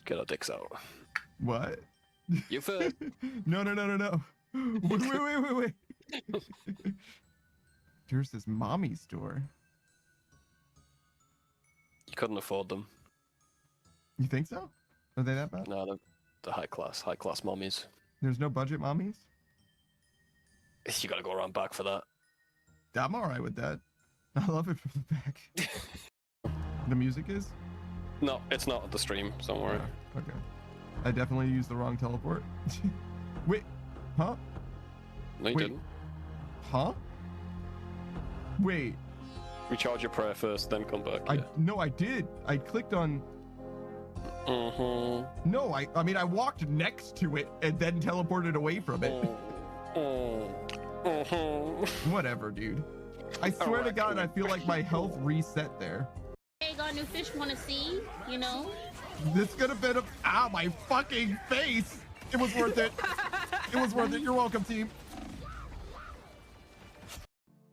get our dicks out. What? You first. No. Wait. Here's this mommy store. You couldn't afford them. You think so? Are they that bad? No, they're high class mommies. There's no budget mommies? You gotta go around back for that. I'm alright with that. I love it from the back. The music is? No, it's not at the stream. Don't worry. Okay. I definitely used the wrong teleport. Wait. Huh? No, you Wait. didn't. Huh? Wait. Recharge your prayer first, then come back. Yeah. No, I did. I clicked on. No, I mean I walked next to it and then teleported away from it. Whatever, dude. I swear to God, I feel like my health reset there. Hey, got new fish. Want to see? You know. This could have been a. Ow, my fucking face! It was worth it. It was worth it. You're welcome, team.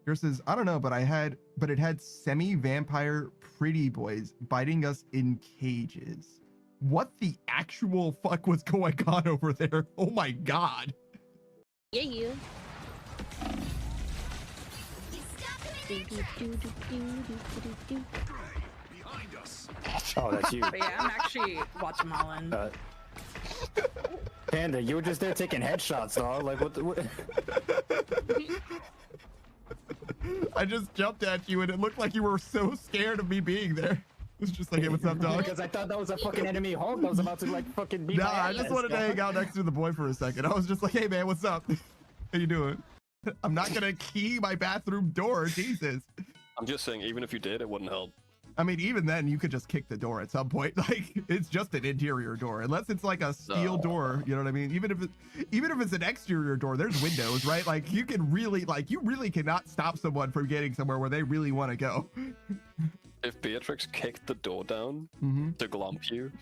Here says, I don't know, but it had semi-vampire pretty boys biting us in cages. What the actual fuck was going on over there? Oh my God. Yeah, you. Oh, that's you. But yeah, I'm actually Guatemalan. Panda, you were just there taking headshots, dog. Like, what? I just jumped at you and it looked like you were so scared of me being there. It was just like, hey, what's up, dog? Because I thought that was a fucking enemy Hulk that was about to, like, fucking beat Nah, my I just ass, wanted to dog. hang out next to the boy for a second. I was just like, hey, man, what's up? How you doing? I'm not going to key my bathroom door. Jesus. I'm just saying, even if you did, it wouldn't help. I mean, even then, you could just kick the door at some point. Like, it's just an interior door, unless it's like a steel door. You know what I mean? Even if it's an exterior door, there's windows, right? Like, you can really, like, you really cannot stop someone from getting somewhere where they really want to go. If Beatrix kicked the door down to glomp you,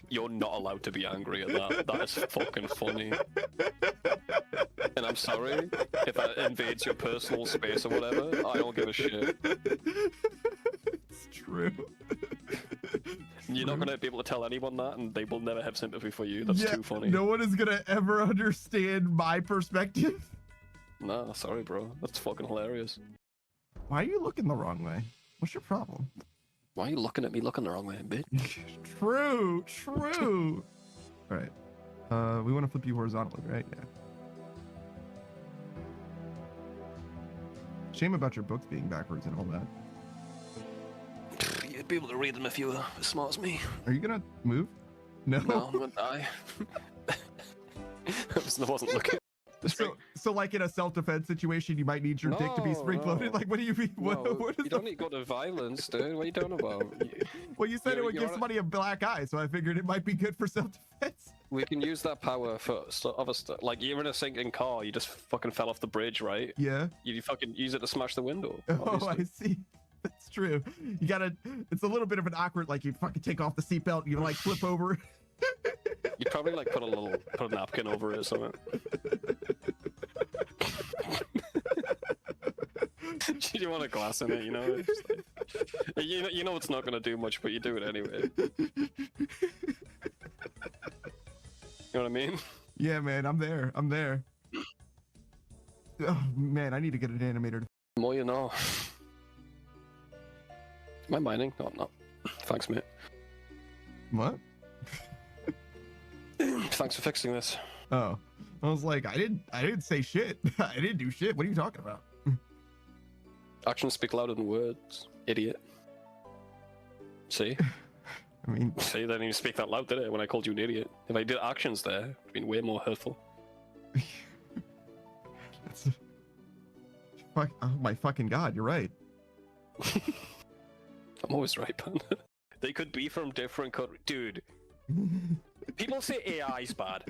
you're not allowed to be angry at that. That is fucking funny. And I'm sorry if that invades your personal space or whatever. I don't give a shit. It's true. You're not gonna be able to tell anyone that, and they will never have sympathy for you. That's too funny. No one is gonna ever understand my perspective. Nah, sorry, bro. That's fucking hilarious. Why are you looking the wrong way? What's your problem? Why are you looking at me looking the wrong way, bitch? True. All right. We want to flip you horizontally, right? Yeah. Shame about your books being backwards and all that. You'd be able to read them if you were as smart as me. Are you gonna move? No. No, I'm gonna die. I wasn't looking. So like in a self-defense situation, you might need your dick to be spring-loaded? No. Like, what do you mean? What is you don't need to go to violence, dude. What are you talking about? Well, you said it would give somebody a black eye, so I figured it might be good for self-defense. We can use that power for other stuff. Like, you're in a sinking car, you just fucking fell off the bridge, right? Yeah. You fucking use it to smash the window. Oh, obviously. I see. That's true. You gotta, it's a little bit of an awkward, like you fucking take off the seatbelt, you like flip over. You'd probably like put a napkin over it or something. You want a glass in it, you know? It's like, you know it's not gonna do much, but you do it anyway. You know what I mean? Yeah, man, I'm there. Oh, man, I need to get an animator. The more you know. Am I mining? No, I'm not. Thanks, mate. What? Thanks for fixing this. Oh, I was like, I didn't say shit. I didn't do shit. What are you talking about? Actions speak louder than words, idiot. See? I mean, See, they didn't even speak that loud, did it, when I called you an idiot? If I did actions there, it would have been way more hurtful. that's fuck. Oh my fucking God, you're right. I'm always right, man. They could be from different countries. Dude, people say AI's bad.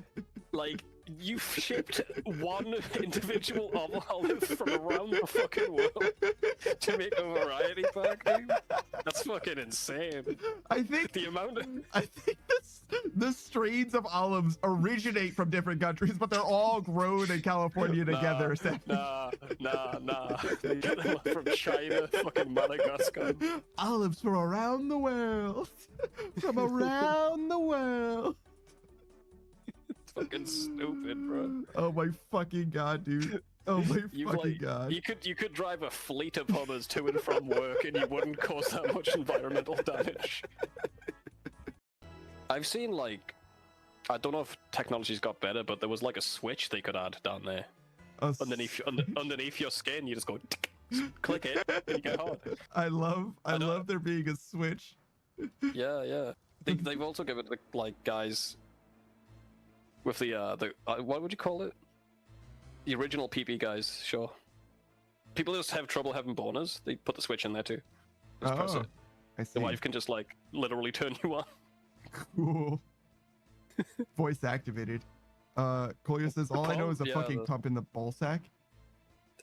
Like, you've shipped one individual olive from around the fucking world to make a variety pack, dude. That's fucking insane. I think The amount of... I think the strains of olives originate from different countries, but they're all grown in California together. Nah. They get them from China, fucking Madagascar. Olives from around the world. From around the world. It's fucking stupid, bro. Oh my fucking god, dude. Oh my You fucking god. You could drive a fleet of Hummers to and from work, and you wouldn't cause that much environmental damage. I've seen like, I don't know if technology's got better, but there was like a switch they could add down there underneath your skin. You just go click it, and you get hard. I love there being a switch. Yeah. They've also given it like guys with the what would you call it? The original PP guys, sure. People just have trouble having boners. They put the switch in there too. Just press it. I see. The wife can just like literally turn you on. Cool. Voice activated. Kolya says, all I know is a fucking pump in the ball sack.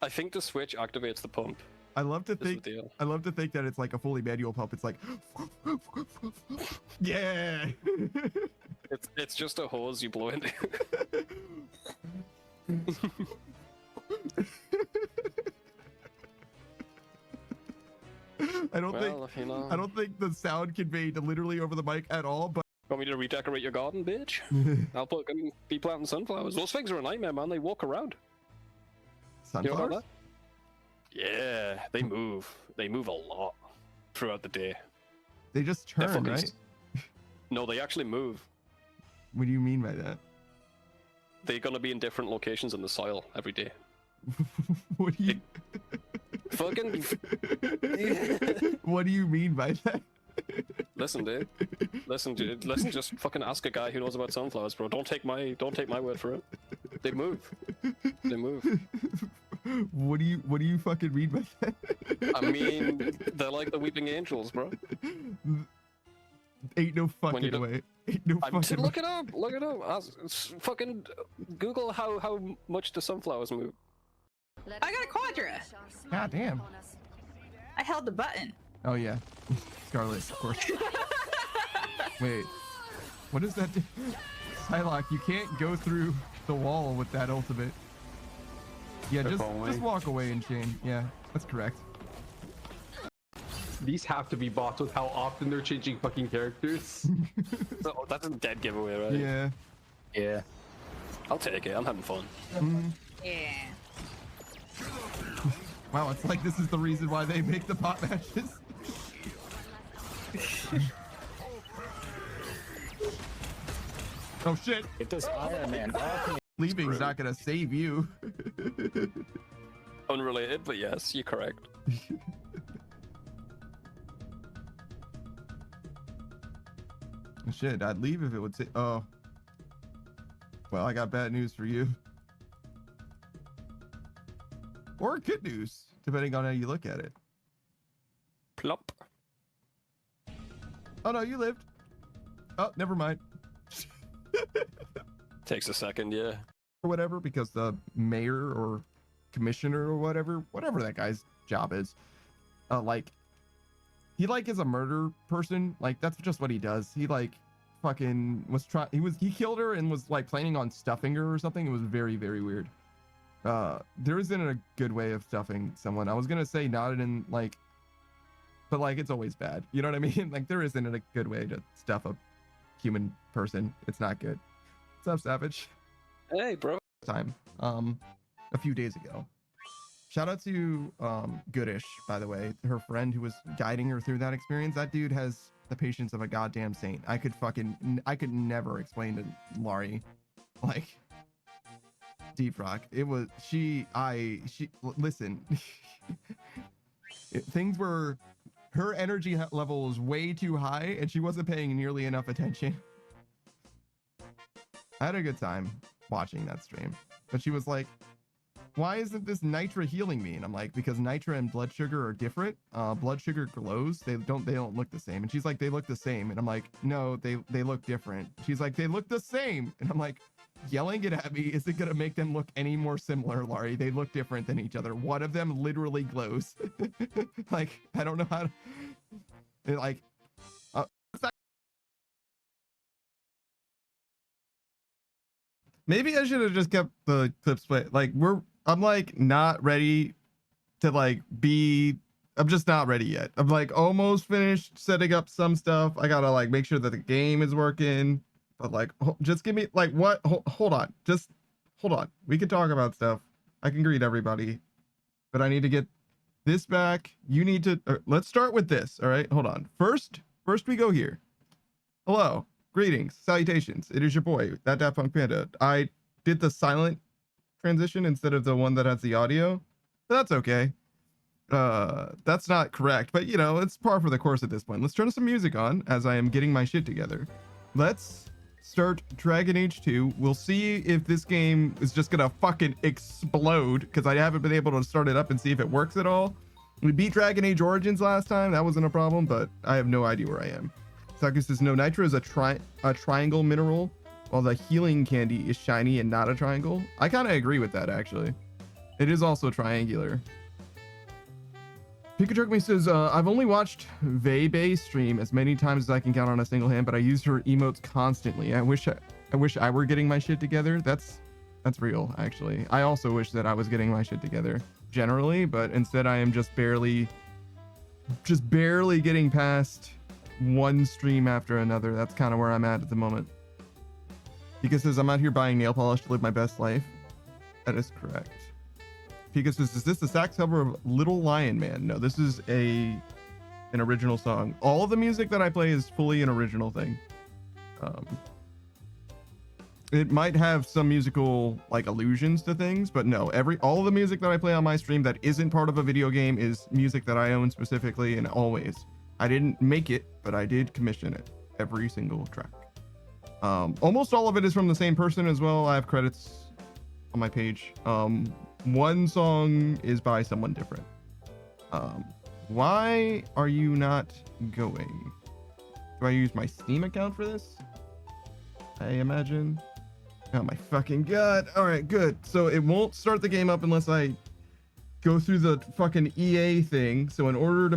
I think the switch activates the pump. I love to think that it's like a fully manual pump. It's like, yeah. It's just a hose you blow into. I don't think the sound conveyed literally over the mic at all, but want me to redecorate your garden, bitch? I'll be planting sunflowers. Those things are a nightmare, man. They walk around. Sunflowers? You know about that? Yeah, they move. They move a lot throughout the day. They just turn, right? No, they actually move. What do you mean by that? They're gonna be in different locations in the soil every day. What do you... Fucking... What do you mean by that? Listen, dude. Listen, just fucking ask a guy who knows about sunflowers, bro. Don't take my word for it. They move. They move. What do you fucking mean by that? I mean, they're like the weeping angels, bro. Ain't no fucking way. Ain't no fucking look it up. Look it up. Fucking Google how much the sunflowers move. I got a quadra. God damn. I held the button. Oh yeah. Scarlet, of course. Wait. What does that do? Psylocke, you can't go through the wall with that ultimate. Yeah, just walk away and chain. Yeah, that's correct. These have to be bots with how often they're changing fucking characters. Oh, that's a dead giveaway, right? Yeah. Yeah. I'll take it. I'm having fun. Yeah. Wow, it's like this is the reason why they make the pot matches. Oh shit. Get this Iron Man off me. Leaving's not gonna save you. Unrelated, but yes, you're correct. Shit, I'd leave if it would say. Oh. Well, I got bad news for you. Or good news, depending on how you look at it. Plop. Oh no, you lived. Oh, never mind. Takes a second, yeah. Or whatever, because the mayor or commissioner or whatever that guy's job is, like, he like is a murder person. Like that's just what he does. He like fucking he killed her and was like planning on stuffing her or something. It was very, very weird. There isn't a good way of stuffing someone. I was gonna say not in like, but like it's always bad. You know what I mean? Like there isn't a good way to stuff a human person. It's not good. What's up, Savage? Hey, bro. Time. A few days ago. Shout out to Goodish, by the way, her friend who was guiding her through that experience. That dude has the patience of a goddamn saint. I could never explain to Laurie, like, Deep Rock. It was listen. Things were, her energy level was way too high, and she wasn't paying nearly enough attention. I had a good time watching that stream, but she was like, why isn't this Nitra healing me? And I'm like, because Nitra and blood sugar are different. Blood sugar glows. They don't look the same. And she's like, they look the same. And I'm like, no, they look different. She's like, they look the same. And I'm like, yelling it at me isn't gonna make them look any more similar, Laurie. They look different than each other. One of them literally glows. Like, I don't know how to, like, Maybe I should have just kept the clips play. Like I'm like not ready to like be. I'm just not ready yet. I'm like almost finished setting up some stuff. I gotta like make sure that the game is working. But like, just give me like what? Hold on, just hold on. We can talk about stuff. I can greet everybody, but I need to get this back. You need to. Let's start with this. All right, hold on. First we go here. Hello, greetings, salutations. It is your boy, that Daft Punk Panda. I did the silent transition instead of the one that has the audio, but that's okay. That's not correct, but you know, it's par for the course at this point. Let's turn some music on as I am getting my shit together. Let's start Dragon Age 2. We'll see if this game is just gonna fucking explode, because I haven't been able to start it up and see if it works at all. We beat Dragon Age Origins last time. That wasn't a problem, but I have no idea where I am. Sakus says no, nitro is a triangle mineral, while the healing candy is shiny and not a triangle. I kind of agree with that, actually. It is also triangular. Pikachu says, I've only watched Vei stream as many times as I can count on a single hand, but I use her emotes constantly. I wish I were getting my shit together. That's real, actually. I also wish that I was getting my shit together generally, but instead I am just barely getting past one stream after another. That's kind of where I'm at the moment. Pika says, I'm out here buying nail polish to live my best life. That is correct. Pika says, is this the sax cover of Little Lion Man? No, this is an original song. All of the music that I play is fully an original thing. It might have some musical like allusions to things, but no, all of the music that I play on my stream that isn't part of a video game is music that I own specifically and always. I didn't make it, but I did commission it. Every single track. Almost all of it is from the same person as well. I have credits on my page. One song is by someone different. Why are you not going? Do I use my Steam account for this? I imagine. Oh my fucking god. All right, good. So it won't start the game up unless I go through the fucking EA thing. So in order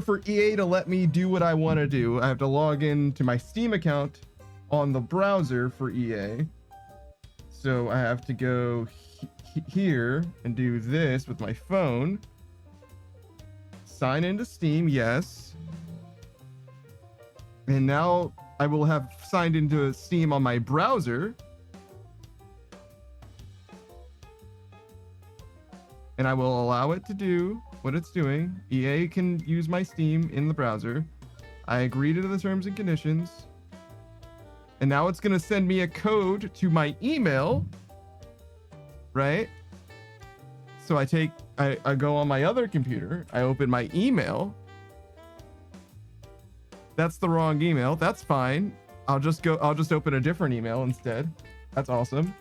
for EA to let me do what I want to do, I have to log in to my Steam account on the browser for EA. So I have to go here and do this with my phone. Sign into Steam, yes. And now I will have signed into Steam on my browser. And I will allow it to do what it's doing. EA can use my Steam in the browser. I agree to the terms and conditions. And now it's going to send me a code to my email, right? So I go on my other computer, I open my email. That's the wrong email. That's fine. I'll just open a different email instead. That's awesome.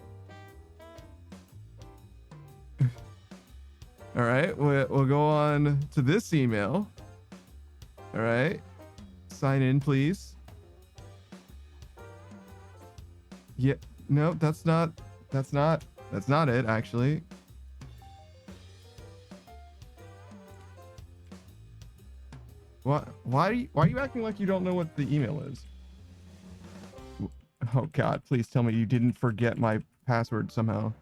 All right, we'll go on to this email. All right, sign in, please. Yeah, no, that's not it, actually. What? Why are you acting like you don't know what the email is? Oh God, please tell me you didn't forget my password somehow.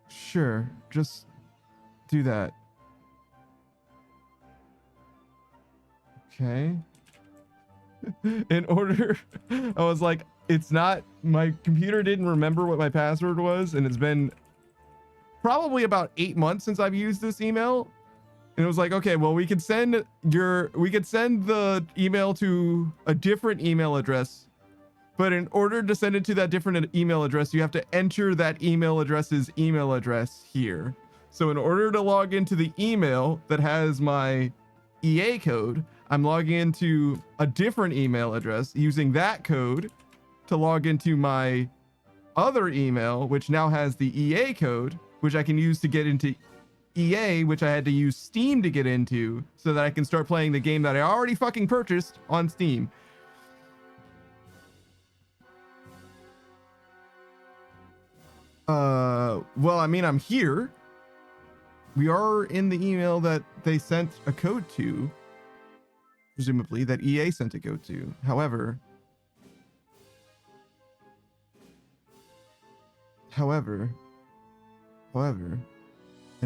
Sure, just do that. Okay. In order, I was like, it's not, my computer didn't remember what my password was, and it's been probably about 8 months since I've used this email. And it was like, okay, well, we could send the email to a different email address, but in order to send it to that different email address, you have to enter that email address's email address here. So in order to log into the email that has my EA code, I'm logging into a different email address using that code to log into my other email, which now has the EA code, which I can use to get into EA, which I had to use Steam to get into so that I can start playing the game that I already fucking purchased on Steam. Well, I mean, I'm here. We are in the email that they sent a code to. presumably, that EA sent to go to. However, I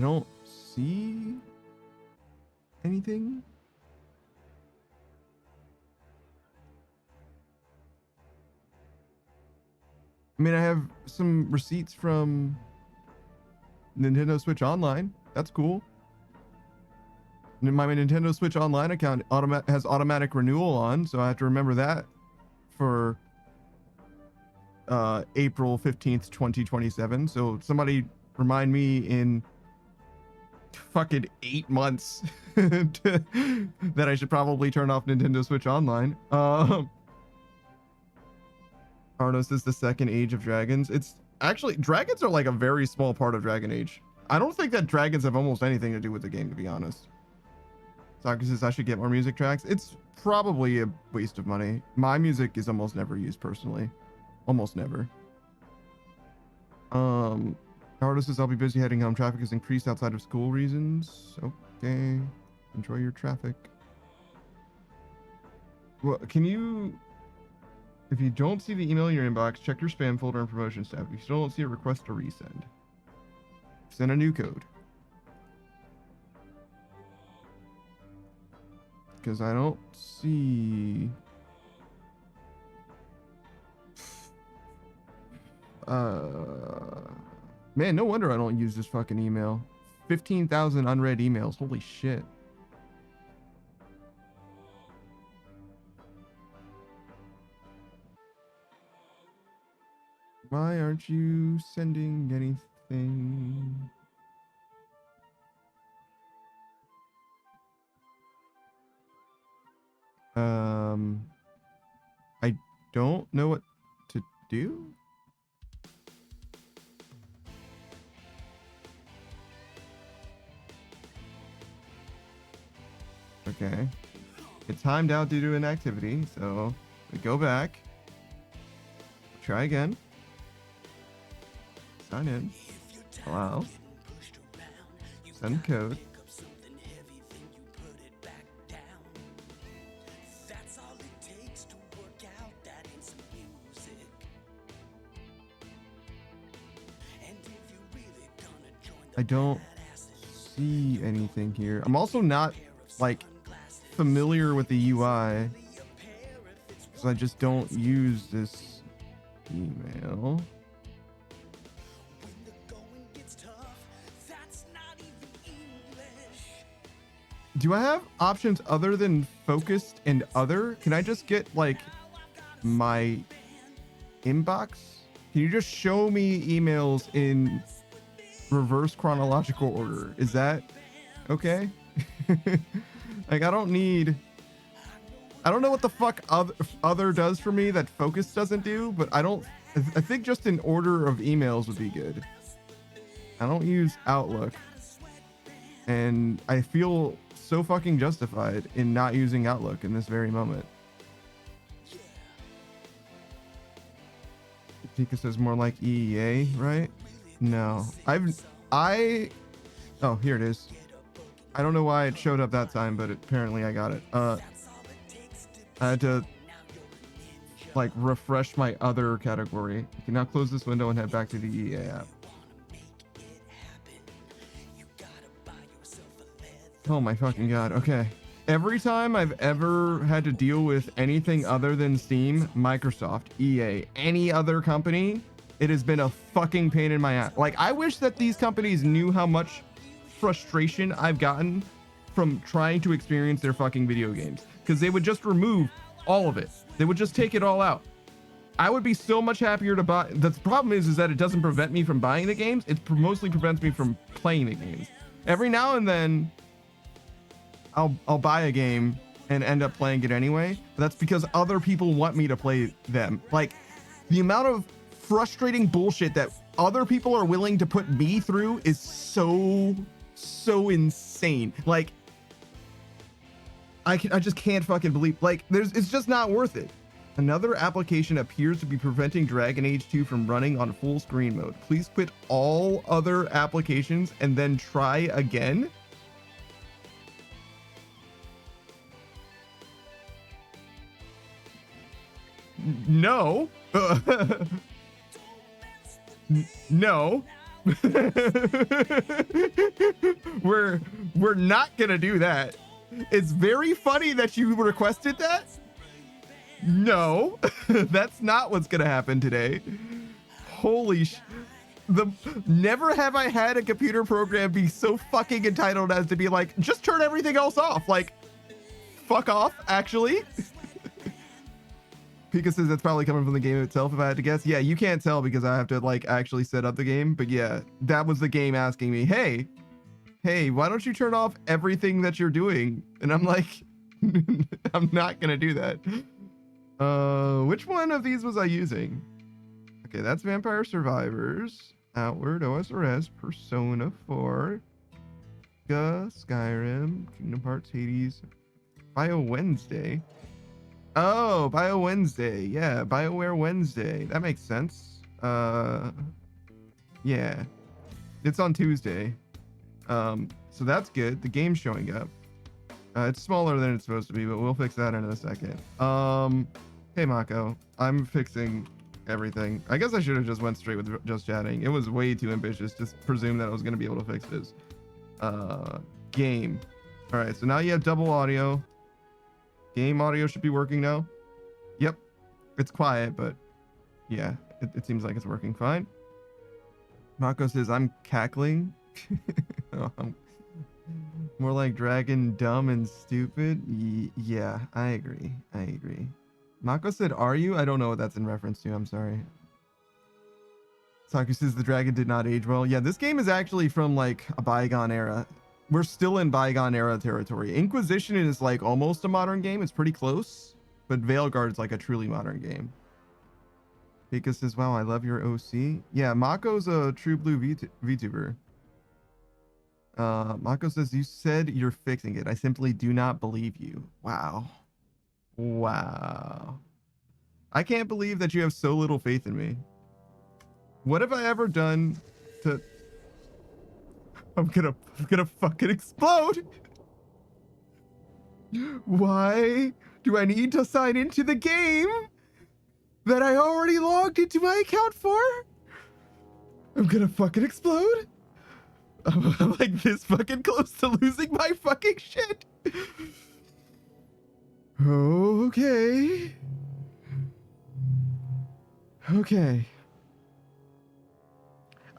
don't see anything. I mean, I have some receipts from Nintendo Switch Online. That's cool. My Nintendo Switch Online account has automatic renewal on, so I have to remember that for April 15th, 2027. So somebody remind me in fucking 8 months that I should probably turn off Nintendo Switch Online. Arnos is the second Age of Dragons. It's actually, dragons are like a very small part of Dragon Age. I don't think that dragons have almost anything to do with the game, to be honest. Soccer says I should get more music tracks. It's probably a waste of money. My music is almost never used personally. Almost never. Arnos says I'll be busy heading home. Traffic has increased outside of school reasons. Okay. Enjoy your traffic. Well, can you... If you don't see the email in your inbox, check your spam folder and promotions tab. If you still don't see it, request a resend. Send a new code. Because I don't see... Man, no wonder I don't use this fucking email. 15,000 unread emails. Holy shit. Why aren't you sending anything? I don't know what to do. Okay. It timed out due to an activity, so we go back. Try again. Sign in. Allow. Send code. I don't see anything here. I'm also not like familiar with the UI, so I just don't use this email. Do I have options other than focused and other? Can I just get like my inbox? Can you just show me emails in reverse chronological order? Is that okay? Like, I don't know what the fuck other does for me that focus doesn't do, but I think just in order of emails would be good. I don't use Outlook, and I feel so fucking justified in not using Outlook in this very moment. Tika says more like EEA, right? No, oh, here it is. I don't know why it showed up that time, but apparently I got it. I had to like refresh my other category. You can now close this window and head back to the EEA app. Oh my fucking god. Okay. Every time I've ever had to deal with anything other than Steam, Microsoft, EA, any other company, it has been a fucking pain in my ass. Like, I wish that these companies knew how much frustration I've gotten from trying to experience their fucking video games, because they would just remove all of it. They would just take it all out. I would be so much happier to buy. The problem is that it doesn't prevent me from buying the games. It mostly prevents me from playing the games. Every now and then I'll buy a game and end up playing it anyway. But that's because other people want me to play them. Like, the amount of frustrating bullshit that other people are willing to put me through is so insane. Like, I just can't fucking believe, like, it's just not worth it. Another application appears to be preventing Dragon Age 2 from running on full screen mode. Please quit all other applications and then try again. No. No. we're not gonna do that. It's very funny that you requested that. No, that's not what's gonna happen today. Holy never have I had a computer program be so fucking entitled as to be like, just turn everything else off. Like, fuck off, actually. Pika says that's probably coming from the game itself, if I had to guess. Yeah, you can't tell because I have to like actually set up the game. But yeah, that was the game asking me, hey, why don't you turn off everything that you're doing? And I'm like, I'm not gonna do that. Which one of these was I using? Okay, that's Vampire Survivors, Outward, OSRS, Persona 4, Skyrim, Kingdom Hearts, Hades, Bio Wednesday. Oh, Bio Wednesday. Yeah, BioWare Wednesday. That makes sense. Yeah. It's on Tuesday. So that's good. The game's showing up. It's smaller than it's supposed to be, but we'll fix that in a second. Hey, Mako. I'm fixing everything. I guess I should have just went straight with just chatting. It was way too ambitious to presume that I was going to be able to fix this. Game. All right, so now you have double audio. Game audio should be working now. Yep. It's quiet, but yeah, it seems like it's working fine. Mako says, I'm cackling. More like dragon dumb and stupid. Yeah, I agree. Mako said, are you? I don't know what that's in reference to. I'm sorry. Saku says the dragon did not age well. Yeah, this game is actually from like a bygone era. We're still in bygone era territory. Inquisition is like almost a modern game. It's pretty close, but Veilguard's like a truly modern game. Pika says, wow, I love your OC. Yeah, Mako's a true blue VTuber. Mako says, you said you're fixing it. I simply do not believe you. Wow. I can't believe that you have so little faith in me. What have I ever done to... I'm gonna fucking explode. Why do I need to sign into the game that I already logged into my account for? I'm gonna fucking explode. I'm like this fucking close to losing my fucking shit. Okay.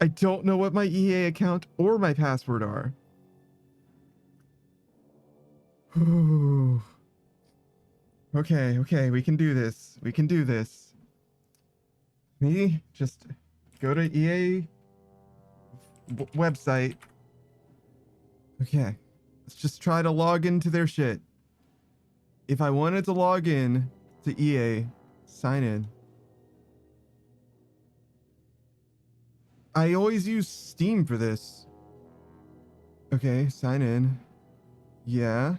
I don't know what my EA account or my password are. Okay, we can do this. Me, just go to EA website. Okay, let's just try to log into their shit. If I wanted to log in to EA, sign in. I always use Steam for this. Okay, sign in. Yeah.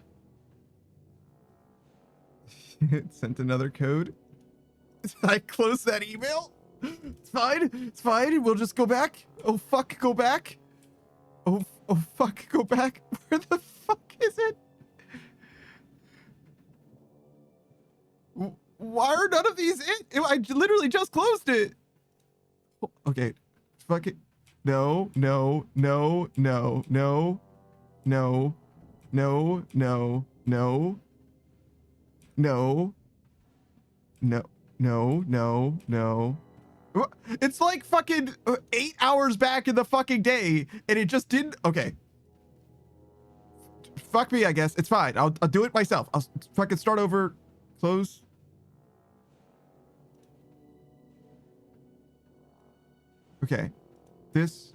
It sent another code. I closed that email. It's fine. We'll just go back. Oh fuck, go back. Oh fuck, go back. Where the fuck is it? Why are none of these it? I literally just closed it. Okay. Fuck it. No. It's like fucking 8 hours back in the fucking day and it just didn't. Okay. Fuck me, I guess. It's fine. I'll do it myself. I'll fucking start over. Close. Okay. This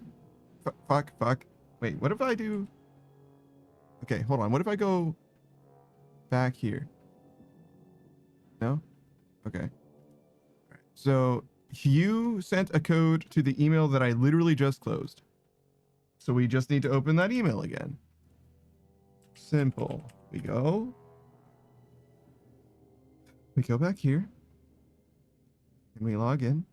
fuck. Wait, what if I do? Okay, hold on. What if I go back here? No? Okay. All right. So you sent a code to the email that I literally just closed. So we just need to open that email again. Simple. We go back here and we log in.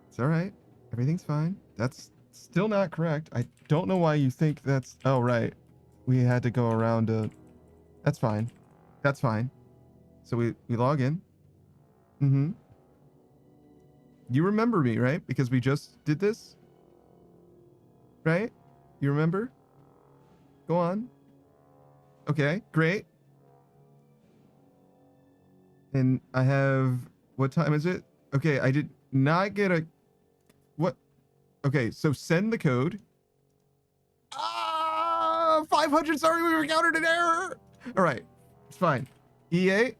It's all right. Everything's fine. That's still not correct. I don't know why you think that's... Oh, right. We had to go around to... That's fine. So we log in. Mm-hmm. You remember me, right? Because we just did this, right? You remember? Go on. Okay, great. And I have, what time is it? Okay, I did not get a, what? Okay, so send the code. 500, sorry, we encountered an error. All right, it's fine. EA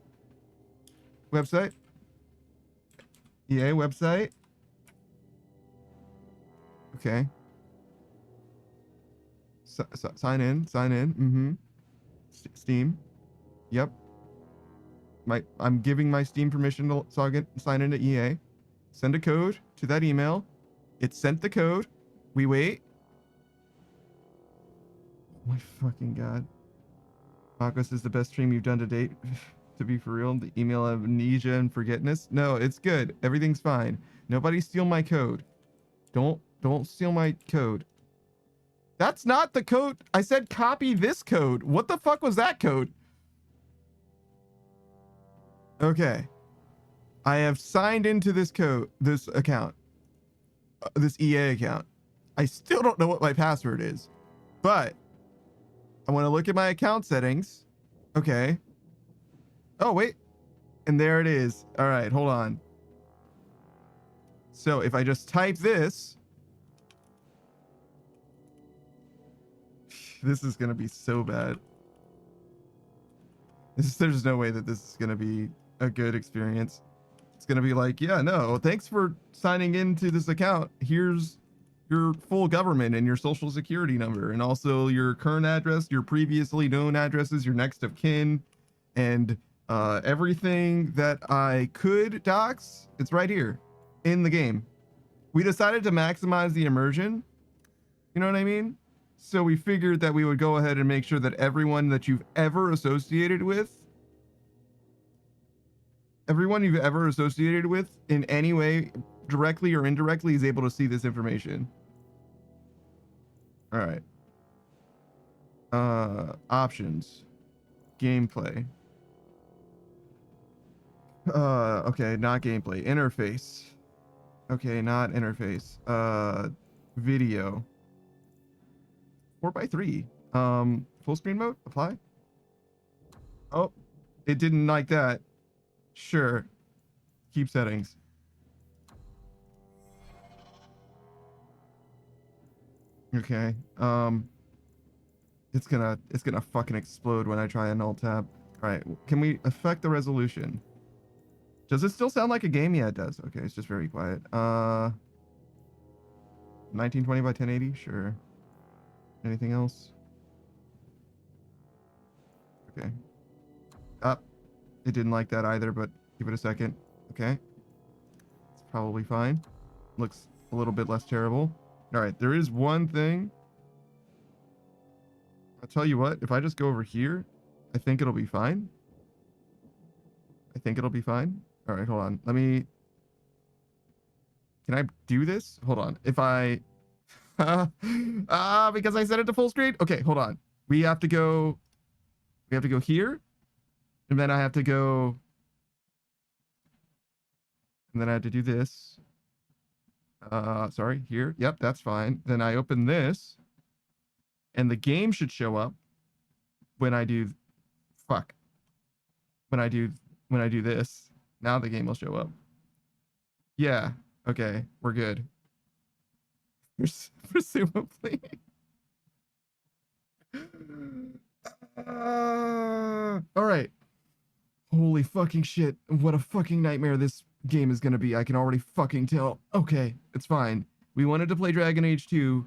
website. EA website. Okay. Sign in. Mm-hmm. Steam. Yep. I'm giving my Steam permission to sign into EA. Send a code to that email. It sent the code. We wait. Oh my fucking god. Marcos is the best stream you've done to date. To be for real, the email amnesia and forgetness. No, it's good. Everything's fine. Nobody steal my code. Don't steal my code. That's not the code. I said copy this code. What the fuck was that code? Okay. I have signed into this account. This EA account. I still don't know what my password is. But I want to look at my account settings. Okay. Oh, wait. And there it is. All right, hold on. So if I just type this, this is going to be so bad. There's no way that this is going to be a good experience. It's going to be like, yeah, no, thanks for signing into this account. Here's your full government and your social security number, and also your current address, your previously known addresses, your next of kin, and everything that I could dox. It's right here in the game. We decided to maximize the immersion. You know what I mean? So we figured that we would go ahead and make sure that everyone that you've ever associated with, in any way, directly or indirectly, is able to see this information. All right. Options. Gameplay. Okay, not gameplay. Interface. Okay, not interface. Video. 4x3. Full screen mode. Apply. Oh, it didn't like that. Sure. Keep settings. Okay. It's gonna fucking explode when I try and alt tab. All right. Can we affect the resolution? Does it still sound like a game? Yeah, it does. Okay, it's just very quiet. 1920 by 1080. Sure. Anything else? Okay. It didn't like that either, but give it a second. Okay. It's probably fine. Looks a little bit less terrible. All right, there is one thing. I'll tell you what, if I just go over here, I think it'll be fine. All right, hold on. Can I do this? Hold on. If I, because I set it to full screen. Okay, hold on. We have to go here. And then I have to go, and then I have to do this. Sorry, here. Yep, that's fine. Then I open this, and the game should show up when I do, when I do this. Now the game will show up. Yeah, okay, we're good. Presumably. All right. Holy fucking shit. What a fucking nightmare this game is gonna be. I can already fucking tell. Okay, it's fine. We wanted to play Dragon Age 2.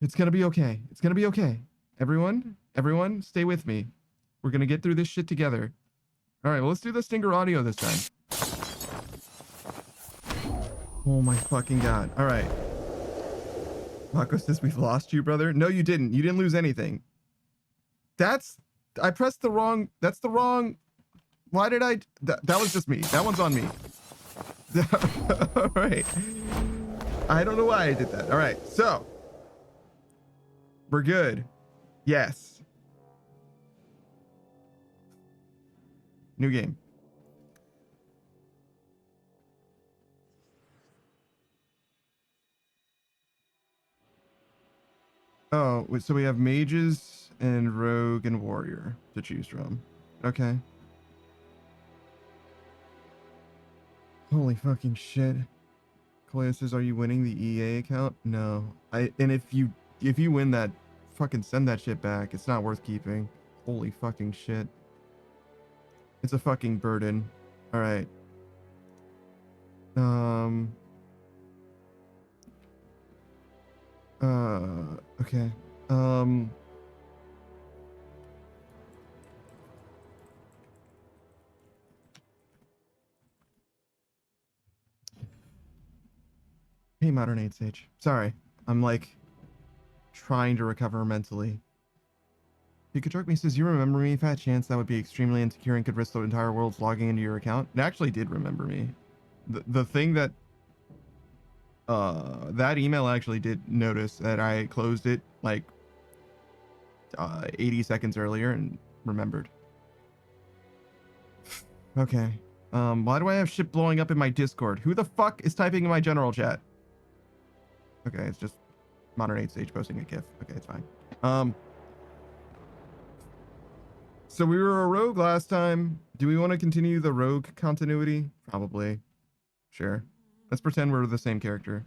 It's gonna be okay. It's gonna be okay. Everyone, stay with me. We're gonna get through this shit together. All right, well, let's do the Stinger audio this time. Oh my fucking god. All right. Mako says we've lost you, brother. No, you didn't. You didn't lose anything. I pressed the wrong. That's the wrong. Why did I? That was just me. That one's on me. All right. I don't know why I did that. All right. So we're good. Yes. New game. Oh, so we have mages and rogue and warrior to choose from. Okay. Holy fucking shit. Koya says, are you winning the EA account? No. And if you win that, fucking send that shit back. It's not worth keeping. Holy fucking shit. It's a fucking burden. All right. Okay. Hey, Modern 8 Sage. Sorry. I'm like trying to recover mentally. Pikachu says, you remember me? Fat chance that would be extremely insecure and could risk the entire world's logging into your account. It actually did remember me. The thing that that email actually did notice that I closed it like 80 seconds earlier and remembered. Okay. Why do I have shit blowing up in my Discord? Who the fuck is typing in my general chat? Okay, it's just Modern 8 Sage posting a GIF. Okay, it's fine. So we were a rogue last time. Do we want to continue the rogue continuity? Probably. Sure. Let's pretend we're the same character.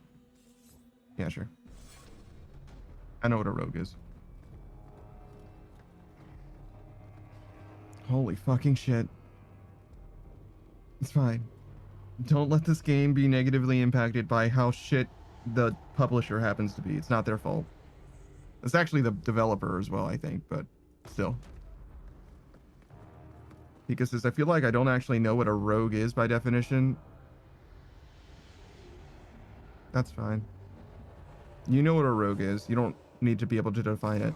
Yeah, sure. I know what a rogue is. Holy fucking shit. It's fine. Don't let this game be negatively impacted by how shit the publisher happens to be. It's not their fault. It's actually the developer as well, I think, but still. Pika says, I feel like I don't actually know what a rogue is by definition. That's fine. You know what a rogue is. You don't need to be able to define it.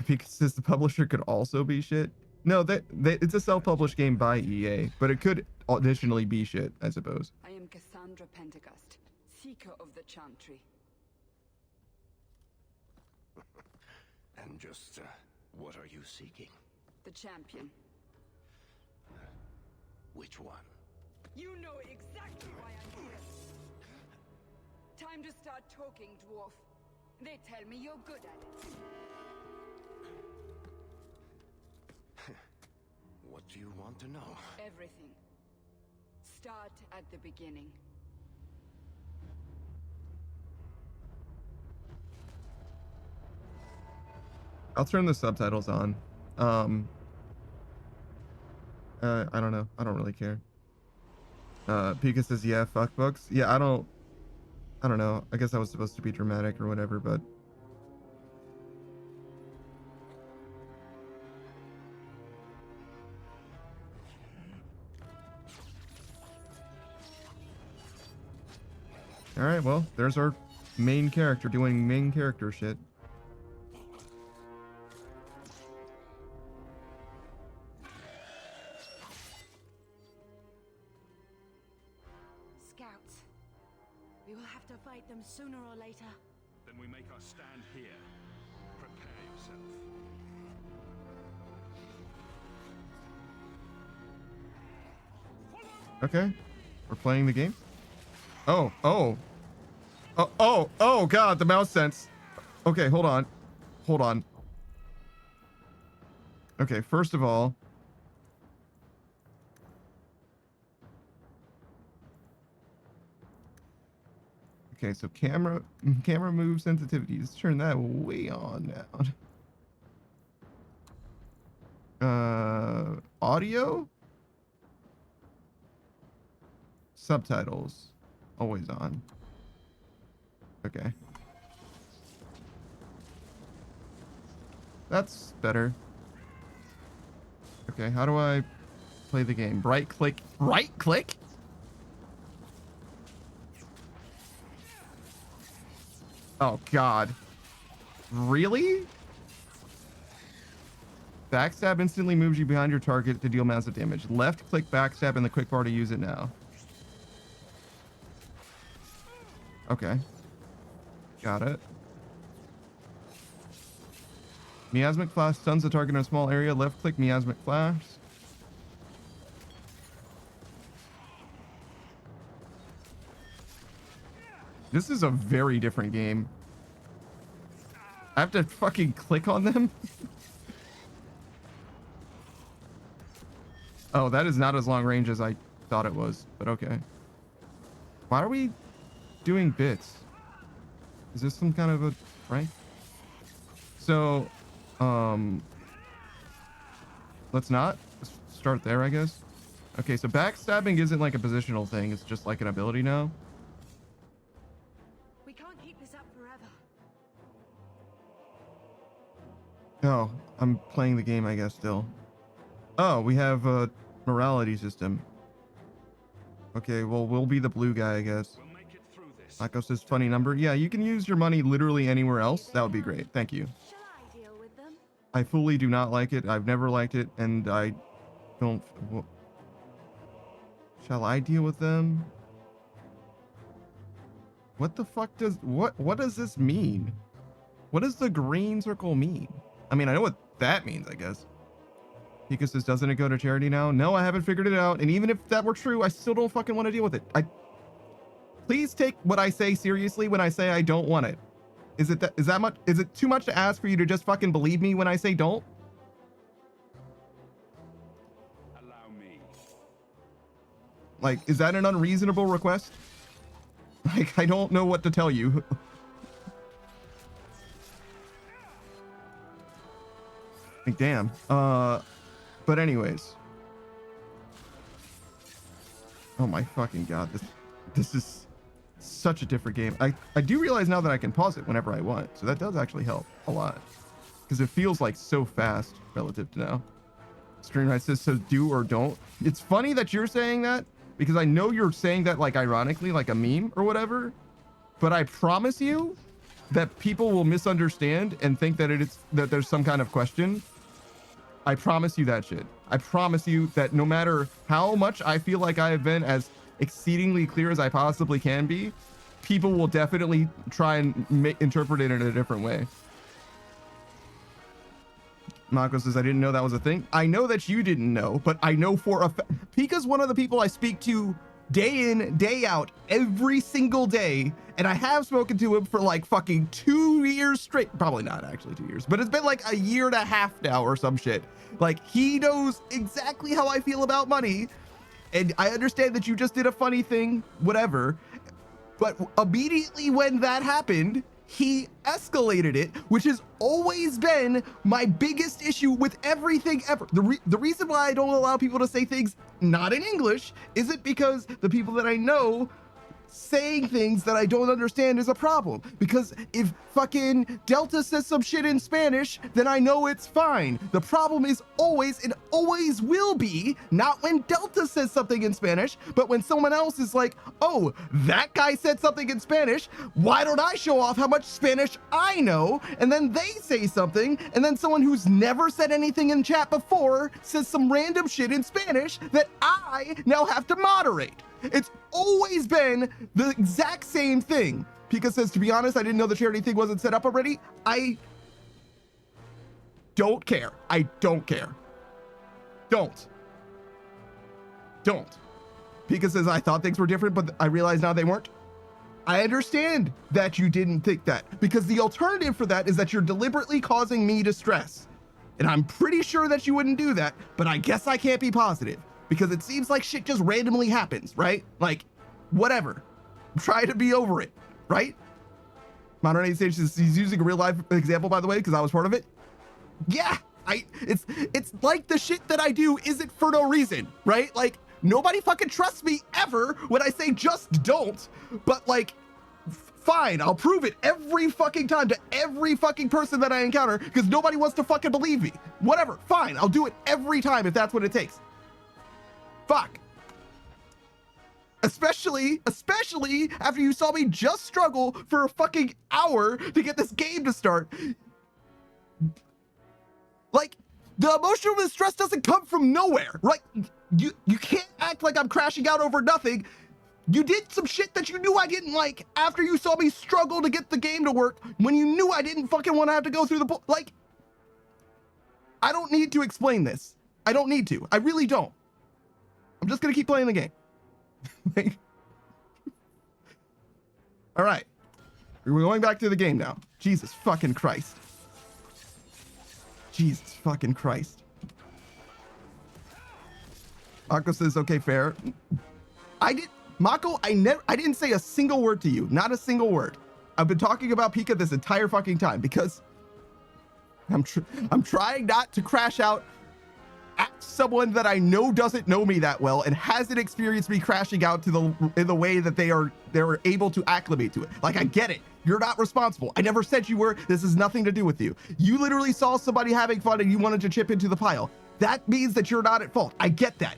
Because the publisher could also be shit. No, it's a self-published game by EA, but it could additionally be shit, I suppose. I am Cassandra Pentecost, seeker of the Chantry. And just, what are you seeking? The champion. Which one? You know exactly why I'm here. Time to start talking, dwarf. They tell me you're good at it. What do you want to know? Everything. Start at the beginning. I'll turn the subtitles on. I don't know. I don't really care. Pika says, yeah, fuck books. Yeah, I don't know. I guess that was supposed to be dramatic or whatever, but all right, well, there's our main character doing main character shit. Scouts. We will have to fight them sooner or later. Then we make our stand here. Prepare yourself. Okay. We're playing the game. Oh god, the mouse sense. Okay, hold on. Okay, first of all, okay, so camera move sensitivities, turn that way on down. Audio, subtitles always on. Okay, that's better. Okay, how do I play the game? Right click. Oh god, really? Backstab instantly moves you behind your target to deal massive damage. Left click backstab in the quick bar to use it now. Okay. Got it. Miasmic Flash stuns the target in a small area. Left click Miasmic Flash. This is a very different game. I have to fucking click on them. Oh, that is not as long range as I thought it was, but okay. Why are we doing bits? Is this some kind of a prank? So, let's not start there, I guess. Okay, so backstabbing isn't like a positional thing. It's just like an ability now. We can't keep this up forever. Oh, I'm playing the game, I guess, still. Oh, we have a morality system. Okay, well, we'll be the blue guy, I guess. We'll make it through this. Mako says funny number. Yeah, you can use your money literally anywhere else. That would be great. Thank you. Shall I deal with them? I fully do not like it. I've never liked it, and I don't... Shall I deal with them? What the fuck does... What does this mean? What does the green circle mean? I mean, I know what that means, I guess. Pika says, doesn't it go to charity now? No, I haven't figured it out. And even if that were true, I still don't fucking want to deal with it. Please take what I say seriously when I say I don't want it. Is it too much to ask for you to just fucking believe me when I say don't? Allow me. Like, is that an unreasonable request? Like, I don't know what to tell you. Like, damn. But anyways. Oh my fucking god, this is such a different game. I do realize now that I can pause it whenever I want, so that does actually help a lot. Because it feels like so fast relative to now. Streamlight says, so do or don't. It's funny that you're saying that, because I know you're saying that like ironically, like a meme or whatever. But I promise you that people will misunderstand and think that that there's some kind of question. I promise you that shit. I promise you that no matter how much I feel like I have been as exceedingly clear as I possibly can be, people will definitely try and interpret it in a different way. Mako says, I didn't know that was a thing. I know that you didn't know, but I know for a fact. Pika's one of the people I speak to day in, day out, every single day. And I have spoken to him for like fucking 2 years straight. Probably not actually 2 years, but it's been like a year and a half now or some shit. Like, he knows exactly how I feel about money. And I understand that you just did a funny thing, whatever. But immediately when that happened, he escalated it, which has always been my biggest issue with everything ever. The reason why I don't allow people to say things not in English isn't because the people that I know saying things that I don't understand is a problem. Because if fucking Delta says some shit in Spanish, then I know it's fine. The problem is always and always will be not when Delta says something in Spanish, but when someone else is like, oh, that guy said something in Spanish, why don't I show off how much Spanish I know? And then they say something, and then someone who's never said anything in chat before says some random shit in Spanish that I now have to moderate. It's always been the exact same thing. Pika says, to be honest, I didn't know the charity thing wasn't set up already. I don't care. I don't care. Don't. Pika says, I thought things were different, but I realize now they weren't. I understand that you didn't think that, because the alternative for that is that you're deliberately causing me distress. And I'm pretty sure that you wouldn't do that, but I guess I can't be positive. Because it seems like shit just randomly happens, right? Like, whatever. Try to be over it, right? Modern Age Stage says he's using a real life example, by the way, because I was part of it. Yeah, it's like the shit that I do isn't for no reason, right? Like, nobody fucking trusts me ever when I say just don't, but like, fine, I'll prove it every fucking time to every fucking person that I encounter because nobody wants to fucking believe me. Whatever, fine, I'll do it every time if that's what it takes. Fuck. Especially after you saw me just struggle for a fucking hour to get this game to start. Like, the emotional distress doesn't come from nowhere, right? You can't act like I'm crashing out over nothing. You did some shit that you knew I didn't like after you saw me struggle to get the game to work when you knew I didn't fucking want to have to go through the... Like, I don't need to explain this. I don't need to. I really don't. I'm just gonna keep playing the game. Like, All right. We're going back to the game now. Jesus fucking Christ. Jesus fucking Christ. Mako says, okay, fair. Mako, I didn't say a single word to you. Not a single word. I've been talking about Pika this entire fucking time because I'm trying not to crash out at someone that I know doesn't know me that well and hasn't experienced me crashing out in the way that they're able to acclimate to it. Like, I get it. You're not responsible. I never said you were. This has nothing to do with you. You literally saw somebody having fun and you wanted to chip into the pile. That means that you're not at fault. I get that.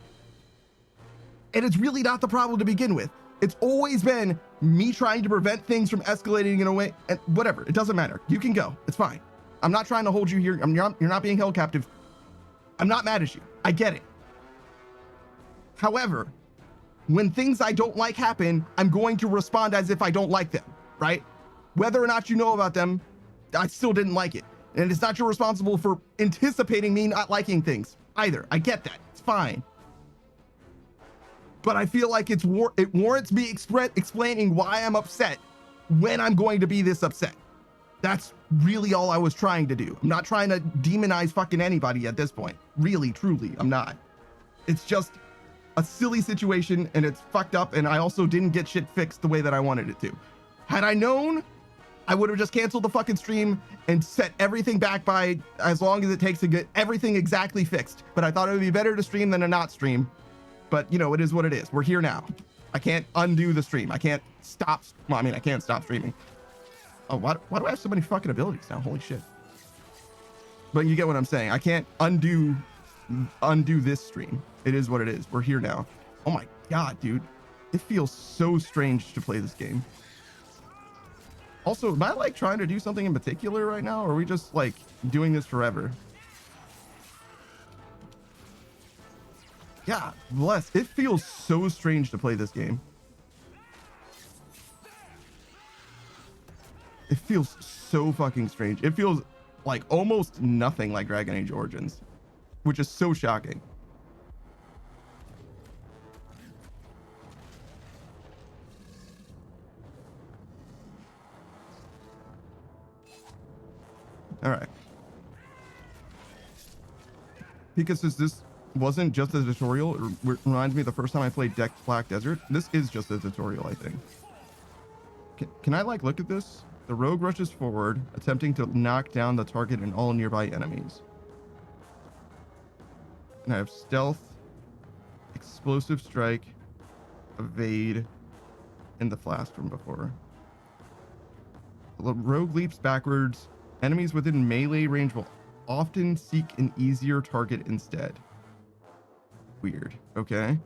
And it's really not the problem to begin with. It's always been me trying to prevent things from escalating in a way, and whatever. It doesn't matter. You can go. It's fine. I'm not trying to hold you here. You're not being held captive. I'm not mad at you. I get it. However, when things I don't like happen, I'm going to respond as if I don't like them, right? Whether or not you know about them, I still didn't like it. And it's not your responsible for anticipating me not liking things either. I get that. It's fine. But I feel like it warrants me explaining why I'm upset when I'm going to be this upset. That's really all I was trying to do. I'm not trying to demonize fucking anybody at this point. Really, truly, I'm not. It's just a silly situation and it's fucked up, and I also didn't get shit fixed the way that I wanted it to. Had I known, I would have just canceled the fucking stream and set everything back by as long as it takes to get everything exactly fixed. But I thought it would be better to stream than to not stream. But, you know, it is what it is. We're here now. I can't undo the stream. I can't stop. Well, I mean, I can't stop streaming. Oh, why do I have so many fucking abilities now? Holy shit. But you get what I'm saying. I can't undo this stream. It is what it is. We're here now. Oh my God, dude. It feels so strange to play this game. Also, am I like trying to do something in particular right now? Or are we just like doing this forever? Yeah, bless. It feels so strange to play this game. It feels so fucking strange. It feels like almost nothing like Dragon Age Origins, which is so shocking. All right. Pika says this wasn't just a tutorial. It reminds me of the first time I played Dex Black Desert. This is just a tutorial, I think. Can I like look at this? The rogue rushes forward, attempting to knock down the target and all nearby enemies. And I have stealth, explosive strike, evade, and the flask from before. The rogue leaps backwards. Enemies within melee range will often seek an easier target instead. Weird. Okay.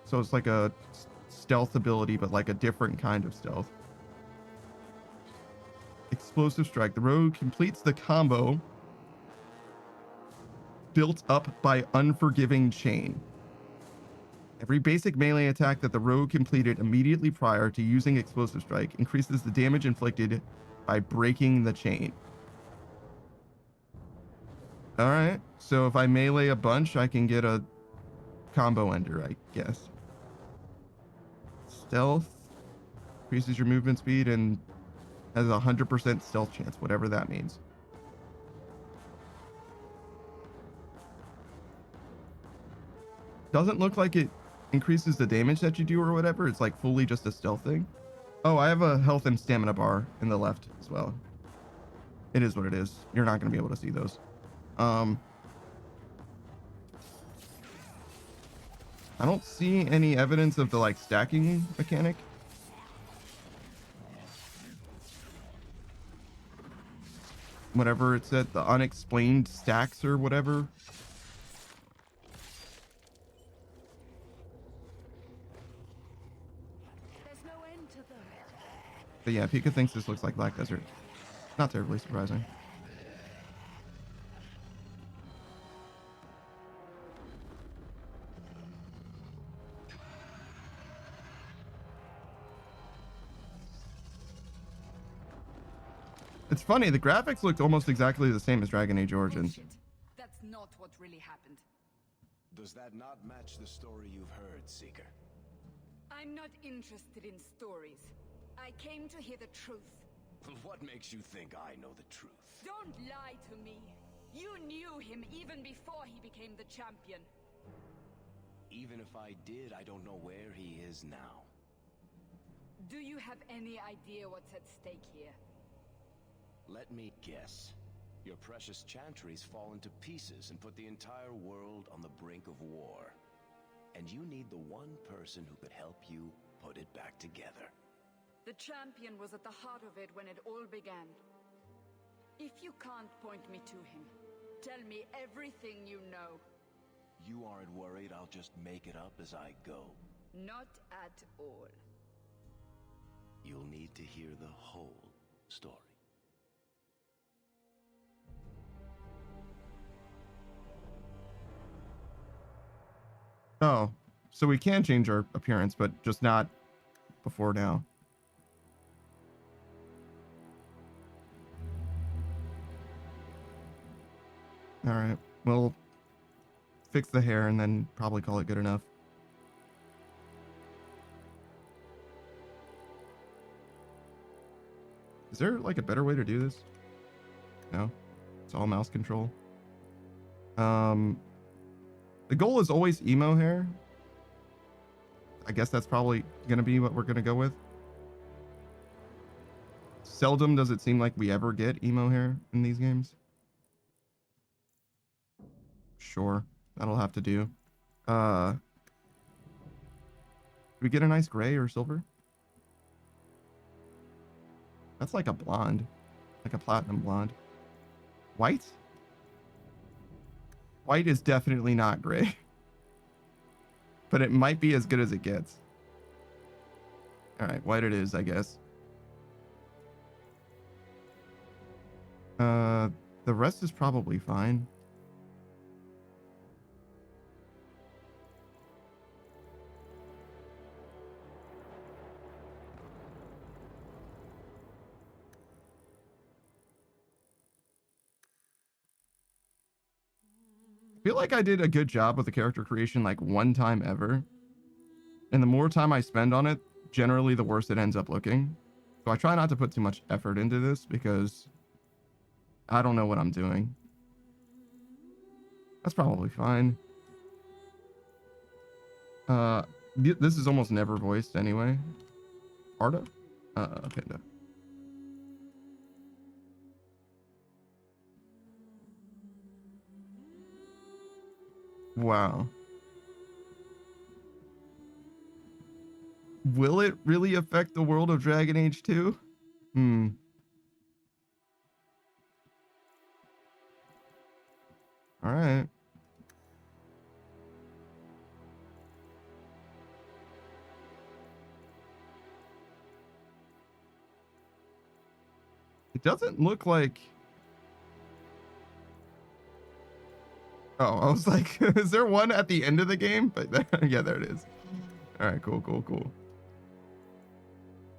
So it's like a stealth ability, but like a different kind of stealth. Explosive strike. The rogue completes the combo built up by unforgiving chain. Every basic melee attack that the rogue completed immediately prior to using explosive strike increases the damage inflicted by breaking the chain. All right, so if I melee a bunch, I can get a combo ender, I guess. Stealth increases your movement speed and has a 100% stealth chance, whatever that means. Doesn't look like it increases the damage that you do or whatever. It's like fully just a stealth thing. Oh, I have a health and stamina bar in the left as well. It is what it is. You're not going to be able to see those. I don't see any evidence of the like stacking mechanic. Whatever it said, the unexplained stacks or whatever. There's no end to them. But yeah, Pika thinks this looks like Black Desert. Not terribly surprising. It's funny, the graphics looked almost exactly the same as Dragon Age Origins. Bullshit. That's not what really happened. Does that not match the story you've heard, Seeker? I'm not interested in stories. I came to hear the truth. What makes you think I know the truth? Don't lie to me. You knew him even before he became the champion. Even if I did, I don't know where he is now. Do you have any idea what's at stake here? Let me guess. Your precious chantry's fallen to pieces and put the entire world on the brink of war. And you need the one person who could help you put it back together. The champion was at the heart of it when it all began. If you can't point me to him, tell me everything you know. You aren't worried I'll just make it up as I go? Not at all. You'll need to hear the whole story. Oh, so we can change our appearance, but just not before now. All right, we'll fix the hair and then probably call it good enough. Is there like a better way to do this? No, it's all mouse control. The goal is always emo hair. I guess that's probably gonna be what we're gonna go with. Seldom does it seem like we ever get emo hair in these games. Sure, that'll have to do. Do we get a nice gray or silver? That's like a blonde, like a platinum blonde. White? White is definitely not gray, but it might be as good as it gets. All right, white it is, I guess. The rest is probably fine. I feel like I did a good job with the character creation like one time ever. And the more time I spend on it, generally the worse it ends up looking. So I try not to put too much effort into this because I don't know what I'm doing. That's probably fine. This is almost never voiced anyway. Arda? Pinda. Wow. Will it really affect the world of Dragon Age 2? All right. It doesn't look like... Oh, I was like, is there one at the end of the game? But yeah, there it is. All right, cool.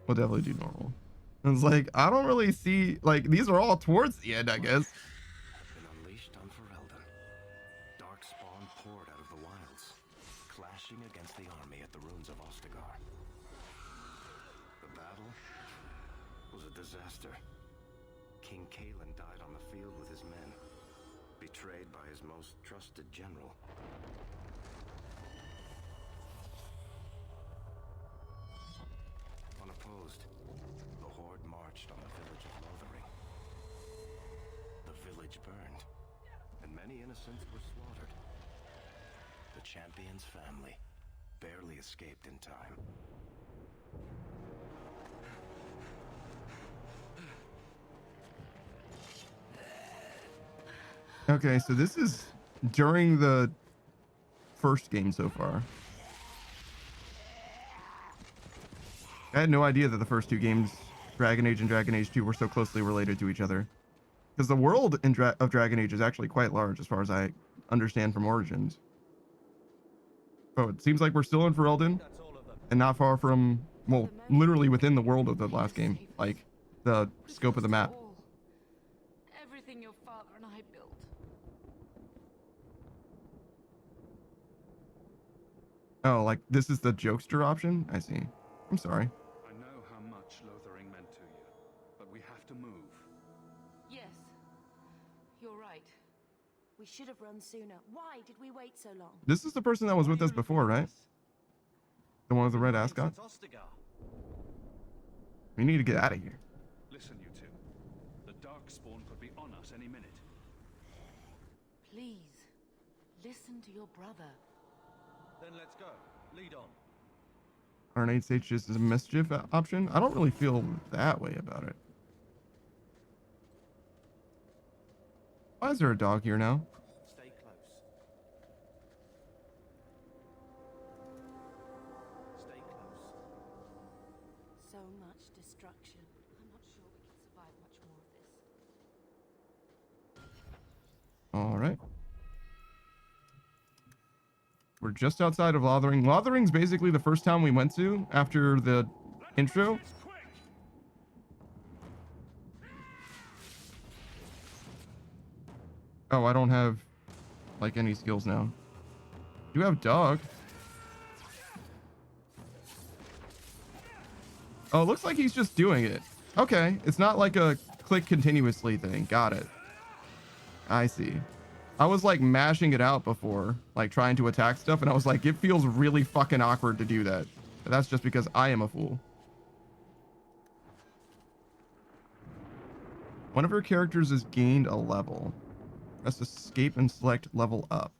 We'll definitely do normal. I was like, I don't really see, like, these are all towards the end, I guess. Been unleashed on Ferelden. Darkspawn poured out of the wilds, clashing against the army at the ruins of Ostagar. The battle was a disaster. King Cailan died on the field with his men, betrayed by his most trusted general. Unopposed, the Horde marched on the village of Lothering. The village burned, and many innocents were slaughtered. The champion's family barely escaped in time. Okay, so this is during the first game so far. I had no idea that the first two games, Dragon Age and Dragon Age 2, were so closely related to each other. Because the world of Dragon Age is actually quite large, as far as I understand from Origins. Oh, it seems like we're still in Ferelden, and not far from, well, literally within the world of the last game, like the scope of the map. Everything your father and I built. Oh, like this is the jokester option? I see. I'm sorry. I know how much Lothering meant to you, but we have to move. Yes, you're right. We should have run sooner. Why did we wait so long? This is the person that was with us before, right? The one with the red ascot? We need to get out of here. Listen, you two. The Darkspawn could be on us any minute. Please, listen to your brother. Then let's go. Lead on. R8H just is a mischief option. I don't really feel that way about it. Why is there a dog here now? Stay close. Stay close. So much destruction. I'm not sure we can survive much more of this. All right. We're just outside of Lothering. Lothering's basically the first town we went to after the intro. Oh, I don't have like any skills now. You have dog. Oh, it looks like he's just doing it. Okay, it's not like a click continuously thing. Got it. I see. I was like mashing it out before, like trying to attack stuff, and I was like, it feels really fucking awkward to do that. But that's just because I am a fool. One of her characters has gained a level. Press escape and select level up.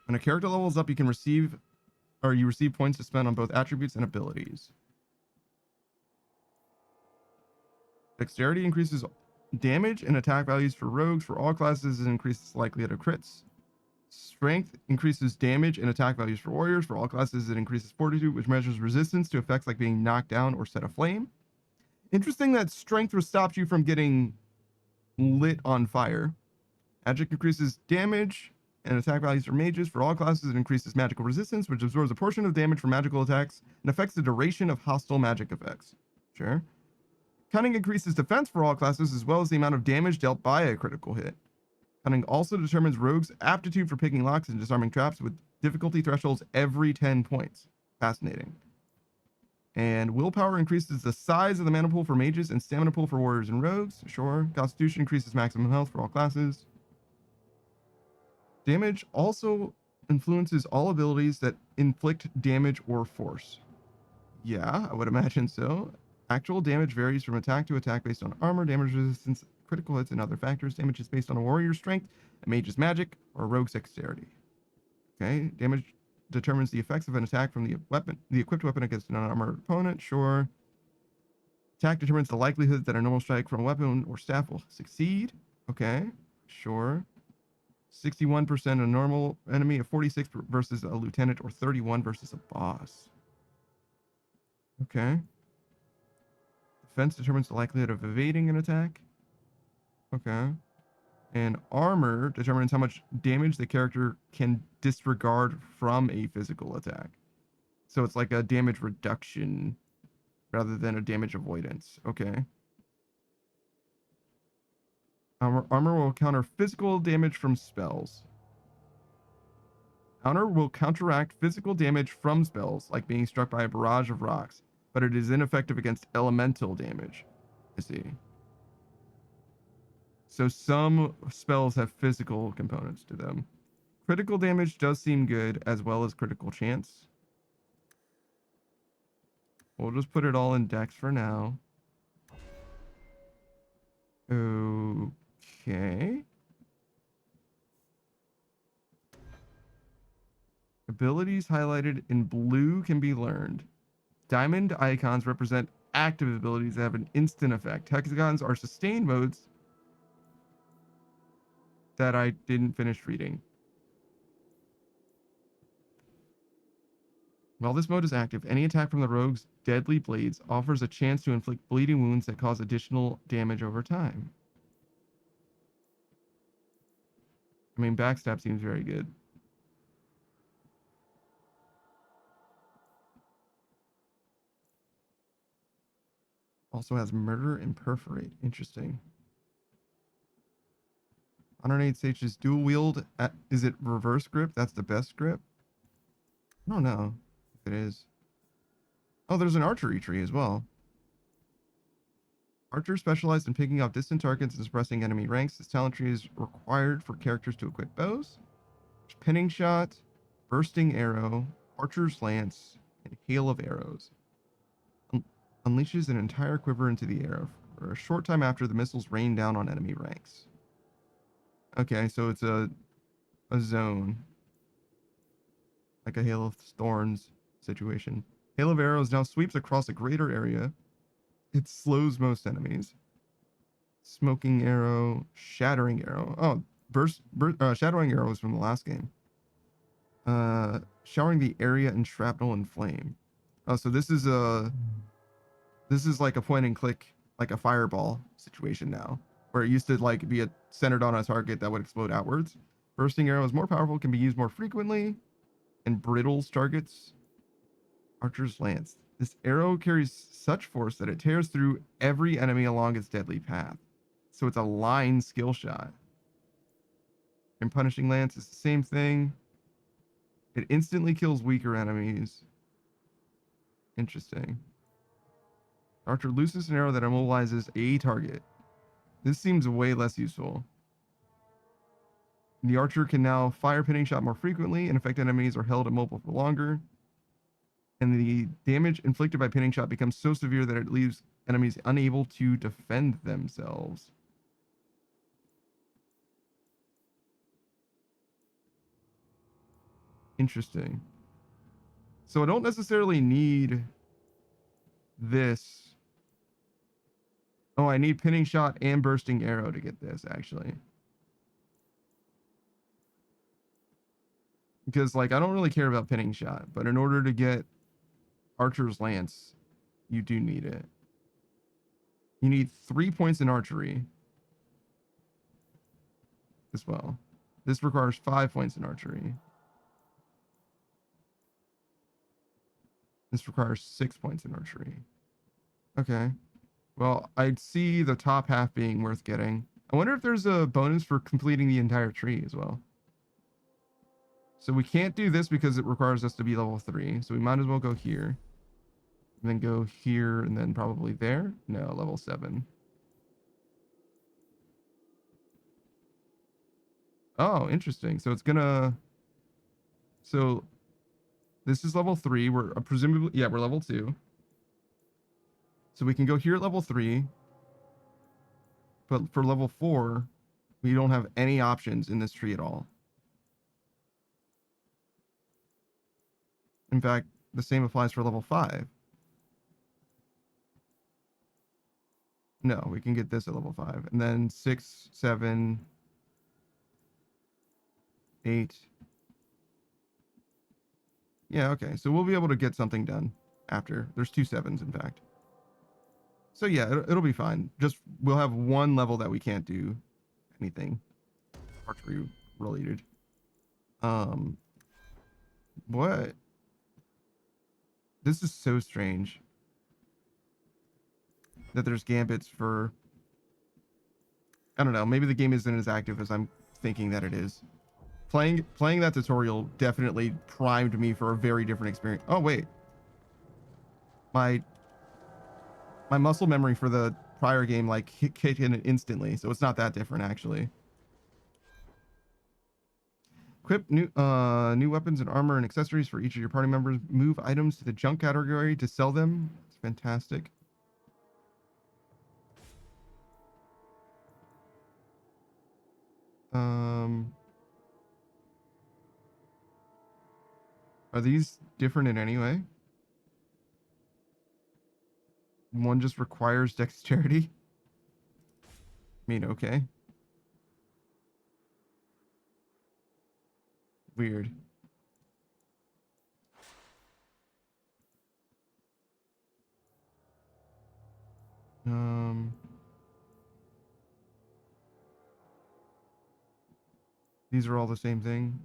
When a character levels up, you can receive points to spend on both attributes and abilities. Dexterity increases damage and attack values for rogues. For all classes, it increases the likelihood of crits. Strength increases damage and attack values for warriors. For all classes, it increases fortitude, which measures resistance to effects like being knocked down or set aflame. Interesting that strength stops you from getting lit on fire. Magic increases damage and attack values for mages. For all classes, it increases magical resistance, which absorbs a portion of damage from magical attacks and affects the duration of hostile magic effects. Sure. Cunning increases defense for all classes, as well as the amount of damage dealt by a critical hit. Cunning also determines rogues' aptitude for picking locks and disarming traps with difficulty thresholds every 10 points. Fascinating. And willpower increases the size of the mana pool for mages and stamina pool for warriors and rogues. Sure. Constitution increases maximum health for all classes. Damage also influences all abilities that inflict damage or force. Yeah, I would imagine so. Actual damage varies from attack to attack based on armor, damage resistance, critical hits, and other factors. Damage is based on a warrior's strength, a mage's magic, or a rogue's dexterity. Okay, damage determines the effects of an attack from the equipped weapon against an unarmored opponent. Sure. Attack determines the likelihood that a normal strike from a weapon or staff will succeed. Okay, sure. 61% a normal enemy, a 46 versus a lieutenant, or 31 versus a boss. Okay. Defense determines the likelihood of evading an attack. Okay. And armor determines how much damage the character can disregard from a physical attack. So it's like a damage reduction rather than a damage avoidance. Okay. Armor will counter physical damage from spells. Armor will counteract physical damage from spells, like being struck by a barrage of rocks, but it is ineffective against elemental damage. I see. So some spells have physical components to them. Critical damage does seem good, as well as critical chance. We'll just put it all in Dex for now. Okay. Abilities highlighted in blue can be learned. Diamond icons represent active abilities that have an instant effect. Hexagons are sustained modes that I didn't finish reading. While this mode is active, any attack from the rogue's deadly blades offers a chance to inflict bleeding wounds that cause additional damage over time. I mean, backstab seems very good. Also has murder and perforate. Interesting. 108 stages dual wield. Is it reverse grip? That's the best grip. I don't know if it is. Oh, there's an archery tree as well. Archers specialized in picking off distant targets and suppressing enemy ranks. This talent tree is required for characters to equip bows. There's pinning shot, bursting arrow, archer's lance, and hail of arrows. Unleashes an entire quiver into the air for a short time after the missiles rain down on enemy ranks. Okay, so it's a zone. Like a hail of thorns situation. Hail of arrows now sweeps across a greater area. It slows most enemies. Smoking arrow, shattering arrow. Oh, shattering arrow was from the last game. Showering the area in shrapnel and flame. Oh, so this is like a point and click, like a fireball situation now, where it used to like be centered on a target that would explode outwards. Bursting arrow is more powerful, can be used more frequently, and brittles targets. Archer's lance. This arrow carries such force that it tears through every enemy along its deadly path. So it's a line skill shot. And punishing lance is the same thing. It instantly kills weaker enemies. Interesting. Archer looses an arrow that immobilizes a target. This seems way less useful. The archer can now fire pinning shot more frequently, and affected enemies are held immobile for longer. And the damage inflicted by pinning shot becomes so severe that it leaves enemies unable to defend themselves. Interesting. So I don't necessarily need this. Oh, I need pinning shot and bursting arrow to get this, actually. Because, like, I don't really care about pinning shot, but in order to get Archer's Lance, you do need it. You need 3 points in archery as well. This requires 5 points in archery. This requires 6 points in archery. Okay. Well, I'd see the top half being worth getting. I wonder if there's a bonus for completing the entire tree as well. So we can't do this because it requires us to be level 3. So we might as well go here. And then go here and then probably there. No, level 7. Oh, interesting. So it's gonna... So this is level 3. We're presumably... Yeah, we're level 2. So we can go here at level 3. But for level 4, we don't have any options in this tree at all. In fact, the same applies for level 5. No, we can get this at level 5. And then 6, 7, 8. Yeah, okay. So we'll be able to get something done after. There's 2 7s, in fact. So yeah, it'll be fine. Just we'll have one level that we can't do anything archery related. What? This is so strange that there's gambits for... I don't know. Maybe the game isn't as active as I'm thinking that it is. Playing that tutorial definitely primed me for a very different experience. Oh, wait. My muscle memory for the prior game, like, kicked in instantly, so it's not that different, actually. Equip new weapons and armor and accessories for each of your party members. Move items to the junk category to sell them. It's fantastic. Are these different in any way? One just requires dexterity? I mean, okay. Weird. These are all the same thing.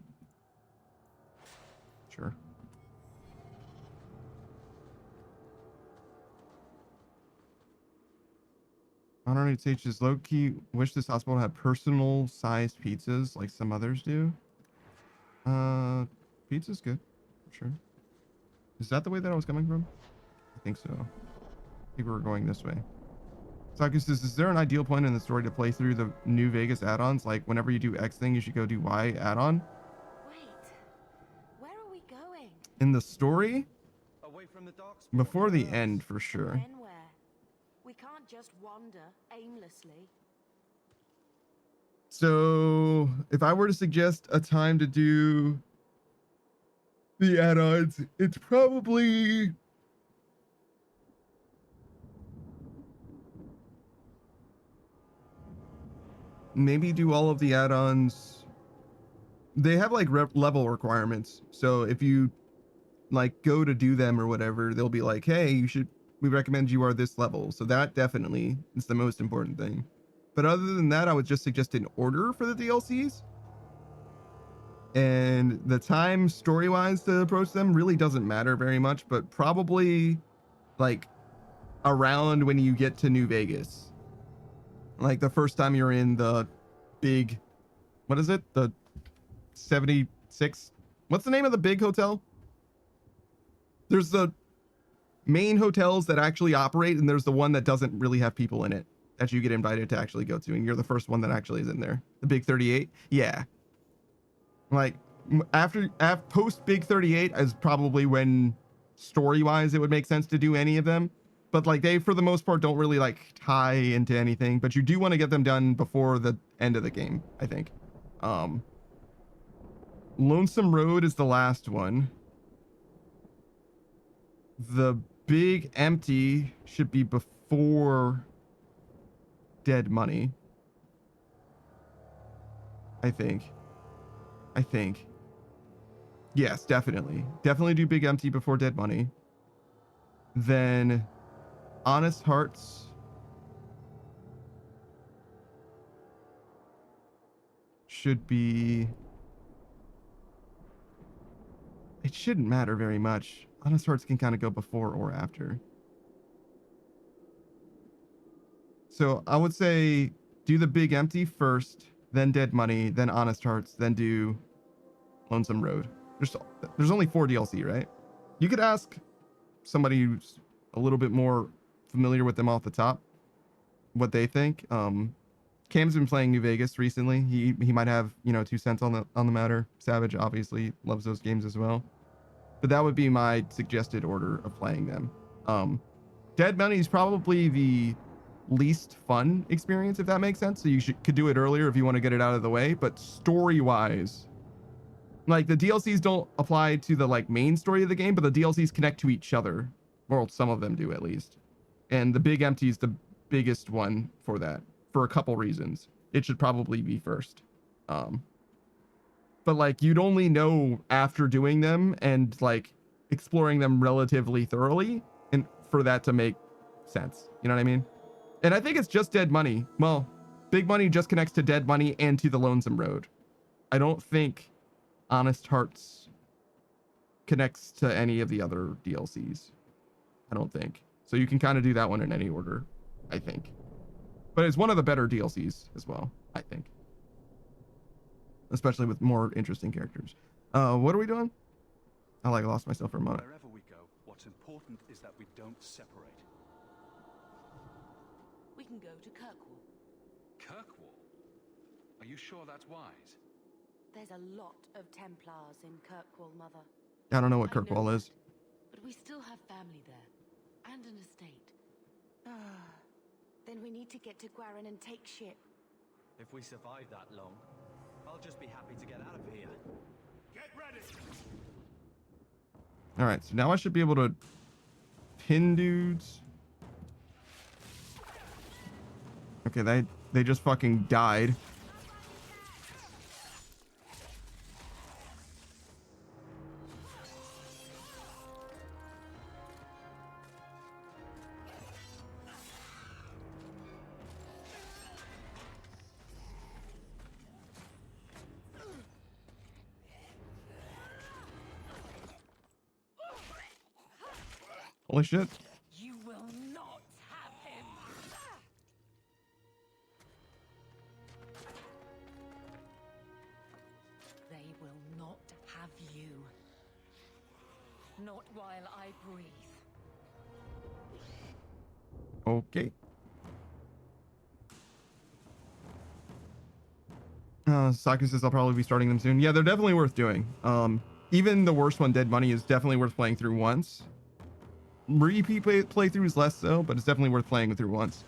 Sure. Honorary teaches low-key wish this hospital had personal-sized pizzas like some others do. Pizza's good, for sure. Is that the way that I was coming from? I think so. I think we were going this way. Sakus says, is there an ideal point in the story to play through the New Vegas add-ons? Like whenever you do X thing, you should go do Y add-on? Wait, where are we going? In the story? Away from the docks. Before the end, for sure. Then where? We can't just wander aimlessly. So if I were to suggest a time to do the add-ons, it's probably maybe do all of the add-ons. They have like level requirements. So if you like go to do them or whatever, they'll be like, hey, we recommend you are this level. So that definitely is the most important thing. But other than that, I would just suggest an order for the DLCs. And the time story-wise to approach them really doesn't matter very much, but probably like around when you get to New Vegas. Like the first time you're in the big, what is it? The 76? What's the name of the big hotel? There's the main hotels that actually operate, and there's the one that doesn't really have people in it that you get invited to actually go to, and you're the first one that actually is in there. The Big 38. Yeah. Like after post Big 38 is probably when story-wise it would make sense to do any of them. But like they, for the most part, don't really like tie into anything, but you do want to get them done before the end of the game, I think. Lonesome Road is the last one. The Big Empty should be before Dead Money. I think. Yes, definitely. Definitely do Big Empty before Dead Money. Then Honest Hearts should be... It shouldn't matter very much. Honest Hearts can kind of go before or after. So I would say do the Big Empty first, then Dead Money, then Honest Hearts, then do Lonesome Road. There's only 4 DLC, right? You could ask somebody who's a little bit more familiar with them off the top what they think. Cam's been playing New Vegas recently. He might have, 2 cents on the matter. Savage obviously loves those games as well. But that would be my suggested order of playing them. Dead Money is probably the least fun experience, if that makes sense. So you could do it earlier if you want to get it out of the way. But story-wise, like the DLCs don't apply to the like main story of the game, but the DLCs connect to each other. Or some of them do at least. And the Big Empty is the biggest one for that, for a couple reasons. It should probably be first. But like you'd only know after doing them and like exploring them relatively thoroughly, and for that to make sense. You know what I mean? And I think it's just Dead Money. Well, Big Money just connects to Dead Money and to the Lonesome Road. I don't think Honest Hearts connects to any of the other DLCs. I don't think. So you can kind of do that one in any order, I think. But it's one of the better DLCs as well, I think. Especially with more interesting characters. What are we doing? I lost myself for a moment. Wherever we go, what's important is that we don't separate. We can go to Kirkwall. Kirkwall? Are you sure that's wise? There's a lot of Templars in Kirkwall, Mother. I don't know what I know Kirkwall is. But we still have family there. And an estate. Then we need to get to Gwarin and take ship. If we survive that long, I'll just be happy to get out of here. Get ready! All right, so now I should be able to pin dudes. Okay, they just fucking died. Holy shit. You will not have him. They will not have you. Not while I breathe. Okay. Saki says I'll probably be starting them soon. Yeah, they're definitely worth doing. Even the worst one, Dead Money, is definitely worth playing through once. Repeat playthroughs less so, but it's definitely worth playing through once.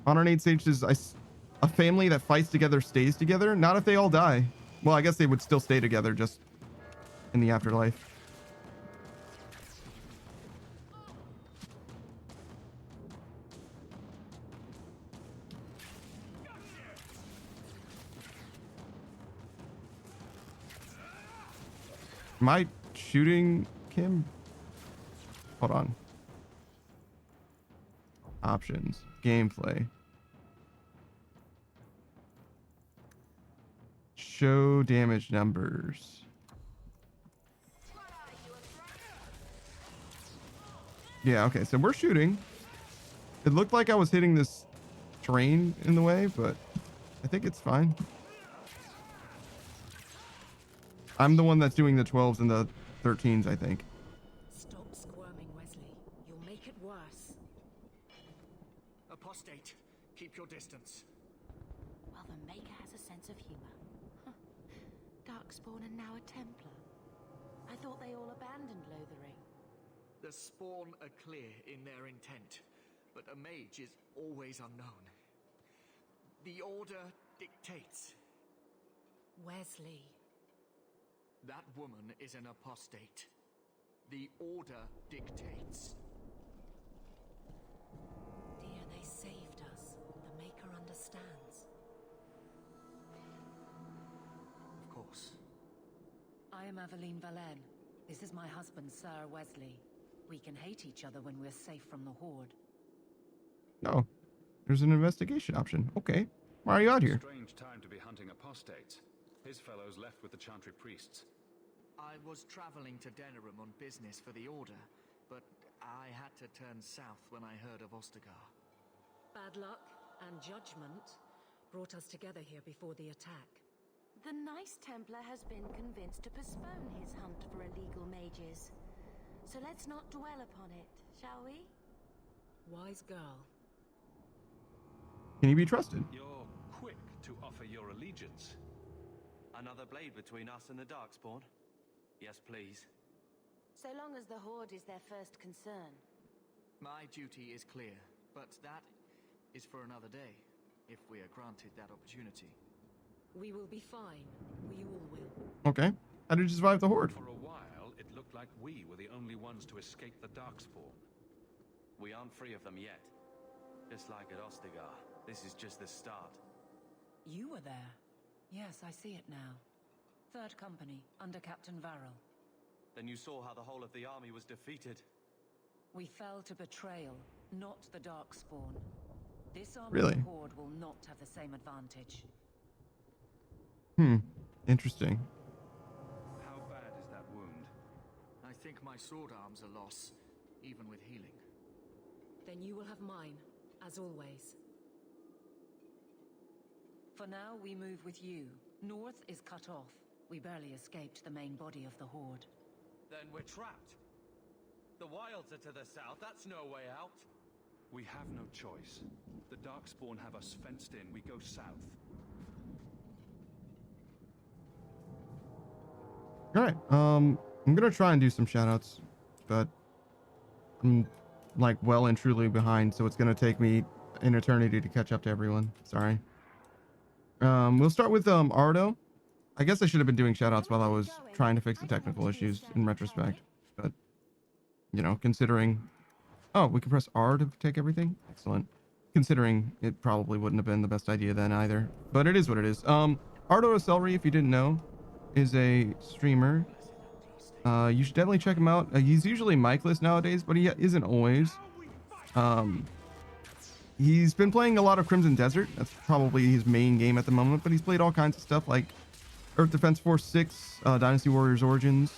Honor Nade Sage is a family that fights together stays together. Not if they all die. Well, I guess they would still stay together just in the afterlife. Am I shooting Kim? Hold on. Options. Gameplay. Show damage numbers. Yeah, okay, so we're shooting. It looked like I was hitting this terrain in the way, but I think it's fine. I'm the one that's doing the 12s and the 13s, I think. Stop squirming, Wesley. You'll make it worse. Apostate, keep your distance. Well, the Maker has a sense of humor. Huh. Darkspawn and now a Templar. I thought they all abandoned Lothering. The Spawn are clear in their intent, but a mage is always unknown. The Order dictates. Wesley. That woman is an apostate. The Order dictates. Dear, they saved us. The Maker understands. Of course. I am Aveline Valenne. This is my husband, Sir Wesley. We can hate each other when we're safe from the Horde. No. There's an investigation option. Okay. Why are you out here? Strange time to be hunting apostates. His fellows left with the Chantry priests. I was traveling to Denerim on business for the Order, but I had to turn south when I heard of Ostagar. Bad luck and judgment brought us together here before the attack. The nice Templar has been convinced to postpone his hunt for illegal mages. So let's not dwell upon it, shall we? Wise girl. Can you be trusted? You're quick to offer your allegiance. Another blade between us and the Darkspawn? Yes, please. So long as the Horde is their first concern. My duty is clear, but that is for another day, if we are granted that opportunity. We will be fine. We all will. Okay. How did you survive the Horde? For a while, it looked like we were the only ones to escape the Darkspawn. We aren't free of them yet. Just like at Ostagar, this is just the start. You were there. Yes, I see it now. Third Company, under Captain Varel. Then you saw how the whole of the army was defeated. We fell to betrayal, not the Darkspawn. This army Really? Horde will not have the same advantage. Interesting. How bad is that wound? I think my sword arm's a loss, even with healing. Then you will have mine, as always. For now, we move with you. North is cut off. We barely escaped the main body of the Horde. Then we're trapped. The wilds are to the south, that's no way out. We have no choice. The Darkspawn have us fenced in. We go south. All right. I'm gonna try and do some shoutouts, but I'm like well and truly behind, so it's gonna take me an eternity to catch up to everyone. Sorry. We'll start with Ardo. I guess I should have been doing shoutouts while I was trying to fix the technical issues in retrospect, but you know, considering, oh, we can press R to take everything. Excellent. Considering it probably wouldn't have been the best idea then either, but it is what it is. Ardo Celery, if you didn't know, is a streamer. You should definitely check him out. He's usually micless nowadays, but he isn't always. He's been playing a lot of Crimson Desert. That's probably his main game at the moment, but he's played all kinds of stuff like Earth Defense Force 6, Dynasty Warriors Origins.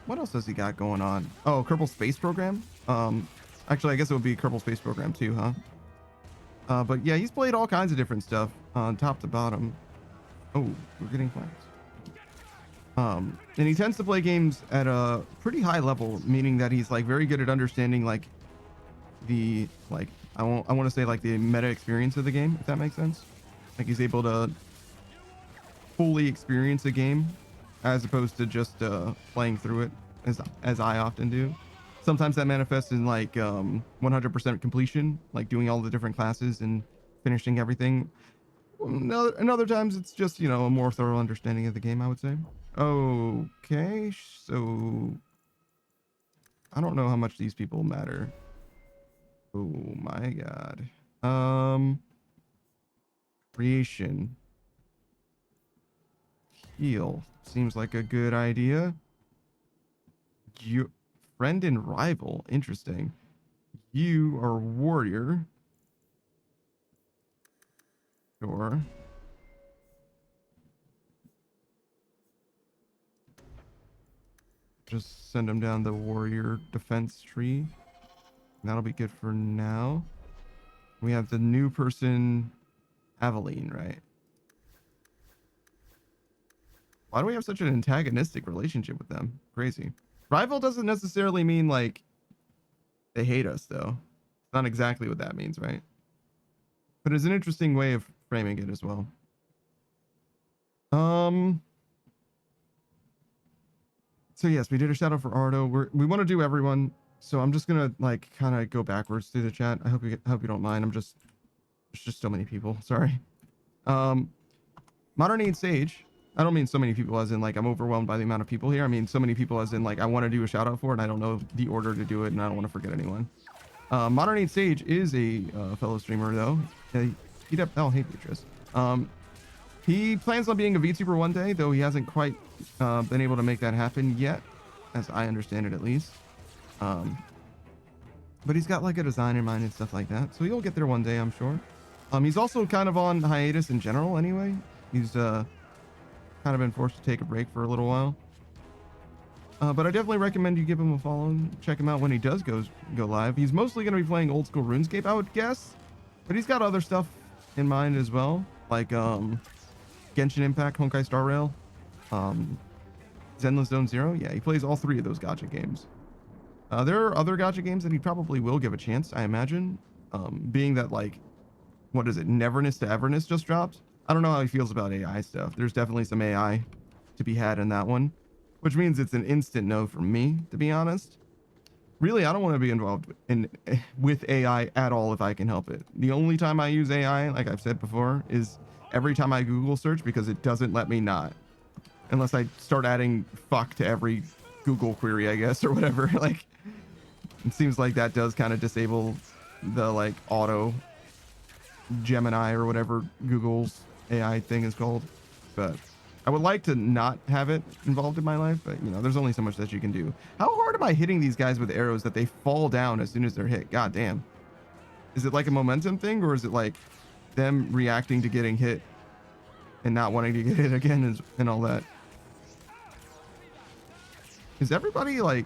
What else has he got going on? Oh, Kerbal Space Program. Actually, I guess it would be Kerbal Space Program too, huh? But yeah, he's played all kinds of different stuff, top to bottom. Oh, we're getting flanked. And he tends to play games at a pretty high level, meaning that he's like very good at understanding like the like I want to say like the meta experience of the game, if that makes sense. Like he's able to fully experience a game as opposed to just playing through it as I often do. Sometimes that manifests in like 100% completion, like doing all the different classes and finishing everything. And other times it's just, you know, a more thorough understanding of the game, I would say. Okay, so I don't know how much these people matter. Oh my god. Creation. Heal. Seems like a good idea. You friend and rival. Interesting. You are warrior. Sure. Just send him down the warrior defense tree. That'll be good for now. We have the new person, Aveline, right? Why do we have such an antagonistic relationship with them? Crazy. Rival doesn't necessarily mean like they hate us, though. It's not exactly what that means, right? But it's an interesting way of framing it as well. So yes, we did a shout out for Ardo. We want to do everyone, so I'm just gonna like kind of go backwards through the chat. I hope you don't mind. There's just so many people. Sorry. Modern Age Sage. I don't mean so many people as in like I'm overwhelmed by the amount of people here. I mean so many people as in like I want to do a shout out for it and I don't know the order to do it and I don't want to forget anyone. Modern Age Sage is a fellow streamer though. Oh, hey Beatrice. He plans on being a VTuber one day, though he hasn't quite been able to make that happen yet, as I understand it at least. But he's got like a design in mind and stuff like that, so he'll get there one day, I'm sure. He's also kind of on hiatus in general anyway. He's kind of been forced to take a break for a little while. But I definitely recommend you give him a follow and check him out when he does go live. He's mostly going to be playing old school RuneScape, I would guess, but he's got other stuff in mind as well, like Genshin Impact, Honkai Star Rail, Zenless Zone Zero. Yeah, he plays all three of those gacha games. There are other gacha games that he probably will give a chance, I imagine, being that like, what is it, Neverness to Everness just dropped. I don't know how he feels about AI stuff. There's definitely some AI to be had in that one, which means it's an instant no from me, to be honest. Really, I don't want to be involved with AI at all if I can help it. The only time I use AI, like I've said before, is every time I Google search because it doesn't let me not. Unless I start adding fuck to every Google query, I guess, or whatever. Like, it seems like that does kind of disable the like auto Gemini or whatever Google's AI thing is called. But I would like to not have it involved in my life, but you know, there's only so much that you can do. How hard am I hitting these guys with arrows that they fall down as soon as they're hit? God damn. Is it like a momentum thing, or is it like them reacting to getting hit and not wanting to get hit again and all that? Is everybody like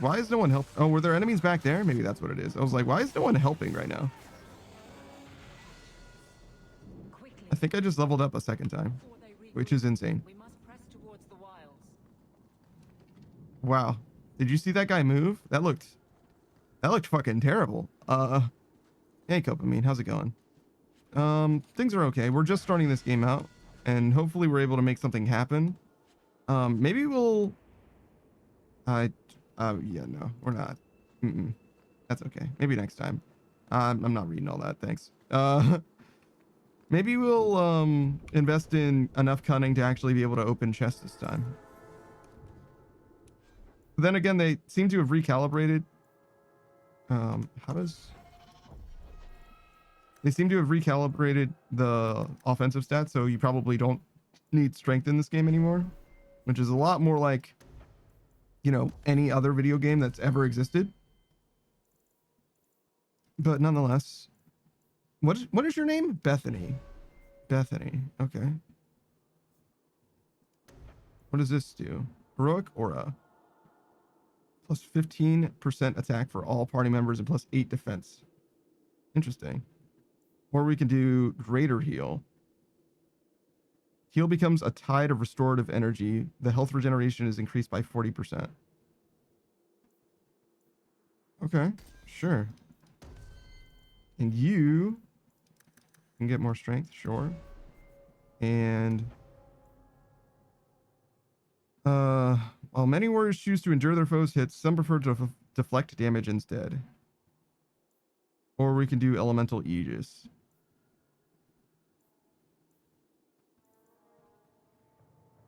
why is no one help? Oh, were there enemies back there? Maybe that's what it is. I was like, why is no one helping right now? I think I just leveled up a second time, which is insane. Wow. Did you see that guy move? That looked fucking terrible. Hey Copamine, how's it going? Things are okay. We're just starting this game out and hopefully we're able to make something happen. Maybe we'll yeah, no, we're not. That's okay. Maybe next time. I'm not reading all that, thanks. Maybe we'll invest in enough cunning to actually be able to open chests this time. But then again, they seem to have recalibrated. They seem to have recalibrated the offensive stats, so you probably don't need strength in this game anymore, which is a lot more like, you know, any other video game that's ever existed. But nonetheless, what is your name? Bethany. Bethany. Okay. What does this do? Heroic Aura. Plus 15% attack for all party members and plus 8 defense. Interesting. Or we can do greater heal. Heal becomes a tide of restorative energy. The health regeneration is increased by 40%. Okay, sure. And you can get more strength, sure. And while many warriors choose to endure their foes' hits, some prefer to deflect damage instead. Or we can do elemental aegis.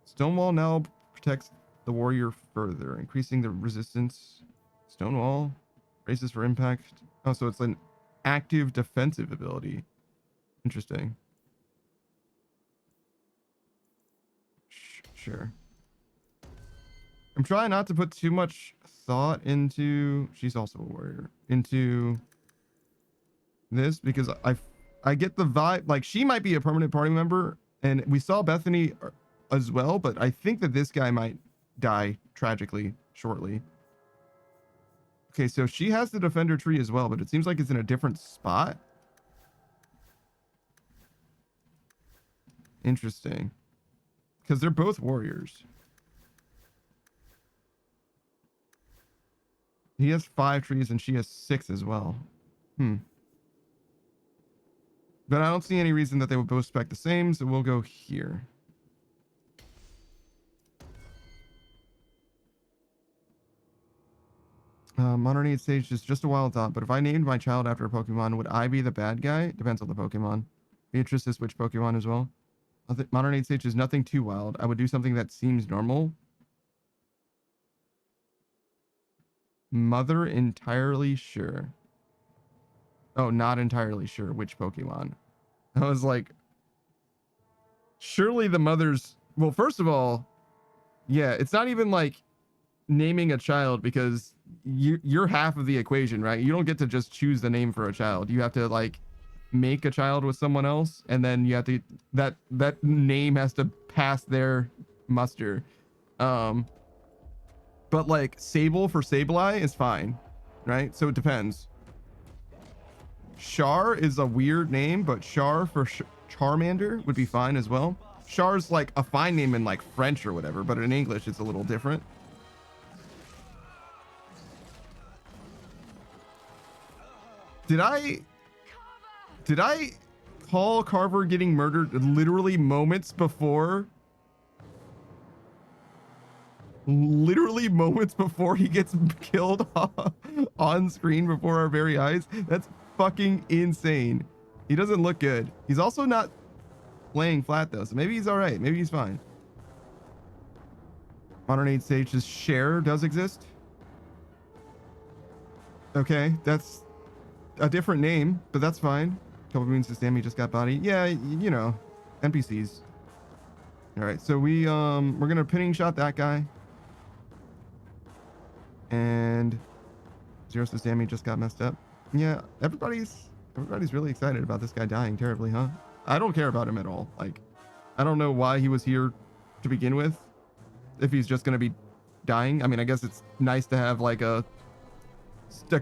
Stonewall now protects the warrior further, increasing the resistance. Stonewall raises for impact. Oh, so it's an active defensive ability. Interesting. Sure. I'm trying not to put too much thought into, she's also a warrior, into this, because I get the vibe, like she might be a permanent party member, and we saw Bethany as well, but I think that this guy might die tragically shortly. Okay, so she has the defender tree as well, but it seems like it's in a different spot. Interesting. Because they're both warriors. He has 5 trees and she has 6 as well. But I don't see any reason that they would both spec the same, so we'll go here. Modern Age Sage is just a wild thought, but if I named my child after a Pokemon, would I be the bad guy? Depends on the Pokemon. Beatrice is which Pokemon as well? I think Modern Age Sage is nothing too wild. I would do something that seems normal. Mother entirely sure. Oh, not entirely sure which Pokemon. I was like, surely the mother's... Well, first of all, yeah, it's not even like naming a child, because you're half of the equation, right? You don't get to just choose the name for a child. You have to like make a child with someone else, and then you have to that name has to pass their muster. But like Sable for Sableye is fine, right? So it depends. Char is a weird name, but Char for Charmander would be fine as well. Char's like a fine name in like French or whatever, but in English it's a little different. Did I call Carver getting murdered literally moments before? Literally moments before he gets killed on screen before our very eyes? That's fucking insane. He doesn't look good. He's also not laying flat though, so maybe he's all right. Maybe he's fine. Modern Age Sage's share does exist. Okay, that's a different name, but that's fine. Couple means to Sammy just got body. Yeah, you know, NPCs. All right, so we're gonna pinning shot that guy. And Zero to Sammy just got messed up. Yeah, everybody's really excited about this guy dying terribly, huh? I don't care about him at all. Like, I don't know why he was here to begin with, if he's just gonna be dying. I mean, I guess it's nice to have like a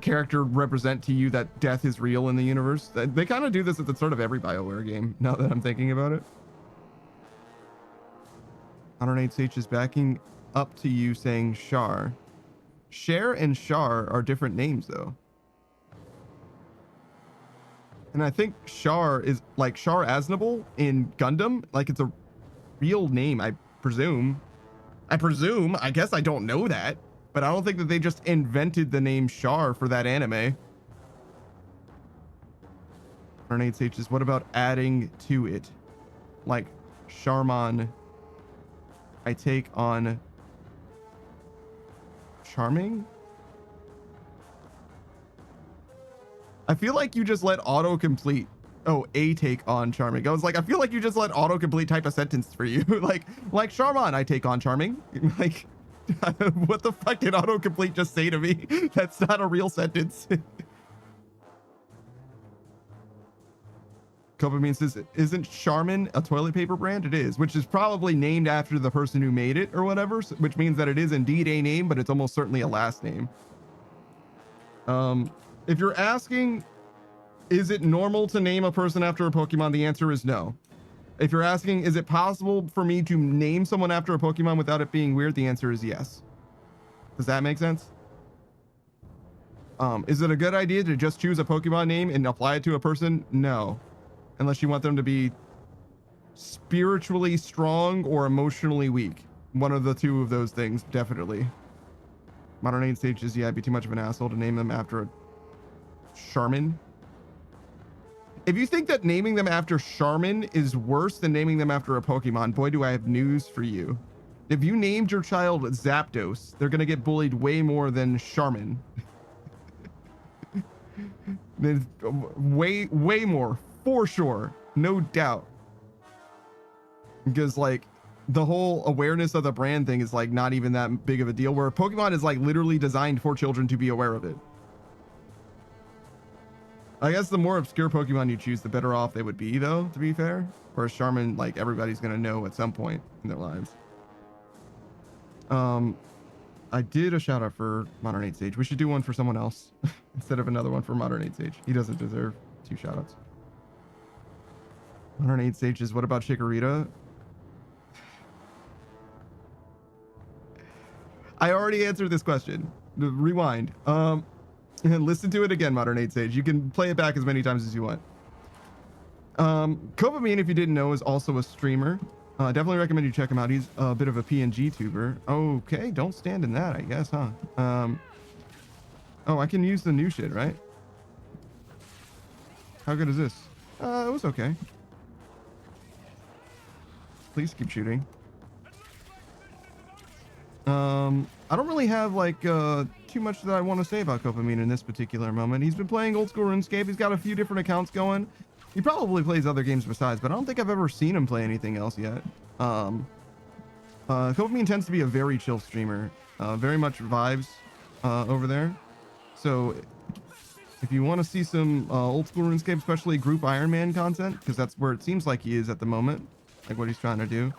character represent to you that death is real in the universe. They kind of do this at the start of every BioWare game, now that I'm thinking about it. Modern Age Sage is backing up to you saying Char. Cher and Char are different names though. And I think Char is like Char Aznable in Gundam. Like it's a real name, I presume. I guess I don't know that. But I don't think that they just invented the name Char for that anime. Modern Age Sage is what about adding to it? Like Charmon. I take on Charming? I feel like you just let autocomplete. Oh, a take on Charming. I was like, I feel like you just let autocomplete type a sentence for you. like Charmon, I take on Charming. Like, what the fuck did autocomplete just say to me? That's not a real sentence. Copamine says, isn't Charmin a toilet paper brand? It is, which is probably named after the person who made it or whatever, which means that it is indeed a name, but it's almost certainly a last name. If you're asking, is it normal to name a person after a Pokemon? The answer is no. If you're asking, is it possible for me to name someone after a Pokemon without it being weird? The answer is yes. Does that make sense? Is it a good idea to just choose a Pokemon name and apply it to a person? No. Unless you want them to be spiritually strong or emotionally weak. One of the two of those things, definitely. Modern Age Sages, yeah, I'd be too much of an asshole to name them after a Charmin. If you think that naming them after Charmin is worse than naming them after a Pokemon, boy, do I have news for you. If you named your child Zapdos, they're going to get bullied way more than Charmin. way more, for sure. No doubt. Because, like, the whole awareness of the brand thing is, like, not even that big of a deal, where Pokemon is, like, literally designed for children to be aware of it. I guess the more obscure Pokemon you choose, the better off they would be, though, to be fair. Whereas Charmin, like, everybody's gonna know at some point in their lives. I did a shout out for Modern 8 Sage. We should do one for someone else instead of another one for Modern 8 Sage. He doesn't deserve 2 shout outs. Modern 8 Sages, what about Chikorita? I already answered this question. Rewind. Listen to it again, Modern 8 Sage. You can play it back as many times as you want. Copamine, if you didn't know, is also a streamer. Definitely recommend you check him out. He's a bit of a PNG tuber. Okay, don't stand in that, I guess, huh? Oh, I can use the new shit, right? How good is this? It was okay. Please keep shooting. I don't really have like too much that I want to say about Copamine in this particular moment. He's been playing old school RuneScape. He's got a few different accounts going. He probably plays other games besides, but I don't think I've ever seen him play anything else yet. Copamine tends to be a very chill streamer. Very much vibes over there. So if you want to see some old school RuneScape, especially group Iron Man content, because that's where it seems like he is at the moment, like what he's trying to do.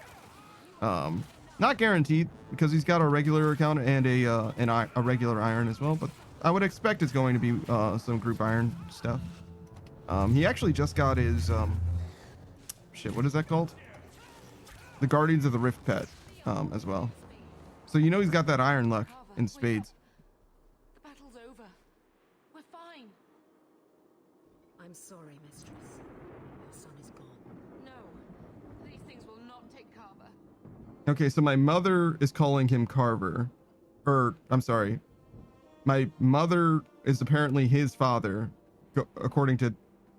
Not guaranteed, because he's got a regular account and a regular Iron as well, but I would expect it's going to be some group Iron stuff. He actually just got his shit, what is that called? The Guardians of the Rift pet as well. So you know he's got that Iron luck in spades. The battle's over. We're fine. I'm sorry, mistress. Your son is gone. No, these things will not take Carver. Okay, so my mother is calling him Carver. Or, I'm sorry. My mother is apparently his father, according to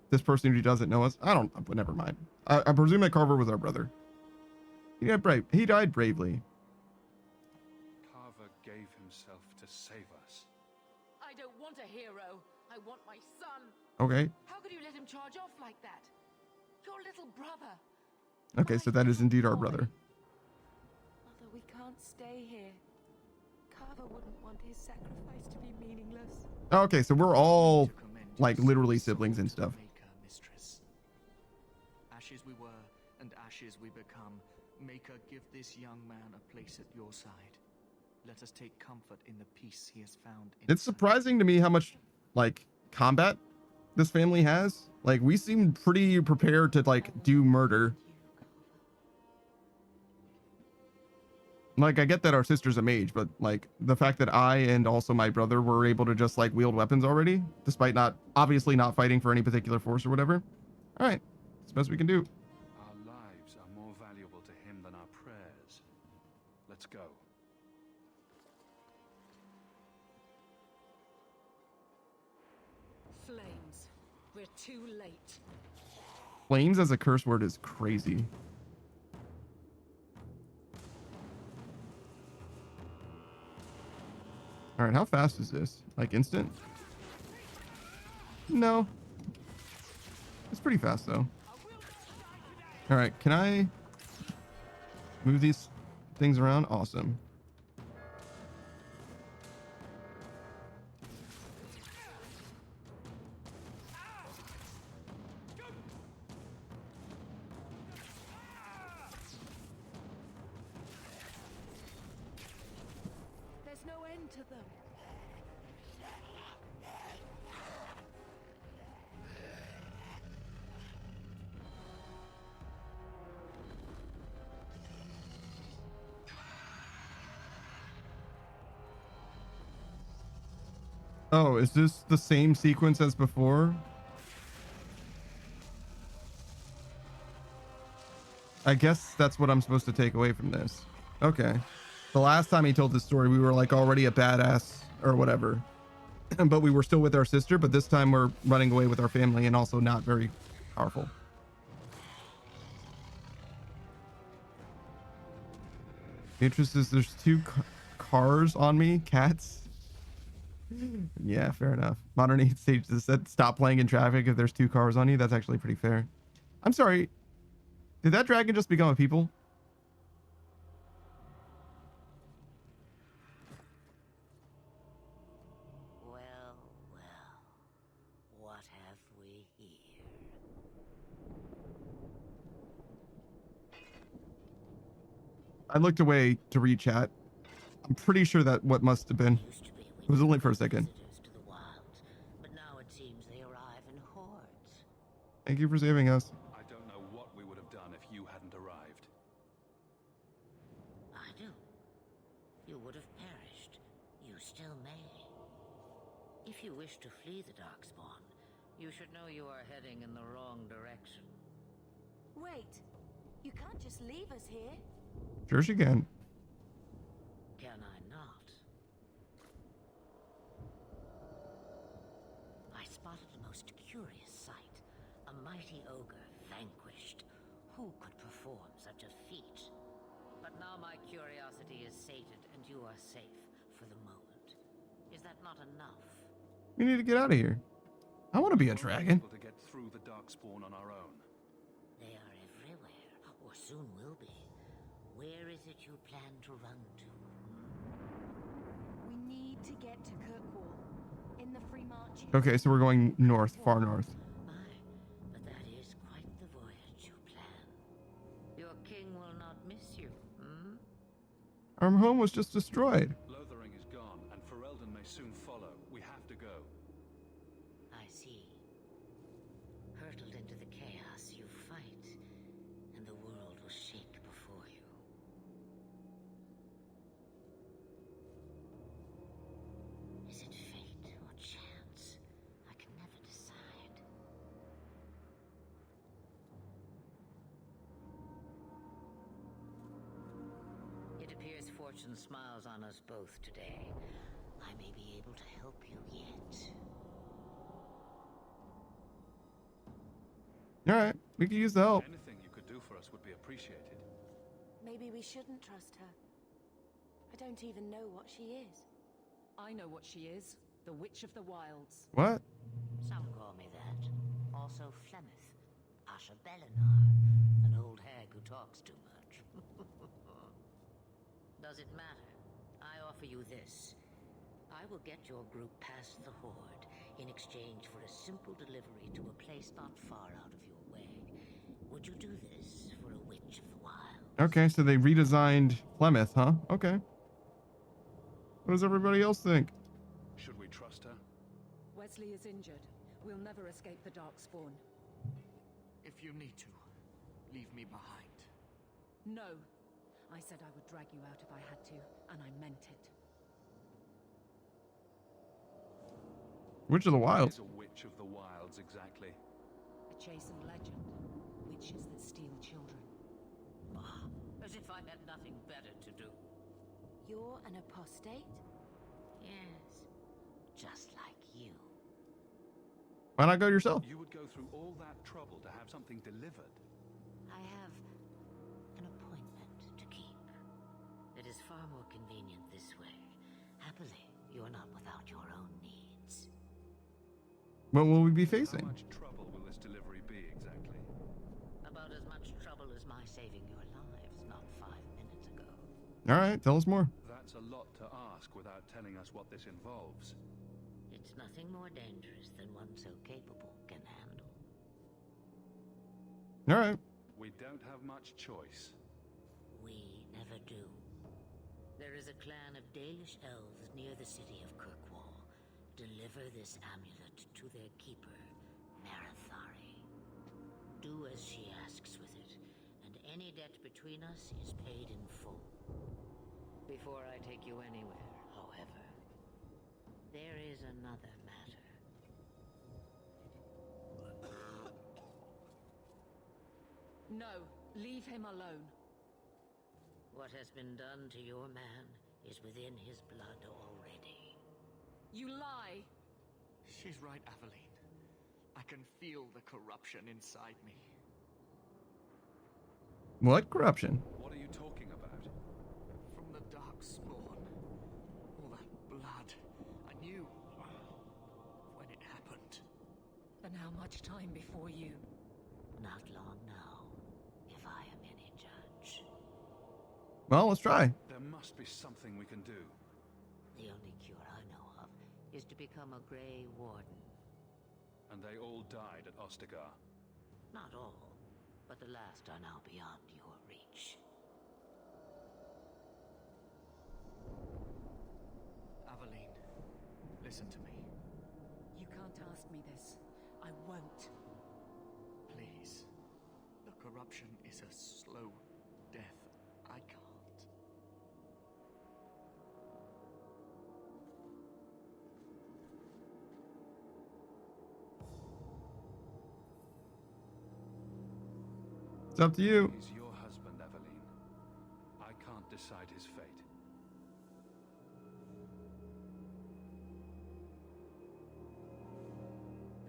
this person who doesn't know us. I don't, never mind. I presume that Carver was our brother. He died bravely. Carver gave himself to save us. I don't want a hero. I want my son. Okay. How could you let him charge off like that? Your little brother. Okay, so that is indeed our brother. Mother, we can't stay here. Carver wouldn't want his sacrifice to be meaningless. Okay, so we're all like literally siblings and stuff. Mistress. Ashes we were, and ashes we become. Maker, give this young man a place at your side. Let us take comfort in the peace he has found. It's surprising to me how much like combat this family has. Like we seem pretty prepared to like do murder. Like I get that our sister's a mage, but like the fact that I and also my brother were able to just like wield weapons already, despite not obviously not fighting for any particular force or whatever. All right, it's the best we can do. Our lives are more valuable to him than our prayers. Let's go. Flames. We're too late. Flames as a curse word is crazy. All right, how fast is this? Like instant? No. It's pretty fast though. All right, can I move these things around? Awesome. There's no end to them. Oh, is this the same sequence as before? I guess that's what I'm supposed to take away from this. Okay. The last time he told this story, we were like already a badass or whatever. But we were still with our sister, but this time we're running away with our family and also not very powerful. The interest is there's two cars on me, cats. Yeah, fair enough. Modern 8 stage said stop playing in traffic if there's two cars on you. That's actually pretty fair. I'm sorry. Did that dragon just become a people? Well, what have we here? I looked away to read chat. I'm pretty sure that what must have been. It was only for a second. But now it seems they arrive in hordes. Thank you for saving us. I don't know what we would have done if you hadn't arrived. I do. You would have perished. You still may. If you wish to flee the Darkspawn, you should know you are heading in the wrong direction. Wait, you can't just leave us here. Sure she can. Can I not? I spotted a most curious sight. A mighty ogre vanquished. Who could perform such a feat? But now my curiosity is sated and you are safe for the moment. Is that not enough? We need to get out of here. I want to be a dragon. To get through the Darkspawn on our own. They are everywhere, or soon will be. Where is it you plan to run to? We need to get to Kirkwall. In the Free Marches. Okay, so we're going north, far north. But that is quite the voyage you plan. Your king will not miss you, hmm? Our home was just destroyed. Lothering is gone, and Ferelden may soon follow. We have to go. I see. Hurtled into the chaos you fight, and the world will shake before you. Is it fate or chance? I can never decide. It appears fortune smiles on us both today. I may be able to help you yet. Alright, we could use the help. Anything you could do for us would be appreciated. Maybe we shouldn't trust her. I don't even know what she is. I know what she is. The Witch of the Wilds. What? Some call me that. Also Flemeth. Asha Bellinar. An old hag who talks too much. Does it matter? I offer you this. I will get your group past the Horde in exchange for a simple delivery to a place not far out of your way. Would you do this for a Witch of the Wild? Okay, so they redesigned Flemeth, huh? Okay. What does everybody else think? Should we trust her? Wesley is injured. We'll never escape the Darkspawn. If you need to, leave me behind. No. I said I would drag you out if I had to, and I meant it. Witch of the What Wilds. is a Witch of the Wilds exactly? A chastened legend. Witches that steal children. As if I had nothing better to do. You're an apostate? Yes. Just like you. Why not go yourself? You would go through all that trouble to have something delivered. I have an appointment to keep. It is far more convenient this way. Happily, you are not without your own needs. What will we be How facing? much trouble will this delivery be exactly? About as much trouble as my saving your lives not 5 minutes ago. Alright, tell us more. That's a lot to ask without telling us what this involves. It's nothing more dangerous than one so capable can handle. Alright. We don't have much choice. We never do. There is a clan of Dalish elves near the city of Kirkwall. Deliver this amulet to their keeper, Marithari. Do as she asks with it, and any debt between us is paid in full. Before I take you anywhere, however, There is another matter. No, leave him alone. What has been done to your man is within his blood already. You lie. She's right, Aveline. I can feel the corruption inside me. What corruption? What are you talking about? From the Darkspawn. All that blood. I knew when it happened. Then how much time before you? Not long now, if I am any judge. Well, let's try. There must be something we can do. The only cure I know of is to become a Grey Warden. And they all died at Ostagar. Not all, but the last are now beyond your reach. Aveline, listen to me. You can't ask me this. I won't. Please. The corruption is a slow death. I can't. It's up to you. He's your husband, Aveline. I can't decide his fate.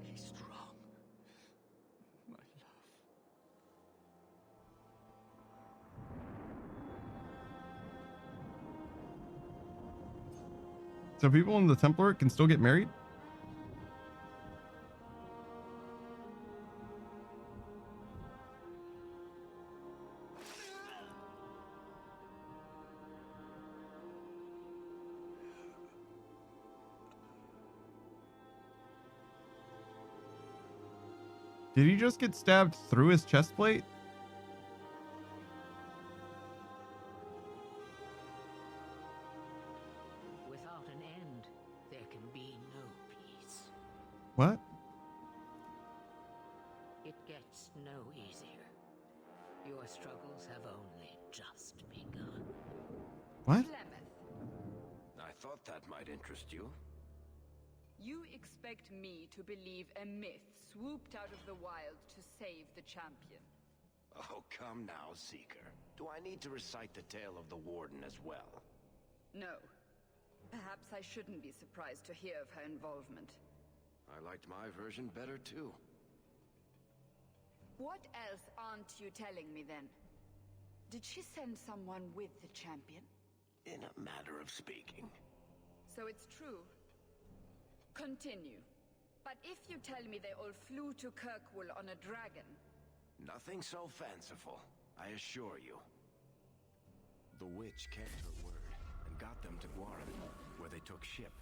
Be strong, my love. So people in the Templar can still get married? Did he just get stabbed through his chest plate? Without an end, there can be no peace. What? It gets no easier. Your struggles have only just begun. What? I thought that might interest you. You expect me to believe a myth swooped out of the wild to save the champion? Oh, come now, Seeker. Do I need to recite the tale of the Warden as well? No. Perhaps I shouldn't be surprised to hear of her involvement. I liked my version better, too. What else aren't you telling me, then? Did she send someone with the champion? In a matter of speaking. So it's true. Continue. But if you tell me they all flew to Kirkwall on a dragon... Nothing so fanciful, I assure you. The witch kept her word and got them to Guaran, where they took ship.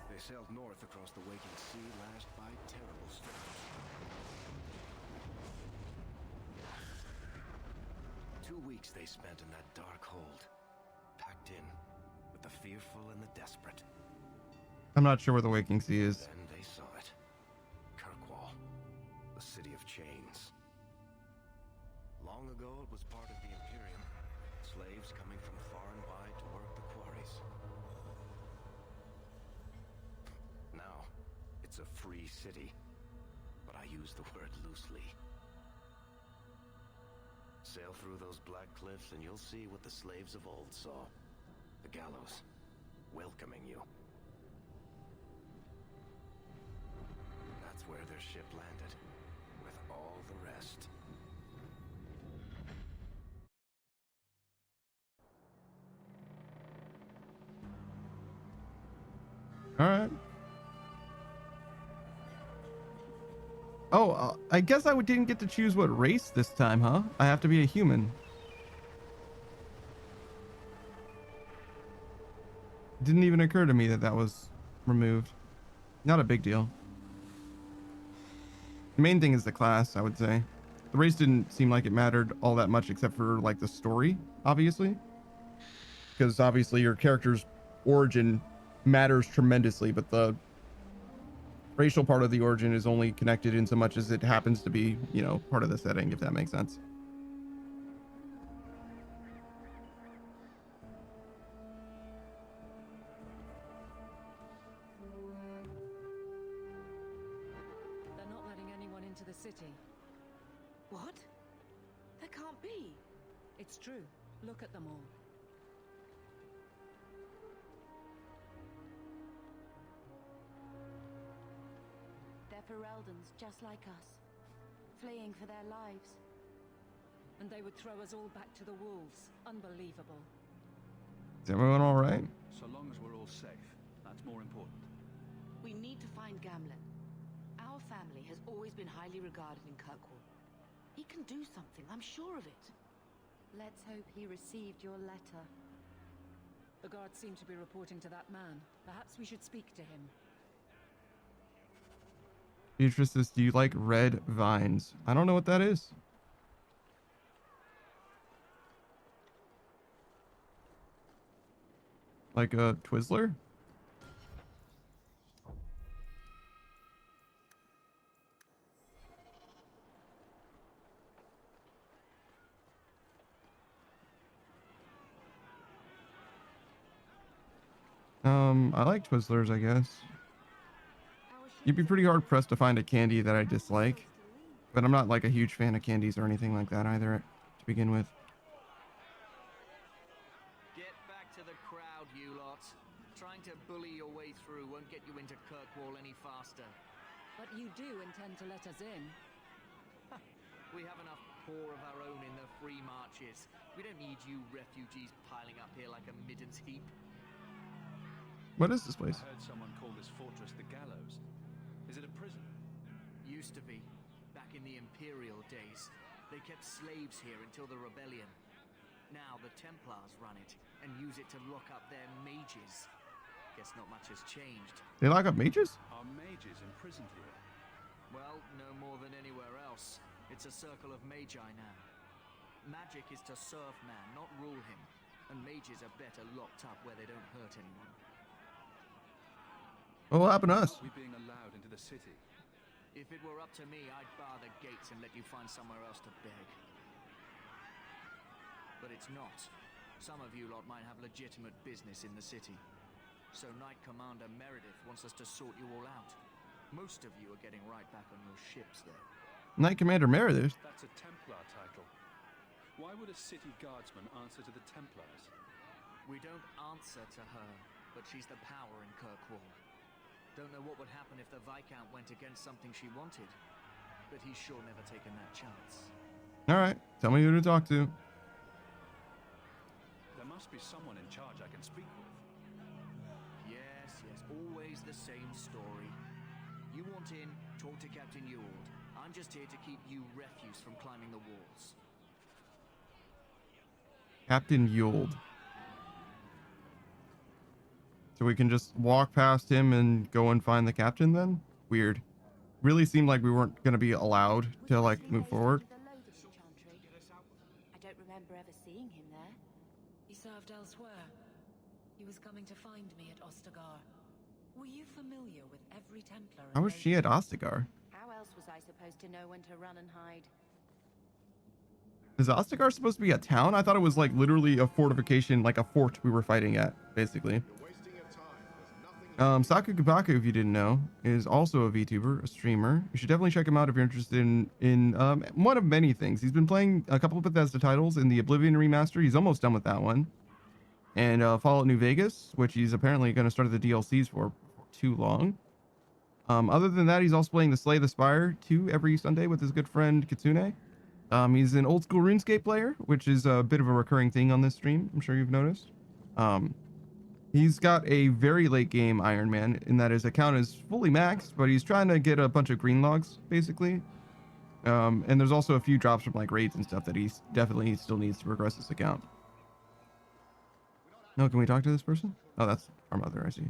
They sailed north across the waking sea, lashed by terrible storms. 2 weeks they spent in that dark hold, packed in with the fearful and the desperate. I'm not sure where the Waking Sea is. Then they saw it. Kirkwall, the city of chains. Long ago it was part of the Imperium. Slaves coming from far and wide to work the quarries. Now, it's a free city, but I use the word loosely. Sail through those black cliffs and you'll see what the slaves of old saw. The gallows, welcoming you. That's where their ship landed, with all the rest. All right. Oh, I guess I didn't get to choose what race this time, huh? I have to be a human. Didn't even occur to me that that was removed. Not a big deal. The main thing is the class, I would say. The race didn't seem like it mattered all that much except for like the story, obviously. Because obviously your character's origin matters tremendously, but the racial part of the origin is only connected in so much as it happens to be, you know, part of the setting, if that makes sense. the city. What? There can't be. It's true. Look at them all. They're Fereldans, just like us. Fleeing for their lives. And they would throw us all back to the wolves. Unbelievable. Is everyone all right? So long as we're all safe, that's more important. We need to find Gamlen. Our family has always been highly regarded in Kirkwall. He can do something, I'm sure of it. Let's hope he received your letter. The guards seem to be reporting to that man. Perhaps we should speak to him. Beatrice says, do you like red vines? I don't know what that is. Like a Twizzler? I like Twizzlers, I guess. You'd be pretty hard pressed to find a candy that I dislike, but I'm not like a huge fan of candies or anything like that either to begin with. Get back to the crowd, you lot. Trying to bully your way through won't get you into Kirkwall any faster. But you do intend to let us in. We have enough poor of our own in the free marches. We don't need you refugees piling up here like a middens heap. What is this place? I heard someone call this fortress the Gallows. Is it a prison? Used to be. Back in the Imperial days. They kept slaves here until the rebellion. Now the Templars run it and use it to lock up their mages. Guess not much has changed. They lock up mages? Are mages imprisoned here? Well, no more than anywhere else. It's a circle of magi now. Magic is to serve man, not rule him. And mages are better locked up where they don't hurt anyone. What will happen to us? Are we being allowed into the city? If it were up to me, I'd bar the gates and let you find somewhere else to beg. But it's not. Some of you lot might have legitimate business in the city. So Knight Commander Meredith wants us to sort you all out. Most of you are getting right back on your ships there. Knight Commander Meredith? That's a Templar title. Why would a city guardsman answer to the Templars? We don't answer to her, but she's the power in Kirkwall. Don't know what would happen if the Viscount went against something she wanted, but he's sure never taken that chance. Alright, tell me who to talk to. There must be someone in charge I can speak with. Yes, always the same story. You want in, talk to Captain Ewald. I'm just here to keep you refuse from climbing the walls. Captain Ewald. So we can just walk past him and go and find the captain then? Weird. Really seemed like we weren't going to be allowed to like move forward. I don't remember ever seeing him there. He served elsewhere. He was coming to find me at Ostagar. Were you familiar with every Templar? How was she at Ostagar? How else was I supposed to know when to run and hide? Is Ostagar supposed to be a town? I thought it was like literally a fortification, like a fort we were fighting at, basically. Saku Kabaku, if you didn't know, is also a VTuber, a streamer. You should definitely check him out if you're interested in one of many things. He's been playing a couple of Bethesda titles in the Oblivion remaster. He's almost done with that one. And Fallout New Vegas, which he's apparently going to start the DLCs for too long. Other than that, he's also playing the Slay the Spire 2 every Sunday with his good friend Kitsune. He's an old school RuneScape player, which is a bit of a recurring thing on this stream. I'm sure you've noticed. He's got a very late game Iron Man in that his account is fully maxed, but he's trying to get a bunch of green logs, basically. And there's also a few drops from like raids and stuff that he definitely still needs to progress his account. No, can we talk to this person? Oh, that's our mother, I see.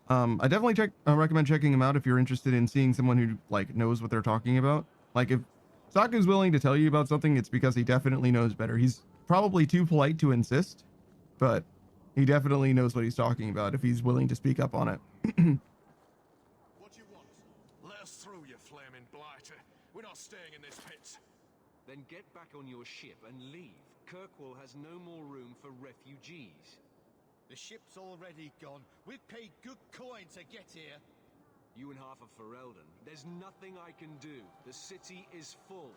I definitely recommend checking him out if you're interested in seeing someone who like knows what they're talking about. Like if Saku's willing to tell you about something, it's because he definitely knows better. He's probably too polite to insist, but he definitely knows what he's talking about if he's willing to speak up on it. What do you want? Let us through, you flaming blighter. We're not staying in this pit. Then get back on your ship and leave. Kirkwall has no more room for refugees. The ship's already gone. We've paid good coin to get here. You and half of Ferelden. There's nothing I can do. The city is full.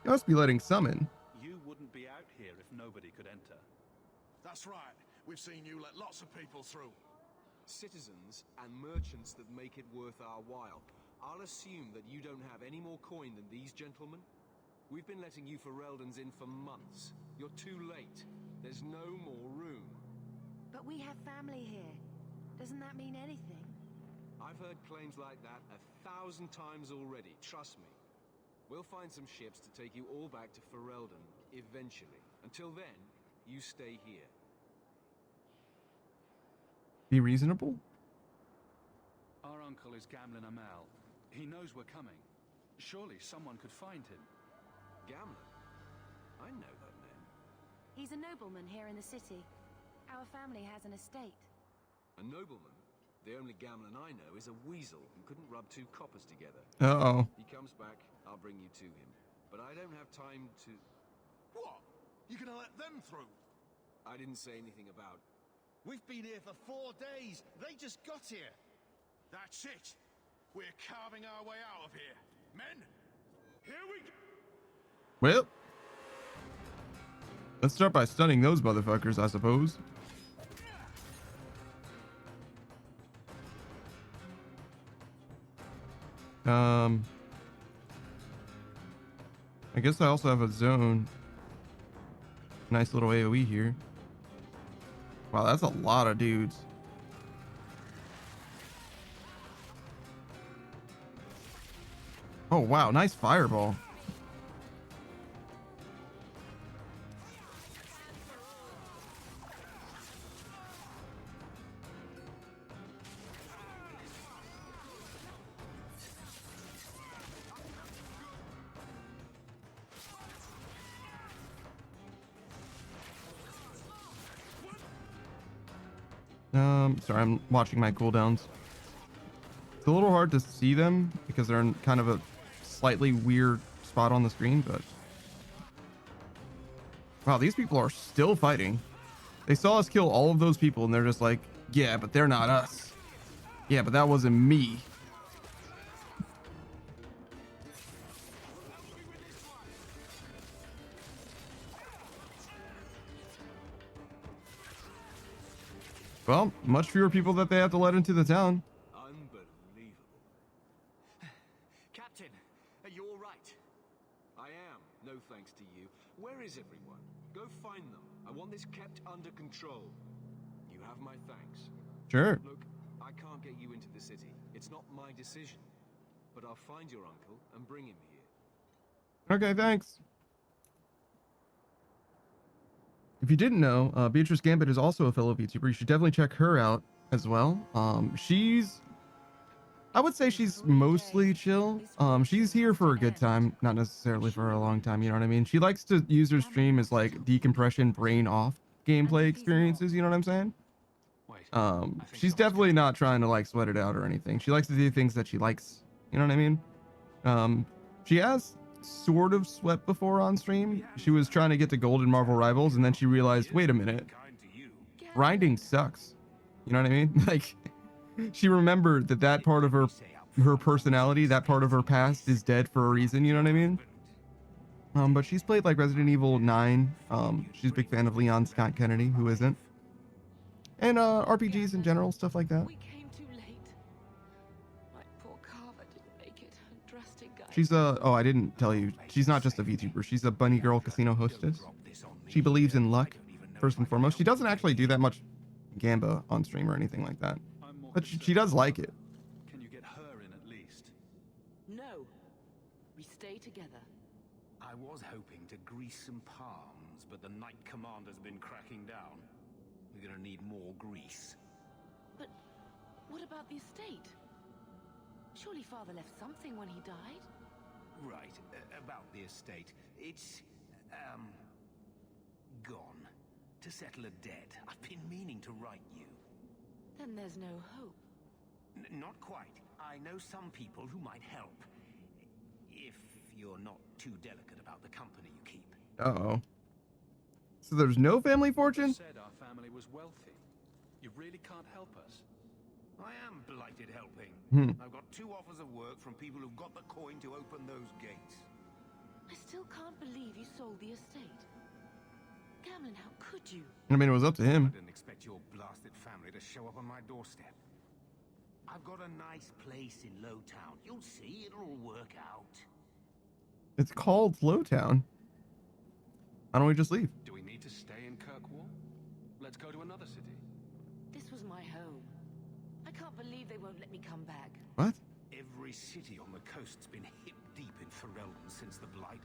You must be letting some in. You wouldn't be out here if nobody could enter. That's right. We've seen you let lots of people through. Citizens and merchants that make it worth our while. I'll assume that you don't have any more coin than these gentlemen. We've been letting you Fereldans in for months. You're too late. There's no more room. But we have family here. Doesn't that mean anything? I've heard claims like that 1,000 times already, trust me. We'll find some ships to take you all back to Ferelden, eventually. Until then, you stay here. Be reasonable? Our uncle is Gamlen Amal. He knows we're coming. Surely someone could find him. Gamlen? I know that name. He's a nobleman here in the city. Our family has an estate. A nobleman? The only Gamlen I know is a weasel who couldn't rub two coppers together. Uh-oh. He comes back, I'll bring you to him. But I don't have time to... What? You gonna let them through? I didn't say anything about... We've been here for 4 days. They just got here. That's it. We're carving our way out of here. Men, here we go. Well, let's start by stunning those motherfuckers, I suppose. I guess I also have a zone. Nice little AoE here. Wow, that's a lot of dudes. Oh, wow. Nice fireball. Sorry, I'm watching my cooldowns. It's a little hard to see them because they're in kind of a slightly weird spot on the screen, but wow, these people are still fighting. They saw us kill all of those people and they're just like, yeah, but they're not us. Yeah, but that wasn't me. Well, much fewer people that they have to let into the town. Unbelievable. Captain, are you all right? I am, no thanks to you. Where is everyone? Go find them. I want this kept under control. You have my thanks. Sure. Look, I can't get you into the city. It's not my decision. But I'll find your uncle and bring him here. Okay, thanks. If you didn't know, Beatrice Gambit is also a fellow VTuber. You should definitely check her out as well. I would say she's mostly chill. She's here for a good time, not necessarily for a long time, you know what I mean? She likes to use her stream as like decompression, brain off gameplay experiences, you know what I'm saying? She's definitely not trying to like sweat it out or anything. She likes to do things that she likes, you know what I mean? She has sort of sweat before on stream. She was trying to get to gold in Marvel Rivals and then she realized, wait a minute, grinding sucks. You know what I mean? Like, she remembered that part of her personality, that part of her past is dead for a reason, you know what I mean? But she's played like Resident Evil 9. She's a big fan of Leon Scott Kennedy, who isn't. And RPGs in general, stuff like that. She's oh, I didn't tell you. She's not just a VTuber. She's a bunny girl casino hostess. She believes in luck, first and foremost. She doesn't actually do that much Gamba on stream or anything like that. But she does like it. Can you get her in at least? No. We stay together. I was hoping to grease some palms, but the Knight Commander's been cracking down. We're gonna need more grease. But what about the estate? Surely Father left something when he died? Right, about the estate. It's, gone. To settle a debt. I've been meaning to write you. Then there's no hope. Not quite. I know some people who might help. If you're not too delicate about the company you keep. Uh-oh. So there's no family fortune? Said our family was wealthy. You really can't help us? I am blighted helping. I've got 2 offers of work from people who've got the coin to open those gates. I still can't believe you sold the estate. Gamlin, how could you? I mean, it was up to him. I didn't expect your blasted family to show up on my doorstep. I've got a nice place in Lowtown. You'll see, it'll all work out. It's called Lowtown. Why don't we just leave? Do we need to stay in Kirkwall? Let's go to another city. This was my home. I can't believe they won't let me come back. What? Every city on the coast's been hip deep in Ferelden since the Blight.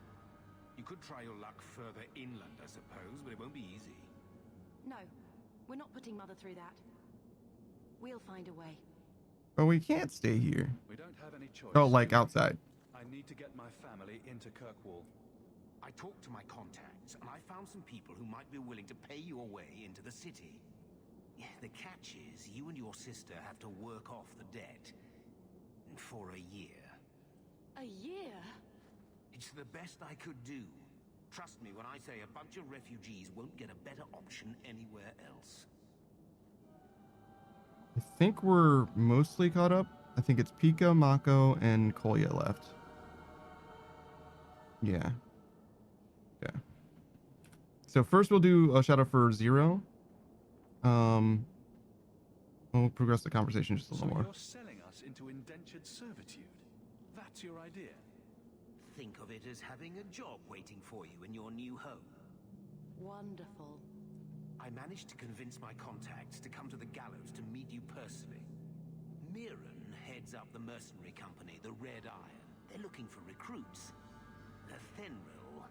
You could try your luck further inland, I suppose, but it won't be easy. No, we're not putting Mother through that. We'll find a way. But we can't stay here. We don't have any choice. Oh, like outside. I need to get my family into Kirkwall. I talked to my contacts, and I found some people who might be willing to pay your way into the city. The catch is, you and your sister have to work off the debt. For a year. A year? It's the best I could do. Trust me when I say a bunch of refugees won't get a better option anywhere else. I think we're mostly caught up. I think it's Pika, Mako, and Kolya left. Yeah. Yeah. So first we'll do a shout out for Zero. We'll progress the conversation just a little more. You're selling us into indentured servitude. That's your idea. Think of it as having a job waiting for you in your new home. Wonderful. I managed to convince my contacts to come to the gallows to meet you personally. Mirren heads up the mercenary company, the Red Iron. They're looking for recruits. Fenrir,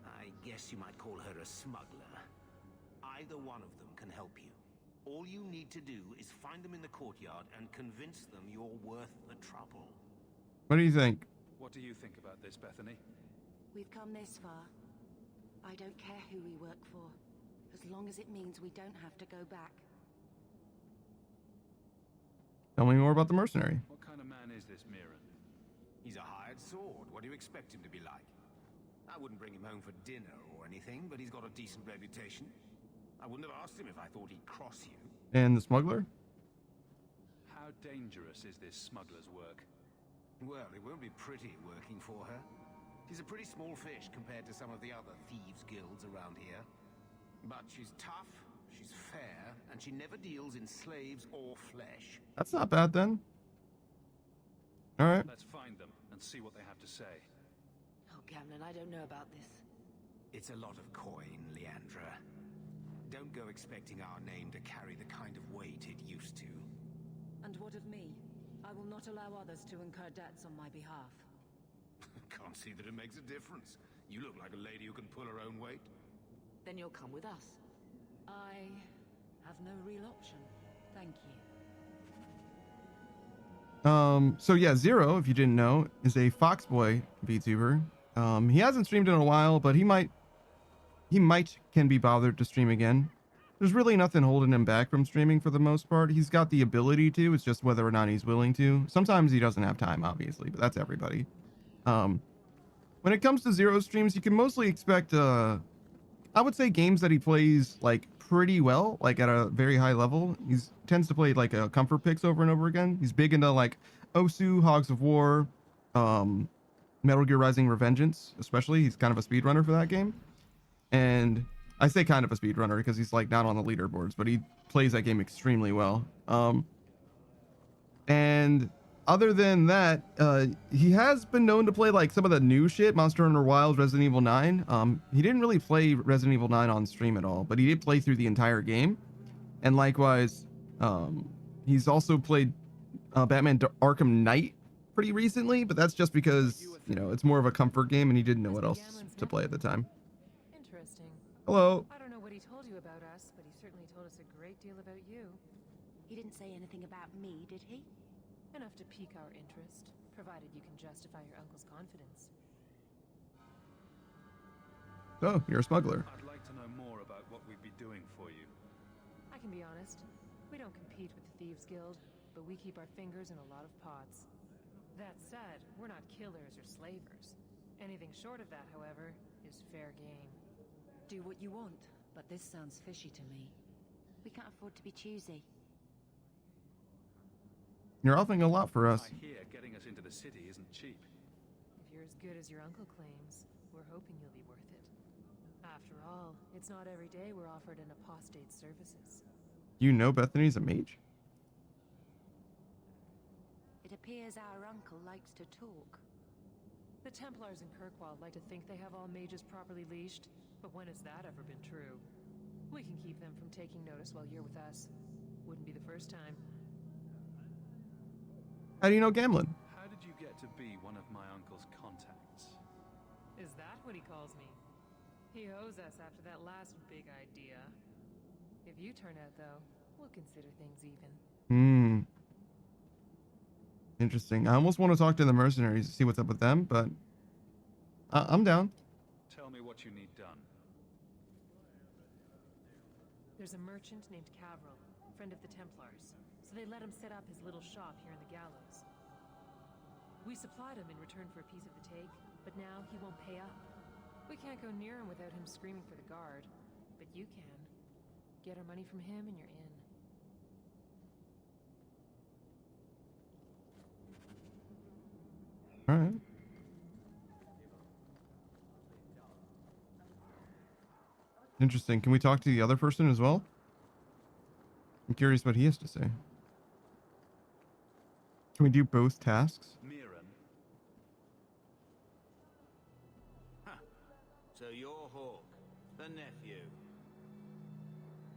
I guess you might call her a smuggler. Either one of them can help you. All you need to do is find them in the courtyard and convince them you're worth the trouble. What do you think? What do you think about this, Bethany? We've come this far. I don't care who we work for, as long as it means we don't have to go back. Tell me more about the mercenary. What kind of man is this Mirren? He's a hired sword. What do you expect him to be like? I wouldn't bring him home for dinner or anything, but he's got a decent reputation. I wouldn't have asked him if I thought he'd cross you. And the smuggler? How dangerous is this smuggler's work? Well, it won't be pretty working for her. She's a pretty small fish compared to some of the other thieves' guilds around here. But she's tough, she's fair, and she never deals in slaves or flesh. That's not bad then. All right. Let's find them and see what they have to say. Oh, Gamlin, I don't know about this. It's a lot of coin, Leandra. Don't go expecting our name to carry the kind of weight it used to. And what of me? I will not allow others to incur debts on my behalf. Can't see that it makes a difference. You look like a lady who can pull her own weight. Then you'll come with us. I have no real option. Thank you. So yeah, Zero, if you didn't know, is a Foxboy VTuber. He hasn't streamed in a while, but he might can be bothered to stream again. There's really nothing holding him back from streaming for the most part. He's got the ability to, it's just whether or not he's willing to. Sometimes he doesn't have time, obviously, but that's everybody. When it comes to Zero streams, you can mostly expect, I would say games that he plays like pretty well, like at a very high level. He tends to play like comfort picks over and over again. He's big into like Osu, Hogs of War, Metal Gear Rising Revengeance, especially. He's kind of a speedrunner for that game. And I say kind of a speedrunner because he's like not on the leaderboards, but he plays that game extremely well. And other than that, he has been known to play like some of the new shit, Monster Hunter Wilds, Resident Evil 9. He didn't really play Resident Evil 9 on stream at all, but he did play through the entire game. And likewise, he's also played Batman Arkham Knight pretty recently, but that's just because, you know, it's more of a comfort game and he didn't know what else to play at the time. Interesting. Hello. I don't know what he told you about us, but he certainly told us a great deal about you. He didn't say anything about me, did he? Enough to pique our interest, provided you can justify your uncle's confidence. So, you're a smuggler. I'd like to know more about what we'd be doing for you. I can be honest, we don't compete with the Thieves Guild, but we keep our fingers in a lot of pots. That said, we're not killers or slavers. Anything short of that, however, is fair game. Do what you want, but this sounds fishy to me. We can't afford to be choosy. You're offering a lot for us. I hear getting us into the city isn't cheap. If you're as good as your uncle claims, we're hoping you'll be worth it. After all, it's not every day we're offered an apostate's services. You know Bethany's a mage? It appears our uncle likes to talk. The Templars in Kirkwall like to think they have all mages properly leashed, but when has that ever been true? We can keep them from taking notice while you're with us. Wouldn't be the first time. How do you know Gamlin? How did you get to be one of my uncle's contacts? Is that what he calls me? He owes us after that last big idea. If you turn out, though, we'll consider things even. Interesting. I almost want to talk to the mercenaries to see what's up with them, but I'm down. Tell me what you need done. There's a merchant named Cavril, friend of the Templars, so they let him set up his little shop here in the Gallows. We supplied him in return for a piece of the take, but now he won't pay up. We can't go near him without him screaming for the guard, but you can. Get our money from him and you're in. All right. Interesting. Can we talk to the other person as well? I'm curious what he has to say. Can we do both tasks? Mirren. Huh. So you're Hawk, the nephew.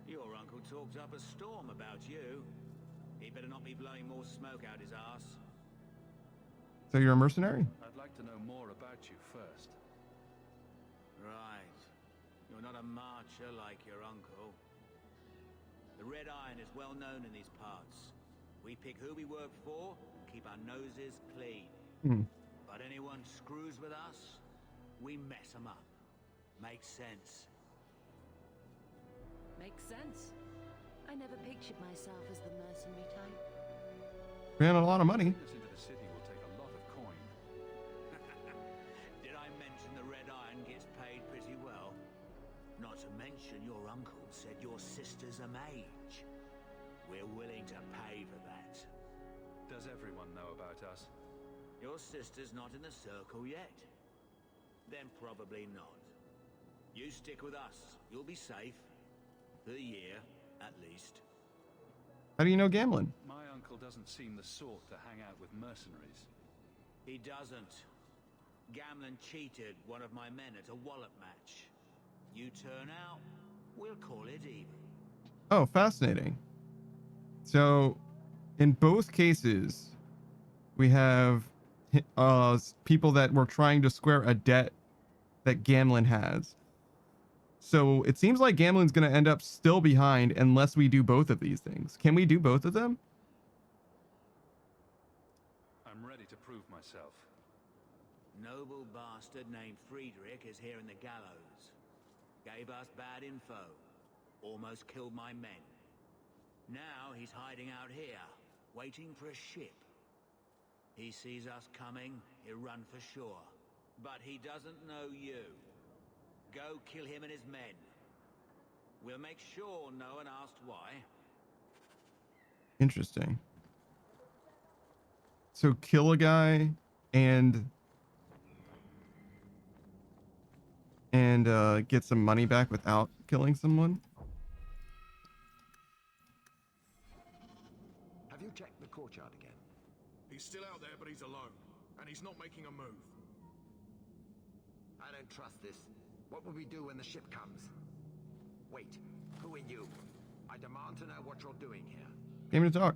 Your uncle talked up a storm about you. He better not be blowing more smoke out his ass. So you're a mercenary? I'd like to know more about you first. Right. You're not a marcher like your uncle. The Red Iron is well known in these parts. We pick who we work for and keep our noses clean. But anyone screws with us, we mess them up. Makes sense. Makes sense. I never pictured myself as the mercenary type. We had a lot of money. Getting us into the city will take a lot of coin. Did I mention the Red Iron gets paid pretty well? Not to mention your uncle said your sister's a mage. We're willing to pay for that. Does everyone know about us? Your sister's not in the circle yet. Then probably not. You stick with us. You'll be safe. For a year, at least. How do you know Gamlin? My uncle doesn't seem the sort to hang out with mercenaries. He doesn't. Gamlin cheated one of my men at a wallop match. You turn out, we'll call it even. Oh, fascinating. So, in both cases, we have people that were trying to square a debt that Gamlin has. So it seems like Gamlin's going to end up still behind unless we do both of these things. Can we do both of them? I'm ready to prove myself. Noble bastard named Friedrich is here in the gallows. Gave us bad info. Almost killed my men. Now he's hiding out here, waiting for a ship. He sees us coming, he'll run for sure. But he doesn't know you. Go kill him and his men. We'll make sure no one asks why. Interesting. So kill a guy and get some money back without killing someone? Have you checked the courtyard again? He's still out there, but he's alone. And he's not making a move. I don't trust this. What will we do when the ship comes? Wait, who are you? I demand to know what you're doing here. Came to talk.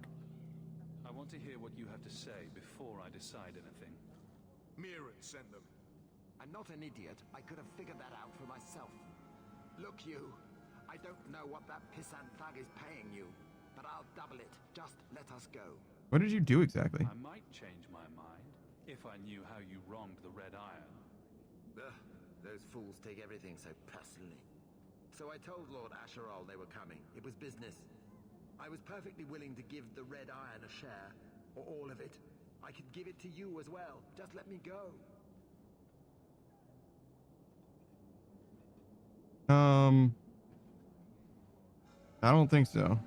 I want to hear what you have to say before I decide anything. Mirren sent them. I'm not an idiot. I could have figured that out for myself. Look, you. I don't know what that pissant thug is paying you, but I'll double it. Just let us go. What did you do exactly? I might change my mind if I knew how you wronged the Red Iron. Ugh, those fools take everything so personally. So I told Lord Asherall they were coming. It was business. I was perfectly willing to give the Red Iron a share, or all of it. I could give it to you as well. Just let me go. I don't think so.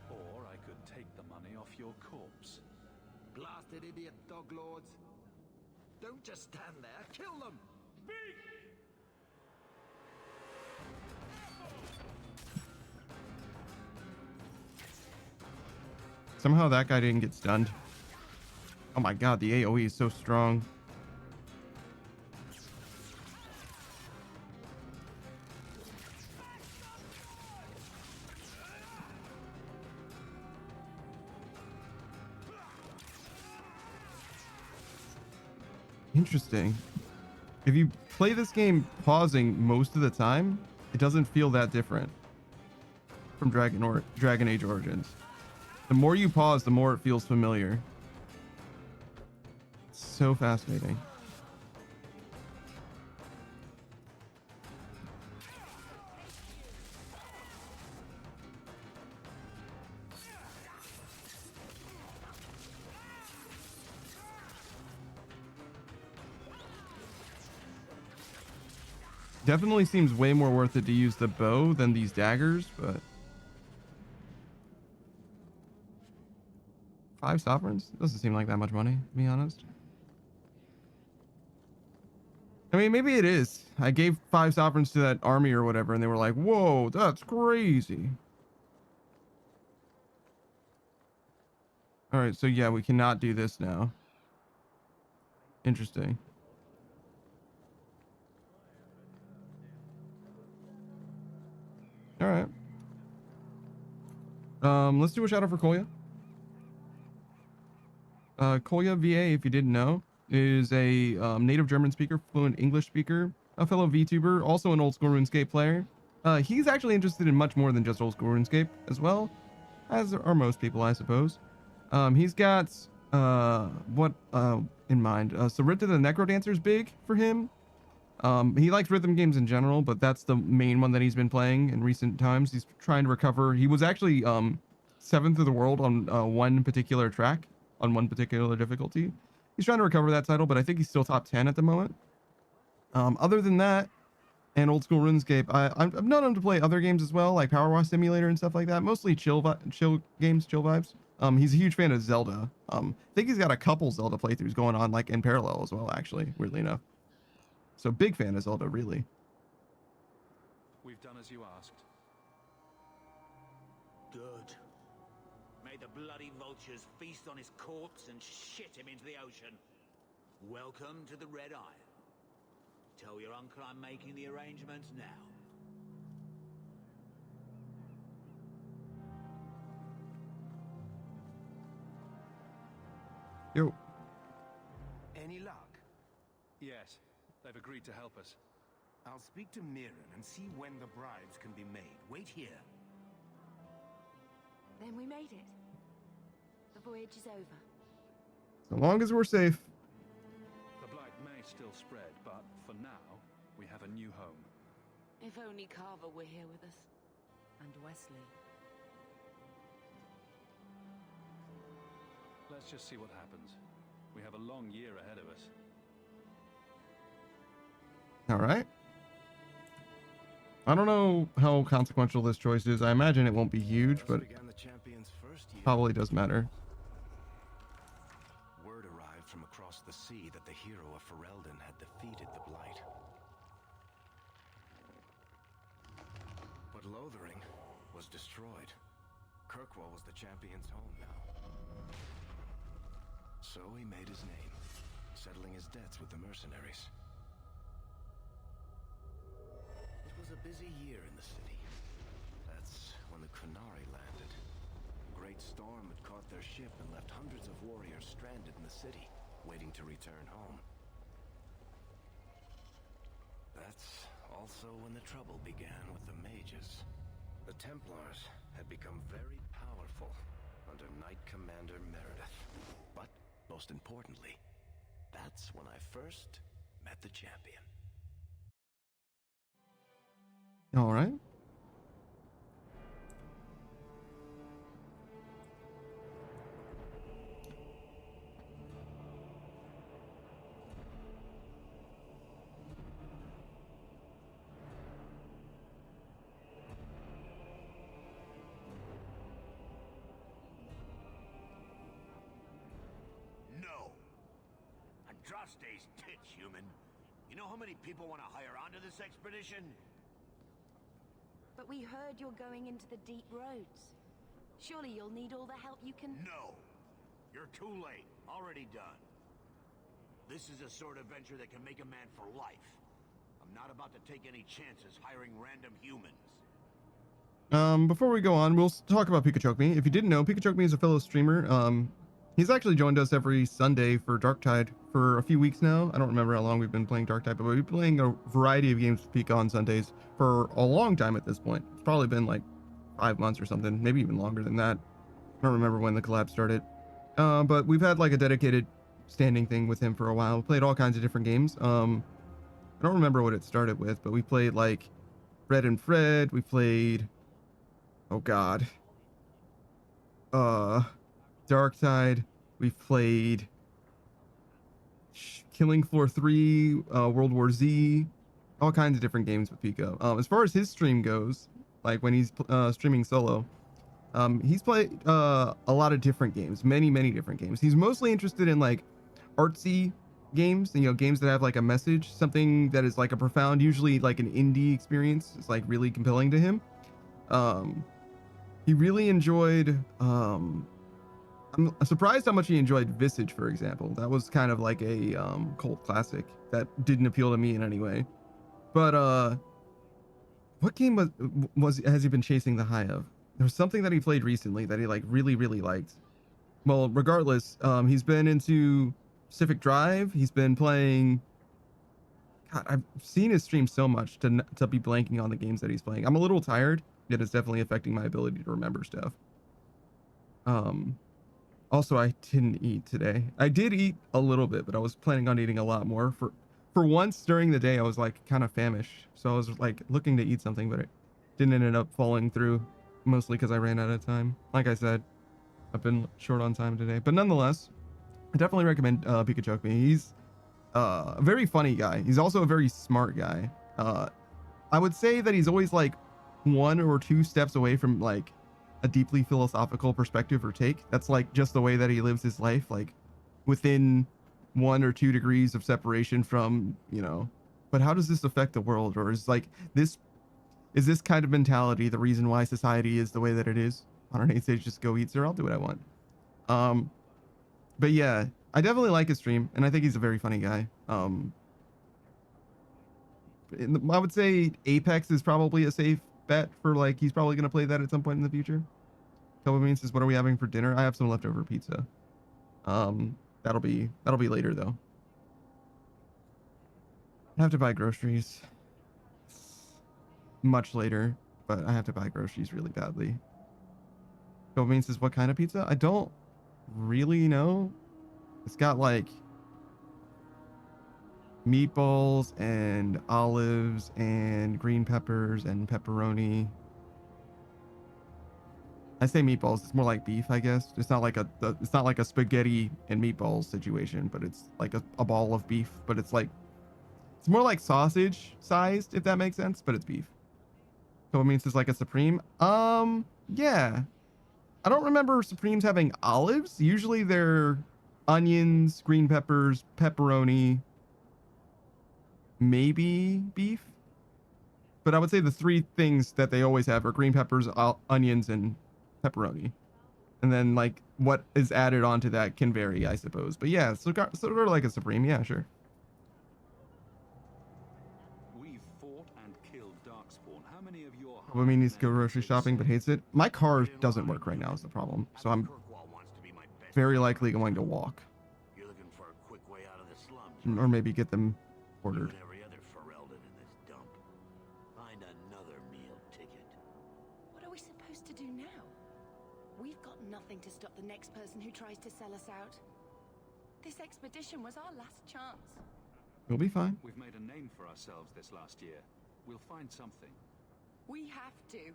Or I could take the money off your corpse. Blasted idiot dog lords. Don't just stand there. Kill them. Somehow that guy didn't get stunned. Oh my god, the AoE is so strong. Interesting. If you play this game pausing most of the time, it doesn't feel that different from Dragon Age Origins. The more you pause, the more it feels familiar. It's so fascinating. Definitely seems way more worth it to use the bow than these daggers, but 5 sovereigns doesn't seem like that much money, to be honest. I mean, maybe it is. I gave 5 sovereigns to that army or whatever, and they were like, whoa, that's crazy. All right, so yeah, we cannot do this now. Interesting. All right. Let's do a shout out for Kolya. Kolya VA, if you didn't know, is a native German speaker, fluent English speaker, a fellow VTuber, also an old school RuneScape player. He's actually interested in much more than just old school RuneScape as well, as are most people, I suppose. He's got what in mind? Sarita the Necrodancer is big for him. He likes rhythm games in general, but that's the main one that he's been playing in recent times. He's trying to recover. He was actually 7th of the world on one particular track, on one particular difficulty. He's trying to recover that title, but I think he's still top 10 at the moment. Other than that, and old school RuneScape, I've known him to play other games as well, like Power Wash Simulator and stuff like that. Mostly chill games, chill vibes. He's a huge fan of Zelda. I think he's got a couple Zelda playthroughs going on, like in parallel as well, actually, weirdly enough. So big fan of Zelda, really. We've done as you asked. Good. May the bloody vultures feast on his corpse and shit him into the ocean. Welcome to the Red Iron. Tell your uncle I'm making the arrangements now. Yo. Any luck? Yes, they've agreed to help us. I'll speak to Mirren and see when the bribes can be made. Wait here. Then we made it. The voyage is over. So long as we're safe. The blight may still spread, but for now, we have a new home. If only Carver were here with us. And Wesley. Let's just see what happens. We have a long year ahead of us. All right. I don't know how consequential this choice is. I imagine it won't be huge, but probably does matter. Word arrived from across the sea that the hero of Ferelden had defeated the Blight. But Lothering was destroyed. Kirkwall was the champion's home now. So he made his name, settling his debts with the mercenaries. It was a busy year in the city. That's when the Qunari landed. A great storm had caught their ship and left hundreds of warriors stranded in the city, waiting to return home. That's also when the trouble began with the mages. The Templars had become very powerful under Knight Commander Meredith. But most importantly, that's when I first met the champion. All right. Days tits, human. You know how many people want to hire onto this expedition? But we heard you're going into the deep roads. Surely you'll need all the help you can... No. You're too late. Already done. This is a sort of venture that can make a man for life. I'm not about to take any chances hiring random humans. Before we go on, we'll talk about Pikachokme. If you didn't know, Pikachokme is a fellow streamer. He's actually joined us every Sunday for Darktide for a few weeks now. I don't remember how long we've been playing Darktide, but we've been playing a variety of games with Pika on Sundays for a long time at this point. It's probably been like 5 months or something, maybe even longer than that. I don't remember when the collab started. But we've had like a dedicated standing thing with him for a while. We played all kinds of different games. I don't remember what it started with, but we played like Fred and Fred. We played, oh god, Darktide. We've played Killing Floor 3, World War Z, all kinds of different games with Pico. As far as his stream goes, like when he's streaming solo, he's played a lot of different games, many different games. He's mostly interested in like artsy games, you know, games that have like a message, something that is like a profound, usually like an indie experience. It's like really compelling to him. He really enjoyed, I'm surprised how much he enjoyed Visage, for example. That was kind of like a cult classic that didn't appeal to me in any way. But what game has he been chasing the high of? There was something that he played recently that he like really liked. Well, regardless, he's been into Pacific Drive. He's been playing, God, I've seen his stream so much to be blanking on the games that he's playing. I'm a little tired, yet it's definitely affecting my ability to remember stuff. Also, I didn't eat today. I did eat a little bit, but I was planning on eating a lot more. For once during the day, I was like kind of famished, so I was like looking to eat something, but it didn't end up falling through, mostly because I ran out of time. Like I said, I've been short on time today, but nonetheless, I definitely recommend Pikachokme. He's a very funny guy. He's also a very smart guy. I would say that he's always like 1 or 2 steps away from like a deeply philosophical perspective or take. That's like just the way that he lives his life, like within 1 or 2 degrees of separation from, you know, but how does this affect the world? Or is like this kind of mentality the reason why society is the way that it is? On an 8 stage, just go eat, sir. I'll do what I want. But yeah, I definitely like his stream, and I think he's a very funny guy. I would say Apex is probably a safe bet for like, he's probably going to play that at some point in the future. Dopamine says, what are we having for dinner? I have some leftover pizza. That'll be later though. I have to buy groceries. Much later, but I have to buy groceries really badly. Dopamine says, what kind of pizza? I don't really know. It's got like meatballs and olives and green peppers and pepperoni. I say meatballs, it's more like beef, I guess. It's not like a spaghetti and meatballs situation, but it's like a ball of beef, but it's more like sausage sized, if that makes sense, but it's beef. So it means it's like a Supreme. Yeah. I don't remember Supremes having olives. Usually they're onions, green peppers, pepperoni, maybe beef. But I would say the 3 things that they always have are green peppers, onions, and pepperoni. And then like what is added onto that can vary, I suppose. But yeah, sort of like a Supreme. Yeah, sure. We've fought and killed Darkspawn. How many of your I mean, he's go grocery shopping, but hates it. My car doesn't work right now is the problem. So I'm very likely going to walk. You're looking for a quick way out of the slums. Or maybe get them ordered. And every other Ferelden in this dump. Find another meal ticket. What are we supposed to do now? We've got nothing to stop the next person who tries to sell us out. This expedition was our last chance. We'll be fine. We've made a name for ourselves this last year. We'll find something. We have to.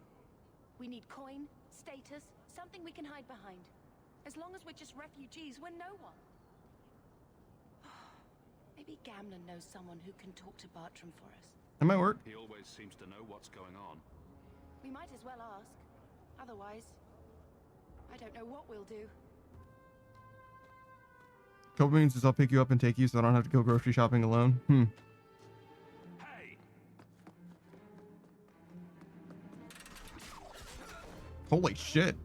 We need coin, status, something we can hide behind. As long as we're just refugees, we're no one. Maybe Gamlen knows someone who can talk to Bartram for us. That might work. He always seems to know what's going on. We might as well ask. Otherwise, I don't know what we'll do. Copa says I'll pick you up and take you so I don't have to go grocery shopping alone. Holy shit.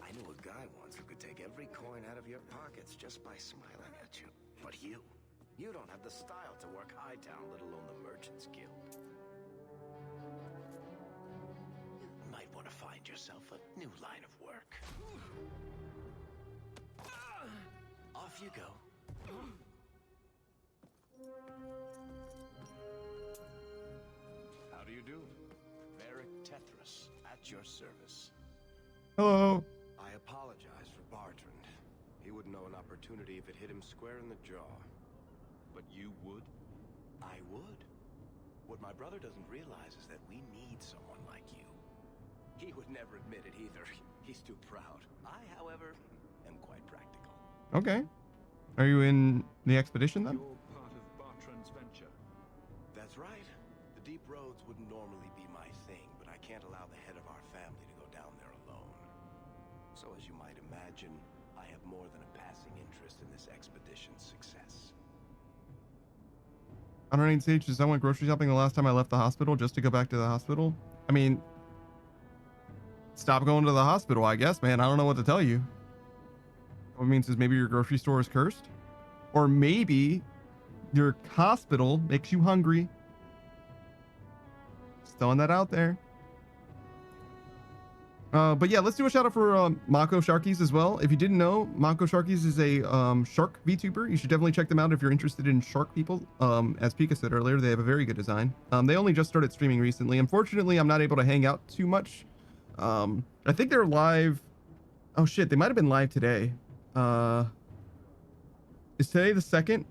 I knew a guy once who could take every coin out of your pockets just by smiling at you. But you don't have the style to work Hightown, let alone the Merchants Guild. You might want to find yourself a new line of work. Off you go. How do you do? Varric Tethras, at your service. Hello. I apologize for Bartrand. He wouldn't know an opportunity if it hit him square in the jaw. But you would? I would. What my brother doesn't realize is that we need someone like you. He would never admit it either. He's too proud. I, however, am quite practical. Okay. Are you in the expedition then? You're part of Bartrand's venture. That's right. The deep roads wouldn't normally be my thing, but I can't allow the head of our family to go down there alone. So as you might imagine, I have more than a passing interest in this expedition's success. I don't need Sage. I went grocery shopping the last time I left the hospital just to go back to the hospital. I mean, stop going to the hospital, I guess, man. I don't know what to tell you. What it means is maybe your grocery store is cursed, or maybe your hospital makes you hungry. Just throwing that out there. But yeah, let's do a shout out for Mako Sharkies as well. If you didn't know, Mako Sharkies is a shark VTuber. You should definitely check them out if you're interested in shark people. As Pika said earlier, they have a very good design. They only just started streaming recently. Unfortunately, I'm not able to hang out too much. I think they're live. Oh shit, they might have been live today. Is today the 2nd?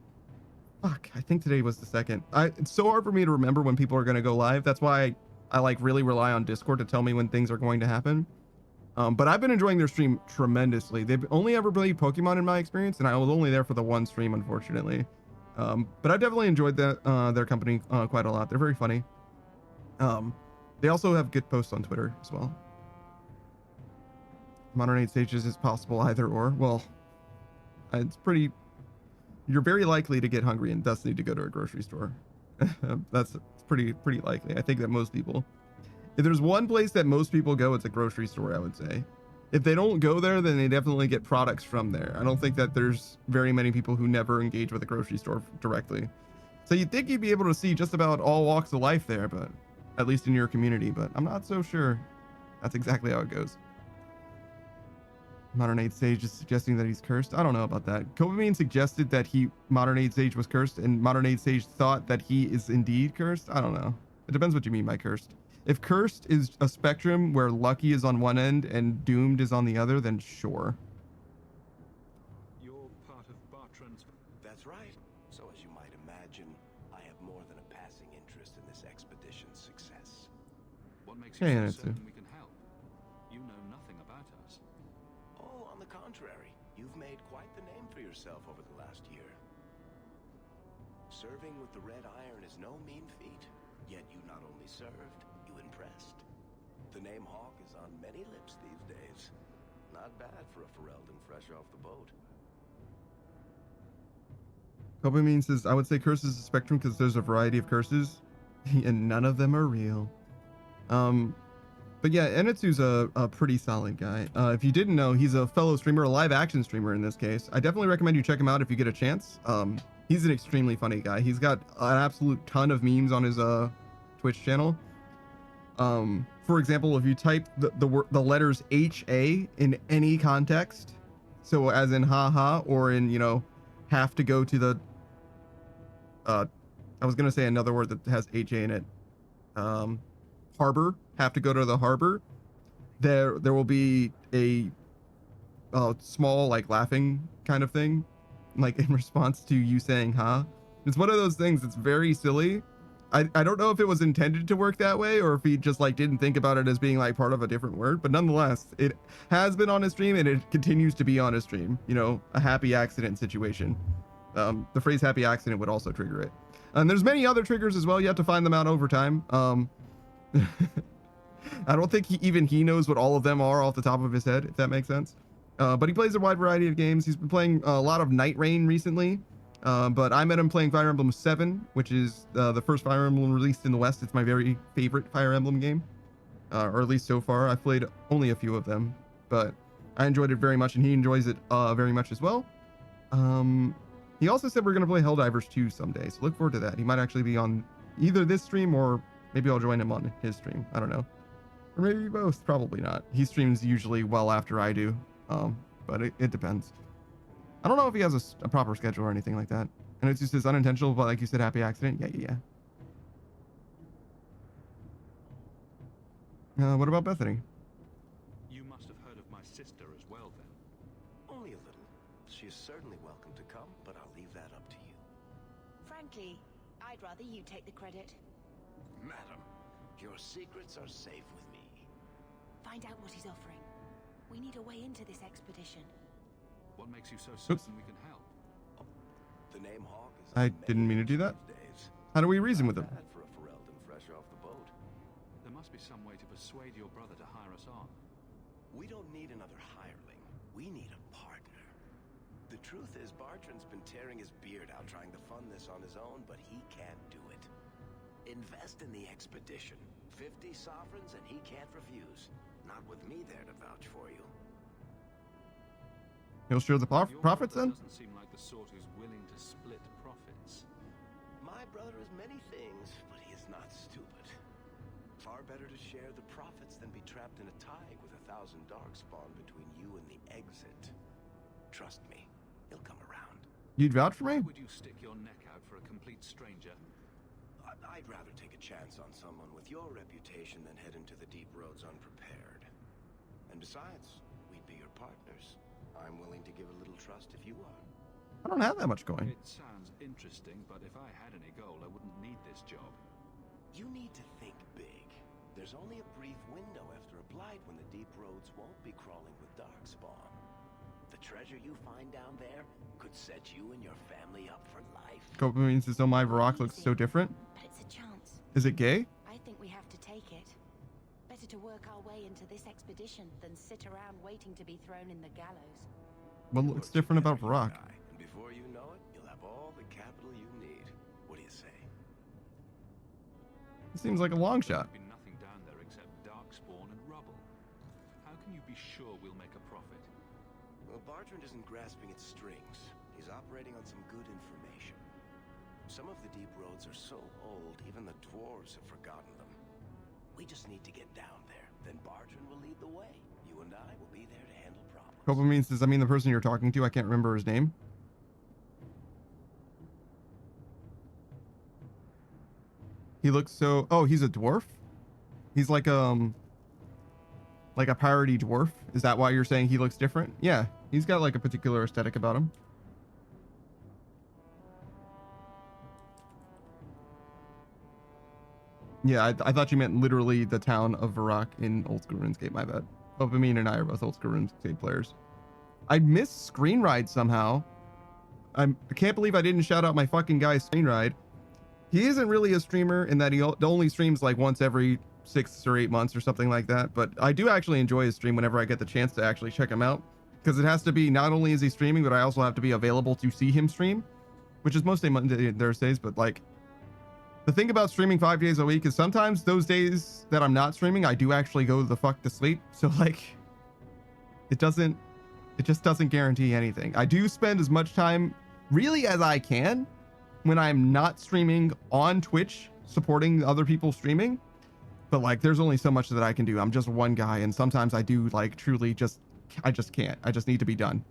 Fuck, I think today was the 2nd. It's so hard for me to remember when people are going to go live. That's why I like really rely on Discord to tell me when things are going to happen. But I've been enjoying their stream tremendously. They've only ever played Pokemon in my experience, and I was only there for the one stream, unfortunately. But I've definitely enjoyed their company quite a lot. They're very funny. They also have good posts on Twitter as well. Modern Age Sages is possible either or. Well, it's pretty... You're very likely to get hungry and thus need to go to a grocery store. That's pretty likely. I think that most people... If there's one place that most people go, it's a grocery store, I would say. If they don't go there, then they definitely get products from there. I don't think that there's very many people who never engage with a grocery store directly. So you'd think you'd be able to see just about all walks of life there, but at least in your community, but I'm not so sure that's exactly how it goes. Modern Age Sage is suggesting that he's cursed. I don't know about that. Cobamine suggested that Modern Age Sage was cursed, and Modern Age Sage thought that he is indeed cursed. I don't know. It depends what you mean by cursed. If cursed is a spectrum where lucky is on one end and doomed is on the other, then sure. You're part of Bartrand's... That's right. So as you might imagine, I have more than a passing interest in this expedition's success. What makes you Hey, so certain we can help? You know nothing about us. Oh, on the contrary, you've made quite the name for yourself over the last year. Serving with the Red Iron is no mean feat, yet you not only served, you impressed. The name Hawk is on many lips these days. Not bad for a Ferelden fresh off the boat. Cobamine says, I would say curses is a spectrum because there's a variety of curses, and none of them are real. But yeah, Enetsu's a pretty solid guy. If you didn't know, he's a fellow streamer, a live action streamer in this case. I definitely recommend you check him out if you get a chance. He's an extremely funny guy. He's got an absolute ton of memes on his Twitch channel. For example, if you type the letters HA in any context, so as in haha, or in, you know, have to go to the I was gonna say another word that has HA in it. Harbor, have to go to the harbor. There will be a small like laughing kind of thing, like in response to you saying huh. It's one of those things that's very silly. I don't know if it was intended to work that way or if he just like didn't think about it as being like part of a different word, but nonetheless, it has been on his stream and it continues to be on his stream. You know, a happy accident situation. The phrase happy accident would also trigger it. And there's many other triggers as well. You have to find them out over time. I don't think he knows what all of them are off the top of his head, if that makes sense. But he plays a wide variety of games. He's been playing a lot of Night Rain recently. But I met him playing Fire Emblem 7, which is the first Fire Emblem released in the West. It's my very favorite Fire Emblem game, or at least so far. I've played only a few of them, but I enjoyed it very much, and he enjoys it very much as well. He also said we're going to play Helldivers 2 someday, so look forward to that. He might actually be on either this stream, or maybe I'll join him on his stream. I don't know. Or maybe both. Probably not. He streams usually well after I do, but it depends. I don't know if he has a proper schedule or anything like that. And it's just his unintentional, but like you said, happy accident. Yeah. What about Bethany? You must have heard of my sister as well, then. Only a little. She is certainly welcome to come, but I'll leave that up to you. Frankly, I'd rather you take the credit. Madam, your secrets are safe with me. Find out what he's offering. We need a way into this expedition. What makes you so certain we can help? The name Hawk is I didn't mean to do that. How do we reason with him? for a Ferelden fresh off the boat. There must be some way to persuade your brother to hire us on. We don't need another hireling. We need a partner. The truth is, Bartrand's been tearing his beard out trying to fund this on his own, but he can't do it. Invest in the expedition. 50 sovereigns and he can't refuse. Not with me there to vouch for you. He'll share the profits then? Doesn't seem like the sort who's willing to split profits. My brother is many things, but he is not stupid. Far better to share the profits than be trapped in a tide with 1,000 darkspawn between you and the exit. Trust me, he'll come around. You'd vouch for me? Why would you stick your neck out for a complete stranger? I'd rather take a chance on someone with your reputation than head into the deep roads unprepared. And besides, we'd be your partners. I'm willing to give a little trust if you are. I don't have that much coin. It sounds interesting, but if I had any gold, I wouldn't need this job. You need to think big. There's only a brief window after a blight when the deep roads won't be crawling with darkspawn. The treasure you find down there could set you and your family up for life. Copenhagen says, "Oh my, Varrock looks so different." But it's a chance. Is it gay? I think we have to take it. Better to work our way into this expedition than sit around waiting to be thrown in the gallows. What looks different about Varrock? And before you know it, you'll have all the capital you need. What do you say? It seems like a long shot. There'll be nothing down there except darkspawn and rubble. How can you be sure we'll make a profit? Well, Bartrand isn't grasping at strings. He's operating on some good information. Some of the deep roads are so old, even the dwarves have forgotten them. We just need to get down there. Then Bartrand will lead the way. You and I will be there to handle problems. Copenhagen says, "I mean the person you're talking to. I can't remember his name." He looks so... Oh, he's a dwarf? He's like a parody dwarf? Is that why you're saying he looks different? Yeah, he's got like a particular aesthetic about him. Yeah, I thought you meant literally the town of Varrock in Old School RuneScape, my bad. Dopamine and I are both Old School RuneScape players. I missed Screenride somehow. I can't believe I didn't shout out my fucking guy Screenride. He isn't really a streamer in that he only streams like once every 6 or 8 months or something like that. But I do actually enjoy his stream whenever I get the chance to actually check him out. Because it has to be, not only is he streaming, but I also have to be available to see him stream. Which is mostly Monday and Thursdays, but like... The thing about streaming 5 days a week is sometimes those days that I'm not streaming, I do actually go the fuck to sleep. So like, it just doesn't guarantee anything. I do spend as much time really as I can when I'm not streaming on Twitch, supporting other people streaming. But like, there's only so much that I can do. I'm just one guy. And sometimes I do like truly I just can't. I just need to be done.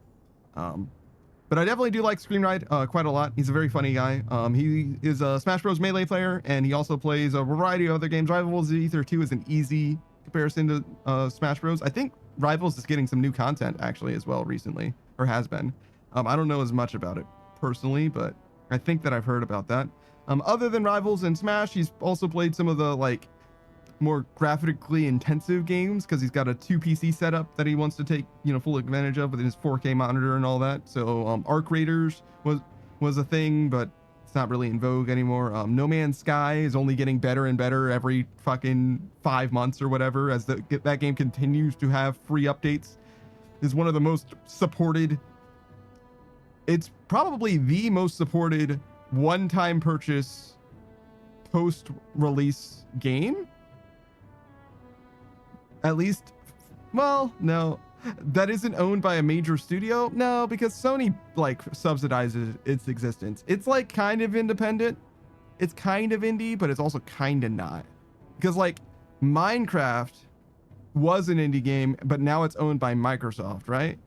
But I definitely do like Screenride quite a lot. He's a very funny guy. He is a Smash Bros. Melee player, and he also plays a variety of other games. Rivals of Aether 2 is an easy comparison to Smash Bros. I think Rivals is getting some new content actually as well recently, or has been. I don't know as much about it personally, but I think that I've heard about that. Other than Rivals and Smash, he's also played some of the like more graphically intensive games because he's got a 2 PC setup that he wants to take, full advantage of with his 4K monitor and all that. So Arc Raiders was a thing, but it's not really in vogue anymore. No Man's Sky is only getting better and better every fucking 5 months or whatever as that game continues to have free updates. is one of the most supported. It's probably the most supported one-time purchase post-release game. At least, well, no, that isn't owned by a major studio. No, because Sony like subsidizes its existence. It's like kind of independent. It's kind of indie, but it's also kind of not. Because like Minecraft was an indie game, but now it's owned by Microsoft, right?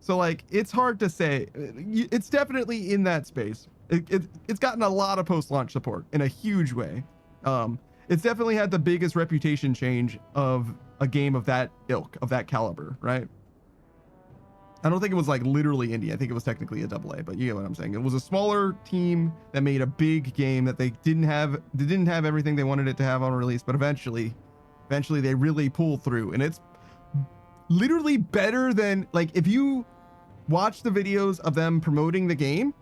So like, it's hard to say. It's definitely in that space. It's gotten a lot of post-launch support in a huge way. It's definitely had the biggest reputation change of a game of that ilk, of that caliber, right? I don't think it was like literally indie. I think it was technically a AA, but you get what I'm saying. It was a smaller team that made a big game that they didn't have everything they wanted it to have on release, but eventually they really pulled through. And it's literally better than, like, if you watch the videos of them promoting the game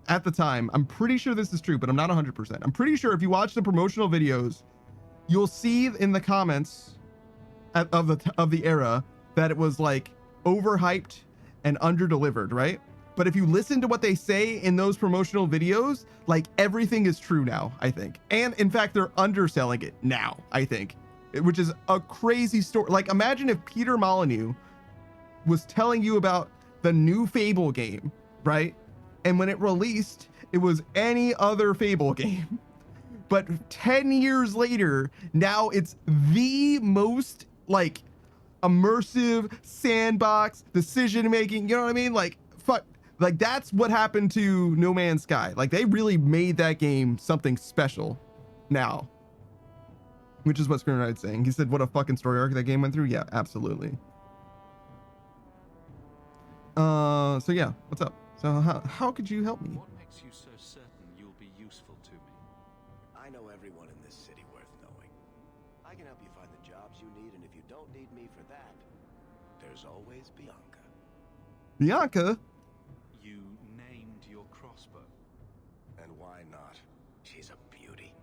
at the time, I'm pretty sure this is true, but I'm not 100%. I'm pretty sure if you watch the promotional videos, you'll see in the comments of the era that it was like overhyped and underdelivered, right? But if you listen to what they say in those promotional videos, like everything is true now, I think. And in fact, they're underselling it now, I think, which is a crazy story. Like, imagine if Peter Molyneux was telling you about the new Fable game, right? And when it released, it was any other Fable game. But 10 years later, now it's the most like immersive sandbox decision making. You know what I mean? Like, fuck, like that's what happened to No Man's Sky. Like, they really made that game something special now, which is what Screenwriter's saying. He said, what a fucking story arc that game went through. Yeah, absolutely. So yeah, what's up? So how could you help me? What makes you so certain you'll be useful to me? I know everyone in this city worth knowing. I can help you find the jobs you need, and if you don't need me for that, there's always Bianca. Bianca? You named your crossbow. And why not? She's a beauty.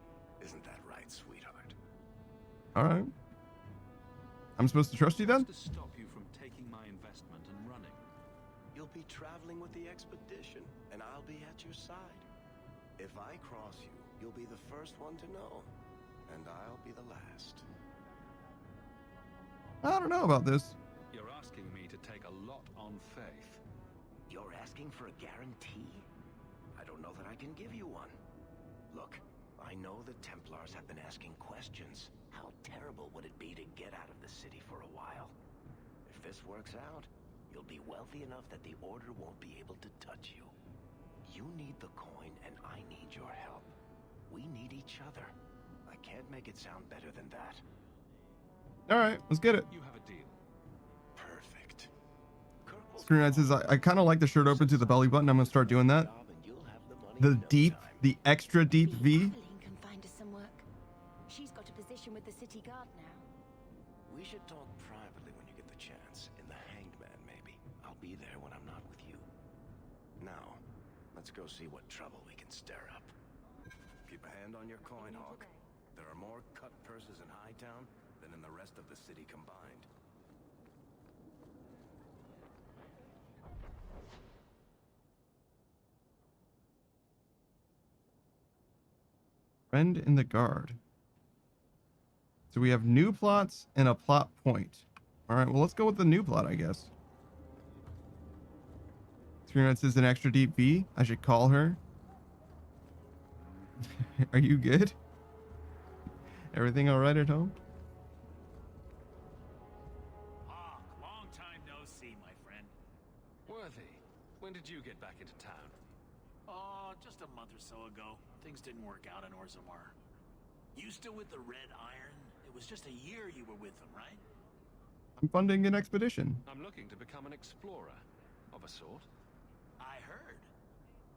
Isn't that right, sweetheart? All right. I'm supposed to trust you then? To stop you from taking my investment and running. You'll be traveling with the expedition, and I'll be at your side. If I cross you, you'll be the first one to know, and I'll be the last. I don't know about this. You're asking me to take a lot on faith. You're asking for a guarantee? I don't know that I can give you one. Look, I know the Templars have been asking questions. How terrible would it be to get out of the city for a while? If this works out, you'll be wealthy enough that the Order won't be able to touch you. You need the coin, and I need your help. We need each other. I can't make it sound better than that. All right, let's get it. You have a deal. Perfect. Screenwriter says, I kind of like the shirt open to the belly button. I'm gonna start doing that. The extra deep V. Can find us some work. She's got a position with the city guard now. We should talk privately when you get the chance. In the Hanged Man, maybe. I'll be there when I'm not with you. Now, let's go see what trouble we can stir up. Keep a hand on your coin, Hawk. There are more cut purses in Hightown than in the rest of the city combined. Friend in the guard. So we have new plots and a plot point. All right, well, let's go with the new plot, I guess. Screenwriter says an extra deep V. I should call her. Are you good? Everything all right at home? Hawk, long time no see, my friend. Worthy, when did you get back into town? Oh, just a month or so ago. Things didn't work out in Orzammar. You still with the Red Iron? It was just a year you were with them, right? I'm funding an expedition. I'm looking to become an explorer, of a sort. I heard.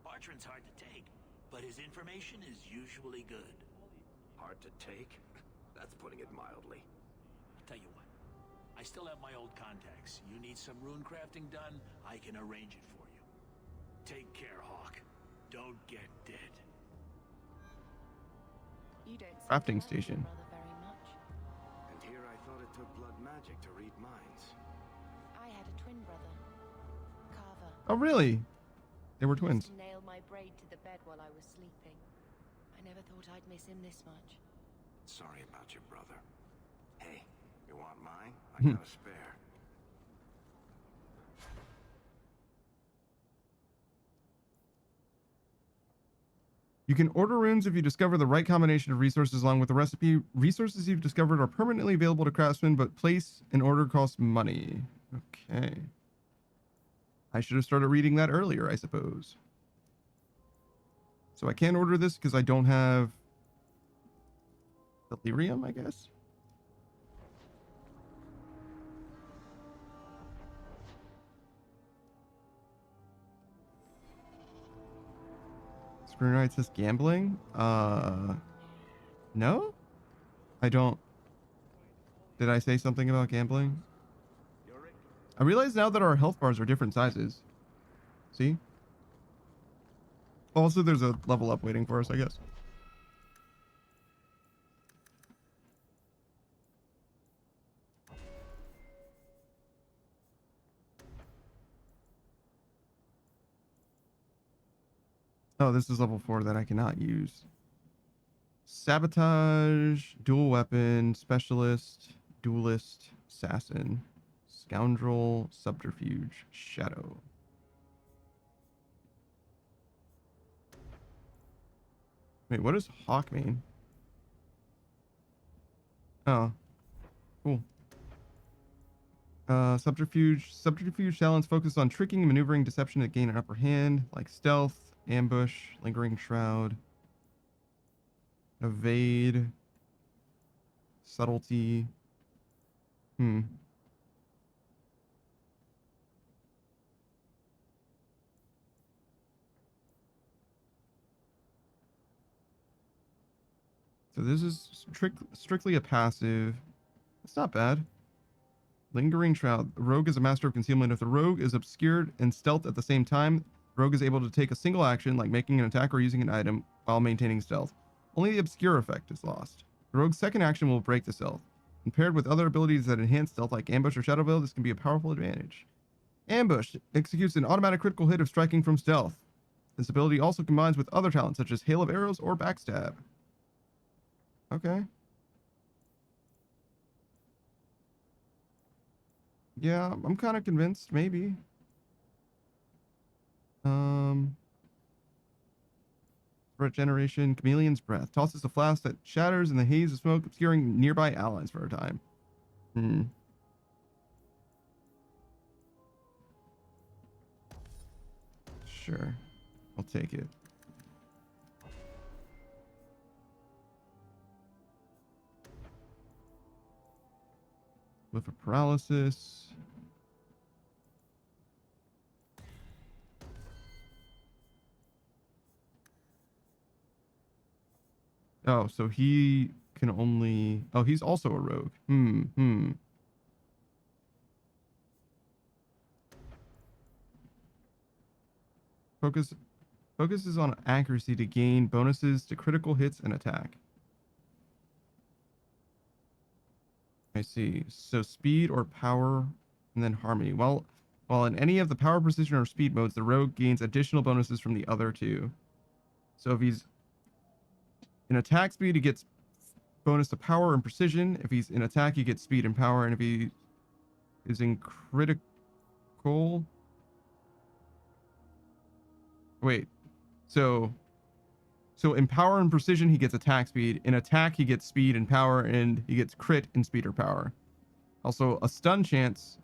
Bartrand's hard to take, but his information is usually good. Hard to take? That's putting it mildly. I'll tell you what. I still have my old contacts. You need some rune crafting done, I can arrange it for you. Take care, Hawk. Don't get dead. You don't Crafting station. very much. And here I thought it took blood magic to read minds. twin brother, Carver. Oh, really? They were twins. Used to nail my braid to the bed while I was sleeping. I never thought I'd miss him this much. Sorry about your brother. Hey, you want mine? I got a spare. You can order runes if you discover the right combination of resources along with the recipe. Resources you've discovered are permanently available to craftsmen, but place an order costs money. Okay. I should have started reading that earlier, I suppose. So I can't order this because I don't have delirium, I guess. Screen Ride says gambling? No? I don't. Did I say something about gambling? I realize now that our health bars are different sizes. See? Also, there's a level up waiting for us, I guess. Oh, this is level 4 that I cannot use. Sabotage, dual weapon, specialist, duelist, assassin, scoundrel, subterfuge, shadow. Wait, what does hawk mean? Oh, cool. Subterfuge. Subterfuge talents focus on tricking, maneuvering, deception to gain an upper hand, like stealth, ambush, lingering shroud, evade, subtlety. So this is strictly a passive. It's not bad. Lingering Shroud. The rogue is a master of concealment. If the rogue is obscured and stealth at the same time, the rogue is able to take a single action, like making an attack or using an item, while maintaining stealth. Only the obscure effect is lost. The rogue's second action will break the stealth. And paired with other abilities that enhance stealth, like Ambush or Shadow Veil, this can be a powerful advantage. Ambush executes an automatic critical hit of striking from stealth. This ability also combines with other talents, such as Hail of Arrows or Backstab. Okay. Yeah, I'm kind of convinced, maybe. Threat generation, Chameleon's Breath. Tosses a flask that shatters in the haze of smoke, obscuring nearby allies for a time. Sure. I'll take it. With a paralysis. Oh, so he can only... Oh, he's also a rogue. Focuses on accuracy to gain bonuses to critical hits and attack. I see. So speed or power, and then harmony. While in any of the power, precision, or speed modes, the rogue gains additional bonuses from the other two. So if he's in attack speed, he gets bonus to power and precision. If he's in attack, he gets speed and power. And if he is in critical... Wait. So in power and precision, he gets attack speed. In attack, he gets speed and power, and he gets crit in speed or power. Also, a stun chance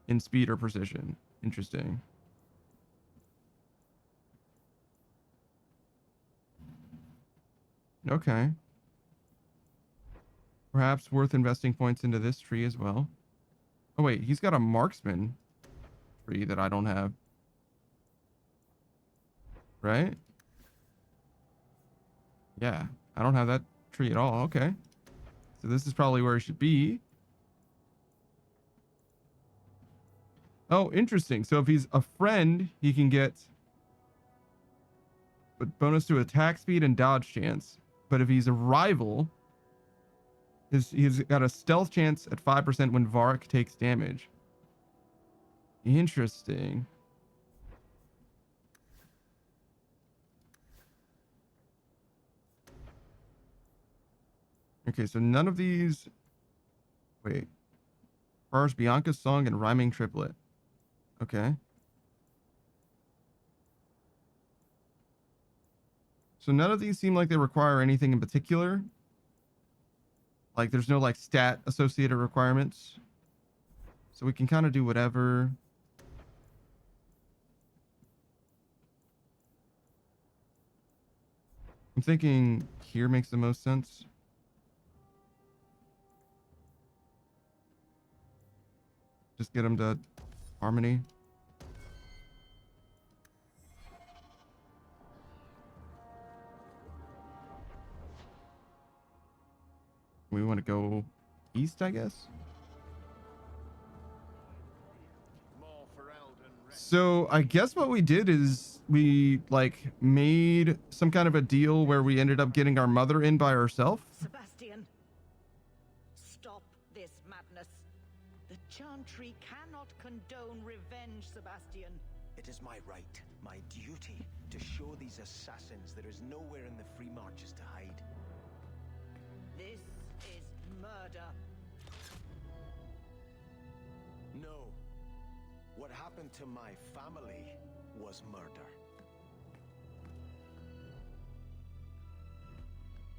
in speed or precision. Interesting. Okay. Perhaps worth investing points into this tree as well. Oh, wait. He's got a marksman tree that I don't have. Right? Yeah, I don't have that tree at all. Okay. So this is probably where it should be. Oh, interesting. So if he's a friend, he can get a bonus to attack speed and dodge chance. But if he's a rival, he's got a stealth chance at 5% when Varric takes damage. Interesting. Okay, so none of these. Wait. Stars Bianca's song and rhyming triplet. Okay. So none of these seem like they require anything in particular. Like there's no like stat associated requirements. So we can kind of do whatever. I'm thinking here makes the most sense. Just get them to harmony. We want to go east, I guess. So I guess what we did is we like made some kind of a deal where we ended up getting our mother in by herself. Sebastian, stop this madness. The Chantry cannot condone revenge, Sebastian. It is my right, my duty, to show these assassins there is nowhere in the Free Marches to hide. This is murder. No. What happened to my family was murder.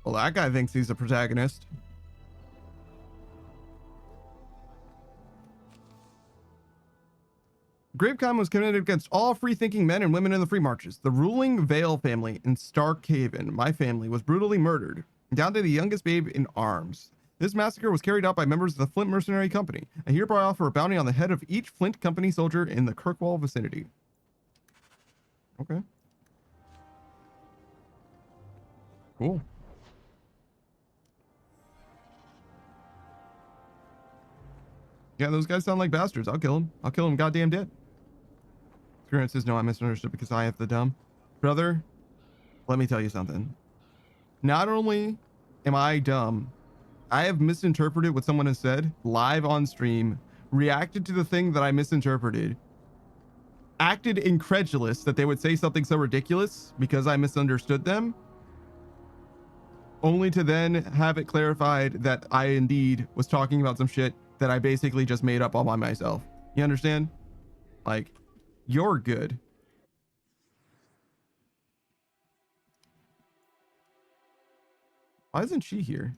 Well, that guy thinks he's a protagonist. Gravecon was committed against all free-thinking men and women in the Free Marches. The ruling Vale family in Starkhaven, my family, was brutally murdered, down to the youngest babe in arms. This massacre was carried out by members of the Flint Mercenary Company. I hereby offer a bounty on the head of each Flint Company soldier in the Kirkwall vicinity. Okay. Cool. Yeah, those guys sound like bastards. I'll kill them. I'll kill them goddamn dead. Spirit says, no, I misunderstood because I have the dumb. Brother, let me tell you something. Not only am I dumb, I have misinterpreted what someone has said live on stream, reacted to the thing that I misinterpreted, acted incredulous that they would say something so ridiculous because I misunderstood them, only to then have it clarified that I indeed was talking about some shit that I basically just made up all by myself. You understand? Like, you're good. Why isn't she here?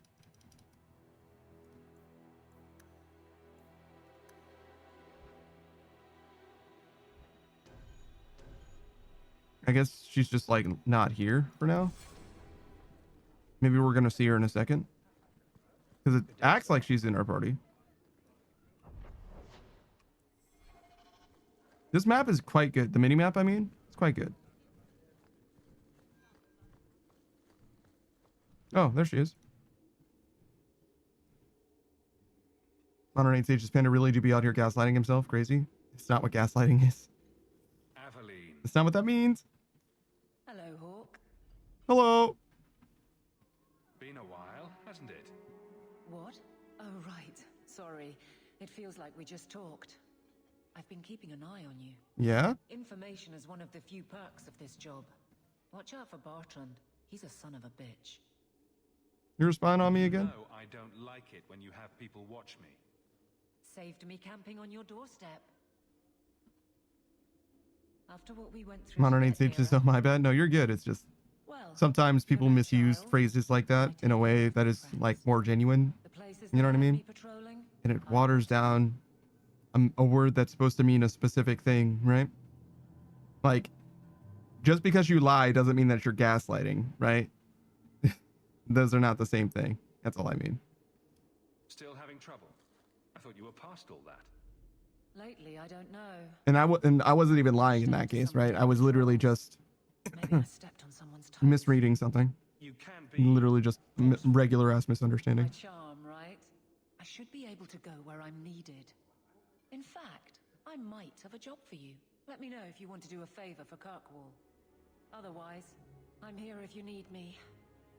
I guess she's just like not here for now. Maybe we're gonna see her in a second, because it acts like she's in our party. This map is quite good. The mini map, I mean, it's quite good. Oh, there she is. Modern 8 Sages Panda really do be out here gaslighting himself. Crazy. It's not what gaslighting is. Aveline. That's not what that means. Hello, Hawk. Hello. Been a while, hasn't it? What? Oh, right. Sorry. It feels like we just talked. I've been keeping an eye on you. Yeah? Information is one of the few perks of this job. Watch out for Bartrand. He's a son of a bitch. You're spying on me again? No, I don't like it when you have people watch me. Saved me camping on your doorstep. After what we went through. Modern 8 Sages, oh my bad. No, you're good. It's just sometimes people misuse phrases like that in a way that is like more genuine. You know what I mean? And it waters down a word that's supposed to mean a specific thing, right? Like, just because you lie doesn't mean that you're gaslighting, right? Those are not the same thing. That's all I mean. Still having trouble? I thought you were past all that. Lately, I don't know. And I wasn't even lying in that case, right? I was literally just Maybe I stepped on someone's toes. misreading something. You can be Literally just regular ass misunderstanding. My charm, right? I should be able to go where I'm needed. In fact, I might have a job for you. Let me know if you want to do a favor for Kirkwall. Otherwise, I'm here if you need me.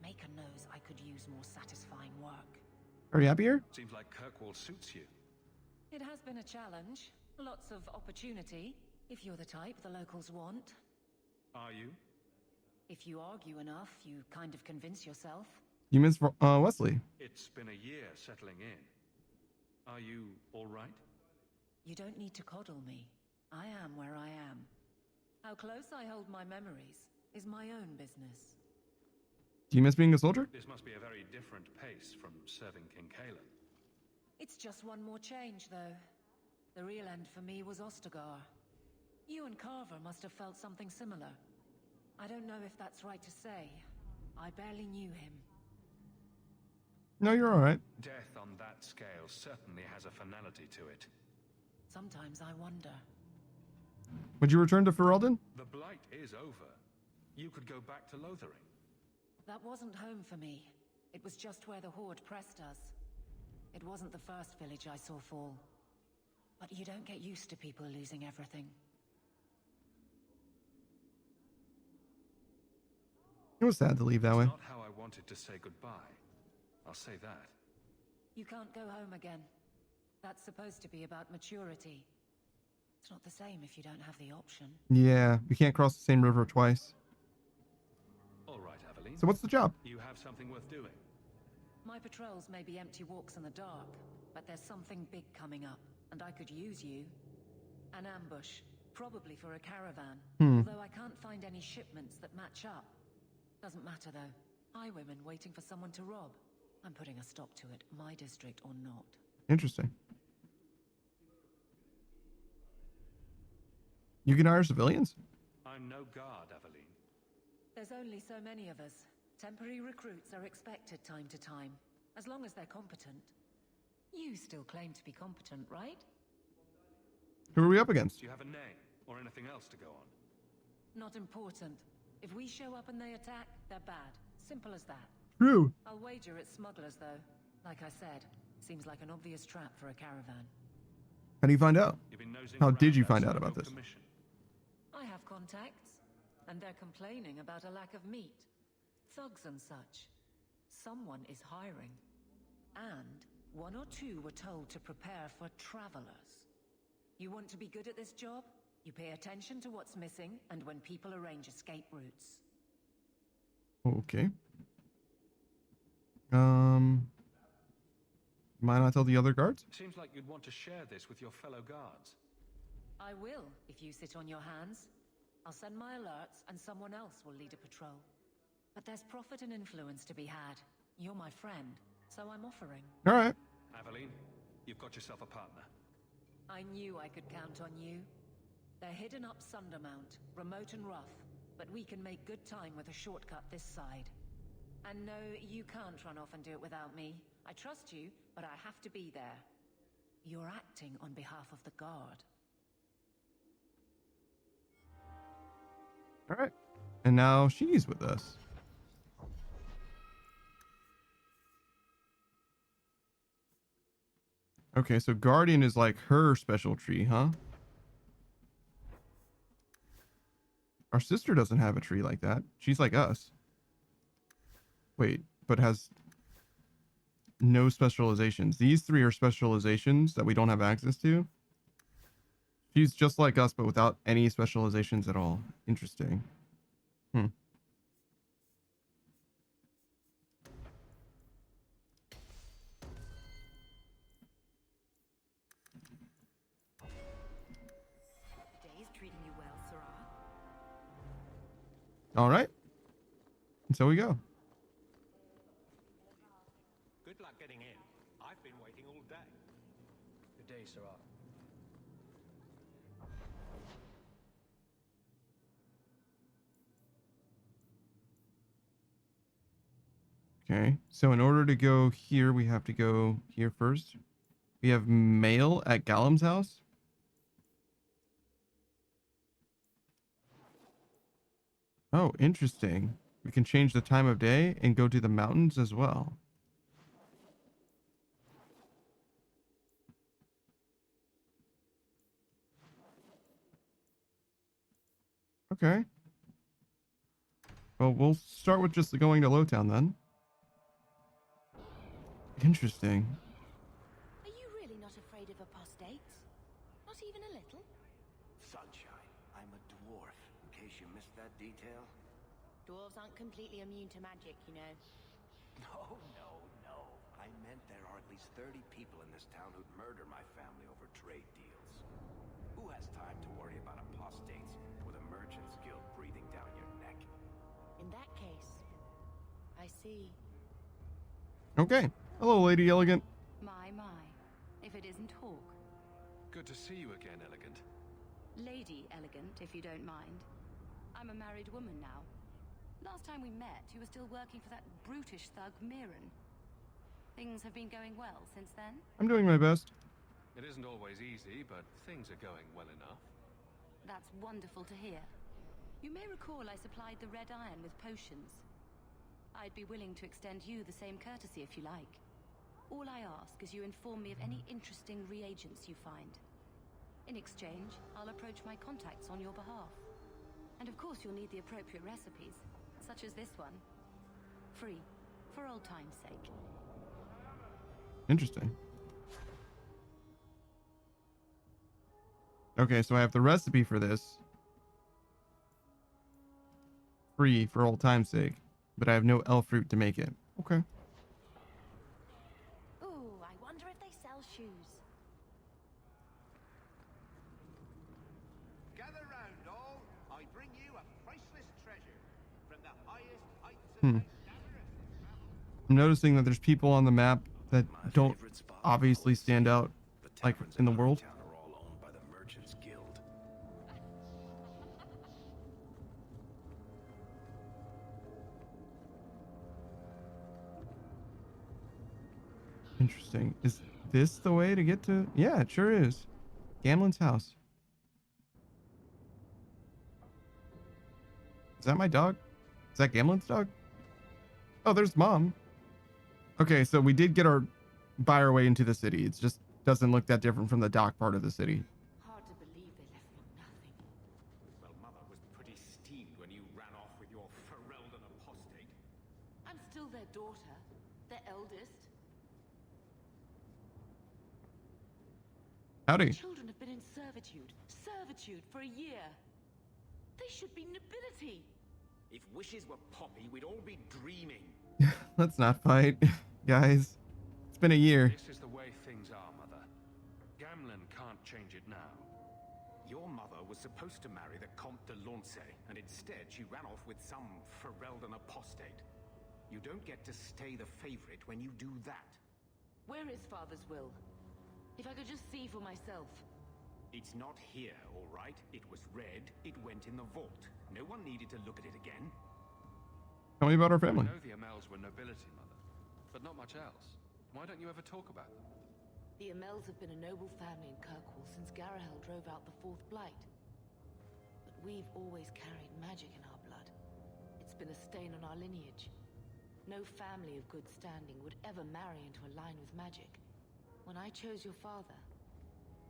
Maker knows I could use more satisfying work. Are you happy here? Seems like Kirkwall suits you. It has been a challenge. Lots of opportunity, if you're the type the locals want. Are you? If you argue enough, you kind of convince yourself. You miss Wesley. It's been a year settling in. Are you all right? You don't need to coddle me. I am where I am. How close I hold my memories is my own business. Do you miss being a soldier? This must be a very different pace from serving King Kalen. It's just one more change, though. The real end for me was Ostagar. You and Carver must have felt something similar. I don't know if that's right to say. I barely knew him. No, you're all right. Death on that scale certainly has a finality to it. Sometimes I wonder. Would you return to Ferelden? The Blight is over. You could go back to Lothering. That wasn't home for me. It was just where the Horde pressed us. It wasn't the first village I saw fall. But you don't get used to people losing everything. It was sad to leave that way. Not how I wanted to say goodbye. I'll say that. You can't go home again. That's supposed to be about maturity. It's not the same if you don't have the option. Yeah, we can't cross the same river twice. All right, Aveline. So what's the job? You have something worth doing. My patrols may be empty walks in the dark, but there's something big coming up, and I could use you. An ambush, probably for a caravan. Although I can't find any shipments that match up. Doesn't matter though. Highwaymen waiting for someone to rob. I'm putting a stop to it, my district or not. Interesting. You can hire civilians? I'm no guard, Aveline. There's only so many of us. Temporary recruits are expected time to time, as long as they're competent. You still claim to be competent, right? Who are we up against? Do you have a name or anything else to go on? Not important. If we show up and they attack, they're bad. Simple as that. True. I'll wager it's smugglers, though. Like I said, seems like an obvious trap for a caravan. How do you find out? How did you find out about this? I have contacts, and they're complaining about a lack of meat. Thugs and such. Someone is hiring. And one or two were told to prepare for travelers. You want to be good at this job? You pay attention to what's missing, and when people arrange escape routes. Okay. Might not tell the other guards? Seems like you'd want to share this with your fellow guards. I will, if you sit on your hands. I'll send my alerts, and someone else will lead a patrol. But there's profit and influence to be had. You're my friend, so I'm offering. All right. Aveline, you've got yourself a partner. I knew I could count on you. They're hidden up Sundermount, remote and rough, but we can make good time with a shortcut this side. And no, you can't run off and do it without me. I trust you, but I have to be there. You're acting on behalf of the Guard. All right. And now she's with us. Okay, so Guardian is like her special tree, huh? Our sister doesn't have a tree like that. She's like us. Wait, but has no specializations. These three are specializations that we don't have access to. She's just like us, but without any specializations at all. Interesting. Day's treating you well, Sarah. All right. And so we go. Good luck getting in. I've been waiting all day. Good day, Sarah. Okay, so in order to go here, we have to go here first. We have mail at Gallum's house. Oh, interesting. We can change the time of day and go to the mountains as well. Okay. Well, we'll start with just going to Lowtown then. Interesting. Are you really not afraid of apostates? Not even a little? Sunshine, I'm a dwarf, in case you missed that detail. Dwarves aren't completely immune to magic, you know. No, no, no. I meant there are at least 30 people in this town who'd murder my family over trade deals. Who has time to worry about apostates with a merchant's guild breathing down your neck? In that case, I see. Okay. Hello, Lady Elegant. My. If it isn't Hawk. Good to see you again, Elegant. Lady Elegant, if you don't mind. I'm a married woman now. Last time we met, you were still working for that brutish thug, Mirren. Things have been going well since then? I'm doing my best. It isn't always easy, but things are going well enough. That's wonderful to hear. You may recall I supplied the Red Iron with potions. I'd be willing to extend you the same courtesy if you like. All I ask is you inform me of any interesting reagents you find. In exchange, I'll approach my contacts on your behalf. And of course you'll need the appropriate recipes, such as this one. Free, for old time's sake. Interesting. Okay, so I have the recipe for this. Free, for old time's sake. But I have no elf fruit to make it. Okay. Ooh, I wonder if they sell shoes. Gather round, all. I bring you a priceless treasure from the highest heights of I'm noticing that there's people on the map that don't obviously stand out, like, in the world. Are all owned by the Merchants Guild. Interesting. Is this the way to get to... Yeah, it sure is. Gamlen's house. Is that my dog? Is that Gamlen's dog? Oh, there's Mom. Okay, so we did buy our way into the city. It just doesn't look that different from the dock part of the city. Hard to believe they left for nothing. Well, Mother was pretty steamed when you ran off with your Ferelden apostate. I'm still their daughter, their eldest. Howdy. Children have been in servitude for a year. They should be nobility. If wishes were poppy, we'd all be dreaming. Let's not fight, guys. It's been a year. This is the way things are, Mother. Gamlen can't change it now. Your mother was supposed to marry the Comte de Launcey, and instead she ran off with some Ferelden apostate. You don't get to stay the favorite when you do that. Where is Father's will? If I could just see for myself. It's not here, all right? It was read, it went in the vault. No one needed to look at it again. Tell me about our family. I know the Amels were nobility, Mother, but not much else. Why don't you ever talk about them? The Amels have been a noble family in Kirkwall since Garahel drove out the Fourth Blight. But we've always carried magic in our blood. It's been a stain on our lineage. No family of good standing would ever marry into a line with magic. When I chose your father,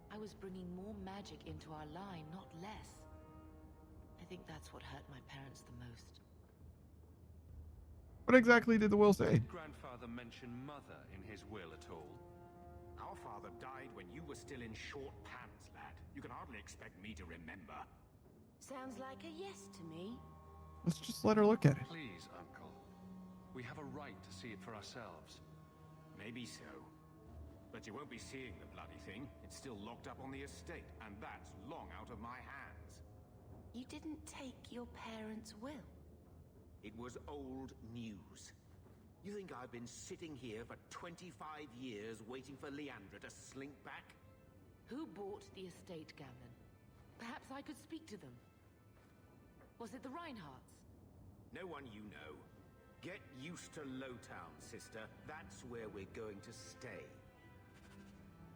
I was bringing more magic into our line, not less. I think that's what hurt my parents the most. What exactly did the will say? Did Grandfather mention Mother in his will at all? Our father died when you were still in short pants, lad. You can hardly expect me to remember. Sounds like a yes to me. Let's just let her look at it. Please, Uncle. We have a right to see it for ourselves. Maybe so. But you won't be seeing the bloody thing. It's still locked up on the estate, and that's long out of my hands. You didn't take your parents' will? It was old news. You think I've been sitting here for 25 years waiting for Leandra to slink back? Who bought the estate, Gamlen? Perhaps I could speak to them. Was it the Reinhardts? No one you know. Get used to Lowtown, sister. That's where we're going to stay.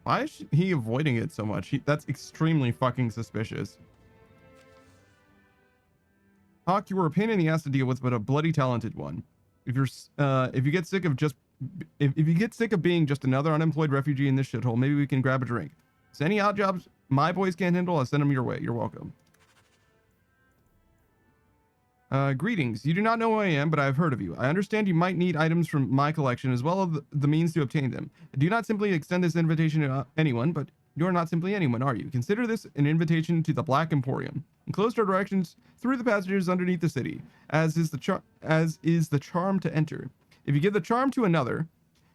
Why is he avoiding it so much? That's extremely fucking suspicious. Hawk, you were a pain in the ass to deal with, but a bloody talented one. If you get sick of being just another unemployed refugee in this shithole, maybe we can grab a drink. So any odd jobs my boys can't handle, I'll send them your way. You're welcome. Greetings. You do not know who I am, but I've heard of you. I understand you might need items from my collection as well as the means to obtain them. I do not simply extend this invitation to anyone, but You are not simply anyone, are you? Consider this an invitation to the Black Emporium. Enclosed are directions through the passages underneath the city, as is the charm to enter. If you give the charm to another,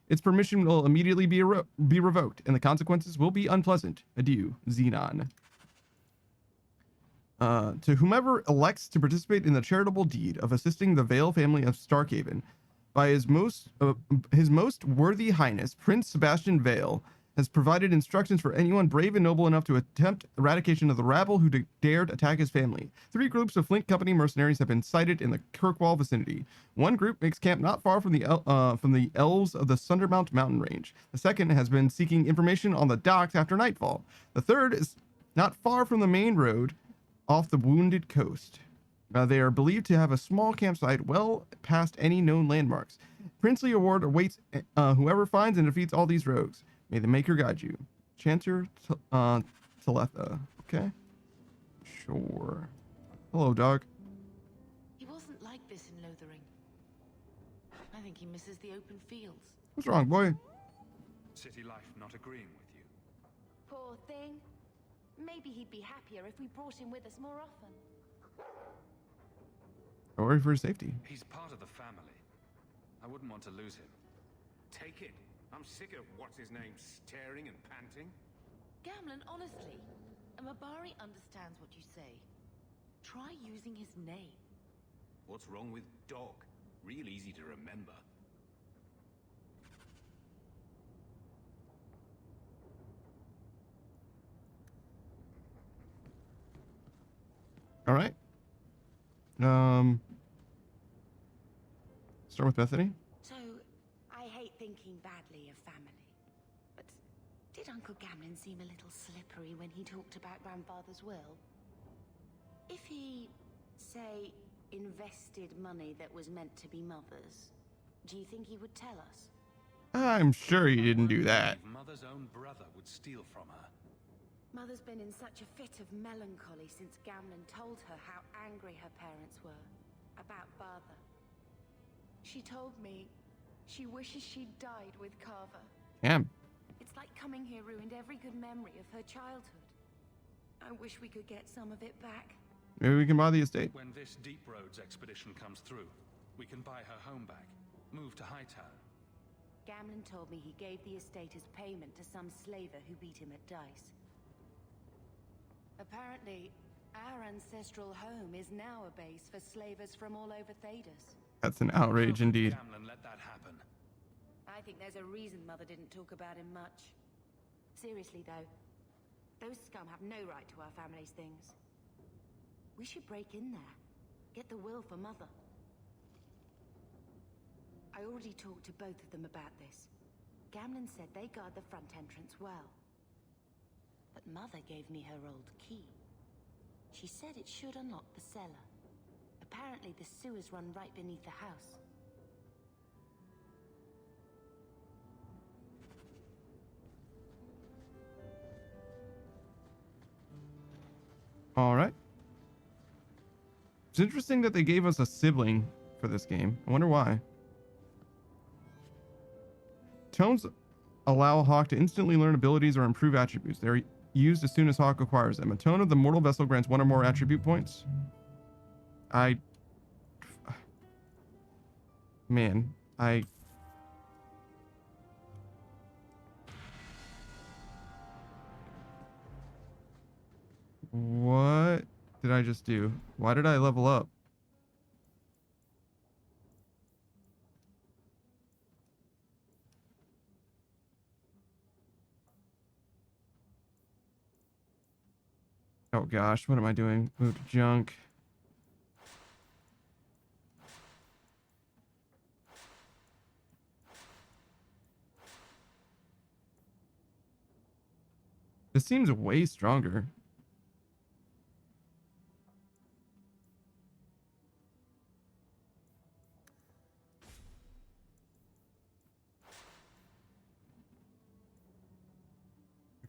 its permission will immediately be revoked, and the consequences will be unpleasant. Adieu, Xenon. To whomever elects to participate in the charitable deed of assisting the Vale family of Starkhaven, by his most worthy highness, Prince Sebastian Vale, has provided instructions for anyone brave and noble enough to attempt eradication of the rabble who dared attack his family. 3 groups of Flint Company mercenaries have been sighted in the Kirkwall vicinity. One group makes camp not far from the elves of the Sundermount mountain range. The second has been seeking information on the docks after nightfall. The third is not far from the main road off the Wounded Coast. They are believed to have a small campsite well past any known landmarks. Princely award awaits whoever finds and defeats all these rogues. May the Maker guide you. Chancer Teletha. Okay. Sure. Hello, dog. He wasn't like this in Lothering. I think he misses the open fields. What's wrong, boy? City life not agreeing with you. Poor thing. Maybe he'd be happier if we brought him with us more often. I worry for his safety. He's part of the family. I wouldn't want to lose him. Take it. I'm sick of what's-his-name staring and panting. Gamlen, honestly, Mabari understands what you say. Try using his name. What's wrong with Dog? Real easy to remember. All right. Start with Bethany. So, I hate thinking badly of family. But did Uncle Gamlen seem a little slippery when he talked about Grandfather's will? If he, say, invested money that was meant to be Mother's, do you think he would tell us? I'm sure he didn't do that. Mother's own brother would steal from her. Mother's been in such a fit of melancholy since Gamlen told her how angry her parents were about Father. She told me she wishes she'd died with Carver. Damn. It's like coming here ruined every good memory of her childhood. I wish we could get some of it back. Maybe we can buy the estate. When this Deep Roads expedition comes through, we can buy her home back, move to Hightown. Gamlen told me he gave the estate as payment to some slaver who beat him at dice. Apparently, our ancestral home is now a base for slavers from all over Thedas. That's an outrage indeed. Gamlen let that happen. I think there's a reason Mother didn't talk about him much. Seriously, though, those scum have no right to our family's things. We should break in there, get the will for Mother. I already talked to both of them about this. Gamlen said they guard the front entrance well. But Mother gave me her old key. She said it should unlock the cellar. Apparently the sewers run right beneath the house. All right. It's interesting that they gave us a sibling for this game. I wonder why. Tones allow Hawk to instantly learn abilities or improve attributes. They're used as soon as Hawk acquires them. A tone of the mortal vessel grants 1 or more attribute points. What did I just do? Why did I level up? Oh gosh, what am I doing? Move to junk. This seems way stronger.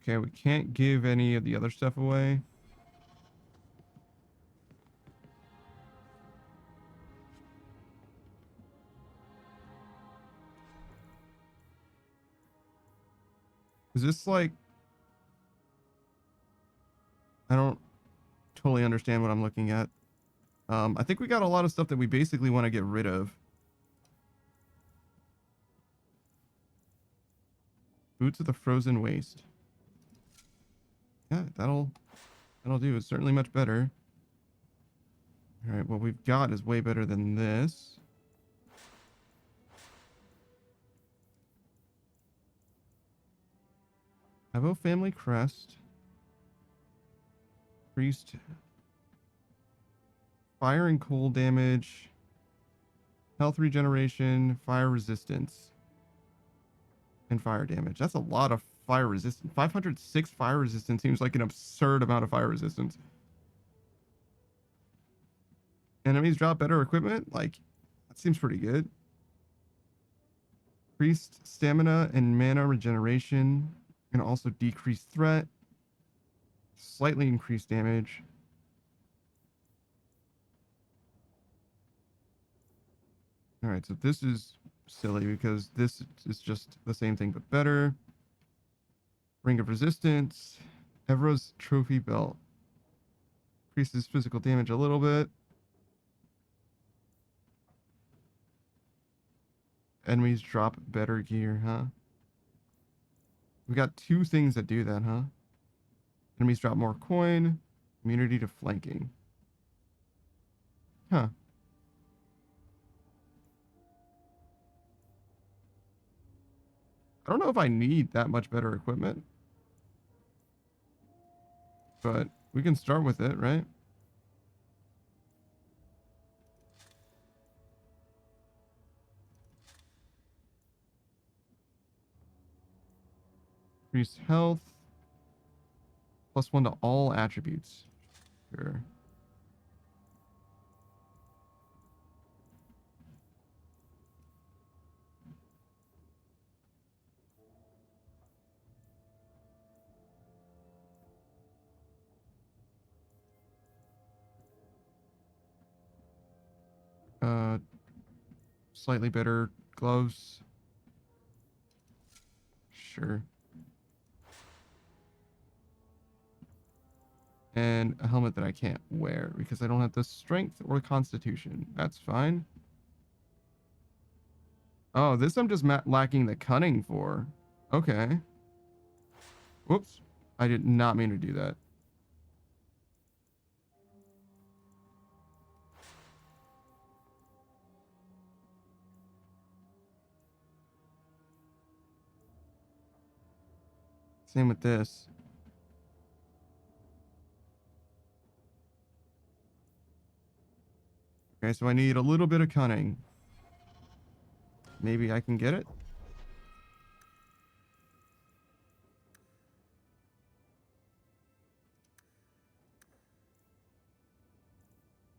Okay, we can't give any of the other stuff away. Is this like... I don't totally understand what I'm looking at. I think we got a lot of stuff that we basically want to get rid of. Boots of the Frozen Waste. Yeah, that'll do. It's certainly much better. All right, what we've got is way better than this. Avo Family Crest. Priest. Fire and cold damage. Health regeneration. Fire resistance. And fire damage. That's a lot of fire resistance. 506 fire resistance seems like an absurd amount of fire resistance. Enemies drop better equipment? Like, that seems pretty good. Increased stamina and mana regeneration. And also decreased threat. Slightly increased damage. Alright, so this is silly because this is just the same thing but better. Ring of Resistance. Evra's Trophy Belt. Increases physical damage a little bit. Enemies drop better gear, huh? We got two things that do that, huh? Enemies drop more coin. Immunity to flanking. Huh. I don't know if I need that much better equipment. But we can start with it, right? Increased health. +1 to all attributes. Sure. Slightly better gloves. Sure. And a helmet that I can't wear because I don't have the strength or constitution. That's fine. Oh, this I'm just lacking the cunning for. Okay. Whoops. I did not mean to do that. Same with this. Okay, so I need a little bit of cunning. Maybe I can get it?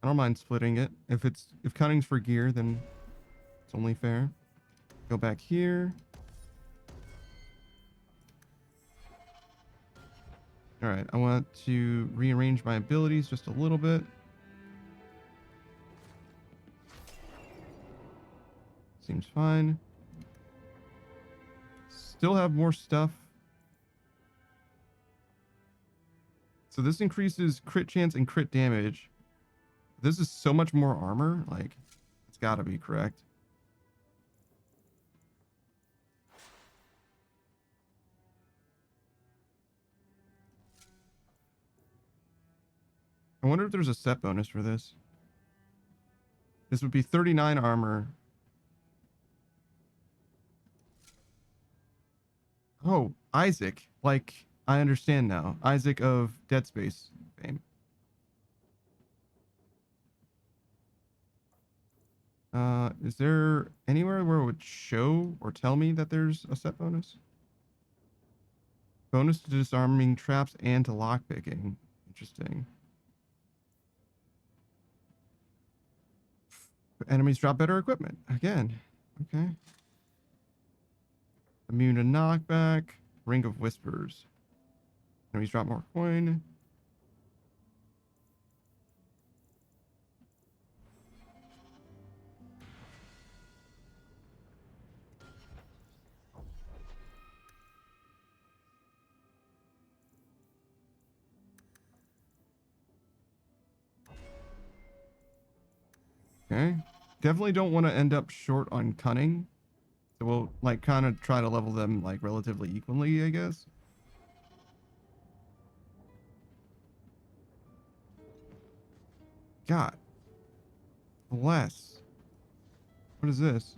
I don't mind splitting it. If cunning's for gear, then it's only fair. Go back here. Alright, I want to rearrange my abilities just a little bit. Seems fine. Still have more stuff. So this increases crit chance and crit damage. This is so much more armor. Like, it's gotta be correct. I wonder if there's a set bonus for this. This would be 39 armor. Oh, Isaac. Like, I understand now. Isaac of Dead Space fame. Is there anywhere where it would show or tell me that there's a set bonus? Bonus to disarming traps and to lockpicking. Interesting. Enemies drop better equipment. Again. Okay. Immune to knockback. Ring of Whispers. Enemies drop more coin. Okay. Definitely don't want to end up short on cunning. So we'll like kind of try to level them like relatively equally, I guess. God. Bless. What is this?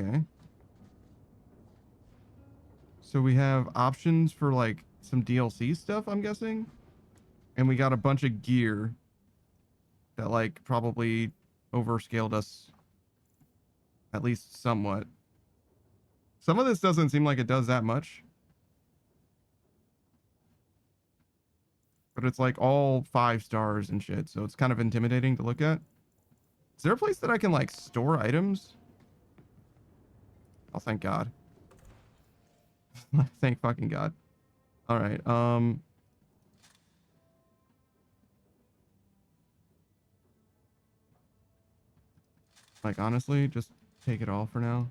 Okay. So we have options for like some DLC stuff, I'm guessing. And we got a bunch of gear that like probably overscaled us at least somewhat. Some of this doesn't seem like it does that much. But it's like all 5 stars and shit, so it's kind of intimidating to look at. Is there a place that I can like store items? Oh, thank God. Thank fucking God. All right. Like honestly, just take it all for now.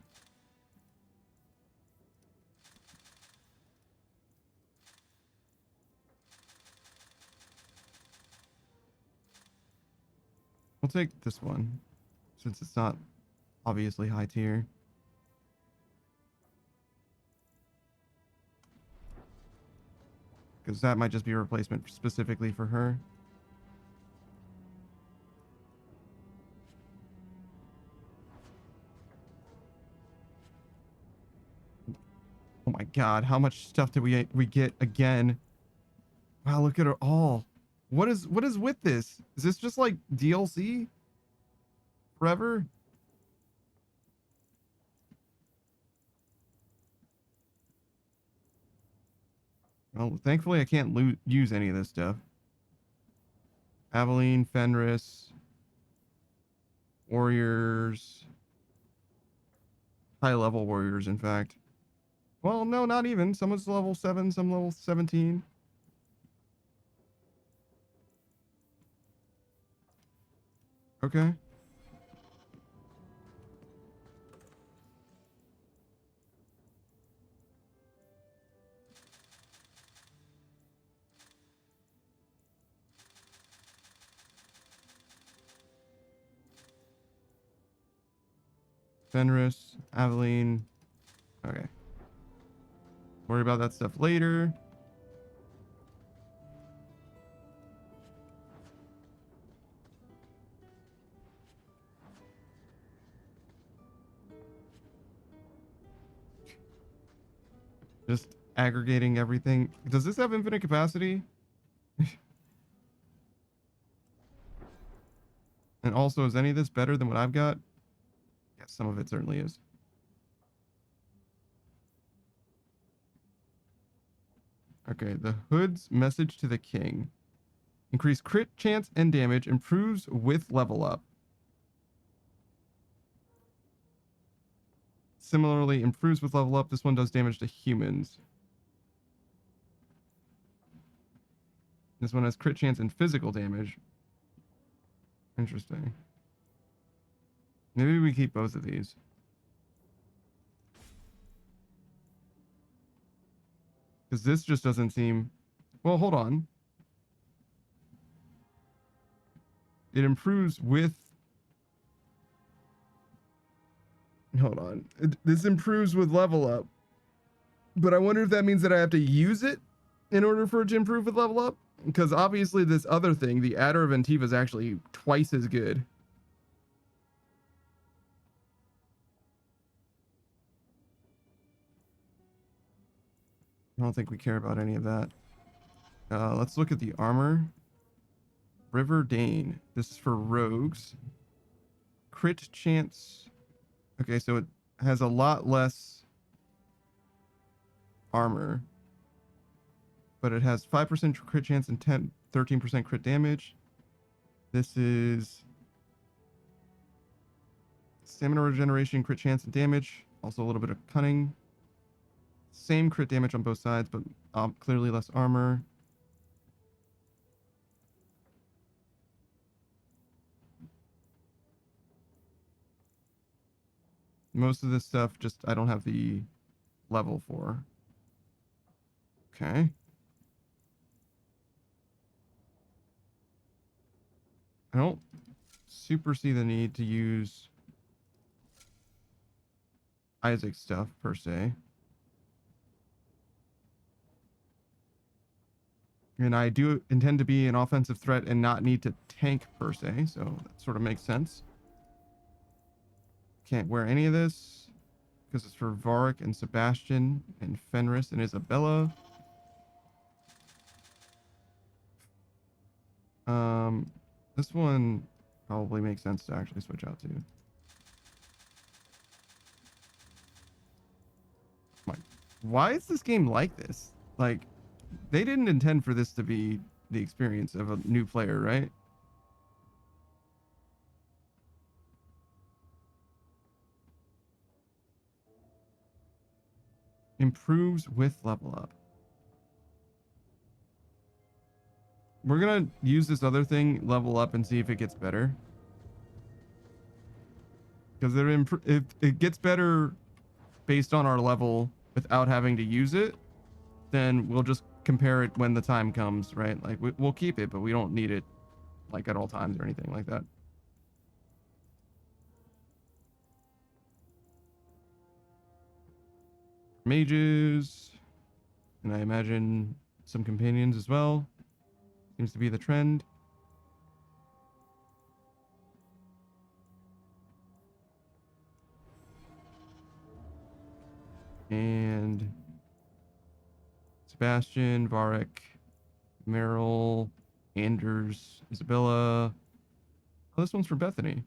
We'll take this one since it's not obviously high tier. Because that might just be a replacement specifically for her. Oh my God, how much stuff did we get again? Wow, look at it all. What is with this? Is this just like DLC forever? Well, thankfully I can't use any of this stuff. Aveline, Fenris, warriors, high level warriors, in fact. Well, no, not even. Someone's level 7, some level 17. Okay. Fenris, Aveline. Okay. Worry about that stuff later. Just aggregating everything. Does this have infinite capacity? And also, is any of this better than what I've got? Yes, some of it certainly is. Okay, the Hood's message to the king. Increase crit chance and damage. Improves with level up. Similarly, improves with level up. This one does damage to humans. This one has crit chance and physical damage. Interesting. Maybe we keep both of these. Because this just doesn't seem... Well, hold on. It improves with... Hold on. This improves with level up. But I wonder if that means that I have to use it in order for it to improve with level up? Because obviously this other thing, the Adder of Antiva, is actually twice as good. I don't think we care about any of that. Let's look at the armor. River Dane. This is for rogues. Crit chance. Okay, so it has a lot less armor. But it has 5% crit chance and 13% crit damage. This is stamina regeneration, crit chance and damage. Also a little bit of cunning. Same crit damage on both sides, but clearly less armor. Most of this stuff just I don't have the level for. Okay. I don't super see the need to use Isaac stuff per se. And I do intend to be an offensive threat and not need to tank per se, so that sort of makes sense. Can't wear any of this because it's for Varric and Sebastian and Fenris and Isabella. This one probably makes sense to actually switch out to. Why is this game like this? Like, they didn't intend for this to be the experience of a new player, right? Improves with level up. We're gonna use this other thing, level up, and see if it gets better. Because if it gets better based on our level without having to use it, then we'll just compare it when the time comes, right? Like, we'll keep it, but we don't need it, like, at all times or anything like that. Mages, and I imagine some companions as well. Seems to be the trend. And Sebastian, Varric, Meryl, Anders, Isabella. Oh, this one's for Bethany.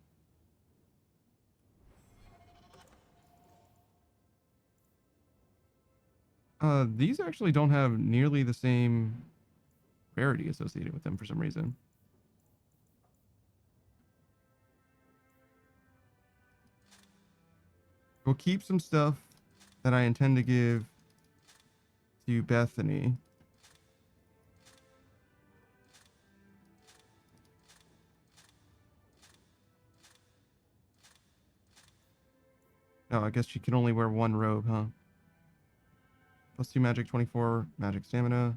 These actually don't have nearly the same rarity associated with them for some reason. We'll keep some stuff that I intend to give to Bethany. Oh, I guess she can only wear one robe, huh? +2 magic, 24 magic stamina.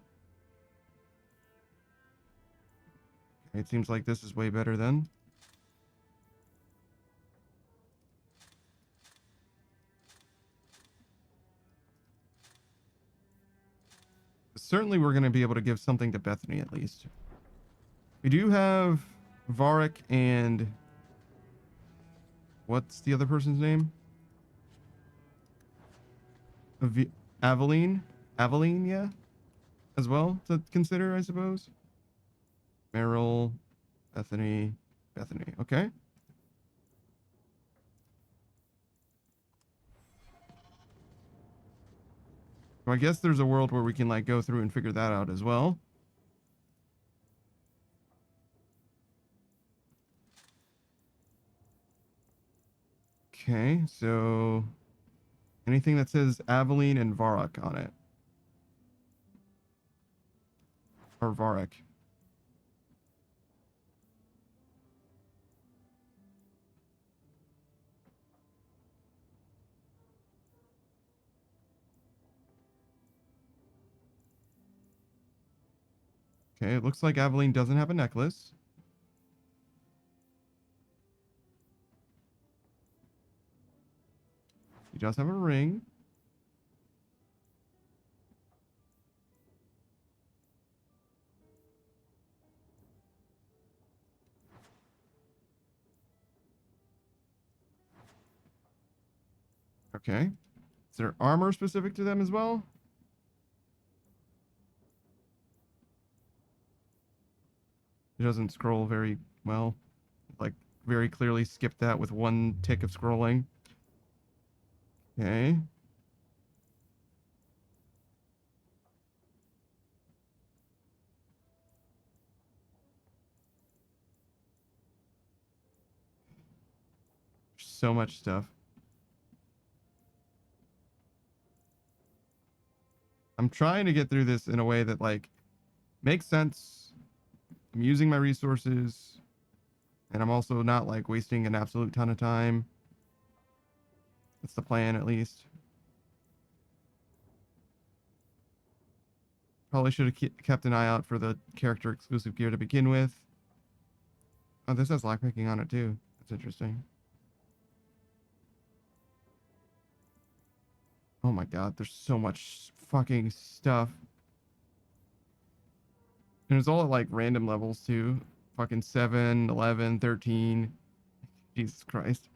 Okay, it seems like this is way better then. Certainly we're going to be able to give something to Bethany at least. We do have Varric and... what's the other person's name? Aveline, yeah, as well to consider, I suppose. Meryl, Bethany, okay. So I guess there's a world where we can like go through and figure that out as well. Okay, so anything that says Aveline and Varric on it. Or Varric. Okay, it looks like Aveline doesn't have a necklace. She does have a ring. Okay. Is there armor specific to them as well? It doesn't scroll very well. Like, very clearly skipped that with one tick of scrolling. Okay. So much stuff. I'm trying to get through this in a way that, like, makes sense. I'm using my resources, and I'm also not, like, wasting an absolute ton of time. That's the plan, at least. Probably should have kept an eye out for the character exclusive gear to begin with. Oh, this has lockpicking on it too. That's interesting. Oh my god, there's so much fucking stuff. And it's all at like random levels too. Fucking 7, 11, 13. Jesus Christ.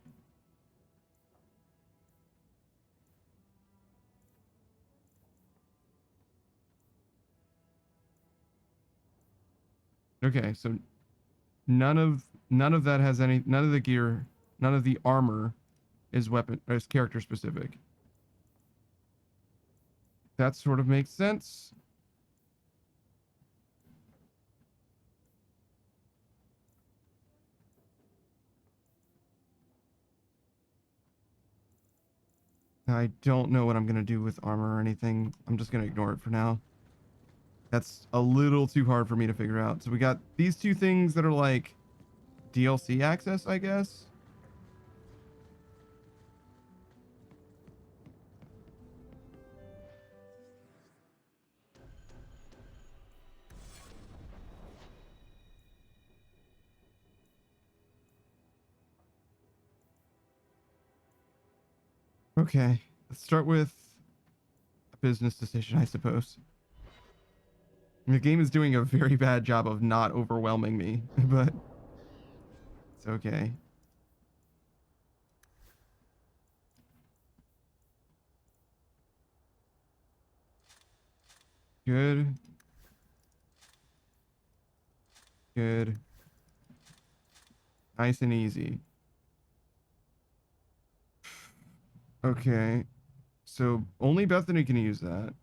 Okay, so none of that has any, none of the gear, none of the armor is character specific. That sort of makes sense. I don't know what I'm going to do with armor or anything. I'm just going to ignore it for now. That's a little too hard for me to figure out. So we got these two things that are like DLC access, I guess. Okay, let's start with a business decision, I suppose. The game is doing a very bad job of not overwhelming me, but it's okay. Good. Good. Nice and easy. Okay. So only Bethany can use that.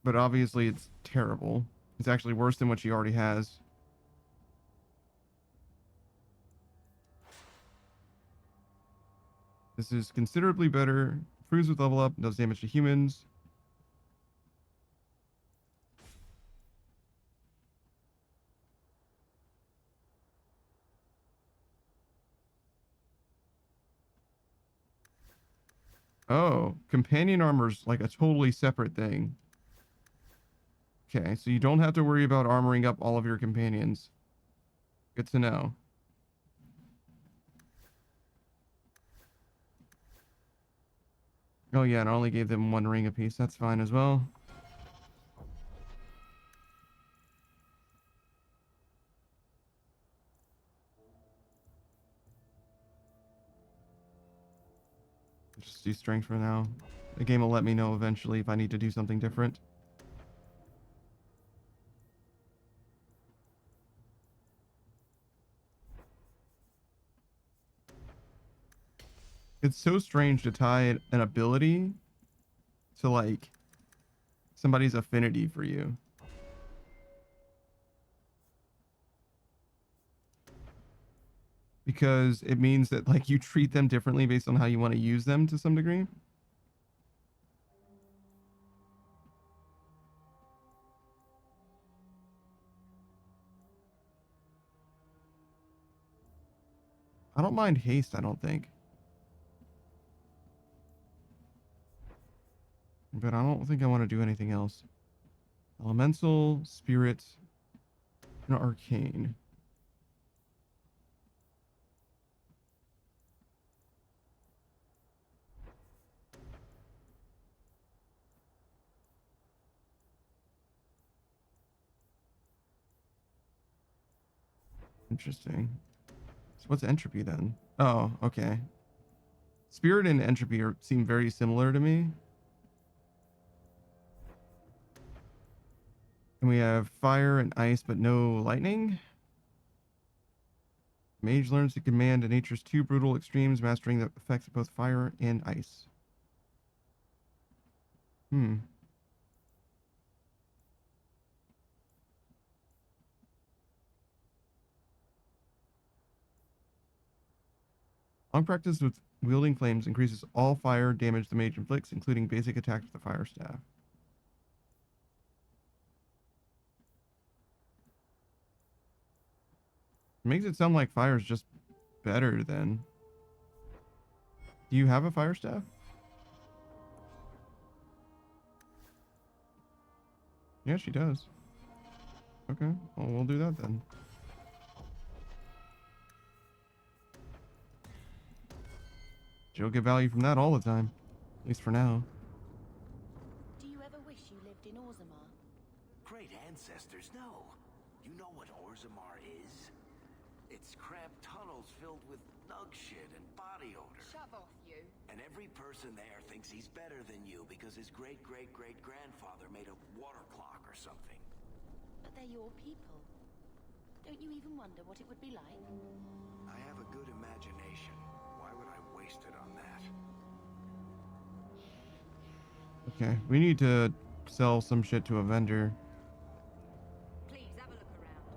But obviously it's terrible. It's actually worse than what she already has. This is considerably better. Improves with level up, does damage to humans. Oh, companion armor's like a totally separate thing. Okay, so you don't have to worry about armoring up all of your companions. Good to know. Oh yeah, and I only gave them 1 ring apiece. That's fine as well. Just do strength for now. The game will let me know eventually if I need to do something different. It's so strange to tie an ability to like somebody's affinity for you. Because it means that like you treat them differently based on how you want to use them to some degree. I don't mind haste, I don't think. But I don't think I want to do anything else. Elemental, Spirit, and Arcane. Interesting. So what's entropy then? Oh, okay. Spirit and entropy seem very similar to me. And we have fire and ice, but no lightning. Mage learns to command nature's 2 brutal extremes, mastering the effects of both fire and ice. Long practice with wielding flames increases all fire damage the mage inflicts, including basic attacks with the fire staff. It makes it sound like fire is just better then. Do you have a fire staff? Yeah, she does. Okay, well, we'll do that then. She'll get value from that all the time. At least for now. Do you ever wish you lived in Orzammar? Great ancestors, no. You know what Orzammar is? It's cramped tunnels filled with nug shit and body odor. Shove off, you. And every person there thinks he's better than you because his great-great-great-grandfather made a water clock or something. But they're your people. Don't you even wonder what it would be like? I have a good imagination. Why would I waste it on that? Okay, we need to sell some shit to a vendor. Please have a look around.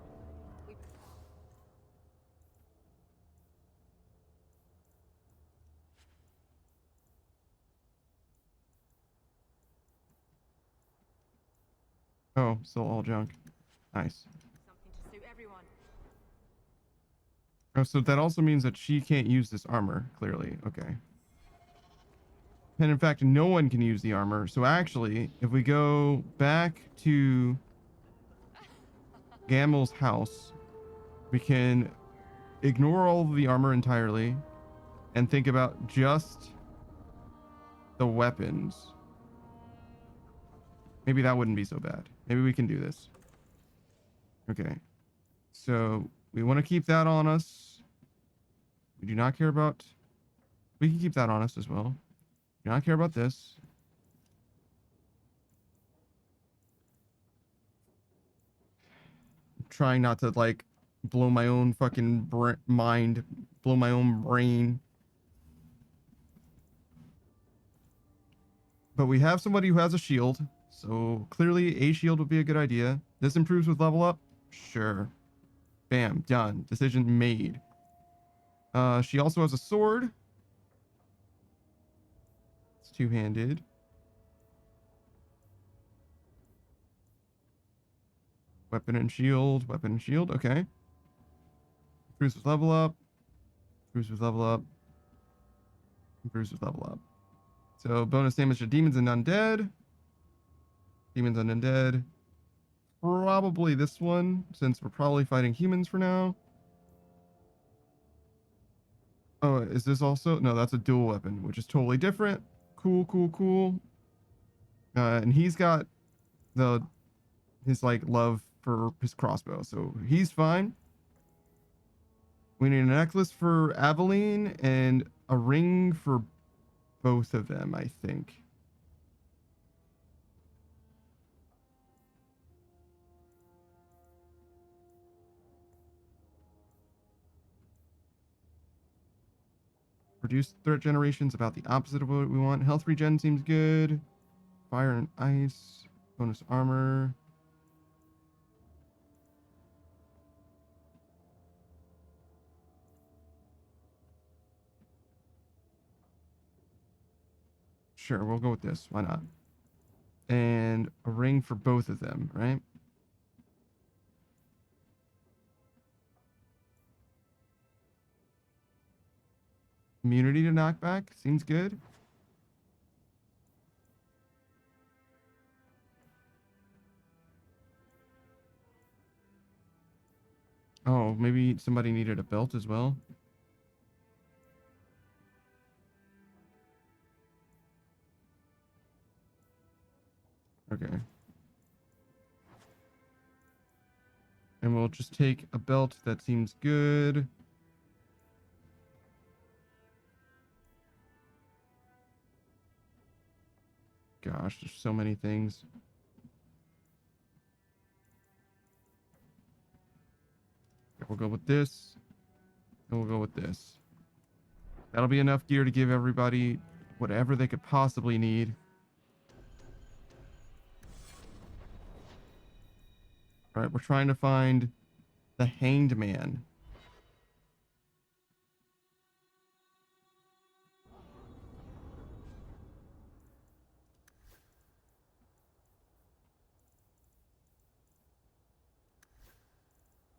Oh, still all junk. Nice. Something to suit everyone. Oh, so that also means that she can't use this armor, clearly. Okay. And in fact, no one can use the armor. So actually, if we go back to Gamel's house, we can ignore all of the armor entirely and think about just the weapons. Maybe that wouldn't be so bad. Maybe we can do this. Okay. So we want to keep that on us. We do not care about... We can keep that on us as well. Do not care about this. I'm trying not to, like, blow my own fucking mind. Blow my own brain. But we have somebody who has a shield. So clearly a shield would be a good idea. This improves with level up? Sure. Bam. Done. Decision made. She also has a sword. It's two-handed. Weapon and shield. Weapon and shield. Okay. Improves with level up. Improves with level up. Improves with level up. So bonus damage to demons and undead. Demons and undead. Probably this one, since we're probably fighting humans for now. Oh, is this also? No, that's a dual weapon, which is totally different. Cool, cool, cool. And he's got his like love for his crossbow, so he's fine. We need a necklace for Aveline and a ring for both of them, I think. Reduce threat generation's about the opposite of what we want. Health regen seems good. Fire and ice. Bonus armor. Sure, we'll go with this. Why not? And a ring for both of them, right? Immunity to knockback seems good. Oh, maybe somebody needed a belt as well. Okay. And we'll just take a belt that seems good. Gosh, there's so many things. We'll go with this. And we'll go with this. That'll be enough gear to give everybody whatever they could possibly need. All right, we're trying to find the Hanged Man.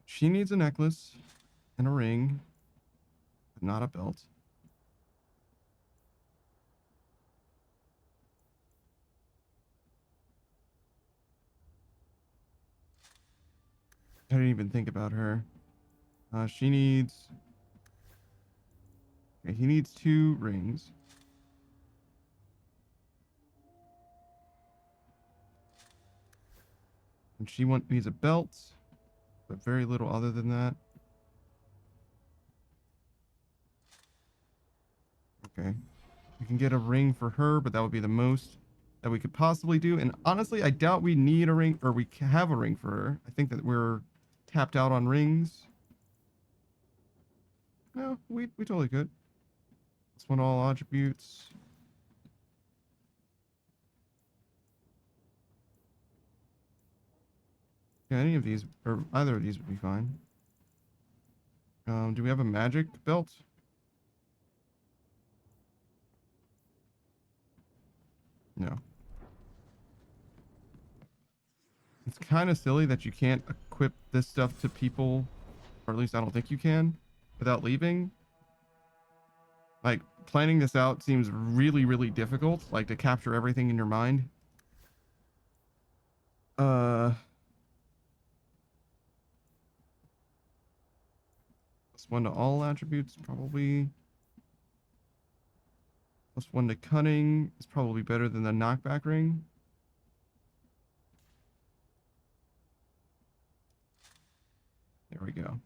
She needs a necklace and a ring, but not a belt. I didn't even think about her. She needs... Okay, he needs 2 rings. And she needs a belt, but very little other than that. Okay. We can get a ring for her, but that would be the most that we could possibly do. And honestly, I doubt we need a ring, or we have a ring for her. I think that we're tapped out on rings. No, we totally could. This one, all attributes. Yeah, any of these, or either of these would be fine. Do we have a magic belt? No. It's kind of silly that you can't equip this stuff to people, or at least I don't think you can, without leaving. Like, planning this out seems really, really difficult, like to capture everything in your mind. +1 to all attributes, probably. +1 to cunning is probably better than the knockback ring. There we go.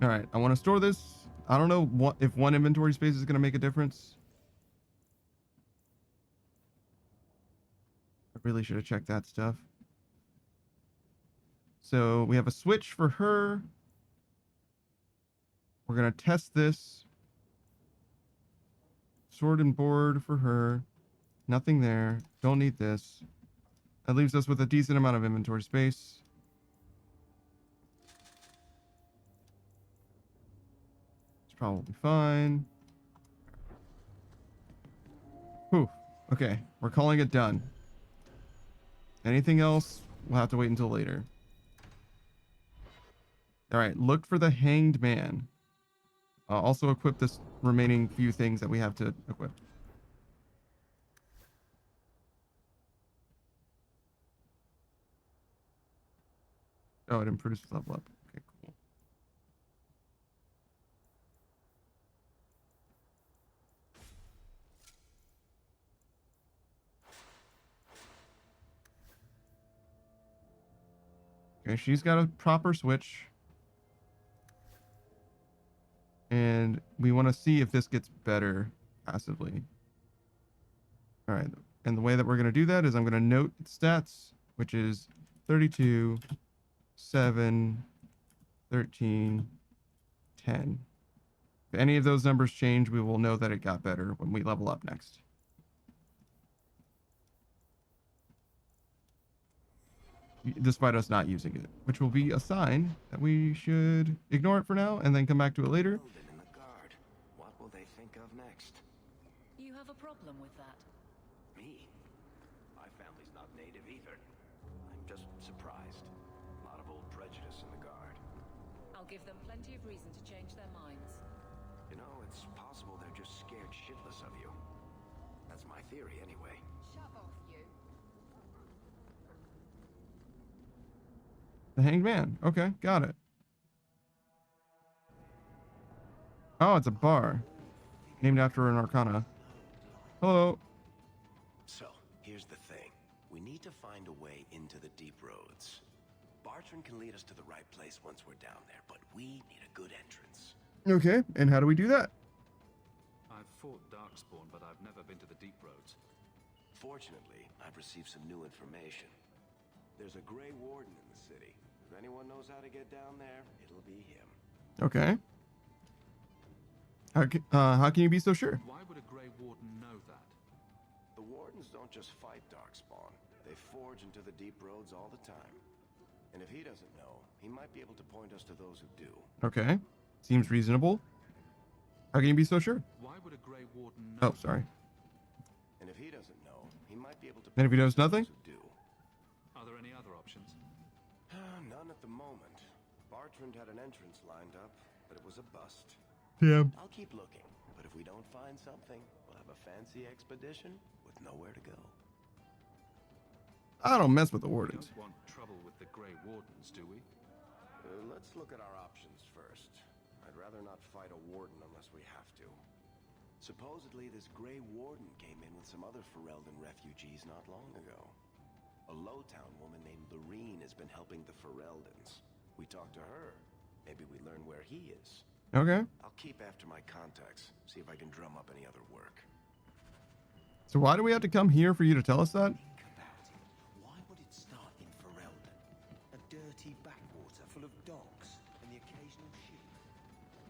All right, I want to store this. I don't know if 1 inventory space is going to make a difference. I really should have checked that stuff. So we have a switch for her. We're going to test this. Sword and board for her. Nothing there. Don't need this. That leaves us with a decent amount of inventory space. It's probably fine. Whew. Okay, we're calling it done. Anything else, we'll have to wait until later. All right, look for the Hanged Man. Also equip this remaining few things that we have to equip. Oh, it didn't produce a level up. Okay, cool. Okay, she's got a proper switch. And we want to see if this gets better passively. All right. And the way that we're going to do that is I'm going to note its stats, which is 32, 7, 13, 10. If any of those numbers change, we will know that it got better when we level up next. Despite us not using it, which will be a sign that we should ignore it for now and then come back to it later. In the guard. What will they think of next? You have a problem with that? Me? My family's not native either. I'm just surprised. A lot of old prejudice in the guard. I'll give them plenty of reason to change their minds. You know, it's possible they're just scared shitless of you. That's my theory anyway. Shove off, you. The Hanged Man. Okay, got it. Oh, it's a bar. Named after an arcana. Hello. So, here's the thing. We need to find a way into the deep roads. Bartrand can lead us to the right place once we're down there, but we need a good entrance. Okay, and how do we do that? I've fought Darkspawn, but I've never been to the deep roads. Fortunately, I've received some new information. There's a Grey Warden in the city. If anyone knows how to get down there, it'll be him. Okay. How can you be so sure? Why would a Grey Warden know that? The Wardens don't just fight Darkspawn. They forge into the deep roads all the time. And if he doesn't know, he might be able to point us to those who do. Okay. Seems reasonable. How can you be so sure? Why would a Grey Warden know? Oh, sorry. And if he doesn't know, he might be able to And if he knows nothing? Are there any other options? None at the moment. Bartrand had an entrance lined up, but it was a bust. Yeah. I'll keep looking, but if we don't find something, we'll have a fancy expedition with nowhere to go. I don't mess with the We Wardens. don't want trouble with the Grey Wardens, do we? Let's look at our options first. I'd I'd rather not fight a warden unless we have to. Supposedly, this Grey Warden came in with some other Ferelden refugees not long ago. A Lowtown woman named Lorene has been helping the Fereldans. We talked to her. Maybe we learn where he is. Okay. I'll keep after my contacts, see if I can drum up any other work. So why do we have to come here for you to tell us that? Why would it start in Ferelden? A dirty backwater full of docks and the occasional ship.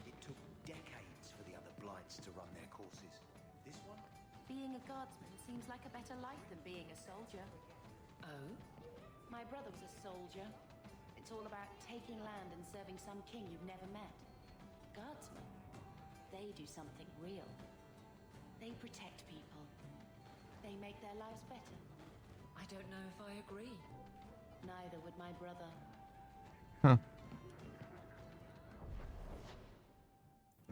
It took decades for the other blights to run their courses. This one? Being a guardsman seems like a better life than being a soldier. Oh? My brother was a soldier. It's all about taking land and serving some king you've never met. Guardsmen, they do something real. They protect people. They make their lives better. I don't know if I agree. Neither would my brother. Huh.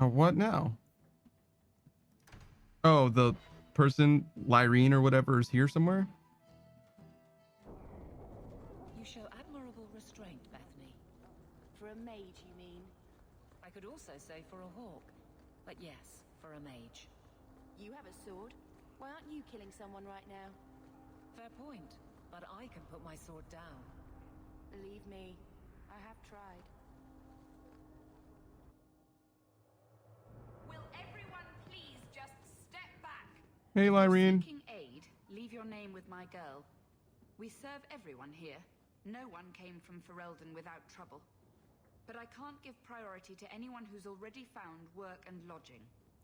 Oh, what now? Oh, the person, Lyrene or whatever, is here somewhere? You show admirable restraint, Bethany. For a mage, you mean? I could also say for a hawk. But yes, for a mage. You have a sword. Why aren't you killing someone right now? Fair point. But I can put my sword down. Believe me, I have tried. Will everyone please just step back? Hey, Lyrene. Seeking aid, leave your name with my girl. We serve everyone here. No one came from Ferelden without trouble. But I can't give priority to anyone who's already found work and lodging.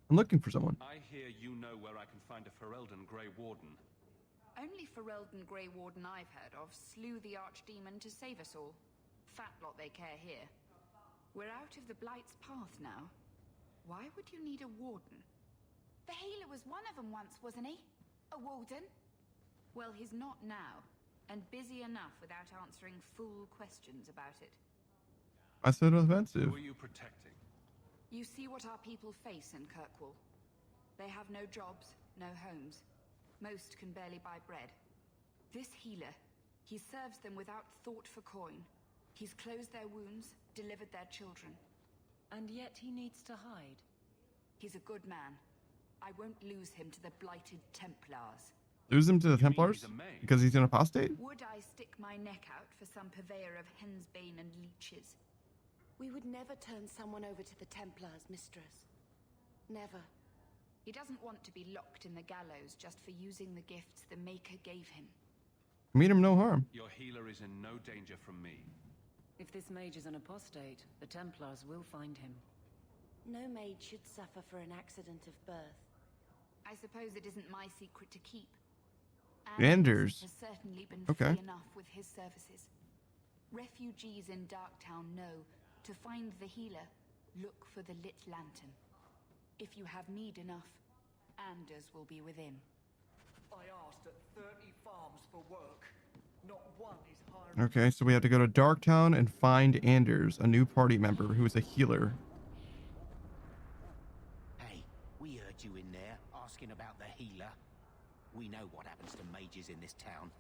I'm looking for someone. I hear you know where I can find a Ferelden Grey Warden. Only Ferelden Grey Warden I've heard of slew the Archdemon to save us all. Fat lot they care here. We're out of the Blight's path now. Why would you need a warden? The healer was one of them once, wasn't he? A warden? Well, he's not now, and busy enough without answering fool questions about it. I said offensive. Who are you protecting? You see what our people face in Kirkwall. They have no jobs, no homes. Most can barely buy bread. This healer, he serves them without thought for coin. He's closed their wounds, delivered their children. And yet he needs to hide. He's a good man. I won't lose him to the blighted Templars. Lose him to the Templars? Because he's an apostate? Would I stick my neck out for some purveyor of hensbane and leeches? We would never turn someone over to the Templars, mistress. Never. He doesn't want to be locked in the gallows just for using the gifts the Maker gave him. Mean him no harm. Your healer is in no danger from me. If this mage is an apostate, the Templars will find him. No mage should suffer for an accident of birth. I suppose it isn't my secret to keep. Anders has certainly been okay. free enough with his services. Refugees in Darktown know to find the healer, look for the lit lantern. If you have need enough, Anders will be within. I asked at 30 farms for work. Not one is hiring. Okay, so we have to go to Darktown and find Anders, a new party member who is a healer. Hey, we heard you in there asking about the healer. We know what happens to mages in this town,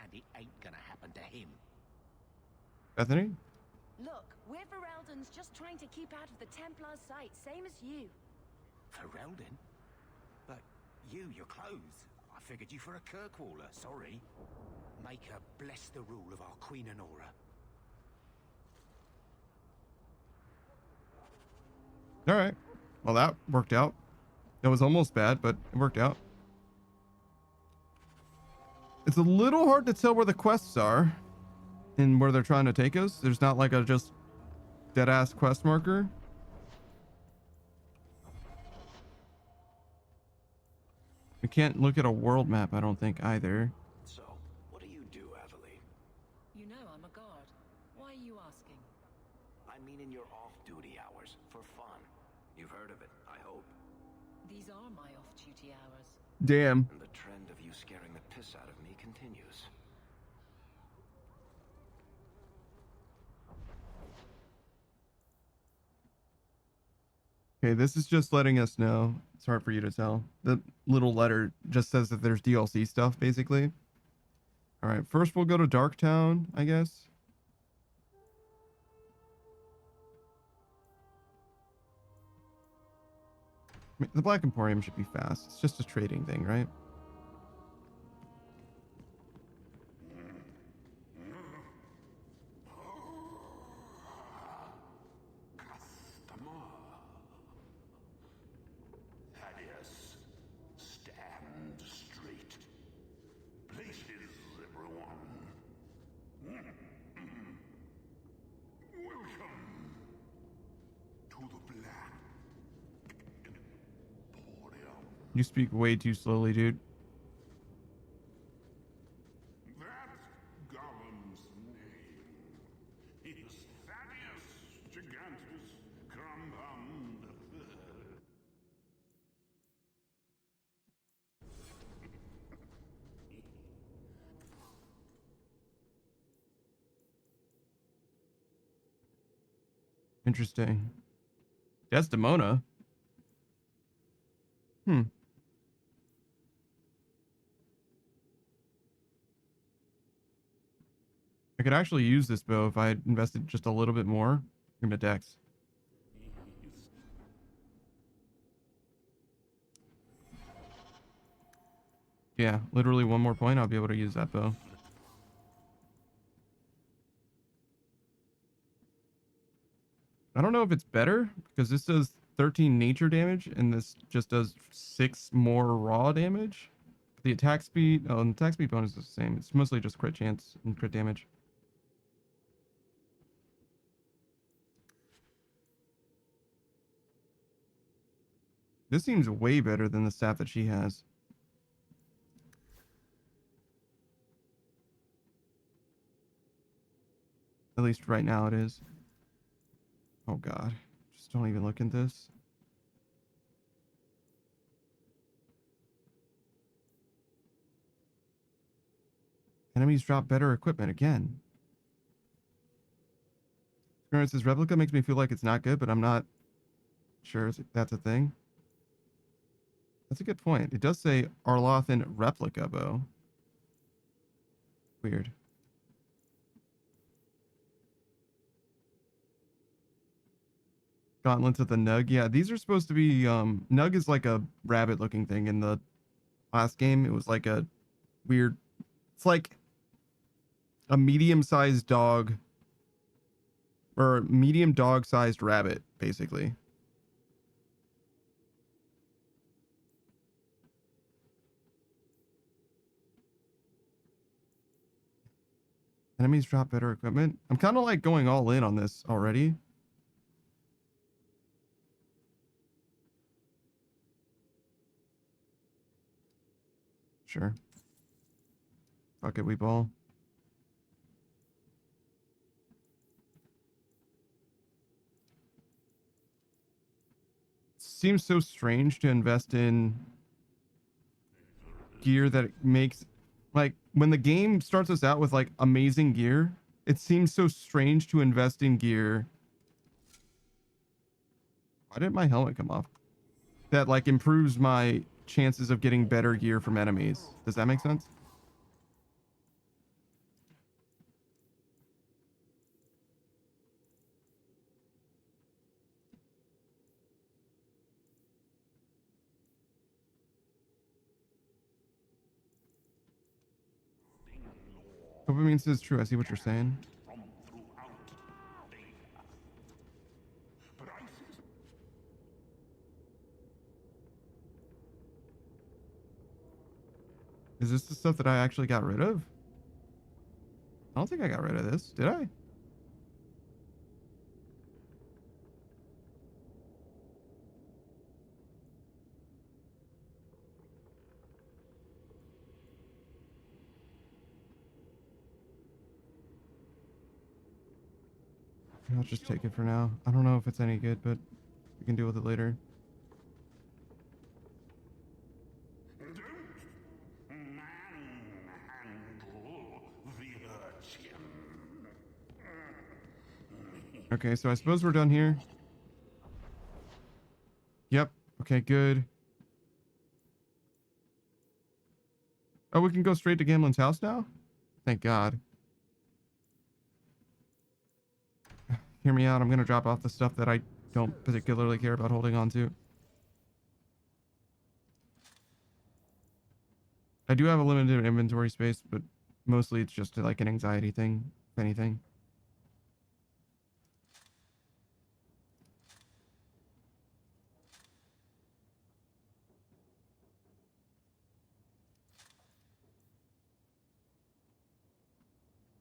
and it ain't gonna happen to him. Bethany? Look, we're Fereldans just trying to keep out of the Templar's sight, same as you. Ferelden? But your clothes. I figured you for a Kirkwaller, sorry. Make her bless the rule of our Queen Honora. Alright. Well, that worked out. That was almost bad, but it worked out. It's a little hard to tell where the quests are and where they're trying to take us. There's not like a just dead-ass quest marker. We can't look at a world map, I don't think, either. So, what do you do, Aveline? You know I'm a guard. Why are you asking? I mean in your off-duty hours, for fun. You've heard of it, I hope. These are my off-duty hours. Damn. And the trend of you scaring the piss out of me continues. Okay, this is just letting us know. It's hard for you to tell. The little letter just says that there's DLC stuff, basically. All right, first we'll go to Darktown, I guess. mean, the Black Emporium should be fast. It's just a trading thing, right? Thaddeus, stand straight. Places, everyone. Welcome to the Black Emporium. You speak way too slowly, dude. That's Gollum's name. Is Thaddeus Gigantus Crumbund. Interesting. Desdemona? Hmm. I could actually use this bow if I had invested just a little bit more into Dex. Yeah, literally one more point, I'll be able to use that bow. I don't know if it's better, because this does 13 nature damage, and this just does 6 more raw damage. The attack speed, oh, and the attack speed bonus is the same. It's mostly just crit chance and crit damage. This seems way better than the staff that she has. At least right now it is. Oh god. Just don't even look at this. Enemies drop better equipment again. Says replica makes me feel like it's not good, but I'm not sure if that's a thing. That's a good point. It does say Arlothan replica bow. Weird. Gauntlets of the Nug. Yeah, these are supposed to be Nug is like a rabbit looking thing. In the last game it was like a weird, it's like a medium-sized dog, or medium dog-sized rabbit, basically. Enemies drop better equipment. I'm kind of like going all in on this already. Sure. Fuck it, we ball. Seems so strange to invest in gear that makes, like, when the game starts us out with like amazing gear, it seems so strange to invest in gear. Why didn't my helmet come off? That like improves my chances of getting better gear from enemies. Does that make sense? Dopamine says true. I see what you're saying. Is this the stuff that I actually got rid of? I don't think I got rid of this. Did I? I'll just take it for now. I don't know if it's any good, but we can deal with it later. Okay, so I suppose we're done here. Yep. Okay, good. Oh, we can go straight to Gamlen's house now? Thank God. Hear me out. I'm going to drop off the stuff that I don't particularly care about holding on to. I do have a limited inventory space, but mostly it's just like an anxiety thing, if anything.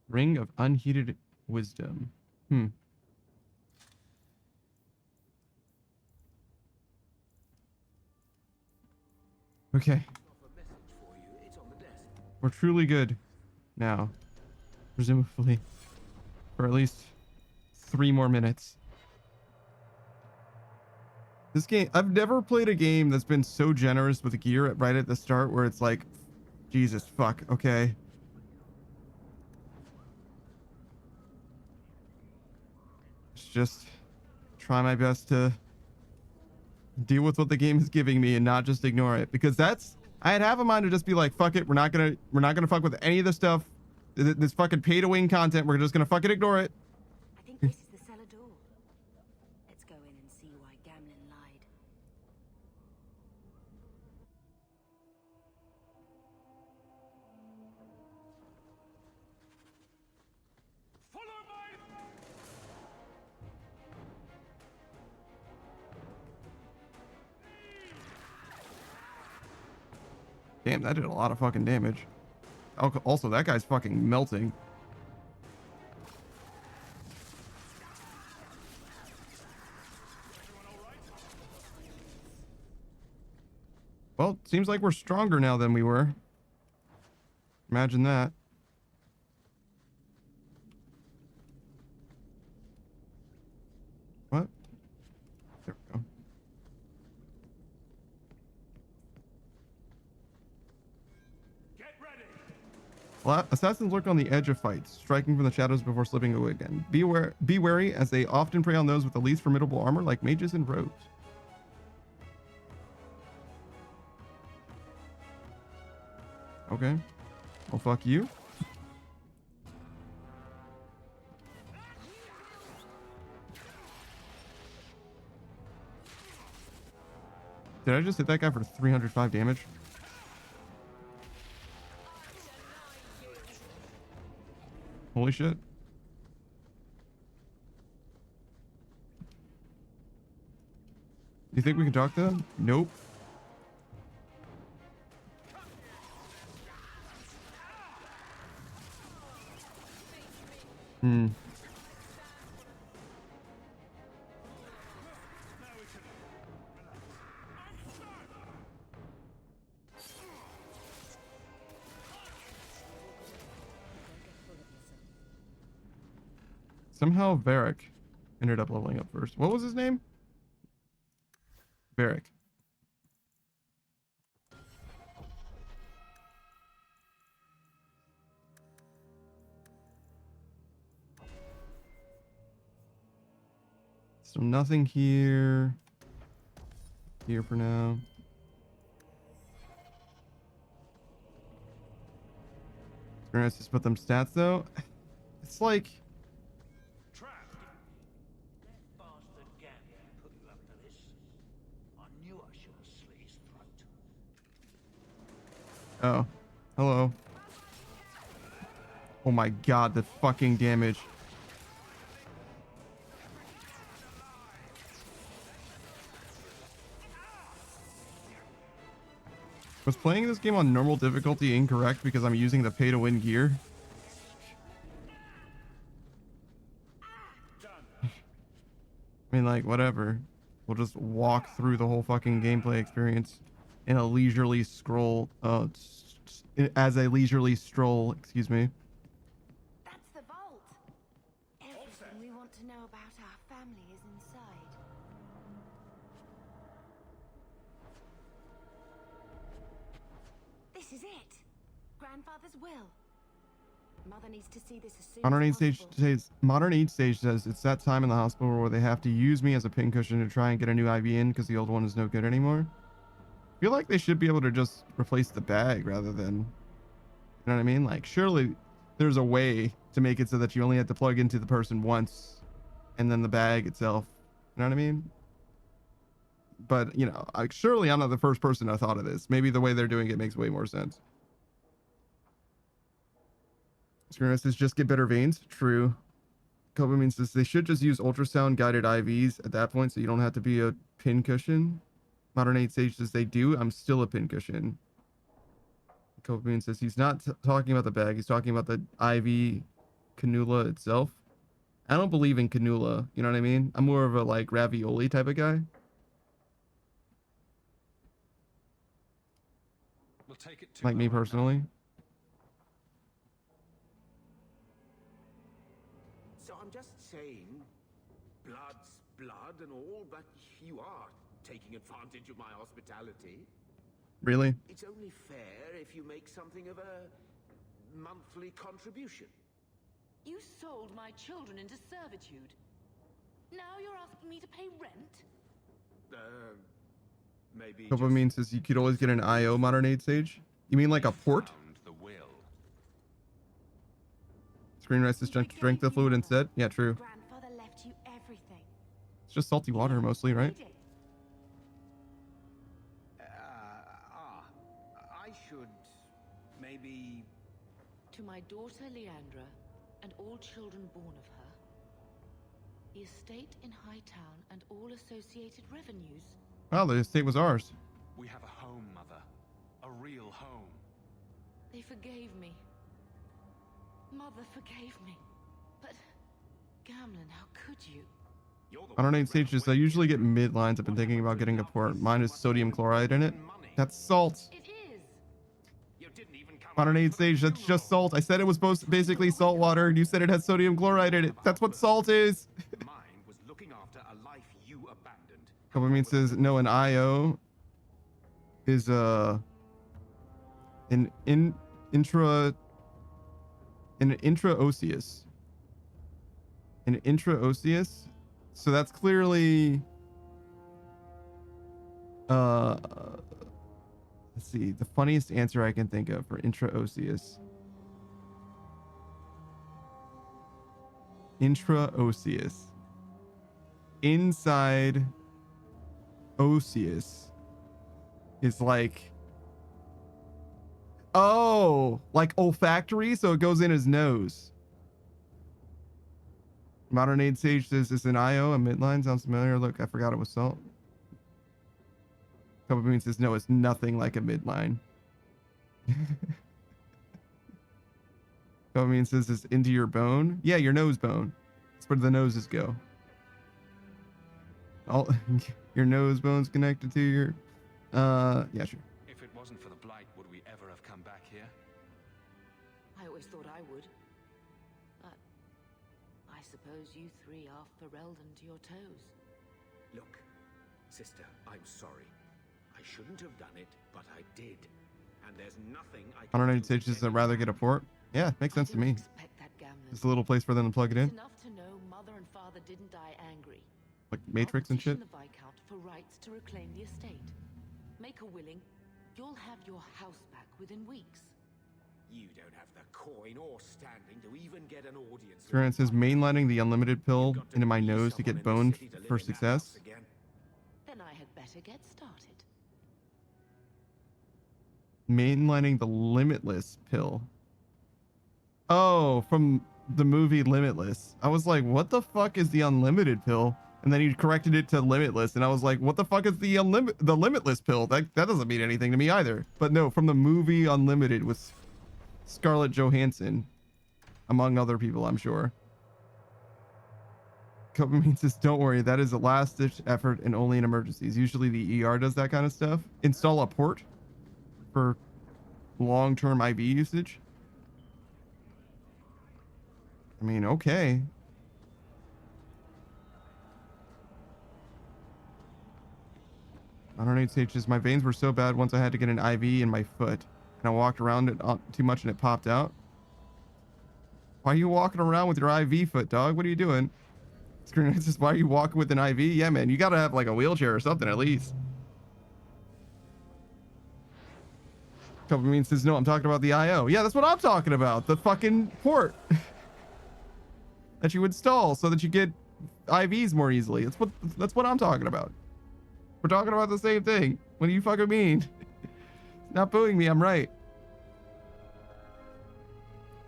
Ring of Unheeded Wisdom. Okay. We're truly good now. Presumably. For at least 3 more minutes. This game, I've never played a game that's been so generous with gear right at the start where it's like, Jesus fuck, okay. Just try my best to deal with what the game is giving me and not just ignore it, because that's, I had half a mind to just be like, fuck it, we're not gonna fuck with any of the stuff, this fucking pay to win content, we're just gonna fucking ignore it. I think this is the cellar door. Let's go in and see why Gamlen lied. Damn, that did a lot of fucking damage. Also, that guy's fucking melting. Well, seems like we're stronger now than we were. Imagine that. What? There we go. Well, assassins lurk on the edge of fights, striking from the shadows before slipping away again. Be wary, as they often prey on those with the least formidable armor, like mages and rogues. Okay. Well, fuck you. Did I just hit that guy for 305 damage? Holy shit. Do you think we can talk to them? Nope. Somehow Varric ended up leveling up first. What was his name? Varric. So nothing here. Here for now. It's very nice to put them stats though. It's like, oh, hello. Oh my god, the fucking damage. Was playing this game on normal difficulty incorrect because I'm using the pay to win gear? I mean, like, whatever. We'll just walk through the whole fucking gameplay experience in a leisurely scroll, as a leisurely stroll, excuse me. That's the vault. Everything we want to know about our family is inside. This is it. Grandfather's will. Mother needs to see this as soon Modern as Age possible. Stage says it's that time in the hospital where they have to use me as a pincushion to try and get a new IV in because the old one is no good anymore. I feel like they should be able to just replace the bag rather than, you know what I mean? Like, surely there's a way to make it so that you only have to plug into the person once and then the bag itself. You know what I mean? But, you know, like, surely I'm not the first person I thought of this. Maybe the way they're doing it makes way more sense. Screen says just get better veins. True. Copamine says they should just use ultrasound guided IVs at that point so you don't have to be a pincushion. Modern 8 Sage says they do. I'm still a pincushion. Copamine says he's not talking about the bag. He's talking about the IV cannula itself. I don't believe in cannula. You know what I mean? I'm more of a like ravioli type of guy. We'll take it Like me personally. So I'm just saying, blood's blood and all, but you are taking advantage of my hospitality. Really? It's only fair if you make something of a monthly contribution. You sold my children into servitude. Now you're asking me to pay rent? Maybe. Copamine says you could always get an IO Modern 8 Sage. You mean like a port? Screen Rice says drink the fluid instead. Yeah, true. Grandfather left you everything. It's just salty water mostly, right? I should maybe. To my daughter Leandra and all children born of her, the estate in Hightown and all associated revenues. Wow, the estate was ours. We have a home, Mother. A real home. They forgave me. Mother forgave me. But, Gamlen, how could you? Modern 8 Sage says I usually get mid lines. I've been thinking about getting a port. Mine is sodium chloride in it. That's salt. It is. Modern 8 Sage, that's just salt. I said it was basically salt water, and you said it has sodium chloride in it. That's what salt is. Mine was looking after a life you abandoned. Copamine says no, an IO is an intraosseous. An intraosseous. So that's clearly let's see, the funniest answer I can think of for intraosseous. Intraosseous. Inside osseous is like, oh, like olfactory, so it goes in his nose. Modern 8 Sage says it's an IO, a midline. Sounds familiar. Look, I forgot it was salt. Copamine says no, it's nothing like a midline. Copamine says it's into your bone. Yeah, your nose bone. That's where the noses go. All your nose bone's connected to your yeah, sure. If it wasn't for the blight, would we ever have come back here? I always thought I would. But I suppose you three are Ferelden to your toes. Look, sister, I'm sorry. I shouldn't have done it, but I did. And there's nothing I can. Modern 8 Sage says I'd rather get a port. Yeah, makes sense to me. It's a little place for them to plug it in. Enough to know mother and father didn't die angry. Like Matrix and shit. The Viscount for rights to reclaim the estate. Make a willing, you'll have your house back within weeks. You don't have the coin or standing to even get an audience. Grant says mainlining the unlimited pill into my nose to get boned for success. Then I had better get started. Mainlining the limitless pill. Oh, from the movie Limitless. I was like, what the fuck is the unlimited pill? And then he corrected it to limitless, and I was like, what the fuck is the limitless pill? That doesn't mean anything to me either. But no, from the movie Unlimited with Scarlett Johansson, among other people, I'm sure. Copamine says, don't worry, that is a last-ditch effort and only in emergencies. Usually the ER does that kind of stuff. Install a port for long-term IV usage. I mean, okay. Modern 8 Sage says, my veins were so bad once I had to get an IV in my foot. And I walked around it too much and it popped out. Why are you walking around with your IV foot, dog? What are you doing? Screen says, why are you walking with an IV? Yeah, man, you gotta have like a wheelchair or something at least. Copamine says, no, I'm talking about the IO. Yeah, that's what I'm talking about. The fucking port that you install so that you get IVs more easily. That's what I'm talking about. We're talking about the same thing. What do you fucking mean? Not booing me, I'm right.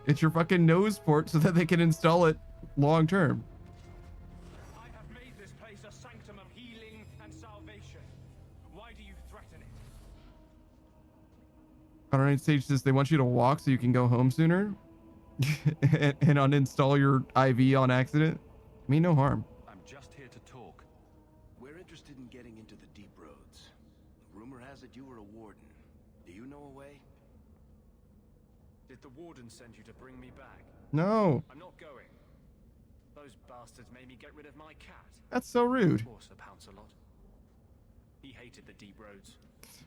It's your fucking nose port so that they can install it long term. I have made this place a sanctum of healing and salvation. Why do you threaten it? Conrad Sage says they want you to walk so you can go home sooner and uninstall your IV on accident. I mean, no harm. I'm just here to talk. We're interested in getting into the deep roads. Rumor has it you were a warden. Do you know a way? Did the warden send you to bring me back? No. I'm not going. Those bastards made me get rid of my cat. That's so rude. Poor Sir Pouncelot. He hated the deep roads.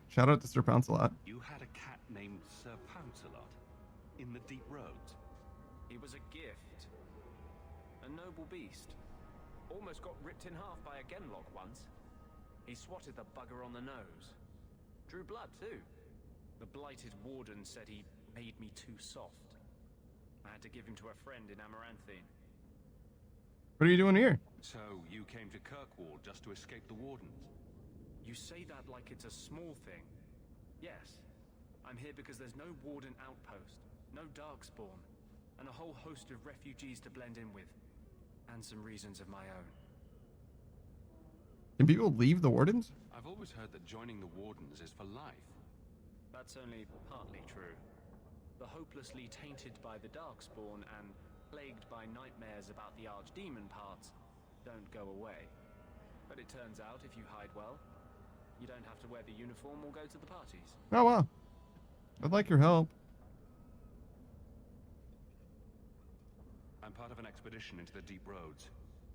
Shout out to Sir Pouncelot. You had a cat named Sir Pouncelot in the deep roads. He was a gift. A noble beast. Almost got ripped in half by a Genlock once. He swatted the bugger on the nose. Drew blood too. The blighted warden said he made me too soft. I had to give him to a friend in Amaranthine. What are you doing here? So you came to Kirkwall just to escape the wardens? You say that like it's a small thing. Yes. I'm here because there's no warden outpost, no darkspawn, and a whole host of refugees to blend in with. And some reasons of my own. Can people leave the wardens? I've always heard that joining the wardens is for life. That's only partly true. The hopelessly tainted by the darkspawn and plagued by nightmares about the archdemon parts don't go away. But it turns out if you hide well, you don't have to wear the uniform or go to the parties. Oh, wow. I'd like your help. I'm part of an expedition into the deep roads.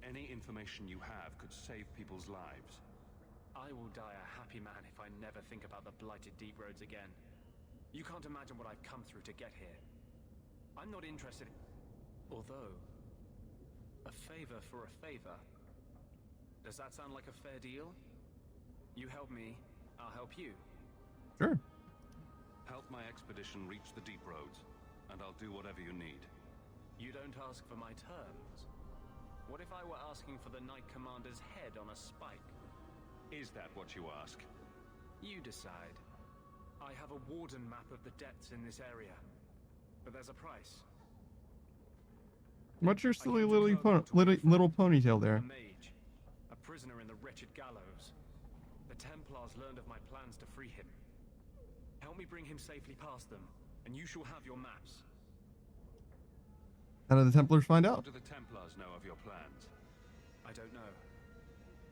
Any information you have could save people's lives. I will die a happy man if I never think about the blighted deep roads again. You can't imagine what I've come through to get here. I'm not interested in... Although... a favor for a favor. Does that sound like a fair deal? You help me, I'll help you. Sure. Help my expedition reach the deep roads, and I'll do whatever you need. You don't ask for my terms. What if I were asking for the Knight Commander's head on a spike? Is that what you ask? You decide. I have a warden map of the depths in this area. But there's a price. What's your silly little ponytail there? A mage. A prisoner in the wretched gallows. The Templars learned of my plans to free him. Help me bring him safely past them, and you shall have your maps. How did the Templars find out? How do the Templars know of your plans? I don't know.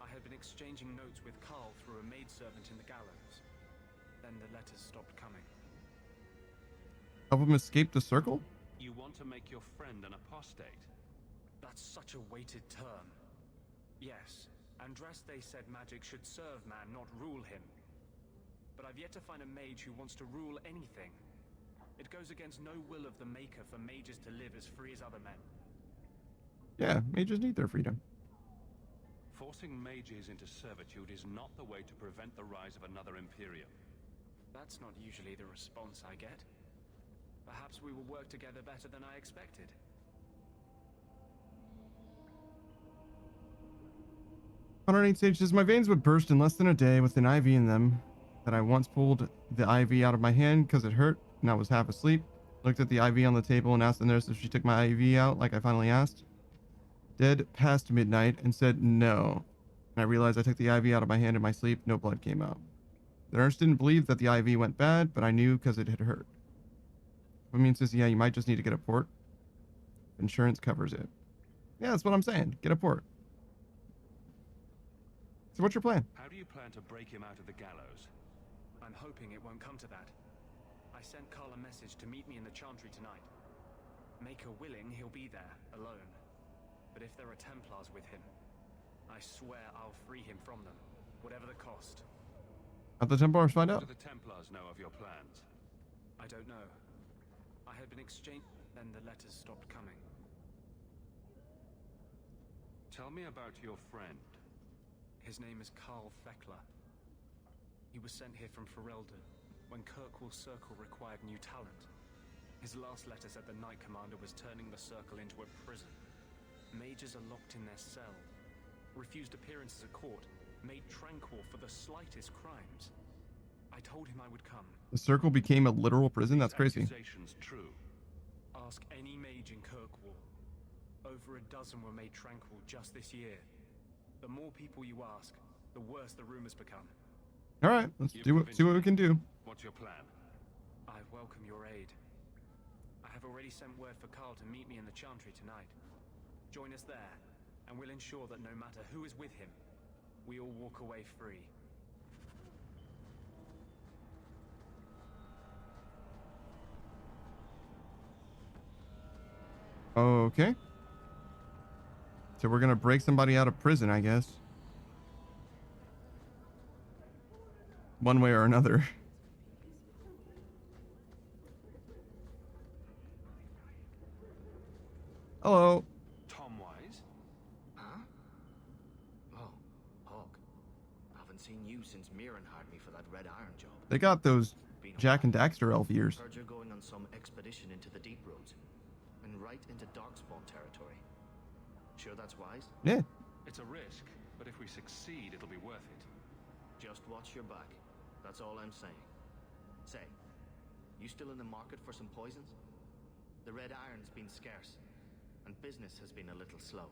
I had been exchanging notes with Carl through a maidservant in the gallows. Then the letters stopped coming. Help him escape the circle? You want to make your friend an apostate? That's such a weighted term. Yes, Andraste said magic should serve man, not rule him. But I've yet to find a mage who wants to rule anything. It goes against no will of the Maker for mages to live as free as other men. Yeah, mages need their freedom. Forcing mages into servitude is not the way to prevent the rise of another Imperium. That's not usually the response I get. Perhaps we will work together better than I expected. Sage says, my veins would burst in less than a day with an IV in them. That I once pulled the IV out of my hand because it hurt and I was half asleep. Looked at the IV on the table and asked the nurse if she took my IV out like I finally asked. Dead past midnight and said no. And I realized I took the IV out of my hand in my sleep. No blood came out. The nurse didn't believe that the IV went bad, but I knew because it had hurt. Famin says, yeah, you might just need to get a port. Insurance covers it. Yeah, that's what I'm saying. Get a port. So what's your plan? How do you plan to break him out of the gallows? I'm hoping it won't come to that. I sent Carl a message to meet me in the Chantry tonight. Maker willing, he'll be there, alone. But if there are Templars with him, I swear I'll free him from them, whatever the cost. How'd the Templars find out? Do the Templars know of your plans? I don't know. I had been exchanged, then the letters stopped coming. Tell me about your friend. His name is Carl Thekla. He was sent here from Ferelden when Kirkwall Circle required new talent. His last letter said the Knight Commander was turning the Circle into a prison. Mages are locked in their cell, refused appearances at court, made tranquil for the slightest crimes. I told him I would come. The Circle became a literal prison? That's crazy. Accusations true. Ask any mage in Kirkwall. Over a dozen were made tranquil just this year. The more people you ask, the worse the rumors become. All right, let's see what we can do. What's your plan? I welcome your aid. I have already sent word for Carl to meet me in the Chantry tonight. Join us there, and we'll ensure that no matter who is with him, we all walk away free. Okay. So we're gonna break somebody out of prison, I guess. One way or another. Hello. Tom Wise? Huh? Oh, Hawk. Haven't seen you since Mirren hired me for that Red Iron job. They got those Jack and Daxter elf ears. Heard you're going on some expedition into the Deep Roads. And right into Darkspawn territory. Sure that's wise? Yeah. It's a risk, but if we succeed, it'll be worth it. Just watch your back. That's all I'm saying. Say, you still in the market for some poisons? The Red Iron's been scarce, and business has been a little slow.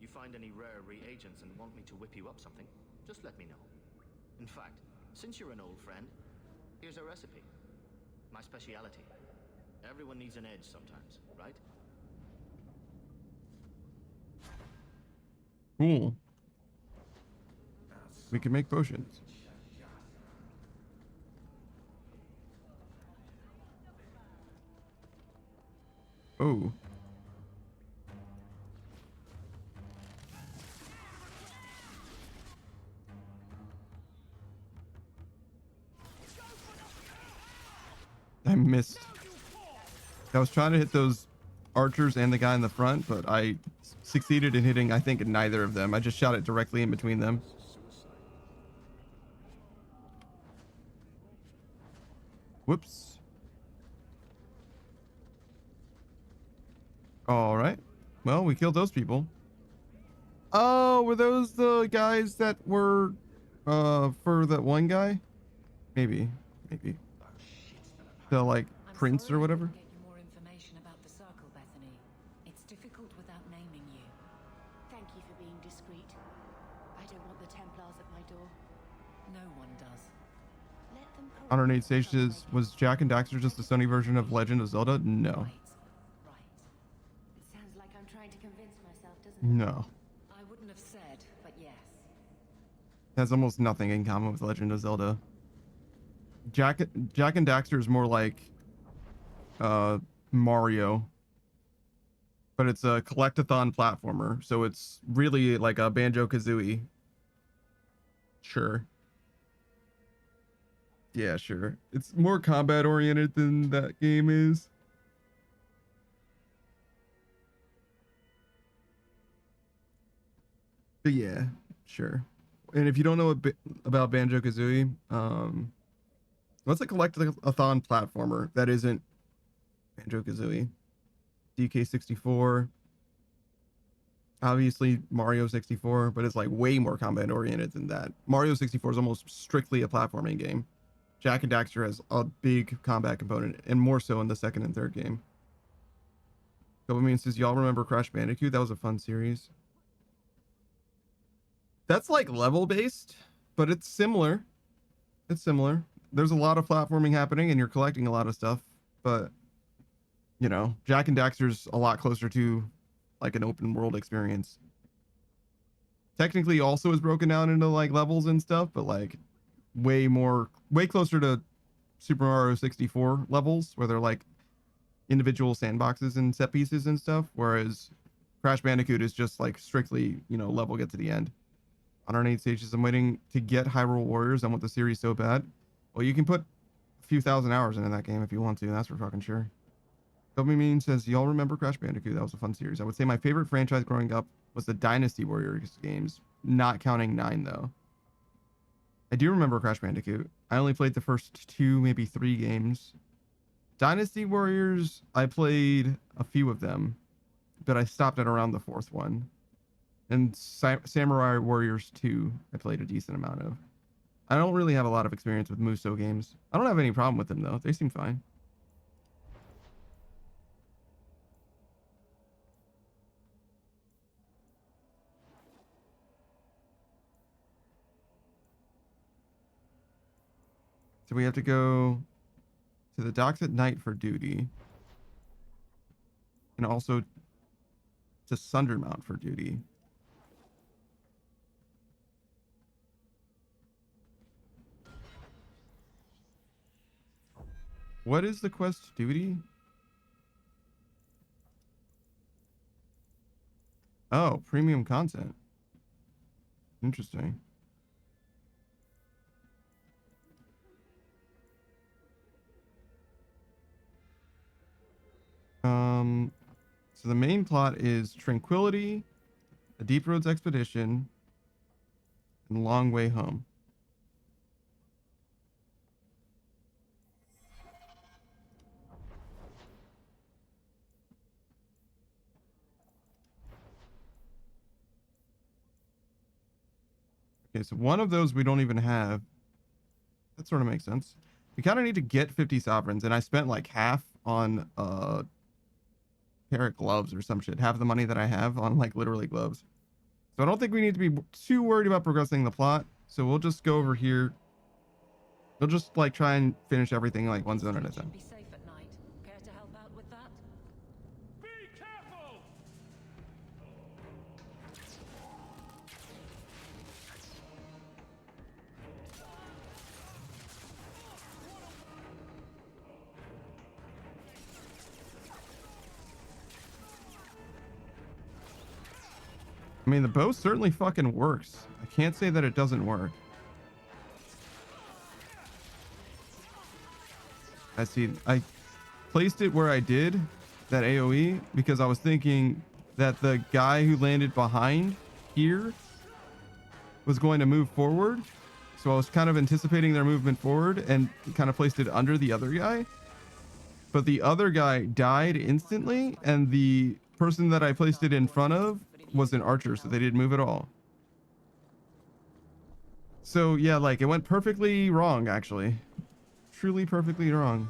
You find any rare reagents and want me to whip you up something, just let me know. In fact, since you're an old friend, here's a recipe. My speciality. Everyone needs an edge sometimes, right? Cool. We can make potions. Oh. I missed. I was trying to hit those archers and the guy in the front, but I succeeded in hitting, I think, neither of them. I just shot it directly in between them. Whoops. All right. Well, we killed those people. Oh, were those the guys that were for that one guy? Maybe. The like prince or whatever. Get you more information about the circle, Bethany. It's difficult without naming you. Thank you for being discreet. I don't want the Templars at my door. No one does. Let them 108 stages. Was Jack and Daxter just a Sony version of Legend of Zelda? No. It sounds like I'm trying to convince myself, doesn't it? No. I wouldn't have said, but yes. It has almost nothing in common with Legend of Zelda. Jack and Daxter is more like Mario, but it's a collectathon platformer, so it's really like a Banjo-Kazooie. Sure. Yeah, sure. It's more combat oriented than that game is. But yeah, sure. And if you don't know about Banjo-Kazooie, what's a collectathon platformer that isn't Banjo-Kazooie? DK64. Obviously Mario 64, but it's like way more combat oriented than that. Mario 64 is almost strictly a platforming game. Jack and Daxter has a big combat component, and more so in the second and third game. Dopamine says, y'all remember Crash Bandicoot? That was a fun series. That's like level based, but it's similar. It's similar. There's a lot of platforming happening and you're collecting a lot of stuff, but you know, Jack and Daxter's a lot closer to like an open world experience. Technically also is broken down into like levels and stuff, but like way closer to Super Mario 64 levels where they're like individual sandboxes and set pieces and stuff, whereas Crash Bandicoot is just like strictly, you know, level get to the end. 108 stages. I'm waiting to get Hyrule Warriors. I want the series so bad. Well, you can put a few thousand hours into that game if you want to. That's for fucking sure. Dopamine says, y'all remember Crash Bandicoot? That was a fun series. I would say my favorite franchise growing up was the Dynasty Warriors games, not counting 9 though. I do remember Crash Bandicoot. I only played the first 2, maybe 3 games. Dynasty Warriors, I played a few of them, but I stopped at around the 4th one. And Samurai Warriors 2, I played a decent amount of. I don't really have a lot of experience with Musou games. I don't have any problem with them though. They seem fine. So we have to go to the docks at night for duty. And also to Sundermount for duty. What is the quest duty? Oh, premium content. Interesting. So the main plot is Tranquility, a Deep Roads Expedition, and Long Way Home. Okay, so one of those we don't even have. That sort of makes sense. We kind of need to get 50 sovereigns, and I spent like half on pair of gloves or some shit. Half the money that I have on like literally gloves. So I don't think we need to be too worried about progressing the plot. So we'll just go over here. We'll just like try and finish everything like one zone at a time. Be safe at night. Care to help out with that? Be careful! I mean, the bow certainly fucking works. I can't say that it doesn't work. I see. I placed it where I did, that AoE, because I was thinking that the guy who landed behind here was going to move forward. So I was kind of anticipating their movement forward and kind of placed it under the other guy. But the other guy died instantly, and the person that I placed it in front of was an archer, so they didn't move at all. So yeah, like it went perfectly wrong, actually. Truly perfectly wrong.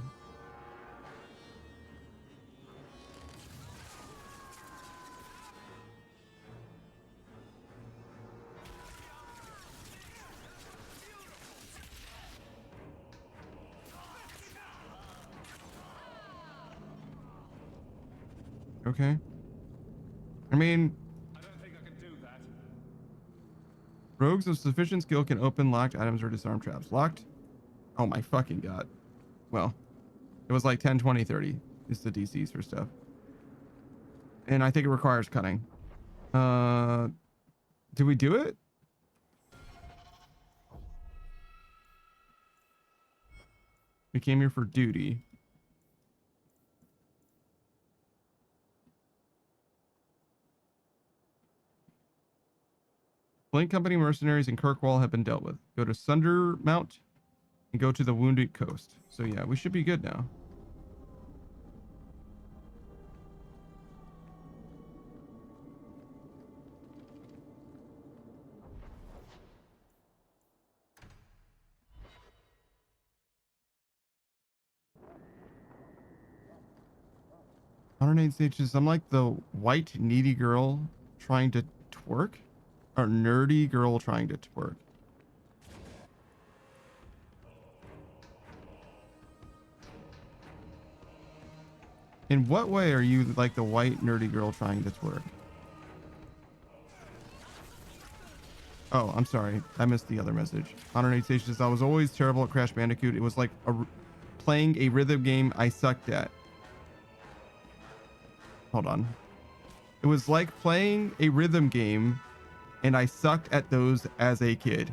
Okay. I mean, rogues of sufficient skill can open locked items or disarm traps. Locked? Oh my fucking god. Well, it was like 10, 20, 30 is the DCs for stuff. And I think it requires cutting. Did we do it? We came here for duty. Flint Company mercenaries in Kirkwall have been dealt with. Go to Sundermount and go to the Wounded Coast. So yeah, we should be good now. "108 stages. I'm like the white needy girl trying to twerk, or nerdy girl trying to twerk." In what way are you like the white nerdy girl trying to twerk? Oh, I'm sorry. I missed the other message. 108 stages. I was always terrible at Crash Bandicoot. It was like playing a rhythm game I sucked at. Hold on. It was like playing a rhythm game, and I sucked at those as a kid.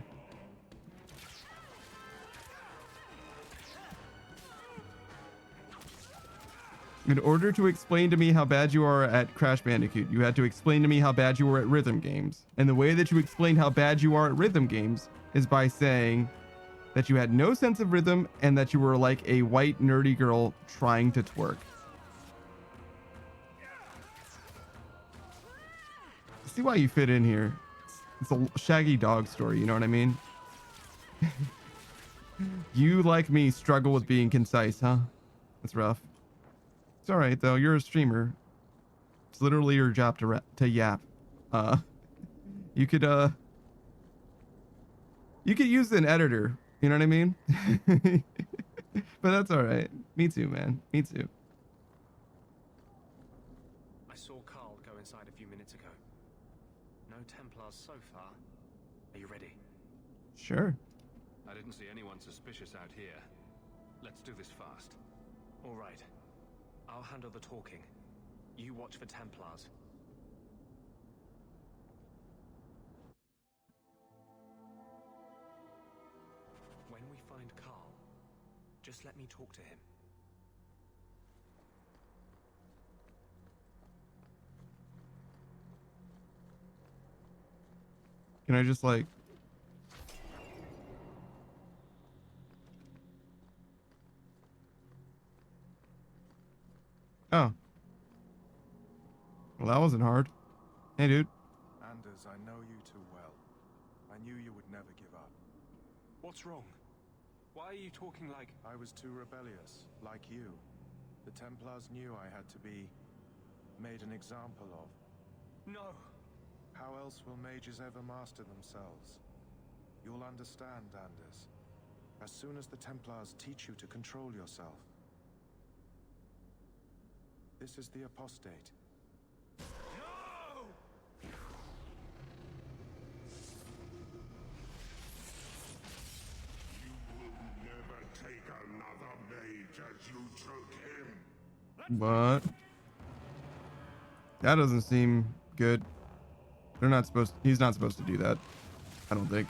In order to explain to me how bad you are at Crash Bandicoot, you had to explain to me how bad you were at rhythm games. And the way that you explain how bad you are at rhythm games is by saying that you had no sense of rhythm and that you were like a white nerdy girl trying to twerk. See why you fit in here. It's a Shaggy Dog story, you know what I mean? You, like me, struggle with being concise, huh? That's rough. It's all right though. You're a streamer. It's literally your job to yap. You could use an editor You know what I mean? But that's all right. Me too, man. Me too. I saw Carl go inside a few minutes ago. No Templars so far. Are you ready? Sure. I didn't see anyone suspicious out here. Let's do this fast. All right. I'll handle the talking. You watch for Templars. When we find Carl, just let me talk to him. Can I just like... Oh. Well, that wasn't hard. Hey, dude. Anders, I know you too well. I knew you would never give up. What's wrong? Why are you talking like... I was too rebellious, like you. The Templars knew I had to be made an example of. No! How else will mages ever master themselves? You'll understand, Anders. As soon as the Templars teach you to control yourself. This is the Apostate. No! You will never take another mage as you took him. What? That doesn't seem good. They're not supposed to, he's not supposed to do that. I don't think.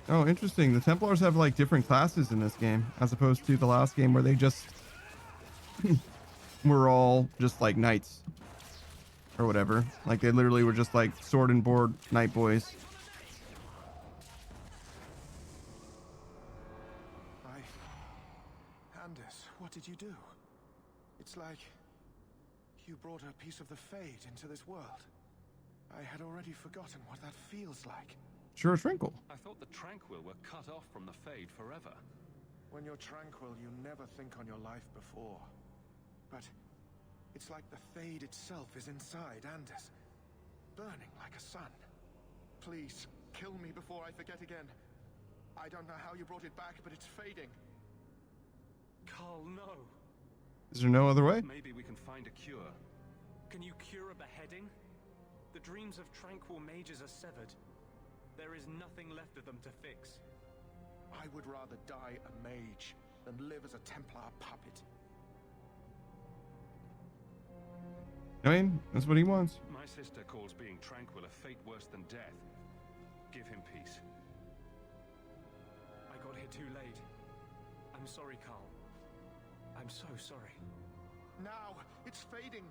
Oh, interesting. The Templars have like different classes in this game as opposed to the last game where they just were all just like knights or whatever. Like they literally were just like sword and board knight boys. Anders, what did you do? It's like you brought a piece of the Fade into this world. I had already forgotten what that feels like. Sure, Tranquil. I thought the Tranquil were cut off from the Fade forever. When you're tranquil, you never think on your life before. But it's like the Fade itself is inside Anders, burning like a sun. Please, kill me before I forget again. I don't know how you brought it back, but it's fading. Carl, no. Is there no other way? Maybe we can find a cure. Can you cure a beheading? The dreams of tranquil mages are severed. There is nothing left of them to fix. I would rather die a mage than live as a Templar puppet. I mean, that's what he wants. My sister calls being tranquil a fate worse than death. Give him peace. I got here too late. I'm sorry, Carl. I'm so sorry. Now, it's fading.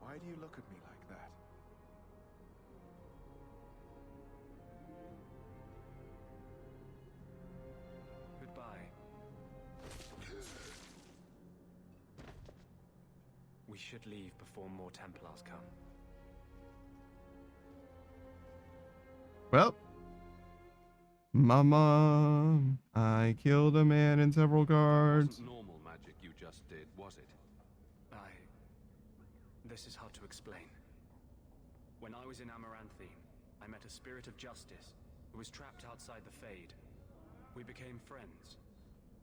Why do you look at me like that? Goodbye. We should leave before more Templars come. Well, Mama, I killed a man and several guards. It wasn't normal magic you just did, was it? This is hard to explain. When I was in Amaranthine, I met a spirit of justice who was trapped outside the Fade. We became friends,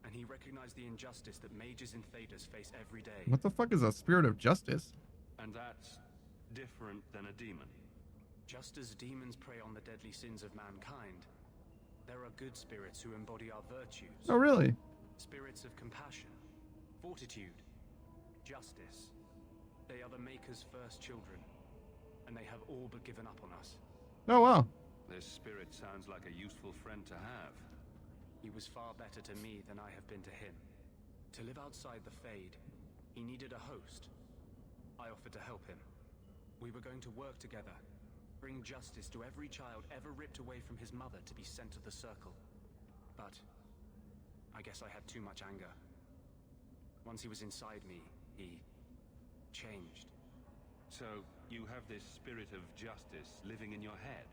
and he recognized the injustice that mages and Thaders face every day. What the fuck is a spirit of justice? And that's different than a demon. Just as demons prey on the deadly sins of mankind, there are good spirits who embody our virtues. Oh, really? Spirits of compassion, fortitude, justice. They are the Maker's first children, and they have all but given up on us. Oh, wow. This spirit sounds like a useful friend to have. He was far better to me than I have been to him. To live outside the Fade, he needed a host. I offered to help him. We were going to work together, bring justice to every child ever ripped away from his mother to be sent to the Circle. But I guess I had too much anger. Once he was inside me, he changed. So, you have this spirit of justice living in your head?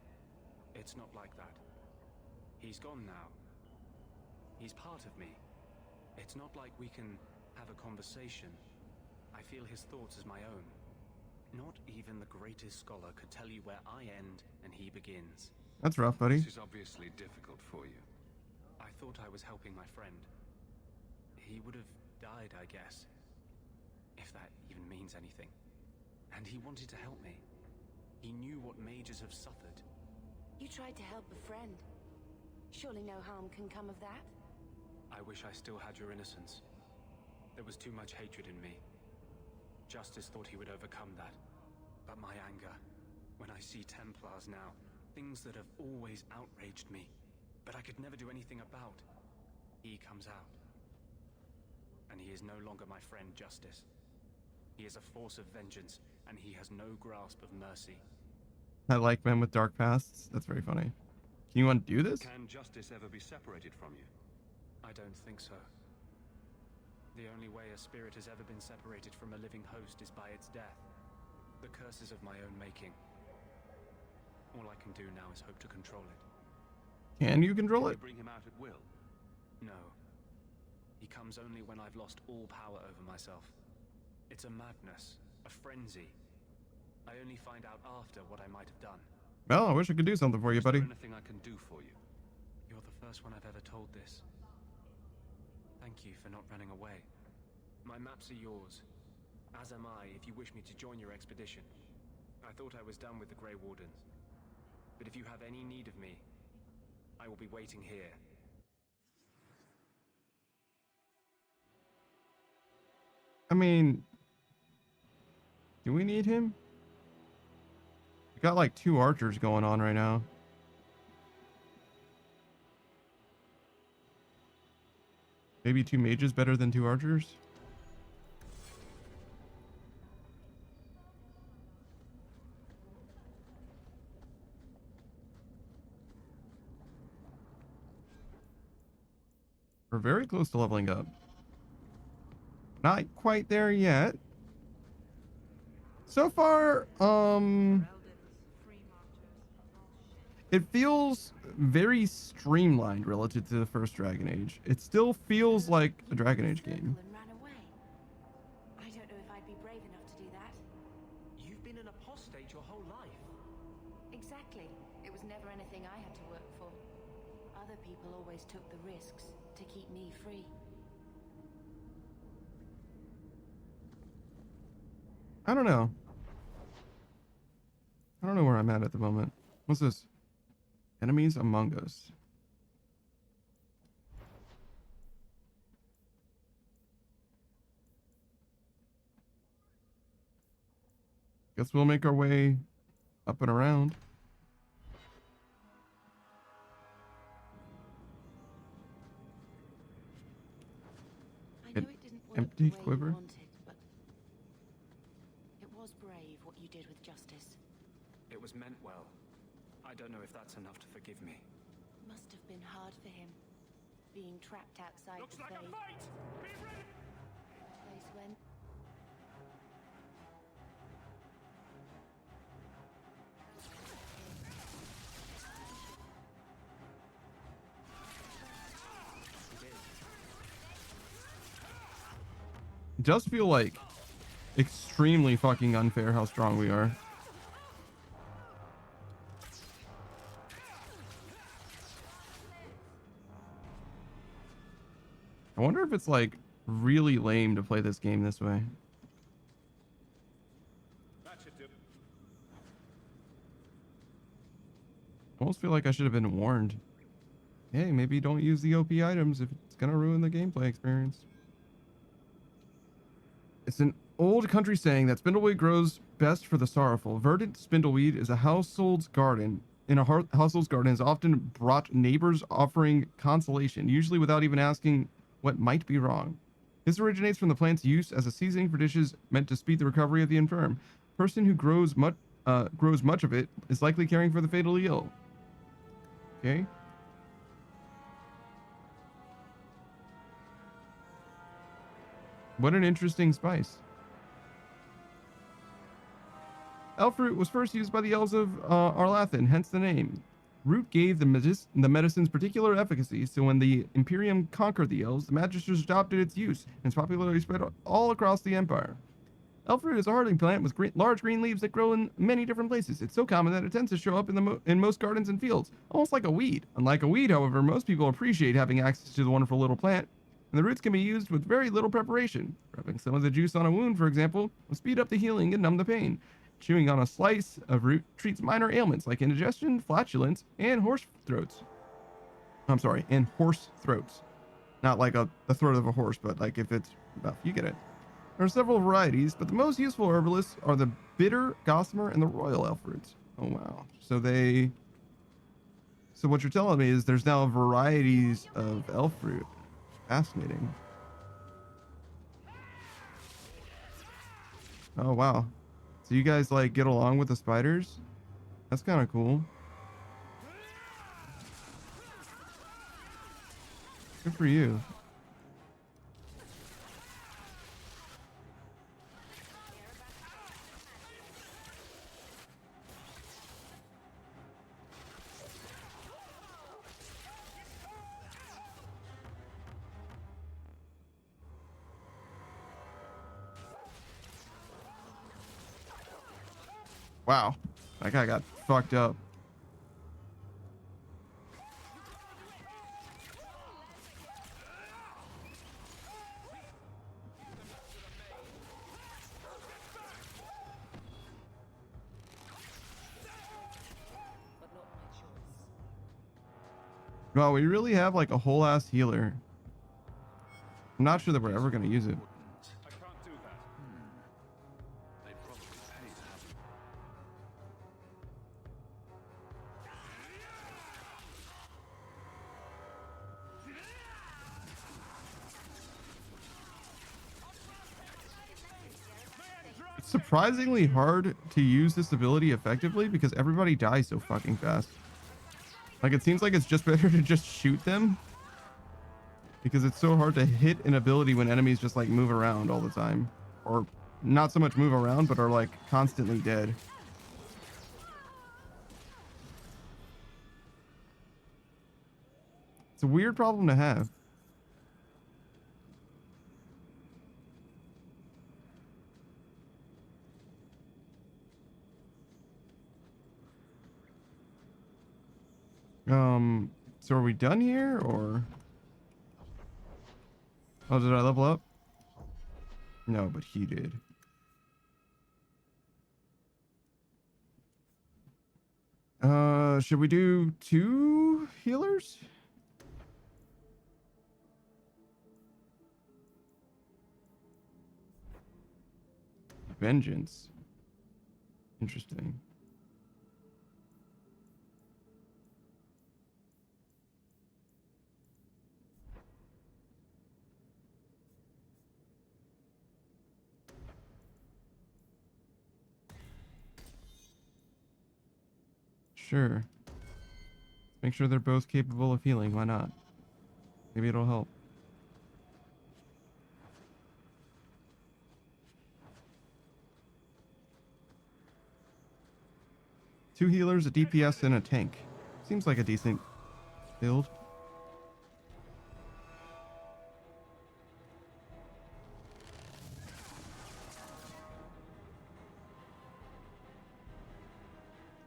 It's not like that. He's gone now. He's part of me. It's not like we can have a conversation. I feel his thoughts as my own. Not even the greatest scholar could tell you where I end and he begins. That's rough, buddy. This is obviously difficult for you. I thought I was helping my friend. He would have died, I guess. If that even means anything. And he wanted to help me. He knew what mages have suffered. You tried to help a friend. Surely no harm can come of that? I wish I still had your innocence. There was too much hatred in me. Justice thought he would overcome that. But my anger, when I see Templars now, things that have always outraged me, but I could never do anything about, he comes out. And he is no longer my friend, Justice. He is a force of vengeance, and he has no grasp of mercy. I like men with dark pasts. That's very funny. Can you undo this? Can justice ever be separated from you? I don't think so. The only way a spirit has ever been separated from a living host is by its death. The curse is of my own making. All I can do now is hope to control it. Can you control it? Bring him out at will? No. He comes only when I've lost all power over myself. It's a madness, a frenzy. I only find out after what I might have done. Well, I wish I could do something for you, buddy. Is there anything I can do for you? You're the first one I've ever told this. Thank you for not running away. My maps are yours, as am I if you wish me to join your expedition. I thought I was done with the Grey Wardens. But if you have any need of me, I will be waiting here. I mean, do we need him? We got like 2 archers going on right now. Maybe 2 mages better than 2 archers? We're very close to leveling up. Not quite there yet. So far, it feels very streamlined relative to the first Dragon Age. It still feels like a Dragon Age game. I don't know if I'd be brave enough to do that. You've been an apostate your whole life. Exactly. It was never anything I had to work for. Other people always took the risks to keep me free. I don't know. I don't know where I'm at the moment. What's this? Enemies among us. Guess we'll make our way up and around. I know it didn't work Empty the way you quiver. wanted, but it was brave what you did with Justice. It was meant well. I don't know if that's enough to forgive me. Must have been hard for him, being trapped outside Looks the like a Fade. fight! Be ready! Place when It does feel like extremely fucking unfair how strong we are. I wonder if it's like really lame to play this game this way. That should do. I almost feel like I should have been warned. Hey, maybe don't use the OP items if it's gonna ruin the gameplay experience. It's an old country saying that spindleweed grows best for the sorrowful. Verdant spindleweed is a household's garden. In a household's garden is often brought neighbors offering consolation, usually without even asking what might be wrong. This originates from the plant's use as a seasoning for dishes meant to speed the recovery of the infirm. Person who grows much of it is likely caring for the fatally ill. Okay. What an interesting spice. Elfroot was first used by the elves of Arlathan, hence the name. root gave the medicines particular efficacy, so when the Imperium conquered the elves, the Magisters adopted its use, and its popularity spread all across the Empire. Elfroot is a hardy plant with large green leaves that grow in many different places. It's so common that it tends to show up in most gardens and fields, almost like a weed. Unlike a weed, however, most people appreciate having access to the wonderful little plant, and the roots can be used with very little preparation. Rubbing some of the juice on a wound, for example, will speed up the healing and numb the pain. Chewing on a slice of root treats minor ailments like indigestion, flatulence, and horse throats. And horse throats. Not like the throat of a horse, but like if it's rough, you get it. There are several varieties, but the most useful herbalists are the bitter, gossamer, and the royal elf roots. Oh wow. So what you're telling me is there's now varieties of elf root. Fascinating. Oh wow. So you guys like get along with the spiders? That's kind of cool. Good for you. Wow, that guy got fucked up. Wow, we really have like a whole ass healer. I'm not sure that we're ever going to use it. It's surprisingly hard to use this ability effectively because everybody dies so fucking fast. Like, it seems like it's just better to just shoot them because it's so hard to hit an ability when enemies just like move around all the time, or not so much move around, but are like constantly dead. It's a weird problem to have. So are we done here, or? Oh, did I level up? No, but he did. Should we do 2 healers? Vengeance. Interesting. Sure. Make sure they're both capable of healing. Why not? Maybe it'll help. Two healers, a DPS, and a tank. Seems like a decent build.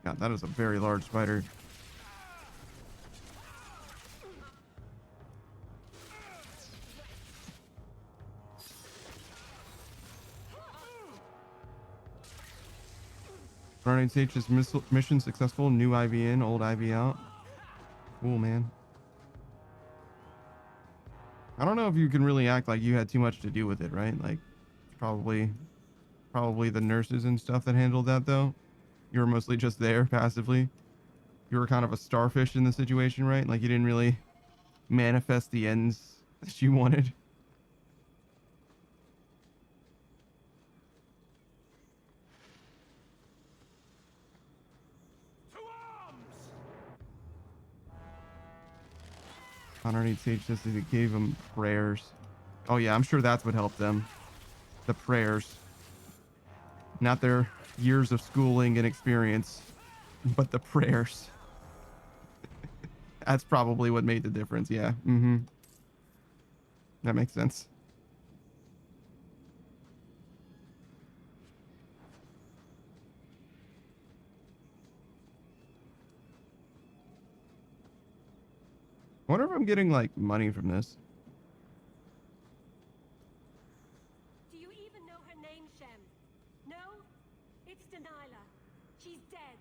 God, that is a very large spider. Guardian Sage's mission successful. New IV in, old IV out. Cool, man. I don't know if you can really act like you had too much to do with it, right? Like, probably the nurses and stuff that handled that, though. You were mostly just there passively. You were kind of a starfish in the situation, right? Like, you didn't really manifest the ends that you wanted. Connor needs Sage just as it gave him prayers. Oh yeah, I'm sure that's what helped them. The prayers. Not their years of schooling and experience, but the prayers. That's probably what made the difference. Yeah. Mm-hmm. That makes sense. I wonder if I'm getting like money from this. Do you even know her name, Shem? No? It's Delilah. She's dead.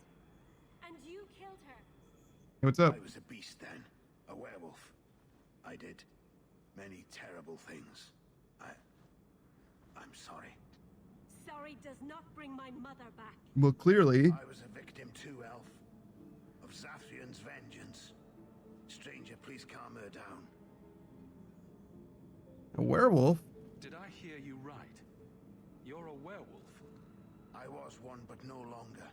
And you killed her. Hey, what's up? I was a beast then. A werewolf. I did many terrible things. I'm sorry. Sorry does not bring my mother back. Well, clearly. I was a victim too, Elf. Of Zathrian's vengeance. Stranger, please calm her down. A werewolf? Did I hear you right? You're a werewolf? I was one, but no longer.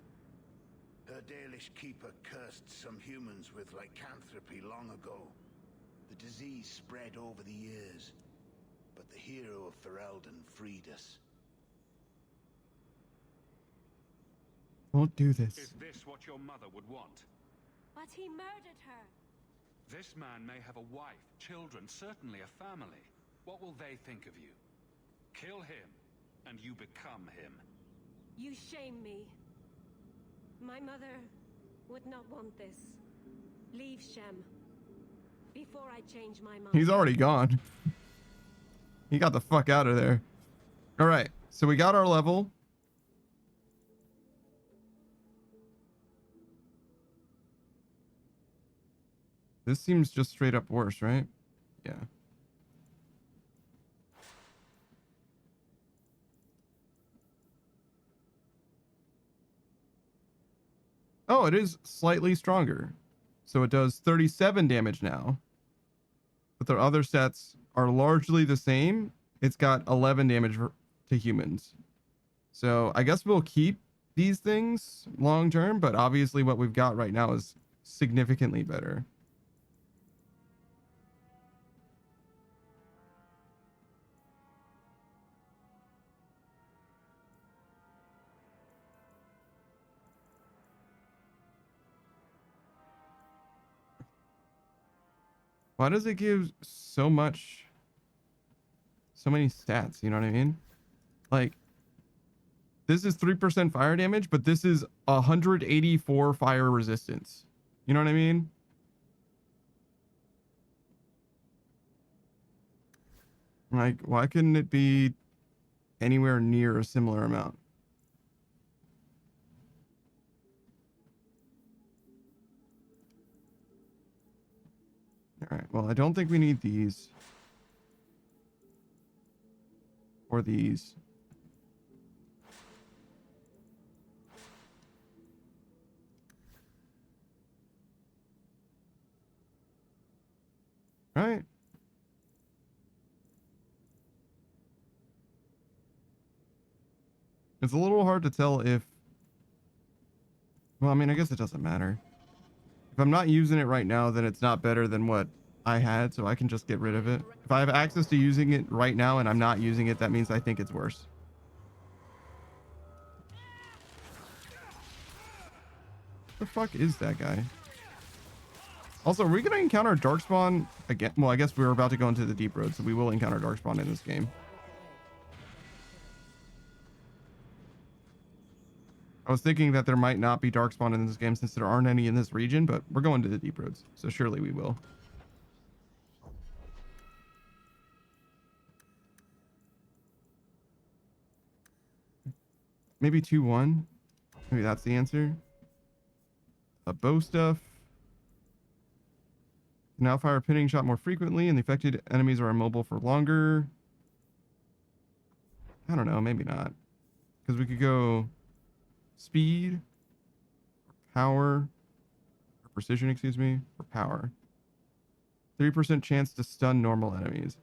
Her Dalish keeper cursed some humans with lycanthropy long ago. The disease spread over the years, but the hero of Ferelden freed us. Don't do this. Is this what your mother would want? But he murdered her. This man may have a wife, children, certainly a family. What will they think of you? Kill him, and you become him. You shame me. My mother would not want this. Leave Shem. Before I change my mind. He's already gone. He got the fuck out of there. All right. So we got our level. This seems just straight up worse, right? Yeah. Oh, it is slightly stronger. So it does 37 damage now. But the other sets are largely the same. It's got 11 damage to humans. So I guess we'll keep these things long term, but obviously what we've got right now is significantly better. Why does it give so many stats? You know what I mean? Like, this is 3% fire damage, but this is 184 fire resistance. You know what I mean? Like, why couldn't it be anywhere near a similar amount? All right, well, I don't think we need these. Or these. All right. It's a little hard to tell if... Well, I mean, I guess it doesn't matter. If I'm not using it right now, then it's not better than what I had, so I can just get rid of it. If I have access to using it right now and I'm not using it, that means I think it's worse. What the fuck is that guy? Also, are we going to encounter Darkspawn again? Well, I guess we're about to go into the Deep Road, so we will encounter Darkspawn in this game. I was thinking that there might not be Darkspawn in this game since there aren't any in this region, but we're going to the Deep Roads, so surely we will. Maybe 2-1. Maybe that's the answer. A bow stuff. Now fire a pinning shot more frequently, and the affected enemies are immobile for longer. I don't know, maybe not. Because we could go speed, power, or precision, excuse me, or power. 3% chance to stun normal enemies.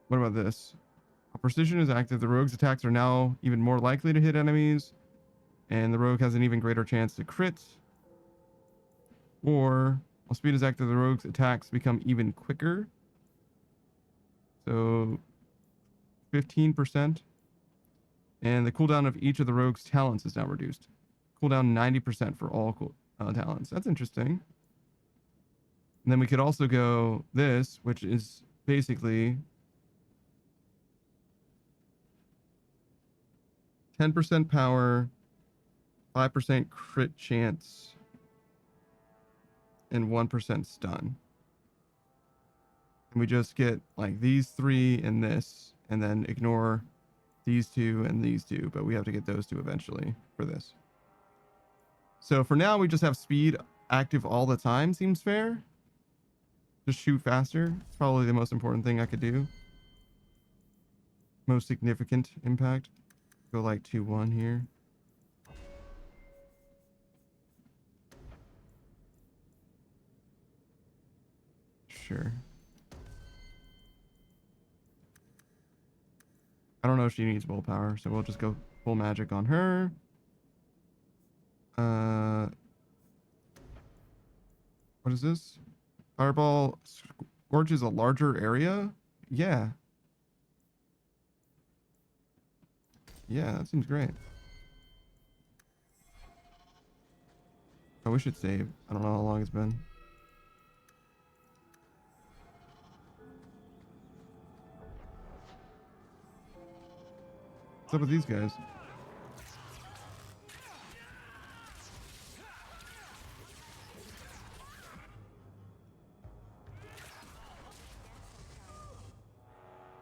What about this? While precision is active, the rogue's attacks are now even more likely to hit enemies, and the rogue has an even greater chance to crit. Or, while speed is active, the rogue's attacks become even quicker. So, 15%. And the cooldown of each of the rogue's talents is now reduced. Cooldown 90% for all talents. That's interesting. And then we could also go this, which is basically 10% power, 5% crit chance, and 1% stun. And we just get like these three and this, and then ignore these two and these two, but we have to get those two eventually for this. So for now, we just have speed active all the time. Seems fair. Just shoot faster. It's probably the most important thing I could do. Most significant impact. Go like 2-1 here. Sure. I don't know if she needs willpower, so we'll just go full magic on her. What is this? Fireball scorches a larger area? Yeah. Yeah, that seems great. Oh, we should save. I don't know how long it's been. What's up with these guys?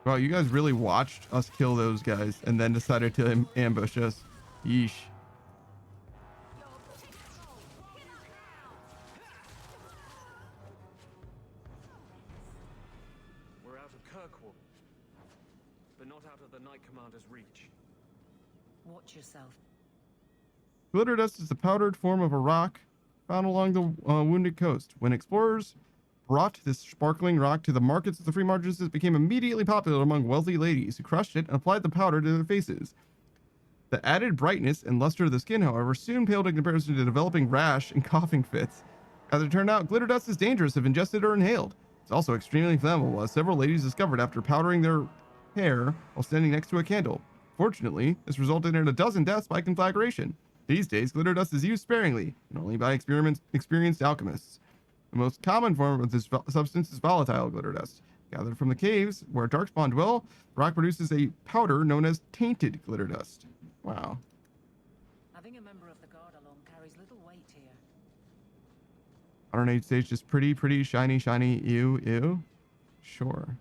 Wow, you guys really watched us kill those guys and then decided to ambush us. Yeesh. We're out of Kirkwall, but not out of the Knight Commander's reach. Watch yourself. Glitter dust is the powdered form of a rock found along the Wounded Coast. When explorers brought this sparkling rock to the markets of the free marches, it became immediately popular among wealthy ladies who crushed it and applied the powder to their faces. The added brightness and luster of the skin, however, soon paled in comparison to developing rash and coughing fits. As it turned out, glitter dust is dangerous if ingested or inhaled. It's also extremely flammable, as several ladies discovered after powdering their hair while standing next to a candle. Fortunately, this resulted in a dozen deaths by conflagration. These days, glitter dust is used sparingly, and only by experienced alchemists. The most common form of this substance is volatile glitter dust. Gathered from the caves where darkspawn dwell, the rock produces a powder known as tainted glitter dust. Wow. Having a member of the guard along carries little weight here. Modern age stage, just pretty, shiny, ew, ew. Sure.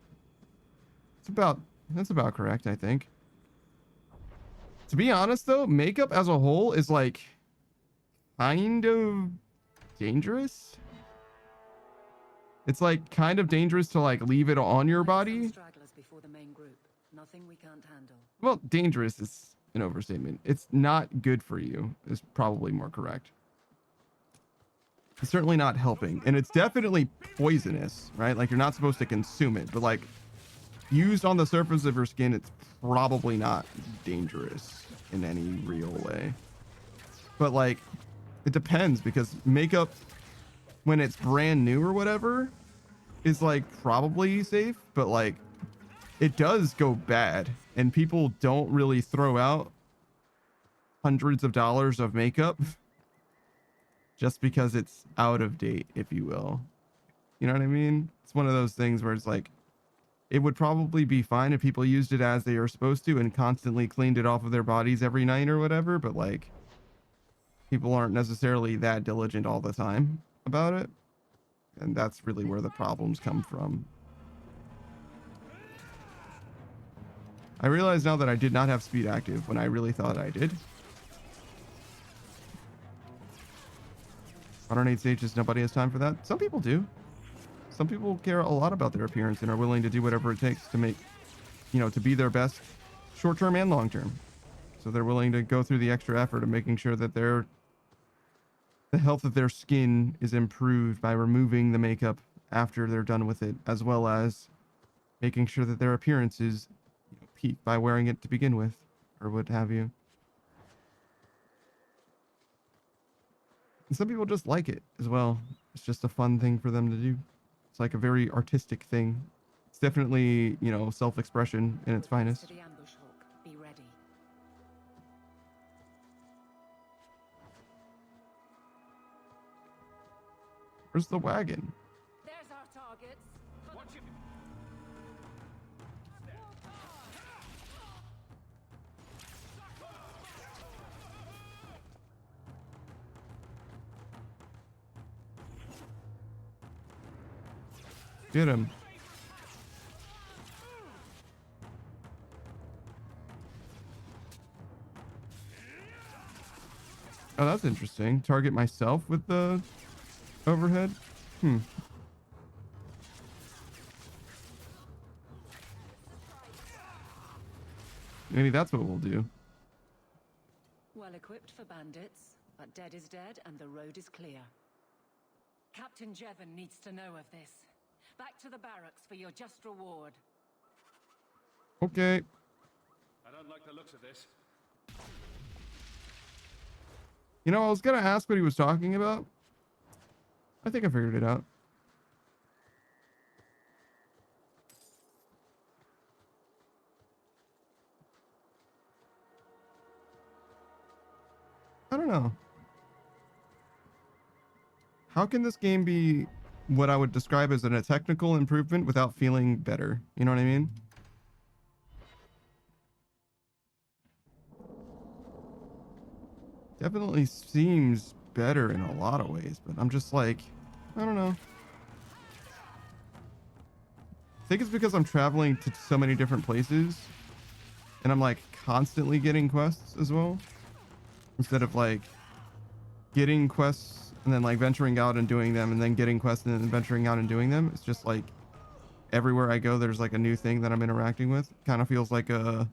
That's about correct, I think. To be honest though, makeup as a whole is like kind of dangerous. It's like kind of dangerous to like leave it on your body. Stragglers before the main group. Nothing we can't handle. Well, dangerous is an overstatement. It's not good for you is probably more correct. It's certainly not helping, and it's definitely poisonous, right? Like you're not supposed to consume it, but like used on the surface of your skin, it's probably not dangerous in any real way. But like it depends, because makeup when it's brand new or whatever is like probably safe, but like it does go bad and people don't really throw out hundreds of dollars of makeup just because it's out of date, if you will. You know what I mean? It's one of those things where it's like it would probably be fine if people used it as they are supposed to and constantly cleaned it off of their bodies every night or whatever, but like people aren't necessarily that diligent all the time about it, and that's really where the problems come from. I realize now that I did not have speed active when I really thought I did. Modern age stages, nobody has time for that. Some people do. Some people care a lot about their appearance and are willing to do whatever it takes to make, to be their best short-term and long-term. So they're willing to go through the extra effort of making sure that the health of their skin is improved by removing the makeup after they're done with it, as well as making sure that their appearance is peak by wearing it to begin with, or what have you. And some people just like it as well. It's just a fun thing for them to do. It's like a very artistic thing. It's definitely, self-expression in its finest. To the ambush, Hawk. Be ready. Where's the wagon? There's our targets. Get him. Oh, that's interesting. Target myself with the overhead? Maybe that's what we'll do. Well equipped for bandits, but dead is dead and the road is clear. Captain Jevon needs to know of this. Back to the barracks for your just reward. Okay. I don't like the looks of this. You know, I was gonna ask what he was talking about. I think I figured it out. I don't know. How can this game be what I would describe as a technical improvement without feeling better? You know what I mean? Definitely seems better in a lot of ways, but I'm just like, I don't know. I think it's because I'm traveling to so many different places and I'm like constantly getting quests as well. Instead of like getting quests and then like venturing out and doing them and then getting quests and then venturing out and doing them. It's just like everywhere I go, there's like a new thing that I'm interacting with. Kind of feels like I'm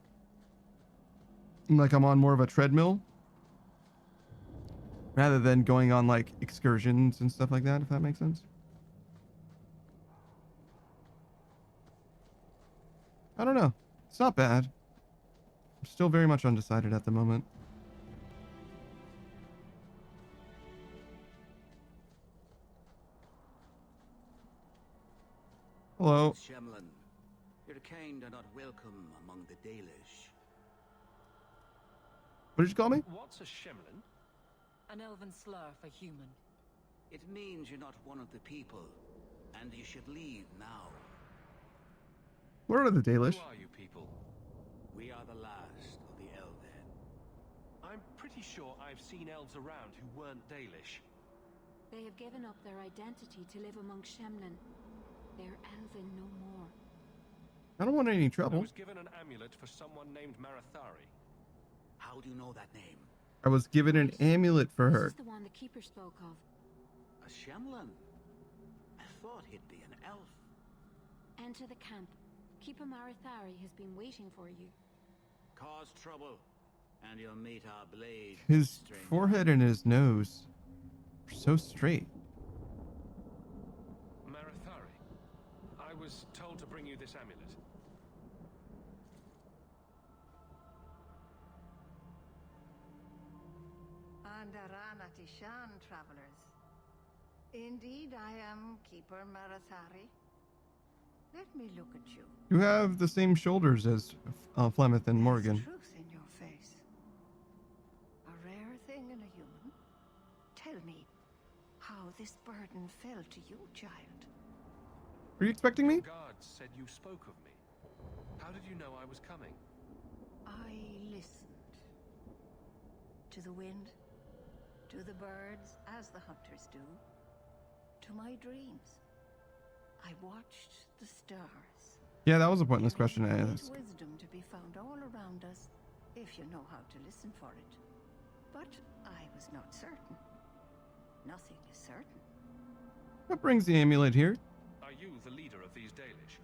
on more of a treadmill rather than going on like excursions and stuff like that, if that makes sense. I don't know. It's not bad. I'm still very much undecided at the moment. Hello. Shemlin, your kind are not welcome among the Dalish. What did you call me? What's a Shemlin? An elven slur for human. It means you're not one of the people, and you should leave now. What are the Dalish? Who are you people? We are the last of the Elven. I'm pretty sure I've seen elves around who weren't Dalish. They have given up their identity to live among Shemlin. They're elven no more. I don't want any I trouble. was given an amulet for someone named Marathari. How do you know that name? I was given an amulet for her. This is the one the keeper spoke of. A Shemlin? I thought he'd be an elf. Enter the camp. Keeper Marathari has been waiting for you. Cause trouble, and you'll meet our blade. His forehead and his nose are so straight. Marathari, I was told to bring you this amulet. Andaran Atishan, travelers. Indeed, I am Keeper Marathari. Let me look at you. You have the same shoulders as Flemeth and Morgan. Truth in your face. A rare thing in a human. Tell me how this burden fell to you, child. Are you expecting me? Guards said you spoke of me. How did you know I was coming? I listened. To the wind, to the birds, as the hunters do. To my dreams. I watched the stars. Yeah, that was a pointless question I There is asked. wisdom to be found all around us, if you know how to listen for it. But I was not certain. Nothing is certain. What brings the amulet here? Are you the leader of these Dalish?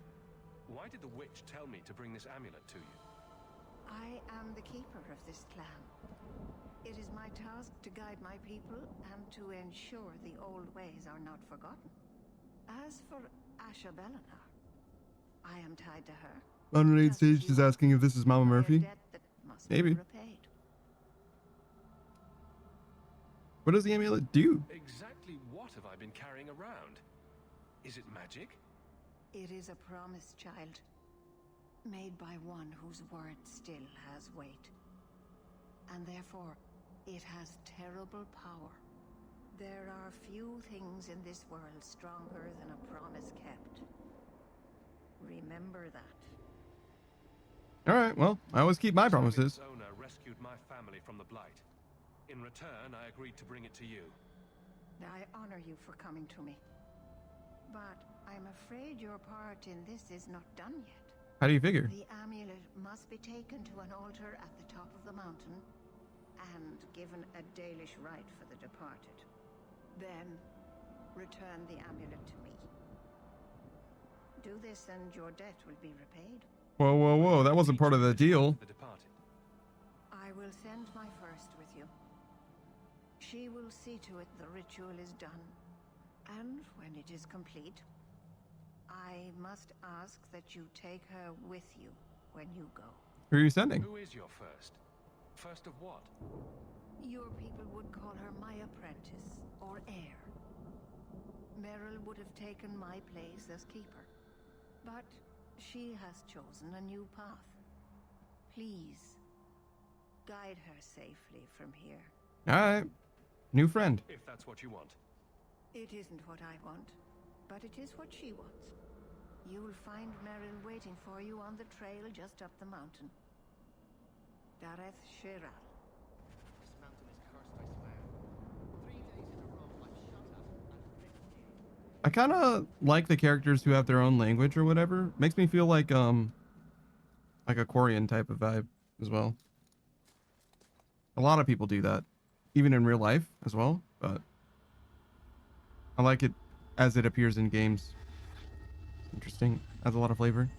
Why did the witch tell me to bring this amulet to you? I am the keeper of this clan. It is my task to guide my people and to ensure the old ways are not forgotten. As for Asha Bellinar, I am tied to her. Unraid Sage is asking if this is Mama Murphy. Debt that must be Maybe. repaid. What does the amulet do? Exactly what have I been carrying around? Is it magic? It is a promise, child. Made by one whose word still has weight. And therefore, it has terrible power. There are few things in this world stronger than a promise kept. Remember that. All right, well, I always keep my promises. Its owner rescued my family from the Blight. In return, I agreed to bring it to you. I honor you for coming to me. But I'm afraid your part in this is not done yet. How do you figure? The amulet must be taken to an altar at the top of the mountain and given a Dalish rite for the departed. Then, return the amulet to me. Do this and your debt will be repaid. Whoa, whoa, whoa. That wasn't part of the deal. I will send my first with you. She will see to it the ritual is done. And when it is complete, I must ask that you take her with you when you go. Who are you sending? Who is your first? First of what? Your people would call her my apprentice, or heir. Meryl would have taken my place as keeper. But she has chosen a new path. Please, guide her safely from here. All right. New friend. If that's what you want. It isn't what I want, but it is what she wants. You'll find Meryl waiting for you on the trail just up the mountain. Dareth Shiral. This mountain is cursed, I swear. 3 days in a row, I'm shut up and ripped. I kind of like the characters who have their own language or whatever. Makes me feel like a Quarian type of vibe as well. A lot of people do that, even in real life as well, but I like it as it appears in games. Interesting. Adds a lot of flavor.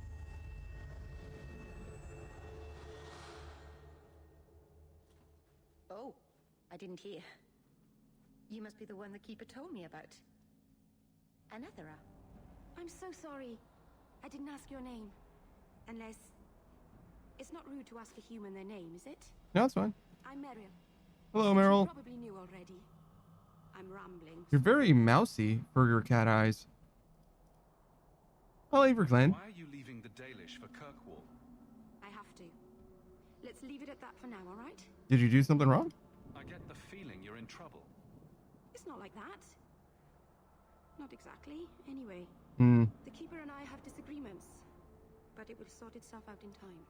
Oh, I didn't hear. You must be the one the Keeper told me about. Anethera. I'm so sorry. I didn't ask your name. Unless... It's not rude to ask a human their name, is it? No, it's fine. I'm Meryl. Hello, You Meryl. probably knew already. I'm rambling. You're very mousy for your cat eyes. I'll leave her, Glenn. Why are you leaving the Dalish for Kirkwall? I have to. Let's leave it at that for now, all right? Did you do something wrong? I get the feeling you're in trouble. It's not like that. Not exactly. Anyway, the Keeper and I have disagreements, but it will sort itself out in time.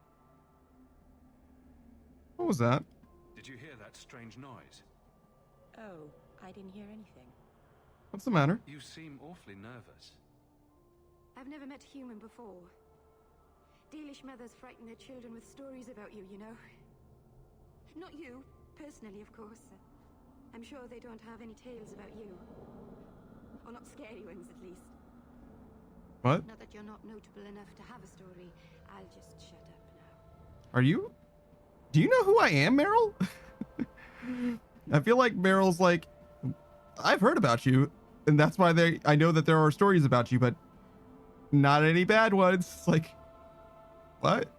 What was that? Did you hear that strange noise? Oh, I didn't hear anything. What's the matter? You seem awfully nervous. I've never met a human before. Dalish mothers frighten their children with stories about you, you know. Not you, personally, of course. I'm sure they don't have any tales about you. Or not scary ones, at least. What? Not that you're not notable enough to have a story. I'll just shut up now. Are you? Do you know who I am, Meryl? I feel like Meryl's like, I've heard about you, and that's why I know that there are stories about you, but not any bad ones. It's like, what?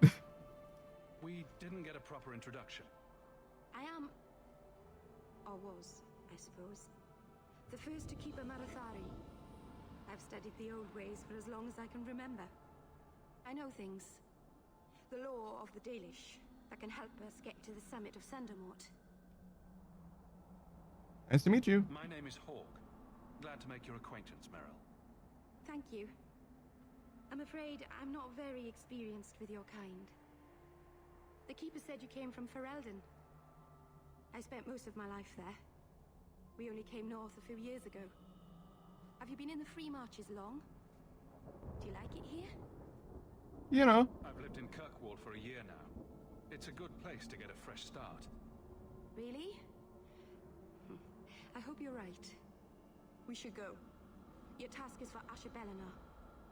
We didn't get a proper introduction. I am... or was, I suppose. The first to keep a Marathari. I've studied the old ways for as long as I can remember. I know things. The law of the Dalish that can help us get to the summit of Sandermort. Nice to meet you. My name is Hawk. Glad to make your acquaintance, Meryl. Thank you. I'm afraid I'm not very experienced with your kind. The Keeper said you came from Ferelden. I spent most of my life there. We only came north a few years ago. Have you been in the Free Marches long? Do you like it here? You know. I've lived in Kirkwall for a year now. It's a good place to get a fresh start. Really? I hope you're right. We should go. Your task is for Asher Bellinar.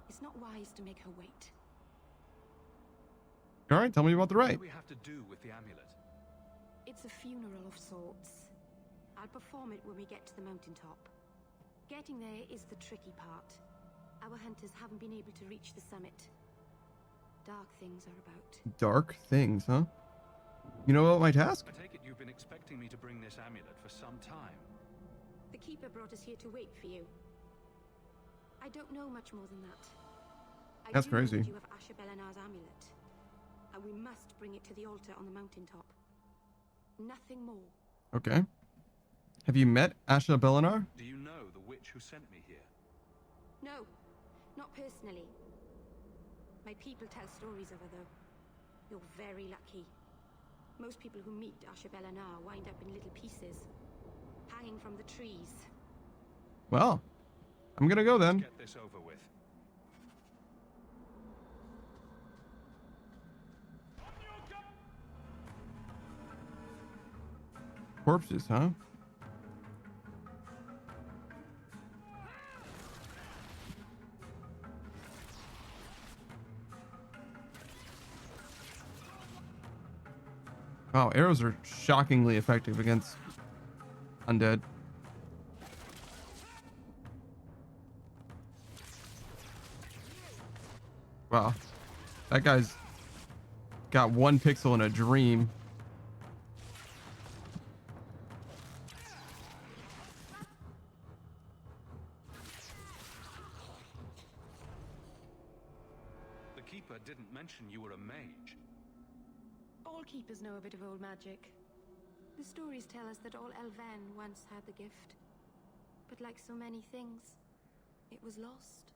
It's not wise to make her wait. All right, tell me about the What rite. do we have to do with the amulet? It's a funeral of sorts. I'll perform it when we get to the mountaintop. Getting there is the tricky part. Our hunters haven't been able to reach the summit. Dark things are about. Dark things, huh? You know about my task? I take it you've been expecting me to bring this amulet for some time. The Keeper brought us here to wait for you. I don't know much more than that. That's do know crazy. that you have Asher Bellinar's amulet, and we must bring it to the altar on the mountaintop. Nothing more. Okay. Have you met Asha Belinar? Do you know the witch who sent me here? No, not personally. My people tell stories of her, though. You're very lucky. Most people who meet Asha Belinar wind up in little pieces, hanging from the trees. Well, I'm gonna go then. Let's get this over with. Corpses, huh? Wow, arrows are shockingly effective against undead. Wow, that guy's got 1 pixel in a dream. The Keeper didn't mention you were a mage. All keepers know a bit of old magic. The stories tell us that all Elven once had the gift. But like so many things, it was lost.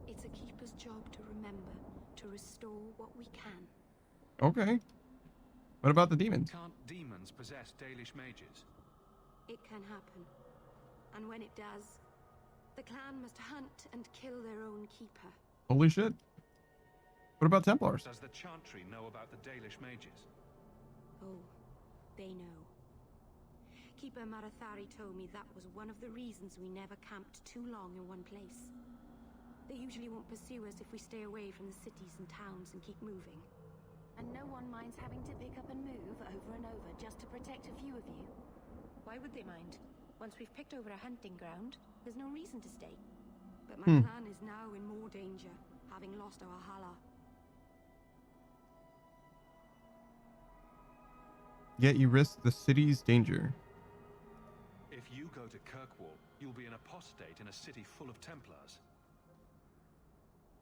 It's a keeper's job to remember, to restore what we can. Okay. What about the demons? Can't demons possess Dalish mages? It can happen. And when it does, the clan must hunt and kill their own keeper. Holy shit. What about Templars? Does the Chantry know about the Dalish mages? Oh, they know. Keeper Marathari told me that was one of the reasons we never camped too long in one place. They usually won't pursue us if we stay away from the cities and towns and keep moving. And no one minds having to pick up and move over and over just to protect a few of you. Why would they mind? Once we've picked over a hunting ground, there's no reason to stay. But my clan is now in more danger, having lost our Hala. Yet you risk the city's danger. If you go to Kirkwall, you'll be an apostate in a city full of Templars.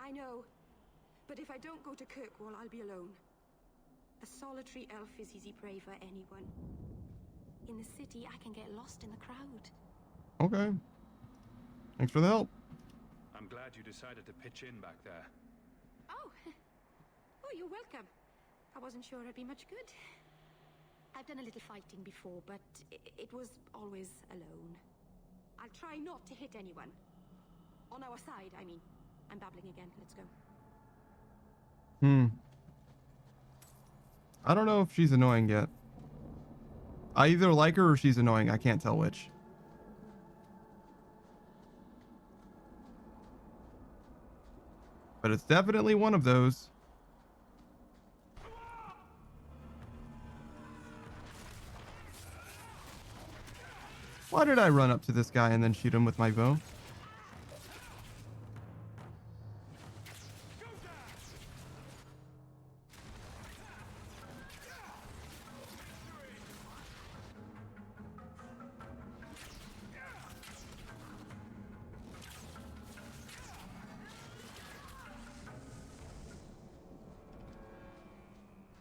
I know. But if I don't go to Kirkwall, I'll be alone. A solitary elf is easy prey for anyone. In the city, I can get lost in the crowd. Okay. Thanks for the help. I'm glad you decided to pitch in back there. Oh, you're welcome. I wasn't sure I'd be much good. I've done a little fighting before, but it was always alone. I'll try not to hit anyone. On our side, I mean. I'm babbling again. Let's go. I don't know if she's annoying yet. I either like her or she's annoying. I can't tell which. But it's definitely one of those. Why did I run up to this guy and then shoot him with my bow?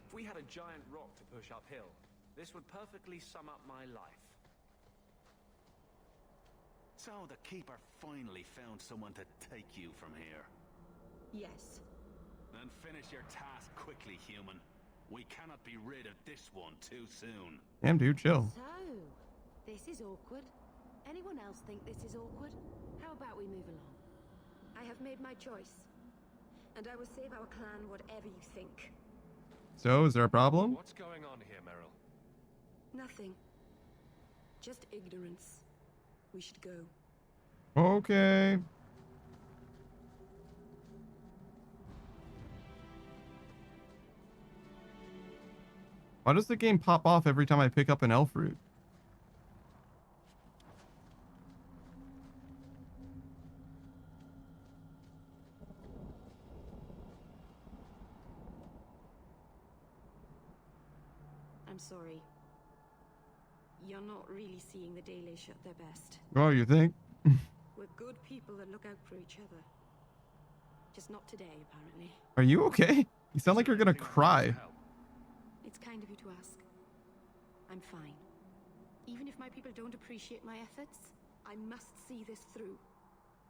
If we had a giant rock to push uphill, this would perfectly sum up my life. So the Keeper finally found someone to take you from here. Yes. Then finish your task quickly, human. We cannot be rid of this one too soon. Damn, dude, chill. So, this is awkward. Anyone else think this is awkward? How about we move along? I have made my choice. And I will save our clan whatever you think. So, is there a problem? What's going on here, Meryl? Nothing. Just ignorance. We should go. Okay. Why does the game pop off every time I pick up an elf root? I'm sorry. You're not really seeing the Dalish at their best. Oh, you think? We're good people that look out for each other. Just not today, apparently. Are you okay? You sound like you're gonna cry. It's kind of you to ask. I'm fine. Even if my people don't appreciate my efforts, I must see this through.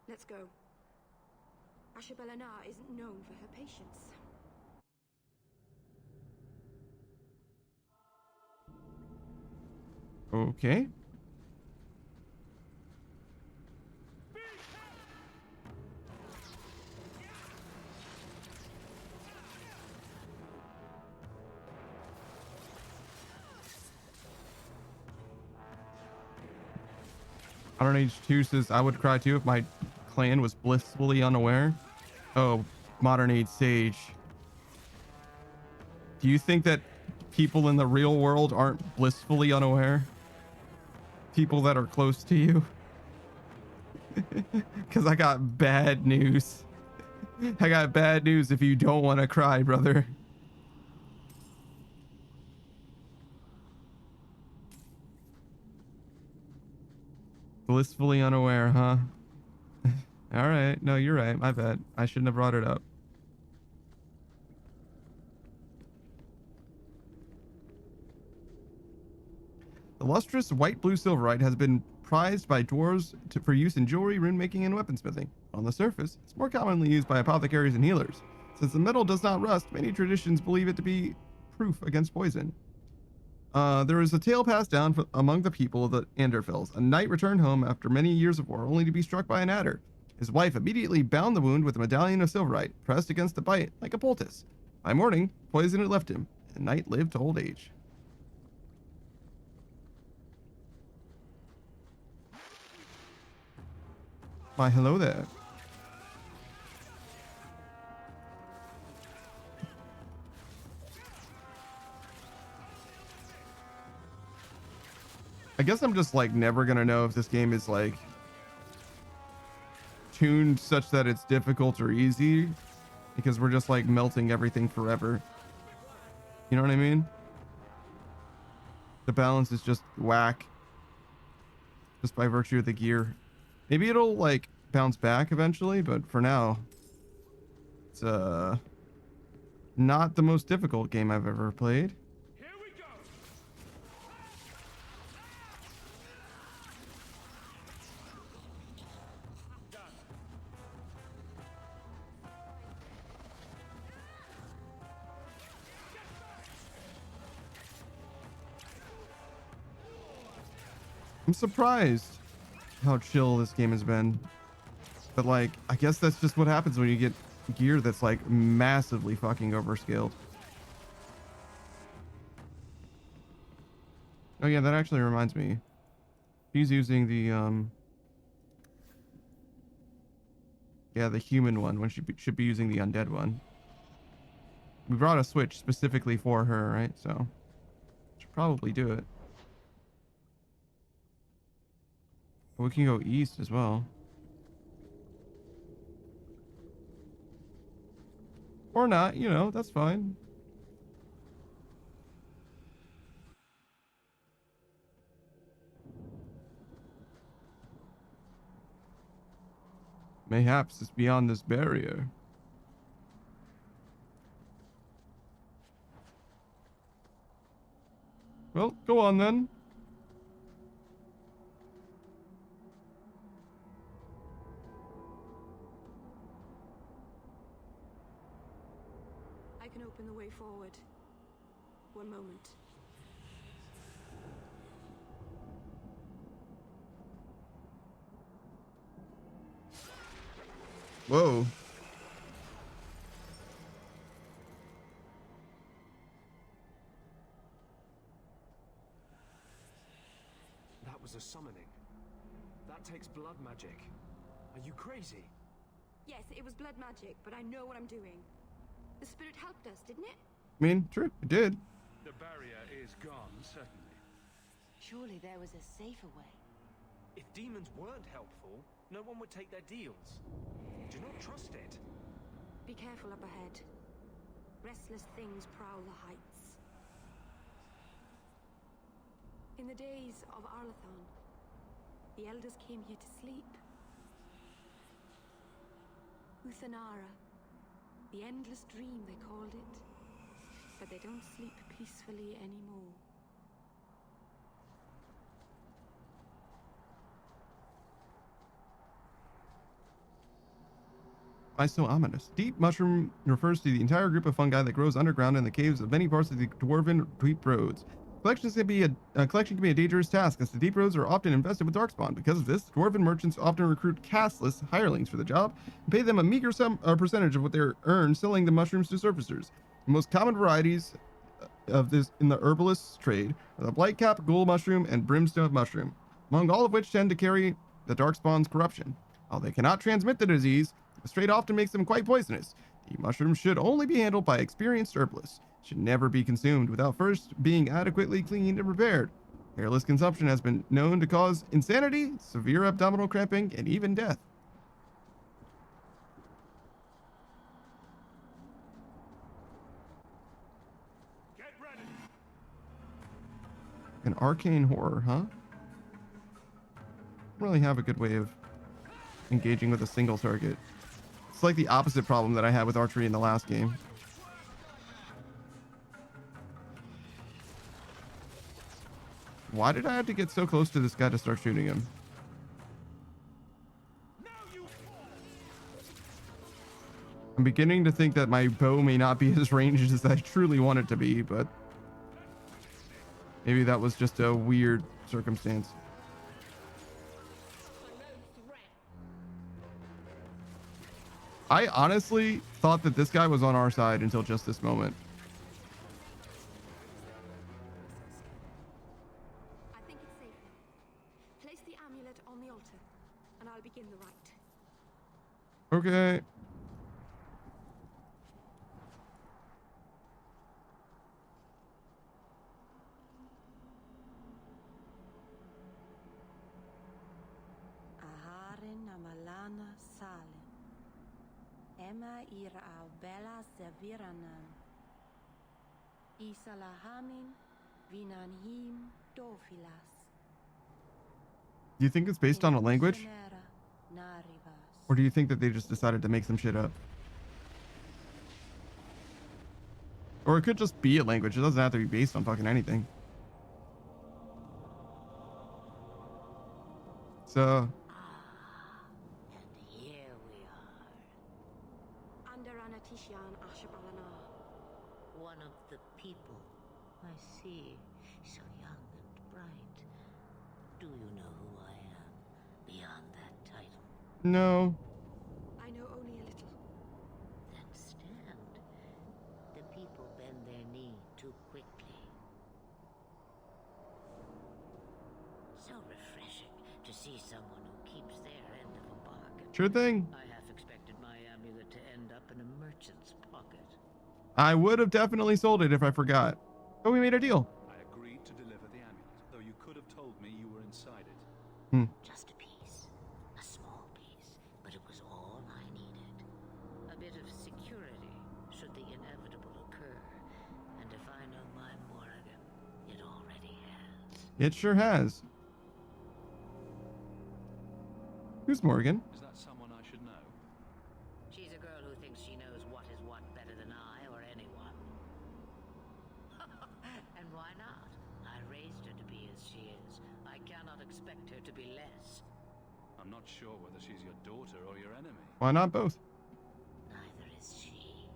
Let's go. Asha Belenar isn't known for her patience. Okay. Modern Age 2 says, I would cry too if my clan was blissfully unaware. Oh, Modern Age Sage. Do you think that people in the real world aren't blissfully unaware? People that are close to you? Because I got bad news. I got bad news if you don't want to cry, brother. Blissfully unaware, huh? All right. No, you're right. My bad. I shouldn't have brought it up. The lustrous white blue silverite has been prized by dwarves for use in jewelry, rune making, and weaponsmithing. On the surface, it's more commonly used by apothecaries and healers. Since the metal does not rust, many traditions believe it to be proof against poison. There is a tale passed down among the people of the Anderfels. A knight returned home after many years of war, only to be struck by an adder. His wife immediately bound the wound with a medallion of silverite, pressed against the bite like a poultice. By morning, poison had left him, and the knight lived to old age. Why, hello there. I guess I'm just like never gonna know if this game is like tuned such that it's difficult or easy, because we're just like melting everything forever. You know what I mean? The balance is just whack just by virtue of the gear. Maybe it'll like bounce back eventually, but for now it's not the most difficult game I've ever played. I'm surprised how chill this game has been, but like I guess that's just what happens when you get gear that's like massively fucking overscaled. Oh yeah, that actually reminds me, she's using the the human one when she should be using the undead one. We brought a switch specifically for her, right? So should probably do it. We can go east as well. Or not, you know, that's fine. Mayhaps it's beyond this barrier. Well, go on then. Open the way forward. One moment. Whoa. That was a summoning. That takes blood magic. Are you crazy? Yes, it was blood magic, but I know what I'm doing. The spirit helped us, didn't it? I mean, true, it did. The barrier is gone, certainly. Surely there was a safer way. If demons weren't helpful, no one would take their deals. Do not trust it. Be careful up ahead. Restless things prowl the heights. In the days of Arlathon, the elders came here to sleep. Uthanara. The endless dream, they called it. But they don't sleep peacefully anymore. Why so ominous? Deep mushroom refers to the entire group of fungi that grows underground in the caves of many parts of the dwarven deep roads. Collection can be a dangerous task, as the deep roads are often infested with darkspawn. Because of this, dwarven merchants often recruit casteless hirelings for the job and pay them a meager percentage of what they earn selling the mushrooms to surfacers. The most common varieties of this in the herbalist's trade are the blightcap, ghoul mushroom, and brimstone mushroom, among all of which tend to carry the darkspawn's corruption. While they cannot transmit the disease, this trait often makes them quite poisonous. The mushrooms should only be handled by experienced herbalists. Should never be consumed without first being adequately cleaned and prepared. Careless consumption has been known to cause insanity, severe abdominal cramping, and even death. Get ready. An arcane horror, huh? Don't really have a good way of engaging with a single target. It's like the opposite problem that I had with archery in the last game. Why did I have to get so close to this guy to start shooting him? I'm beginning to think that my bow may not be as ranged as I truly want it to be, but maybe that was just a weird circumstance. I honestly thought that this guy was on our side until just this moment. I think it's safe now. Place the amulet on the altar, and I'll begin the rite. Okay. Aharin amalana sale. Emma ira au bella seviranan. Isalahamin vinanhim dofilas. Do you think it's based on a language? Or do you think that they just decided to make some shit up? Or it could just be a language. It doesn't have to be based on fucking anything. So... Under Anatishan Ashabalana. One of the people. I see. So young and bright. Do you know who I am? Beyond that title? No. I know only a little. Then stand. The people bend their knee too quickly. So refreshing to see someone who keeps their end of a bargain. Sure thing. I half expected my amulet to end up in a merchant's pocket. I would have definitely sold it if I forgot. But we made a deal. I agreed to deliver the amulet, though you could have told me you were inside it. Just a piece. A small piece, but it was all I needed. A bit of security, should the inevitable occur. And if I know my Morrigan, it already has. It sure has. Who's Morgan? Is that someone I should know? She's a girl who thinks she knows what is what better than I or anyone. And why not? I raised her to be as she is. I cannot expect her to be less. I'm not sure whether she's your daughter or your enemy. Why not both? Neither is she.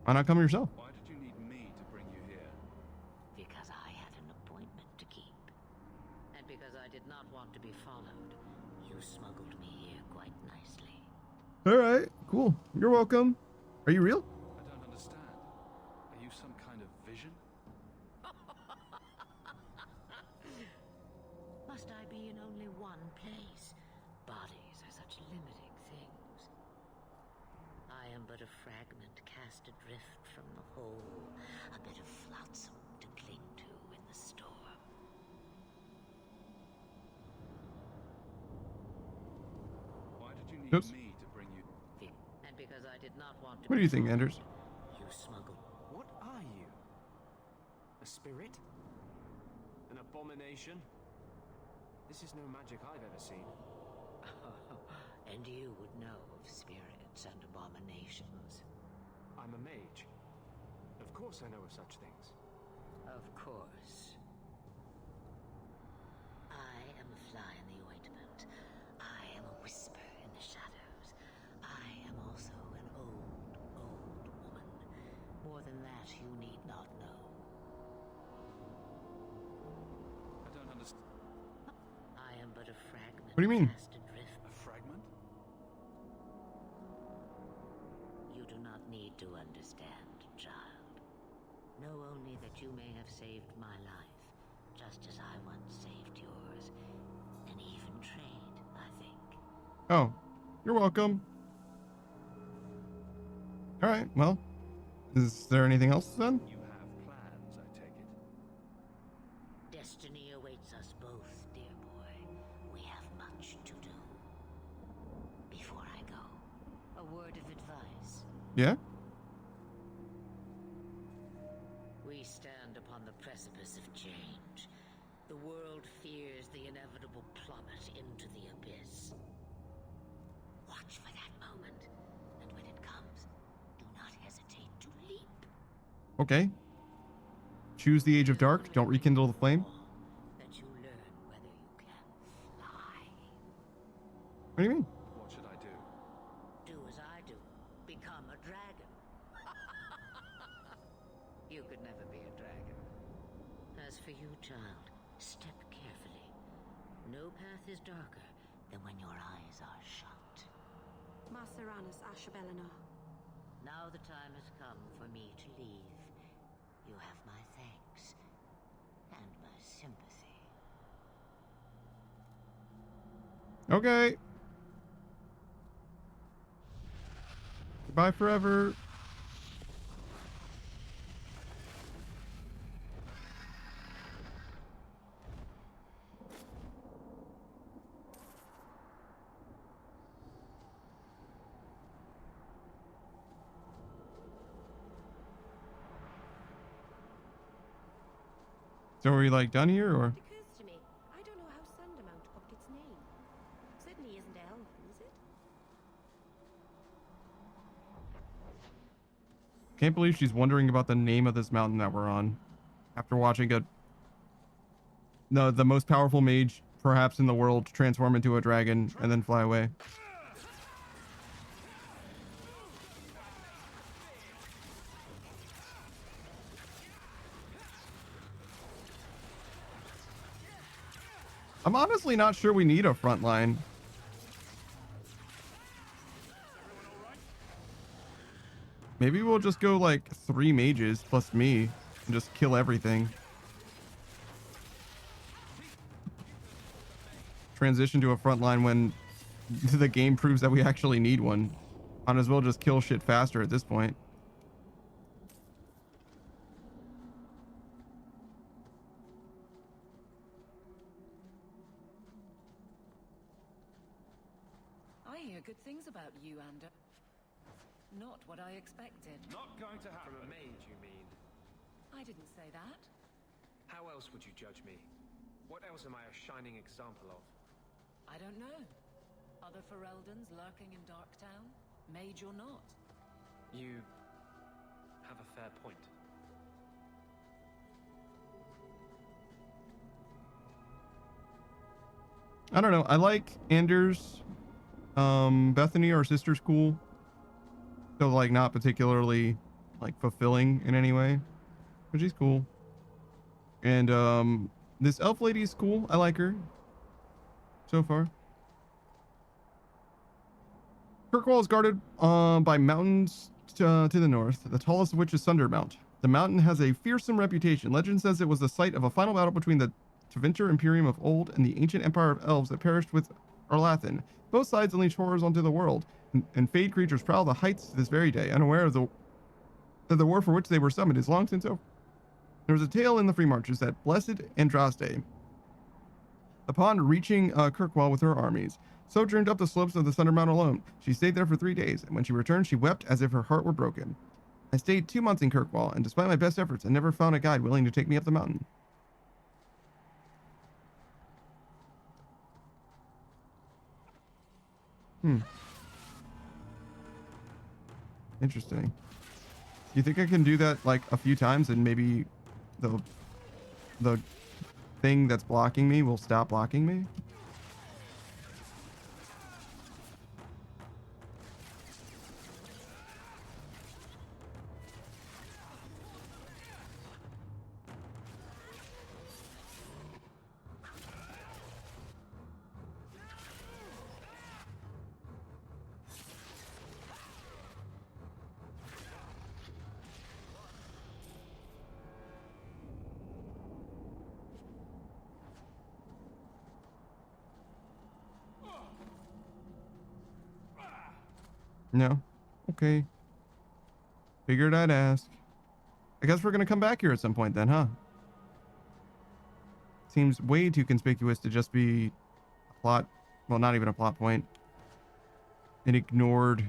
Why not come yourself? Why did you need me to bring you here? Because I had an appointment to keep. And because I did not want to be followed, you smuggled me here quite nicely. Alright, cool. You're welcome. Are you real? I don't understand. Are you some kind of vision? Must I be in only one place? Bodies are such limiting things. I am but a fragment cast adrift from the whole, a bit of flotsam to cling to in the storm. Why did you need Oops. me to bring you? And because I did not want to What do be you think, followed, Anders? you smuggled. What are you? A spirit? An abomination? This is no magic I've ever seen. And you would know of spirits and abominations. I'm a mage. Of course I know of such things. Of course. I am a fly in the ointment. I am a whisper in the shadows. but a fragment. What do you mean? Cast adrift. A fragment? You do not need to understand, child. Know only that you may have saved my life, just as I once saved yours, and even trade, I think. Oh, you're welcome. All right, well, is there anything else then? You have plans, I take it. Destiny awaits us both, dear boy. We have much to do. Before I go, a word of advice. Yeah? We stand upon the precipice of change. The world fears the inevitable plummet into the abyss. Watch for that moment, and when it comes, do not hesitate to leap. Okay. Choose the Age of Dark. Don't rekindle the flame. That you learn whether you can fly. What do you mean? What should I do? Do as I do. Become a dragon. You could never be a dragon. As for you, child, step carefully. No path is darker than when your eyes are shut. Maceranus Ashabellinar. Now the time has come for me to leave. You have my thanks and my sympathy. Okay. Goodbye forever. So are we like done here or? It occurs to me, I don't know how Sundermount got its name. Certainly isn't Elven, is it? Can't believe she's wondering about the name of this mountain that we're on after watching the most powerful mage perhaps in the world transform into a dragon and then fly away. I'm honestly not sure we need a front line. Maybe we'll just go like 3 mages plus me and just kill everything. Transition to a front line when the game proves that we actually need one. Might as well just kill shit faster at this point. I hear good things about you, Ander. Not what I expected. Not going to happen. From a mage, you mean? I didn't say that. How else would you judge me? What else am I a shining example of? I don't know. Other Fereldans lurking in Darktown? Mage or not? You have a fair point. I don't know. I like Anders. Bethany, our sister's cool. So like not particularly like fulfilling in any way, but she's cool. And this elf lady is cool. I like her so far. Kirkwall is guarded by mountains to the north, the tallest of which is Sundermount. The mountain has a fearsome reputation. Legend says it was the site of a final battle between the Tevinter Imperium of old and the ancient empire of elves that perished with Arlathan. Both sides unleash horrors onto the world, and fade creatures prowl the heights to this very day, unaware of the war for which they were summoned is long since over. There was a tale in the Free Marches that blessed Andraste, upon reaching Kirkwall with her armies, sojourned up the slopes of the Sundermount alone. She stayed there for 3 days, and when she returned, she wept as if her heart were broken. I stayed 2 months in Kirkwall, and despite my best efforts, I never found a guide willing to take me up the mountain. Interesting. You think I can do that like a few times and maybe the thing that's blocking me will stop blocking me? No. Okay. Figured I'd ask. I guess we're gonna come back here at some point then, huh? Seems way too conspicuous to just be a plot. Well, not even a plot point. An ignored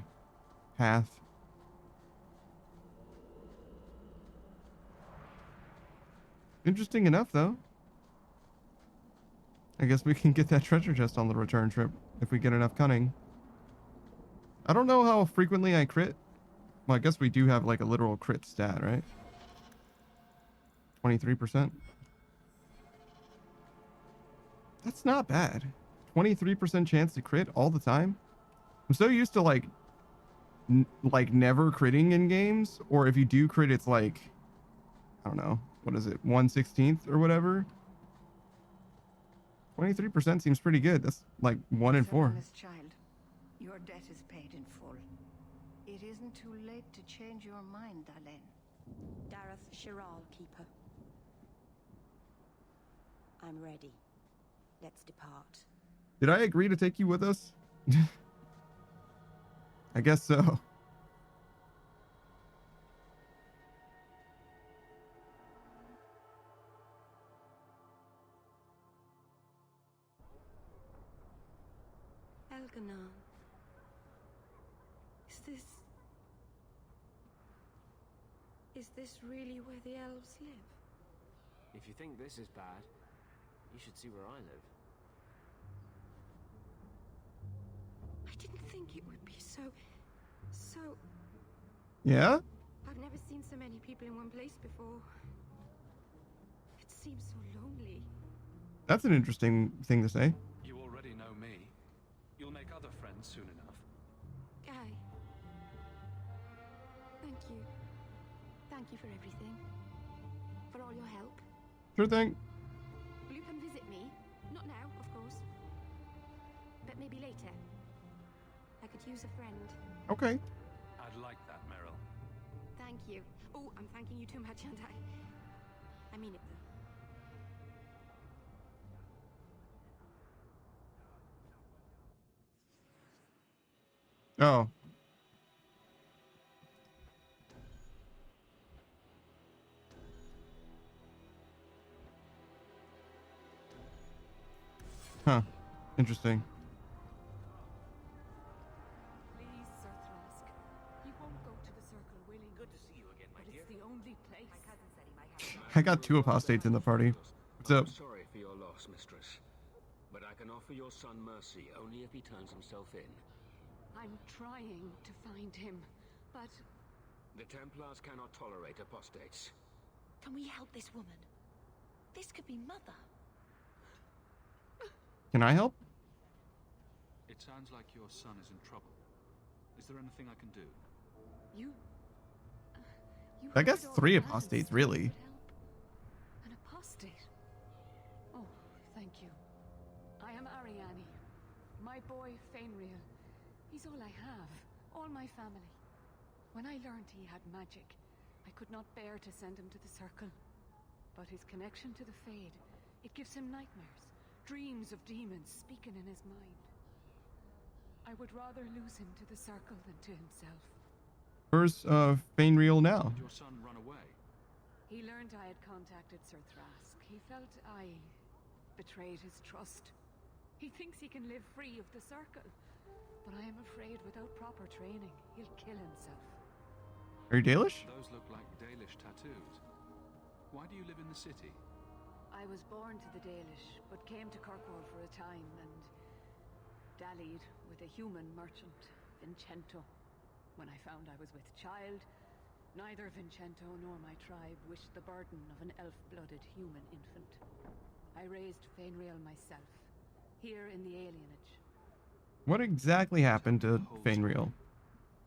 path. Interesting enough, though. I guess we can get that treasure chest on the return trip if we get enough cunning. I don't know how frequently I crit. Well, I guess we do have like a literal crit stat, right? 23%. That's not bad. 23% chance to crit all the time. I'm so used to like never critting in games, or if you do crit, it's like, I don't know, what is it, 1/16 or whatever. 23% seems pretty good. That's like 1 in 4. Child, your debt is paid in full. It isn't too late to change your mind, Dalen. Dareth Shiral, Keeper. I'm ready. Let's depart. Did I agree to take you with us? I guess so. Elganon. Is this really where the elves live? If you think this is bad, you should see where I live. I didn't think it would be so... Yeah? I've never seen so many people in one place before. It seems so lonely. That's an interesting thing to say. You already know me. You'll make other friends soon enough. Guy. Thank you. Thank you for everything. For all your help. Sure thing. Will you come visit me? Not now, of course. But maybe later. I could use a friend. Okay. I'd like that, Meryl. Thank you. Oh, I'm thanking you too much, aren't I? I mean it, though. Oh. Huh. Interesting. Please, Sir Thrask. He won't go to the circle willingly. Good to see you again, my dear. It's the only place. My cousin said he might have. I got 2 apostates in the party. What's up? I'm sorry for your loss, mistress. But I can offer your son mercy only if he turns himself in. I'm trying to find him, but... The Templars cannot tolerate apostates. Can we help this woman? This could be Mother. Can I help? It sounds like your son is in trouble. Is there anything I can do? You I guess 3 apostates, really. An apostate? Oh, thank you. I am Ariane. My boy, Fainriel. He's all I have. All my family. When I learned he had magic, I could not bear to send him to the Circle. But his connection to the Fade, it gives him nightmares. Dreams of demons speaking in his mind. I would rather lose him to the Circle than to himself. Where's Fainriel now? Did your son run away? He learned I had contacted Sir Thrask. He felt I betrayed his trust. He thinks he can live free of the Circle. But I am afraid without proper training, he'll kill himself. Are you Dalish? Those look like Dalish tattoos. Why do you live in the city? I was born to the Dalish, but came to Kirkwall for a time and dallied with a human merchant, Vincento. When I found I was with child, neither Vincento nor my tribe wished the burden of an elf-blooded human infant. I raised Fainriel myself, here in the alienage. What exactly happened to Fainriel?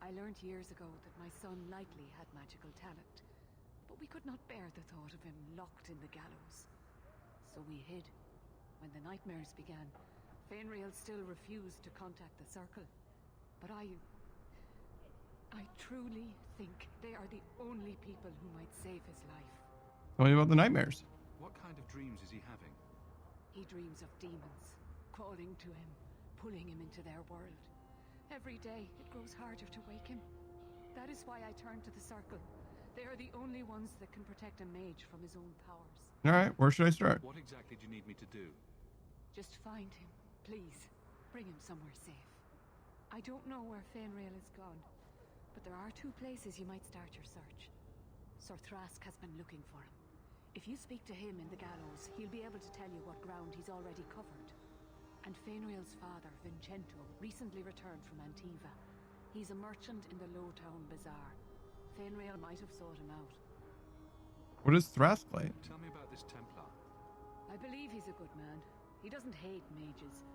I learned years ago that my son likely had magical talent, but we could not bear the thought of him locked in the gallows. So we hid. When the nightmares began, Fainriel still refused to contact the Circle. But I truly think they are the only people who might save his life. Tell me about the nightmares. What kind of dreams is he having? He dreams of demons, calling to him, pulling him into their world. Every day, it grows harder to wake him. That is why I turn to the Circle. They are the only ones that can protect a mage from his own powers. All right, where should I start? What exactly do you need me to do? Just find him, please. Bring him somewhere safe. I don't know where Fainrail is gone, but there are 2 places you might start your search. Sir Thrask has been looking for him. If you speak to him in the gallows, he'll be able to tell you what ground he's already covered. And Fainrail's father, Vincento, recently returned from Antiva. He's a merchant in the Lowtown Bazaar. Fainrail might have sought him out. What is Thrask like? Tell me about this Templar. I believe he's a good man. He doesn't hate mages,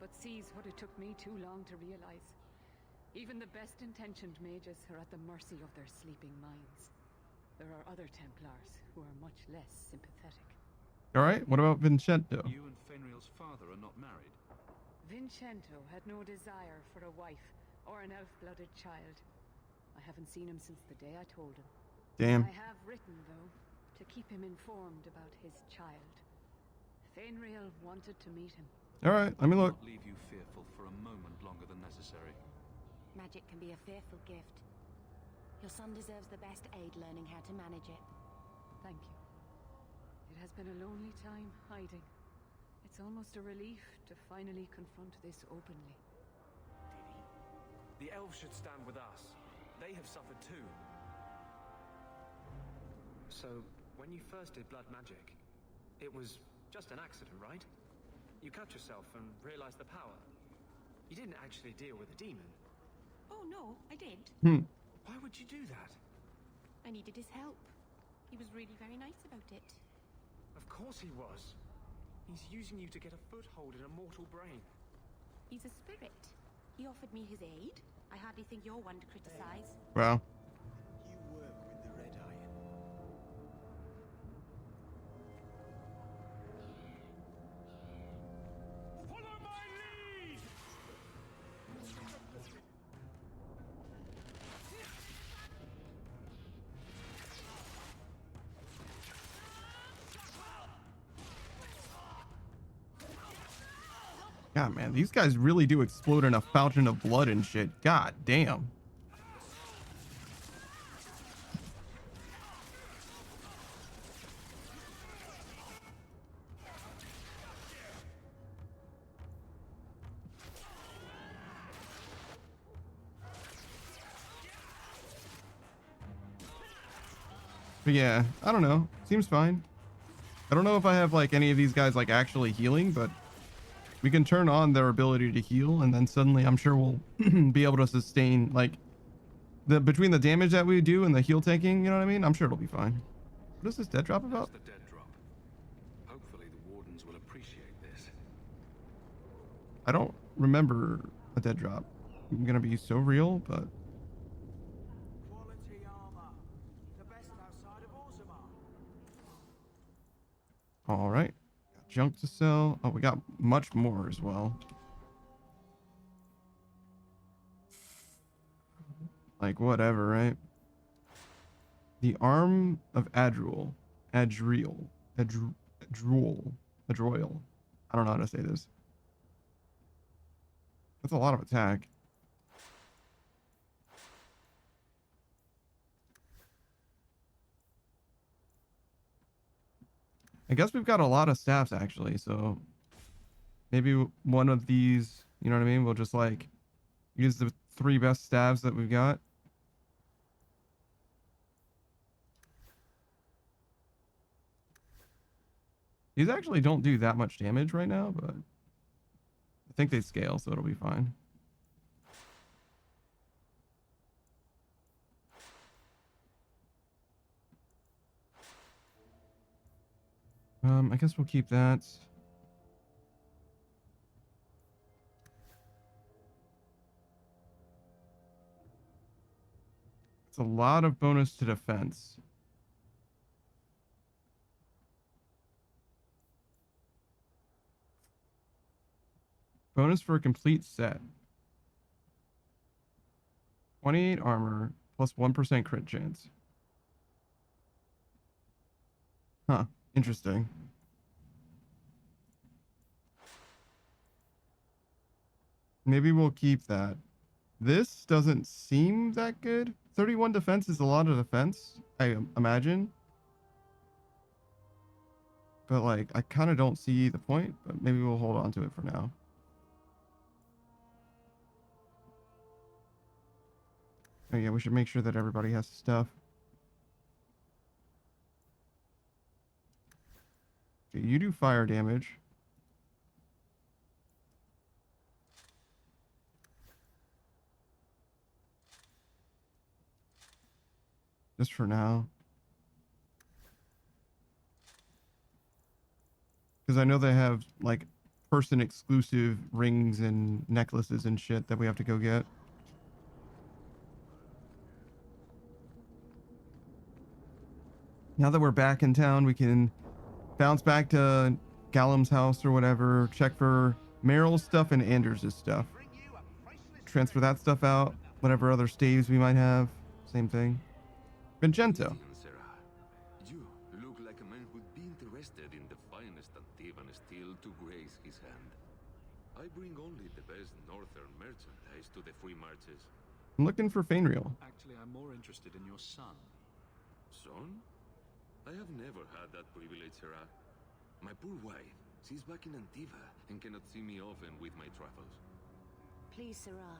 but sees what it took me too long to realize. Even the best-intentioned mages are at the mercy of their sleeping minds. There are other Templars who are much less sympathetic. All right, what about Vincento? You and Fainrail's father are not married. Vincento had no desire for a wife or an elf-blooded child. I haven't seen him since the day I told him. Damn. I have written, though, to keep him informed about his child. Fainrail wanted to meet him. All right, let me look. Not leave you fearful for a moment longer than necessary. Magic can be a fearful gift. Your son deserves the best aid learning how to manage it. Thank you. It has been a lonely time hiding. It's almost a relief to finally confront this openly. The elves should stand with us. They have suffered too. So, when you first did blood magic, it was just an accident, right? You cut yourself and realized the power. You didn't actually deal with a demon. Oh no, I did. Why would you do that? I needed his help. He was really very nice about it. Of course he was. He's using you to get a foothold in a mortal brain. He's a spirit. He offered me his aid. I hardly think you're one to criticize. Wow. You work with the Red Iron. Follow my lead! God, man, these guys really do explode in a fountain of blood and shit. God damn. But yeah, I don't know. Seems fine. I don't know if I have like any of these guys like actually healing, but we can turn on their ability to heal, and then suddenly I'm sure we'll be able to sustain like between the damage that we do and the heal taking, you know what I mean? I'm sure it'll be fine. What is this dead drop about? That's the dead drop. Hopefully the wardens will appreciate this. I don't remember a dead drop. I'm gonna be so real, but Quality armor. The best outside of Orzammar. all right. Got junk to sell. Oh, we got much more as well. Like whatever, right? The arm of Adruel. Adroil. I don't know how to say this. That's a lot of attack. I guess we've got a lot of staffs actually, so maybe one of these, you know what I mean? We'll just like use the 3 best staves that we've got. These actually don't do that much damage right now, but I think they scale, so it'll be fine. I guess we'll keep that. It's a lot of bonus to defense. Bonus for a complete set. 28 armor plus 1% crit chance. Huh. Interesting. Maybe we'll keep that. This doesn't seem that good. 31 defense is a lot of defense, I imagine. But like, I kind of don't see the point, but maybe we'll hold on to it for now. Oh yeah, we should make sure that everybody has stuff. Okay, you do fire damage. Just for now. Because I know they have, like, person-exclusive rings and necklaces and shit that we have to go get. Now that we're back in town, we can bounce back to Gallum's house or whatever, check for Meryl's stuff and Anders' stuff. Transfer that stuff out, whatever other staves we might have, same thing. Vincento. You look like a man who'd be interested in the finest Antivan steel to grace his hand. I bring only the best northern merchandise to the free marches. I'm looking for Fainriel. Actually, I'm more interested in your son. Son? I have never had that privilege, Sarah. My poor wife, she's back in Antiva and cannot see me often with my travels. Please, Sarah.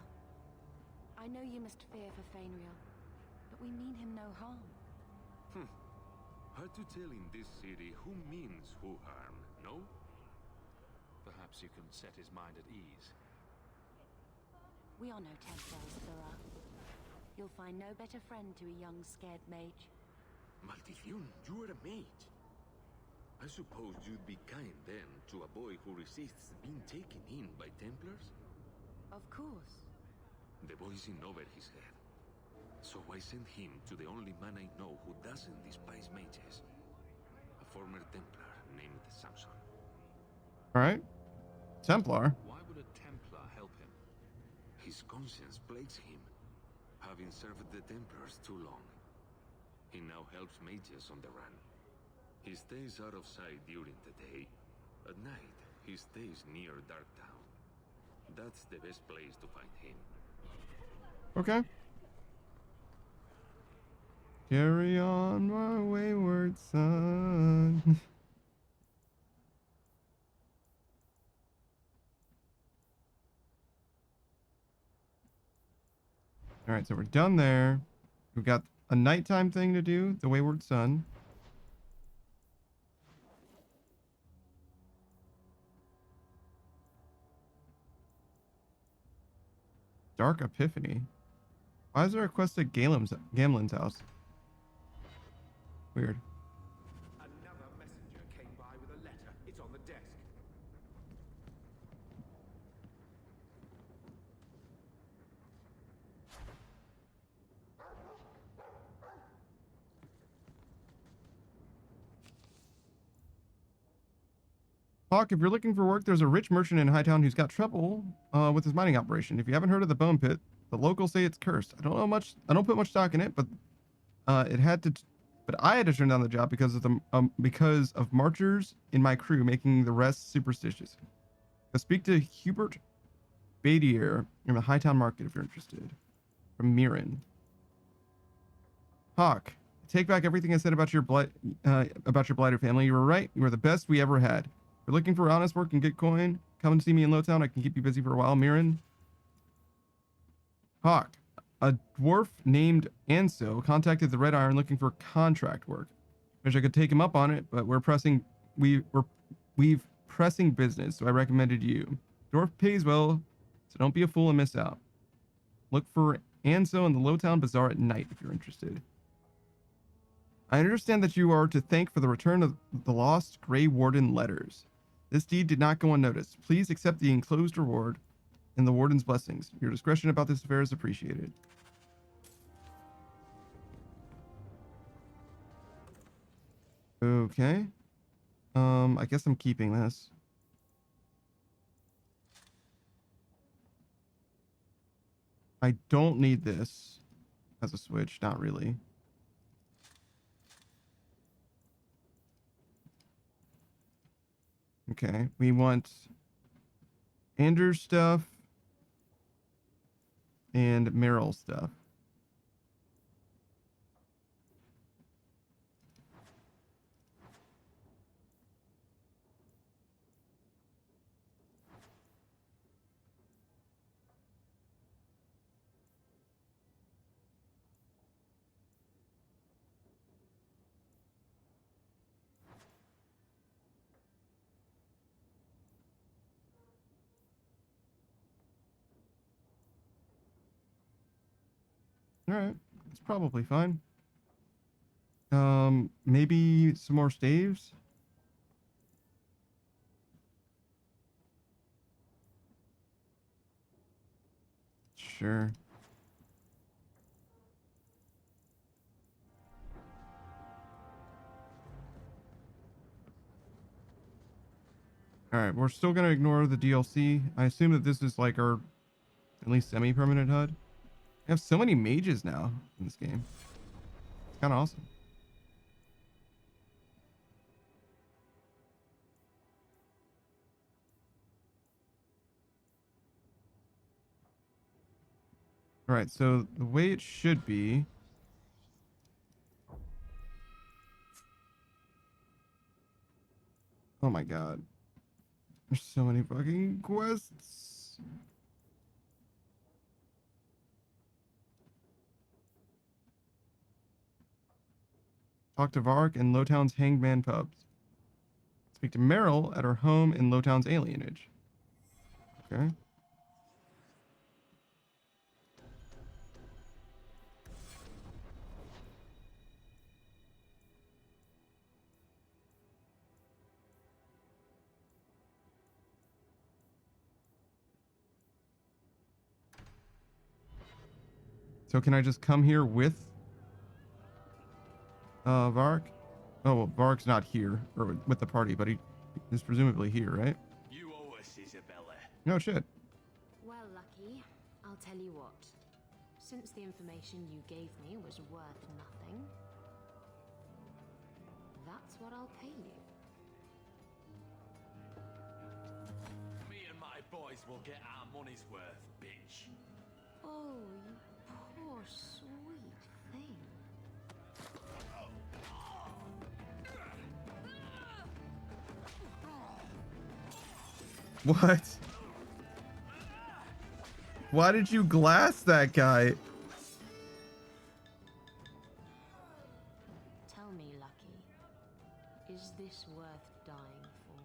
I know you must fear for Fainriel, but we mean him no harm. Hard to tell in this city who means who harm, no? Perhaps you can set his mind at ease. We are no Templars, Sarah. You'll find no better friend to a young, scared mage. Maldición, you are a mage. I suppose you'd be kind then to a boy who resists being taken in by Templars? Of course. The boy's in over his head. So I sent him to the only man I know who doesn't despise mages. A former Templar named Samson. Alright. Templar. Why would a Templar help him? His conscience plagues him, having served the Templars too long. He now helps mages on the run. He stays out of sight during the day. At night, he stays near Darktown. That's the best place to find him. Okay. Carry on, my wayward son. Alright, so we're done there. We've got a nighttime thing to do, the Wayward Son. Dark Epiphany. Why is there a quest at Gamlen's house? Weird. Another messenger came by with a letter. It's on the desk. Hawk, if you're looking for work, there's a rich merchant in Hightown who's got trouble with his mining operation. If you haven't heard of the Bone Pit, the locals say it's cursed. I don't know much. I don't put much stock in it, but I had to turn down the job because of marchers in my crew making the rest superstitious. Go speak to Hubert Badier in the Hightown Market if you're interested. From Mirren. Hawk, take back everything I said about your blighter family. You were right. You were the best we ever had. If you're looking for honest work and get coin, come and see me in Lowtown. I can keep you busy for a while, Mirren. Hawk, a dwarf named Anso contacted the Red Iron looking for contract work. Wish I could take him up on it, but we've pressing business, so I recommended you. Dwarf pays well, so don't be a fool and miss out. Look for Anso in the Lowtown Bazaar at night if you're interested. I understand that you are to thank for the return of the lost Grey Warden letters. This deed did not go unnoticed. Please accept the enclosed reward and the Warden's blessings. Your discretion about this affair is appreciated. Okay. I guess I'm keeping this. I don't need this as a switch, not really. Okay, we want Anders stuff. and Meryl stuff. All right, it's probably fine. Maybe some more staves. Sure. All right, we're still gonna ignore the DLC. I assume that this is like our at least semi-permanent HUD. We have so many mages now in this game. It's kind of awesome. All right, so the way it should be. Oh my god. There's so many fucking quests. Talk to Vark in Lowtown's Hangman Pubs. Speak to Meryl at her home in Lowtown's Alienage. Okay. So can I just come here with Vark? Oh, well, Vark's not here, or with the party, but he is presumably here, right? You owe us, Isabella. No shit. Well, Lucky, I'll tell you what. Since the information you gave me was worth nothing, that's what I'll pay you. Me and my boys will get our money's worth, bitch. Oh, you poor sweet thing. What? Why did you glass that guy? Tell me, Lucky, is this worth dying for?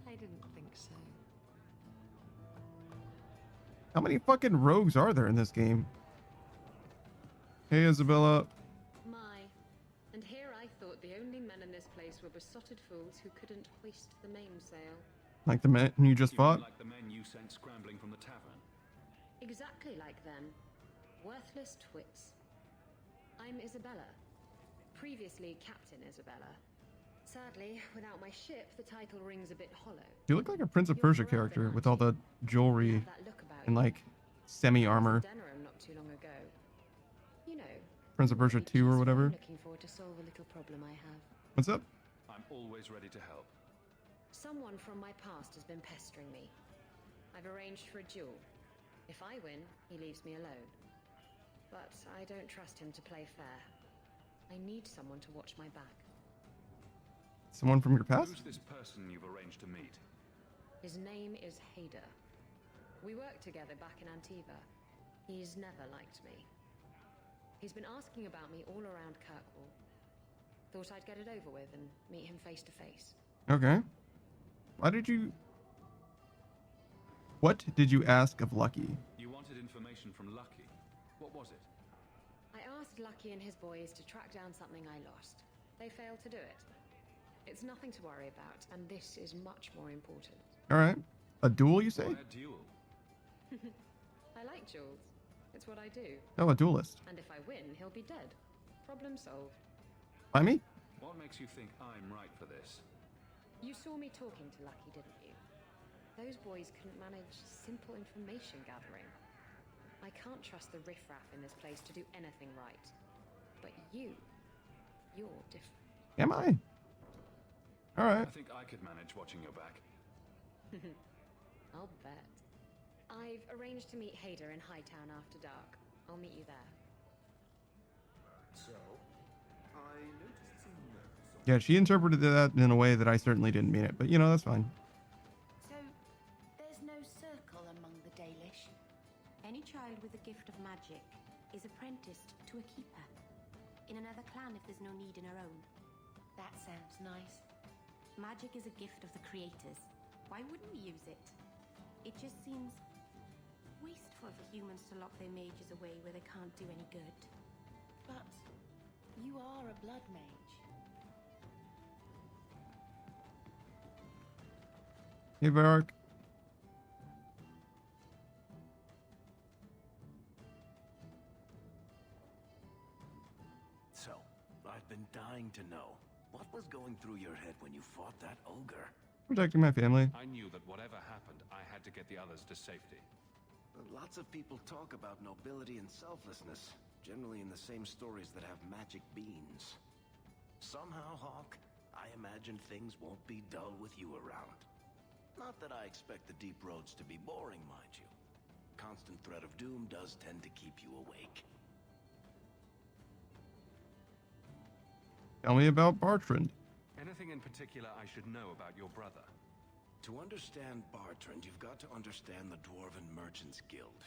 I didn't think so. How many fucking rogues are there in this game? Hey, Isabella. My. And here I thought the only men in this place were besotted fools who couldn't hoist the mainsail. Like the men you just fought? Like the men you sent scrambling from the tavern. Exactly like them. Worthless twits. I'm Isabella. Previously Captain Isabella. Sadly, without my ship, the title rings a bit hollow. You look like a Prince of Persia character with all the jewelry and like semi-armor. Denerim not too long ago. You know, Prince of Persia 2 or whatever. Looking forward to solve a little problem I have. What's up? I'm always ready to help. Someone from my past has been pestering me. I've arranged for a duel. If I win, he leaves me alone. But I don't trust him to play fair. I need someone to watch my back. Someone from your past? Who's this person you've arranged to meet? His name is Hader. We worked together back in Antiva. He's never liked me. He's been asking about me all around Kirkwall. Thought I'd get it over with and meet him face to face. Okay. What did you ask of Lucky? You wanted information from Lucky. What was it? I asked Lucky and his boys to track down something I lost. They failed to do it. It's nothing to worry about, and this is much more important. All right. A duel, you say? Why a duel? I like duels. It's what I do. Oh, a duelist. And if I win, he'll be dead. Problem solved. By me? What makes you think I'm right for this? You saw me talking to Lucky, didn't you? Those boys couldn't manage simple information gathering. I can't trust the riffraff in this place to do anything right. But you're different. Am I? All right. I think I could manage watching your back. I'll bet. I've arranged to meet Hader in Hightown after dark. I'll meet you there. So, I noticed some notes. Yeah, she interpreted that in a way that I certainly didn't mean it, but you know, that's fine. So, there's no circle among the Dalish? Any child with a gift of magic is apprenticed to a keeper. In another clan if there's no need in her own. That sounds nice. Magic is a gift of the creators. Why wouldn't we use it? It just seems wasteful for humans to lock their mages away where they can't do any good. But you are a blood mage. Hey, Varric. So, I've been dying to know. What was going through your head when you fought that ogre? Protecting my family. I knew that whatever happened, I had to get the others to safety. Lots of people talk about nobility and selflessness, generally in the same stories that have magic beans. Somehow, Hawk, I imagine things won't be dull with you around. Not that I expect the deep roads to be boring, mind you. Constant threat of doom does tend to keep you awake. Tell me about Bartrand. Anything in particular I should know about your brother? To understand Bartrand, you've got to understand the Dwarven Merchants Guild.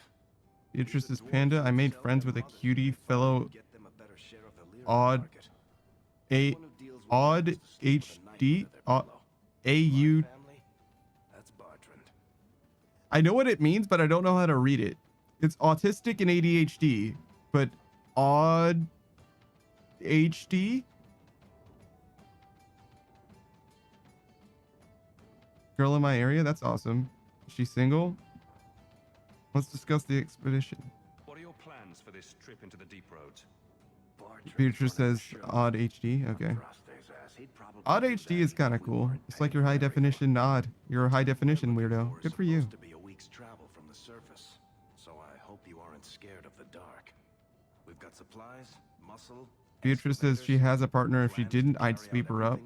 Beatrice's panda. I made friends with a cutie fellow odd HD AU. I know what it means, but I don't know how to read it. It's autistic and ADHD, but odd HD. Girl in my area? That's awesome. Is she single? Let's discuss the expedition. What are your plans for this trip into the deep roads? Beatrice says odd HD. Okay. Odd HD is kind of cool. It's like your high definition nod. You're a high definition weirdo. Good for you. To be a week's travel from the surface, so I hope you aren't scared of the dark. We've got supplies, muscle. Beatrice says she has a partner. If she didn't, I'd sweep her up.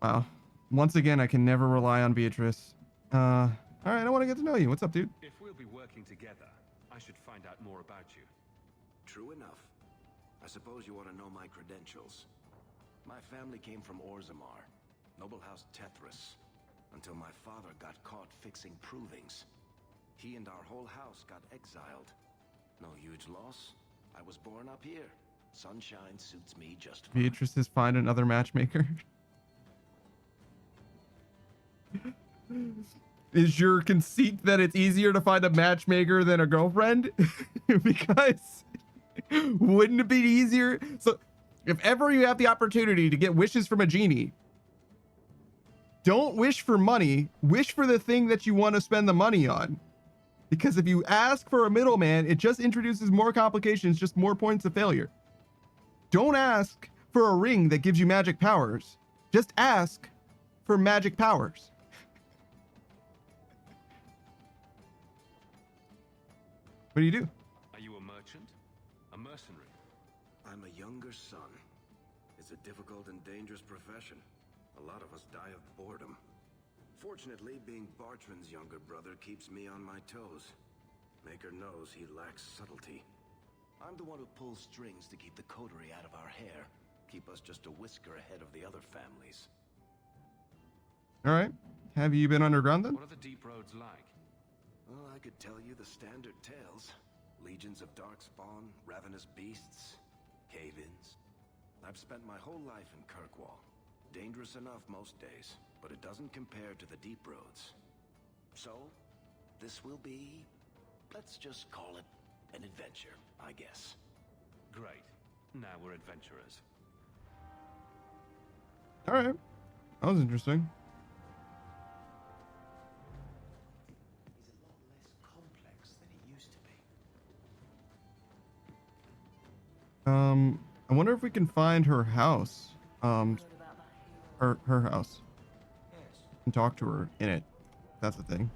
Wow. Once again, I can never rely on Beatrice. All right, I want to get to know you. What's up, dude? If we'll be working together, I should find out more about you. True enough. I suppose you want to know my credentials. My family came from Orzammar, noble house Tethras, until my father got caught fixing provings. He and our whole house got exiled. No huge loss. I was born up here. Sunshine suits me just fine. Beatrice says find another matchmaker. Is your conceit that it's easier to find a matchmaker than a girlfriend? Because wouldn't it be easier? So if ever you have the opportunity to get wishes from a genie, don't wish for money, wish for the thing that you want to spend the money on. Because if you ask for a middleman, it just introduces more complications, just more points of failure. Don't ask for a ring that gives you magic powers. Just ask for magic powers. What do you do? Are you a merchant? A mercenary? I'm a younger son. It's a difficult and dangerous profession. A lot of us die of boredom. Fortunately, being Bartrand's younger brother keeps me on my toes. Maker knows he lacks subtlety. I'm the one who pulls strings to keep the coterie out of our hair. Keep us just a whisker ahead of the other families. All right. Have you been underground then? What are the deep roads like? Well, I could tell you the standard tales. Legions of darkspawn, ravenous beasts, cave-ins. I've spent my whole life in Kirkwall. Dangerous enough most days, but it doesn't compare to the deep roads. So, this will be, let's just call it an adventure, I guess. Great. Now we're adventurers. All right. That was interesting. I wonder if we can find her house. Her house. And talk to her in it. That's the thing.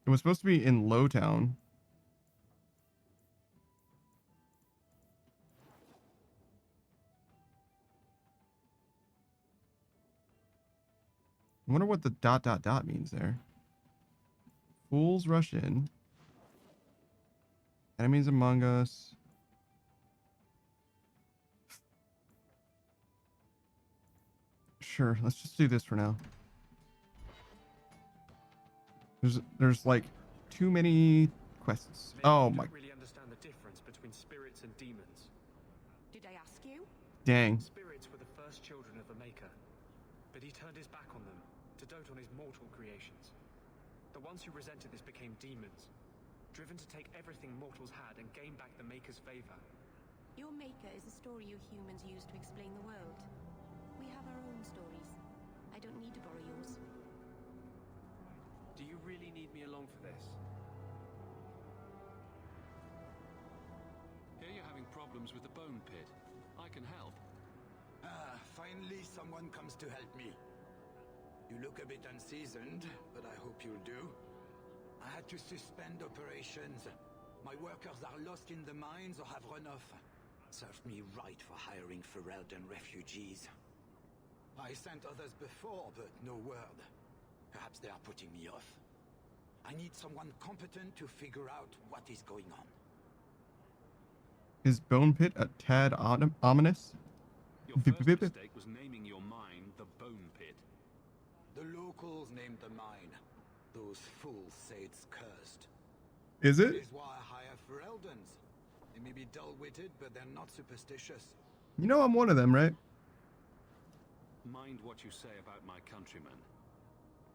It was supposed to be in Lowtown. I wonder what the ... means there. Fools rush in. Enemies among us. Sure, let's just do this for now. There's like too many quests. Oh my. I don't really understand the difference between spirits and demons. Did I ask you? Dang. Spirits were the first children of the Maker, but he turned his back on them to dote on his mortal creations. The ones who resented this became demons, driven to take everything mortals had and gain back the Maker's favor. Your Maker is a story you humans use to explain the world. We have our own stories. I don't need to borrow yours. Do you really need me along for this? Here you're having problems with the bone pit. I can help. Ah, finally someone comes to help me. You look a bit unseasoned, but I hope you'll do. I had to suspend operations. My workers are lost in the mines or have run off. Served me right for hiring Ferelden refugees. I sent others before, but no word. Perhaps they are putting me off. I need someone competent to figure out what is going on. Is Bone Pit a tad ominous? Your first mistake was naming your mine the Bone Pit. The locals named the mine. Those fools say it's cursed. Is it? That is why I hire Fereldens. They may be dull-witted, but they're not superstitious. You know I'm one of them, right? Mind what you say about my countrymen.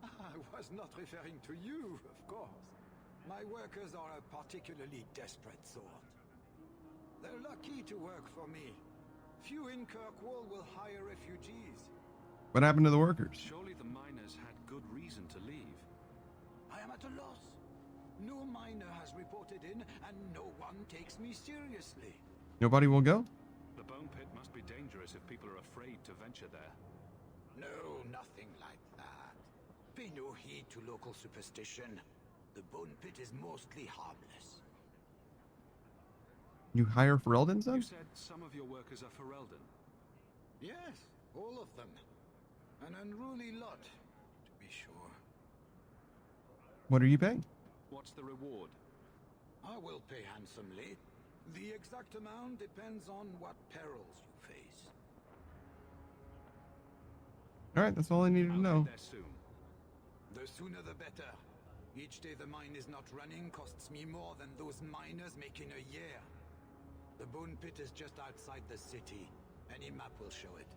I was not referring to you, of course. My workers are a particularly desperate sort. They're lucky to work for me. Few in Kirkwall will hire refugees. What happened to the workers? Surely the miners had good reason to leave. I am at a loss. No miner has reported in, and no one takes me seriously. Nobody will go? The Bone Pit must be dangerous if people are afraid to venture there. No, nothing like that. Pay no heed to local superstition. The Bone Pit is mostly harmless. You hire Fereldens then? You said some of your workers are Ferelden. Yes, all of them. An unruly lot, to be sure. What are you paying? What's the reward? I will pay handsomely. The exact amount depends on what perils you face. Alright, that's all I needed to know. There soon. The sooner the better. Each day the mine is not running costs me more than those miners make in a year. The Bone Pit is just outside the city. Any map will show it.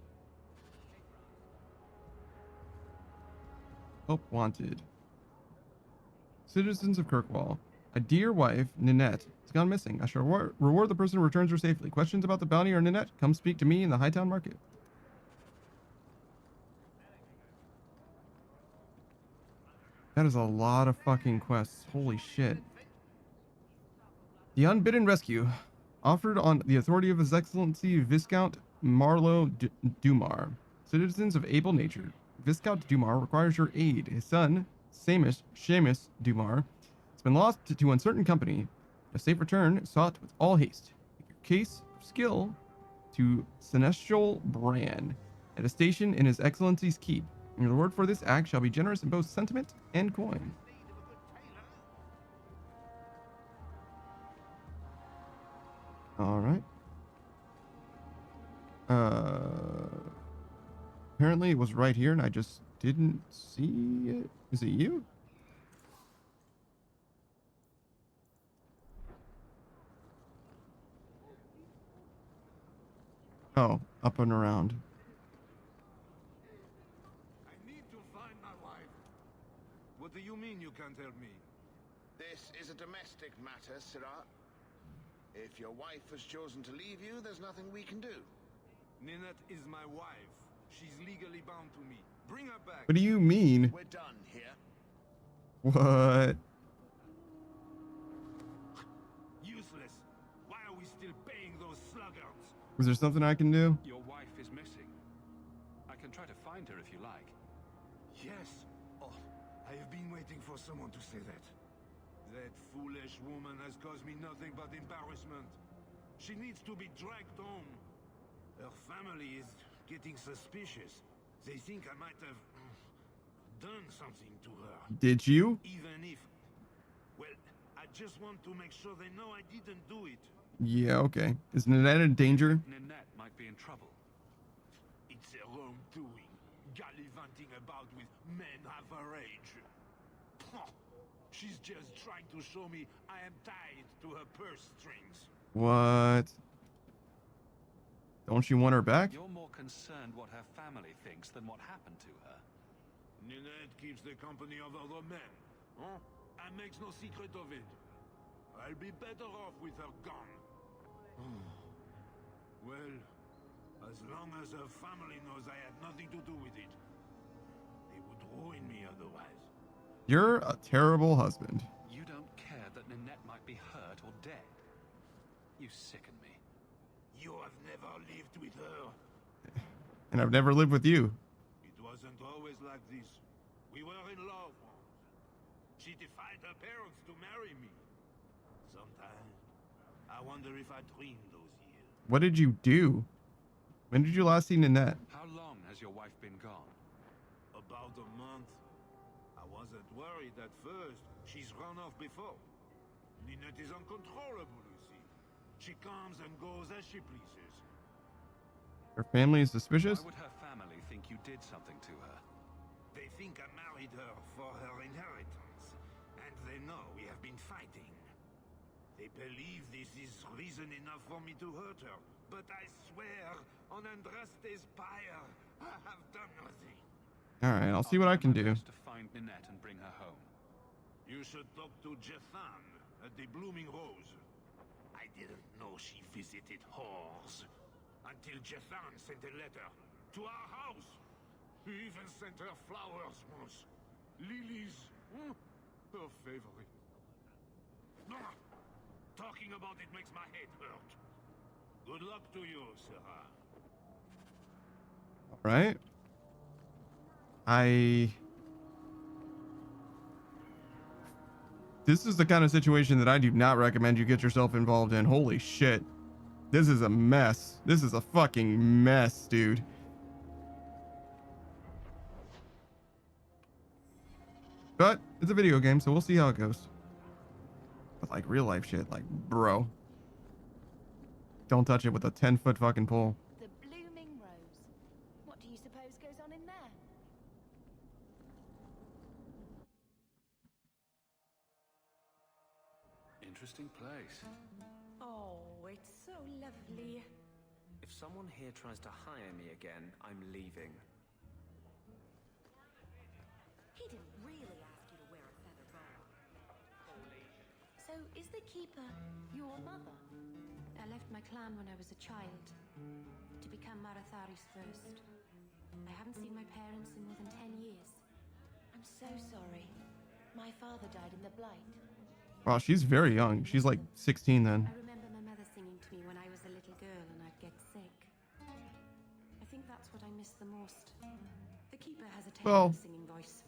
Help wanted. Citizens of Kirkwall. A dear wife, Ninette, has gone missing. I shall reward the person who returns her safely. Questions about the bounty or Ninette? Come speak to me in the Hightown Market. That is a lot of fucking quests. Holy shit. The Unbidden Rescue. Offered on the authority of His Excellency Viscount Marlowe Dumar. Citizens of able nature. Viscount Dumar requires your aid. His son, Seamus Dumar, has been lost to uncertain company. A safe return sought with all haste. Take your case of skill to Seneschal Bran at a station in His Excellency's keep. Your reward for this act shall be generous in both sentiment and coin. All right. Apparently it was right here and I just didn't see it. Is it you? Oh, up and around. I need to find my wife. What do you mean you can't help me? This is a domestic matter, Sirrah. If your wife has chosen to leave you, there's nothing we can do. Ninette is my wife. She's legally bound to me. Bring her back. What do you mean? We're done here. What? Useless. Why are we still paying those sluggards? Was there something I can do? Your wife is missing. I can try to find her if you like. Yes. Oh, I have been waiting for someone to say that. That foolish woman has caused me nothing but embarrassment. She needs to be dragged home. Her family is getting suspicious. They think I might have done something to her. Did you? Even if... Well, I just want to make sure they know I didn't do it. Yeah, okay. Is Ninette in danger? Ninette might be in trouble. It's her own doing. Gallivanting about with men half her age. She's just trying to show me I am tied to her purse strings. What? Don't you want her back? You're more concerned what her family thinks than what happened to her. Ninette keeps the company of other men, huh? And makes no secret of it. I'll be better off with her gone. Well, as long as her family knows I had nothing to do with it, they would ruin me otherwise. You're a terrible husband. You don't care that Ninette might be hurt or dead. You sicken me. You have never lived with her. And I've never lived with you. It wasn't always like this. We were in love once. She defied her parents to marry me. Sometimes, I wonder if I dreamed those years. What did you do? When did you last see Ninette? How long has your wife been gone? About a month. I wasn't worried at first. She's run off before. Ninette is uncontrollable, you see. She comes and goes as she pleases. Her family is suspicious? Why would her family think you did something to her? They think I married her for her inheritance. And they know we have been fighting. They believe this is reason enough for me to hurt her. But I swear, on Andraste's pyre, I have done nothing. Alright, I'll see what I can do. To find Ninette and bring her home. You should talk to Jethan at the Blooming Rose. I didn't know she visited whores. Until Jethan sent a letter to our house. He even sent her flowers once. Lilies. Her favorite. Talking about it makes my head hurt. Good luck to you, Sarah. Alright. This is the kind of situation that I do not recommend you get yourself involved in. Holy shit. This is a mess. This is a fucking mess, dude. But it's a video game, so we'll see how it goes. But like real life shit, like, bro. Don't touch it with a 10-foot fucking pole. The Blooming Rose. What do you suppose goes on in there? Interesting place. Oh, it's so lovely. If someone here tries to hire me again, I'm leaving. He didn't really ask you to wear a feather boa. So, is the Keeper your mother? I left my clan when I was a child, to become Marathari's first. I haven't seen my parents in more than 10 years. I'm so sorry. My father died in the Blight. Wow, she's very young. She's like 16 then. I remember my mother singing to me when I was a little girl and I'd get sick. I think that's what I miss the most. The Keeper has a terrible singing voice.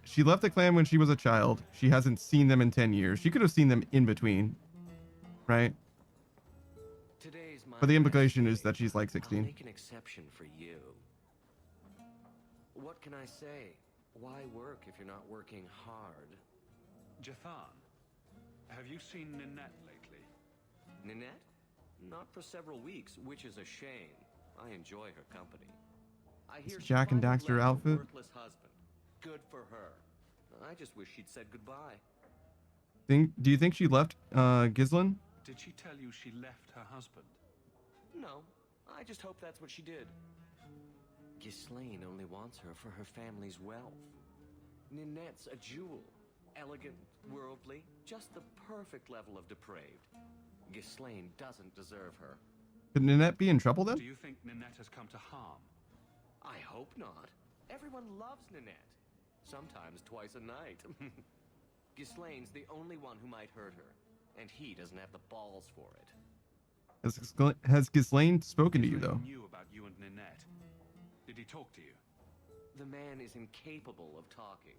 She left the clan when she was a child. She hasn't seen them in 10 years. She could have seen them in between. Right? But the implication is that she's like 16. I'll make an exception for you. What can I say? Why work if you're not working hard? Jethan, have you seen Ninette lately? Ninette? Not for several weeks, which is a shame. I enjoy her company. I hear Jack and Daxter outfit. Worthless husband. Good for her. I just wish she'd said goodbye. Do you think she left Ghislaine? Did she tell you she left her husband? No, I just hope that's what she did. Ghislaine only wants her for her family's wealth. Ninette's a jewel. Elegant, worldly, just the perfect level of depraved. Ghislaine doesn't deserve her. Could Ninette be in trouble then? Do you think Ninette has come to harm? I hope not. Everyone loves Ninette. Sometimes twice a night. Ghislaine's the only one who might hurt her, and he doesn't have the balls for it. Has Ghislaine spoken to you though? Knew about you and Ninette. Did he talk to you? The man is incapable of talking.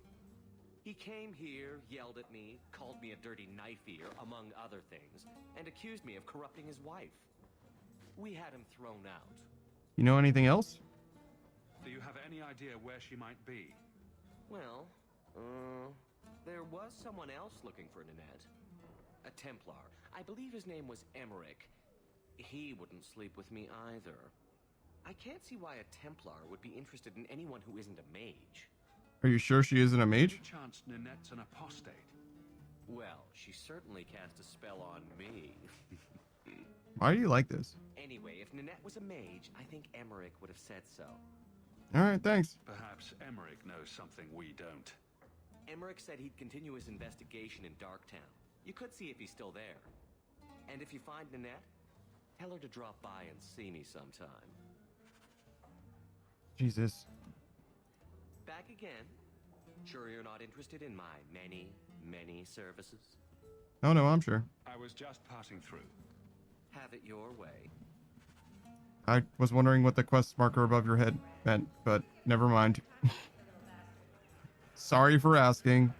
He came here, yelled at me, called me a dirty knife-eater, among other things, and accused me of corrupting his wife. We had him thrown out. You know anything else? Do you have any idea where she might be? Well, there was someone else looking for Nanette. A Templar. I believe his name was Emmerich. He wouldn't sleep with me either. I can't see why a Templar would be interested in anyone who isn't a mage. Are you sure she isn't a mage? Any chance Nanette's an apostate? Well, she certainly cast a spell on me. Why do you like this? Anyway, if Nanette was a mage, I think Emmerich would have said so. All right, thanks. Perhaps Emmerich knows something we don't. Emmerich said he'd continue his investigation in Darktown. You could see if he's still there. And if you find Nanette, tell her to drop by and see me sometime. Jesus. Back again? Sure you're not interested in my many, many services? Oh, no, I'm sure. I was just passing through. Have it your way. I was wondering what the quest marker above your head meant, but never mind. Sorry for asking.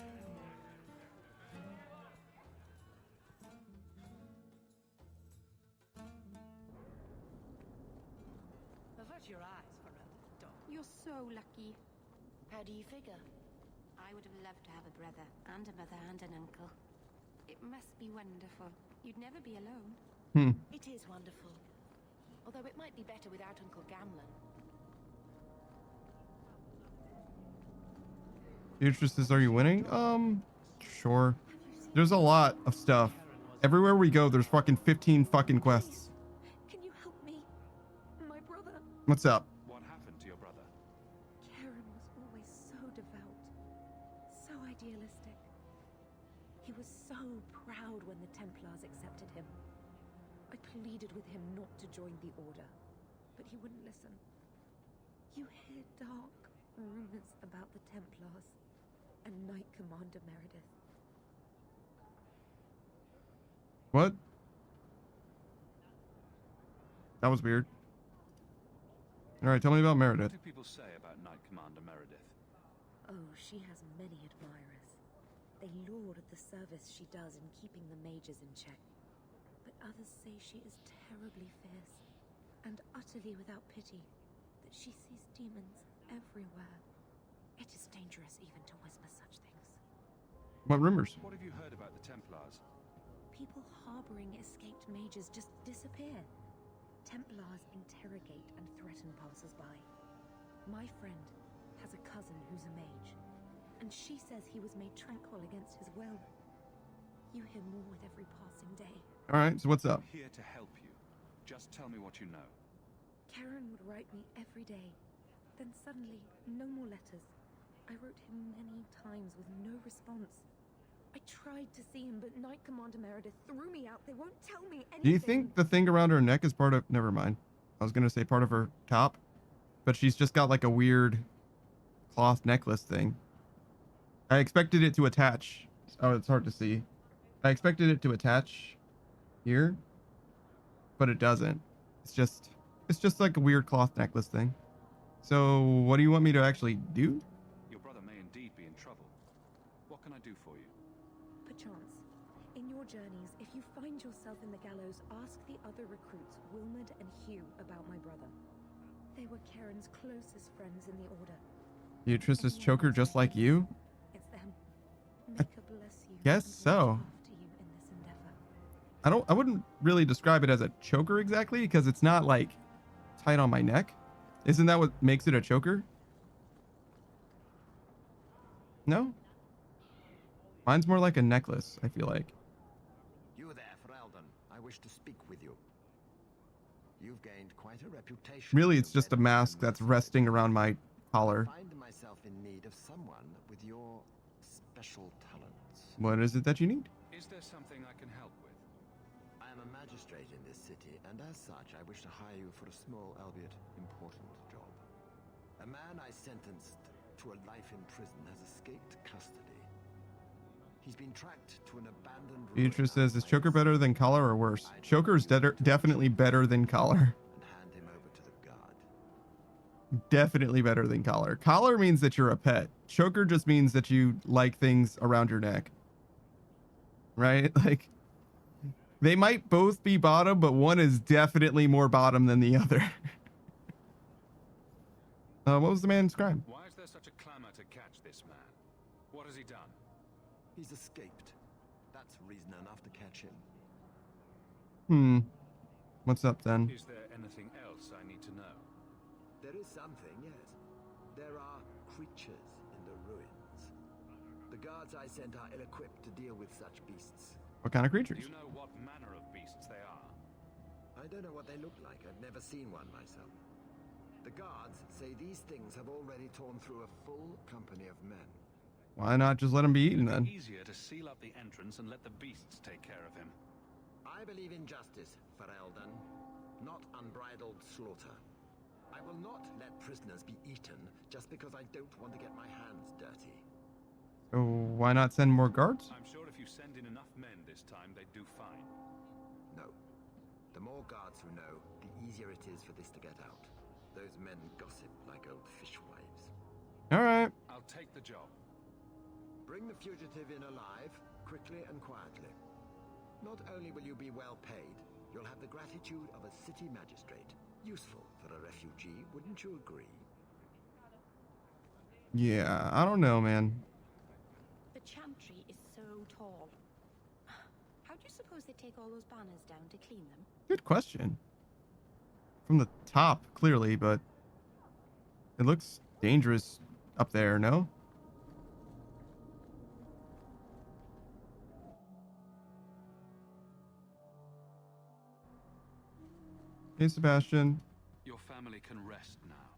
Avert your eyes, Pharrell. You're so lucky. How do you figure? I would have loved to have a brother, and a mother, and an uncle. It must be wonderful. You'd never be alone. It is wonderful. Although it might be better without Uncle Gamlen. Beatrice says, are you winning? Sure. There's a lot of stuff. Everywhere we go, there's fucking 15 fucking quests. Can you help me? My brother. What's up? What happened to your brother? Karen was always so devout, so idealistic. He was so proud when the Templars accepted him. I pleaded with him not to join the Order, but he wouldn't listen. You hear dark rumors about the Templars and Knight Commander Meredith. What? That was weird. All right, tell me about Meredith. What do people say about Knight Commander Meredith? Oh, she has many admirers. They laud at the service she does in keeping the mages in check. But others say she is terribly fierce and utterly without pity, that she sees demons everywhere. It is dangerous even to whisper such things. What rumors? What have you heard about the Templars? People harboring escaped mages just disappear. Templars interrogate and threaten passers-by. My friend has a cousin who's a mage, and she says he was made tranquil against his will. You hear more with every passing day. All right, so what's up? I'm here to help you. Just tell me what you know. Karen would write me every day. Then suddenly, no more letters. I wrote him many times with no response. I tried to see him, but Knight Commander Meredith threw me out. They won't tell me anything. Do you think the thing around her neck is part of... Never mind. I was going to say part of her top, but she's just got like a weird cloth necklace thing. I expected it to attach. Oh, it's hard to see. I expected it to attach here, but it doesn't. It's just like a weird cloth necklace thing. So what do you want me to actually do? Your brother may indeed be in trouble. What can I do for you? Perchance, in your journeys, if you find yourself in the gallows, ask the other recruits, Wilmerd and Hugh, about my brother. They were Karen's closest friends in the Order. Beatrice is choker just like you? It's them. Mika bless you. Guess so. I wouldn't really describe it as a choker exactly, because it's not like tight on my neck. Isn't that what makes it a choker? No? Mine's more like a necklace, I feel like. You there, Ferelden. I wish to speak with you. You've gained quite a reputation. Really, it's just a mask that's resting around my collar. I find myself in need of someone with your special talents. What is it that you need? Is there something I can help with? I am a magistrate in this city, and as such, I wish to hire you for a small, albeit important job. A man I sentenced to a life in prison has escaped custody. He's been tracked to an abandoned ruin. Beatrice says, is choker better than collar or worse? Choker is definitely better than collar. And hand him over to the guard. Definitely better than collar. Collar means that you're a pet. Choker just means that you like things around your neck. Right? Like, they might both be bottom, but one is definitely more bottom than the other. What was the man's crime? Why is there such a clamor to catch this this man? What has he done? He's escaped. That's reason enough to catch him. What's up then? Is there anything else I need to know? There is something, yes. There are creatures in the ruins. The guards I sent are ill-equipped to deal with such beasts. What kind of creatures? Do you know what manner of beasts they are? I don't know what they look like. I've never seen one myself. The guards say these things have already torn through a full company of men. Why not just let him be eaten then? Easier to seal up the entrance and let the beasts take care of him. I believe in justice, Ferelden, not unbridled slaughter. I will not let prisoners be eaten just because I don't want to get my hands dirty. So why not send more guards? I'm sure if you send in enough men this time, they'd do fine. No. The more guards who know, the easier it is for this to get out. Those men gossip like old fishwives. Alright. I'll take the job. Bring the fugitive in alive, quickly and quietly. Not only will you be well paid, you'll have the gratitude of a city magistrate. Useful for a refugee, wouldn't you agree? Yeah, I don't know, man. The chantry is so tall. How do you suppose they take all those banners down to clean them? Good question. From the top, clearly, but it looks dangerous up there, no? Hey, Sebastian. Your family can rest now.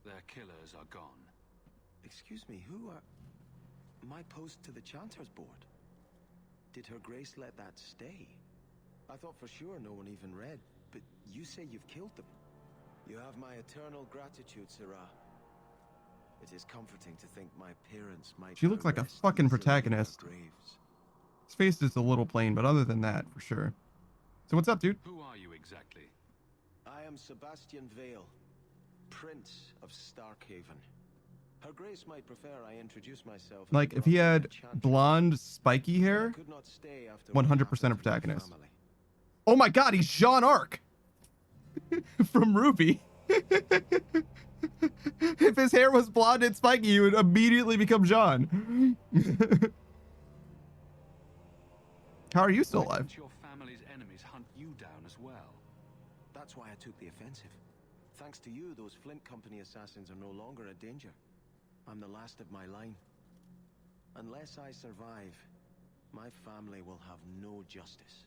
Their killers are gone. Excuse me, who are... My post to the Chanter's board? Did Her Grace let that stay? I thought for sure no one even read, but you say you've killed them. You have my eternal gratitude, Sirrah. It is comforting to think my parents might... She looks like a fucking protagonist. His face is a little plain, but other than that, for sure. So what's up, dude? Who are you exactly? I am Sebastian Vale, Prince of Starkhaven. Her Grace might prefer I introduce myself. Like, if he had blonde, spiky hair, 100% a protagonist. Oh my god, he's Jean Arc! From Ruby. If his hair was blonde and spiky, he would immediately become Jean. How are you still alive? Your family's enemies hunt you down as well. That's why I took the offensive. Thanks to you, those Flint Company assassins are no longer a danger. I'm the last of my line. Unless I survive, my family will have no justice.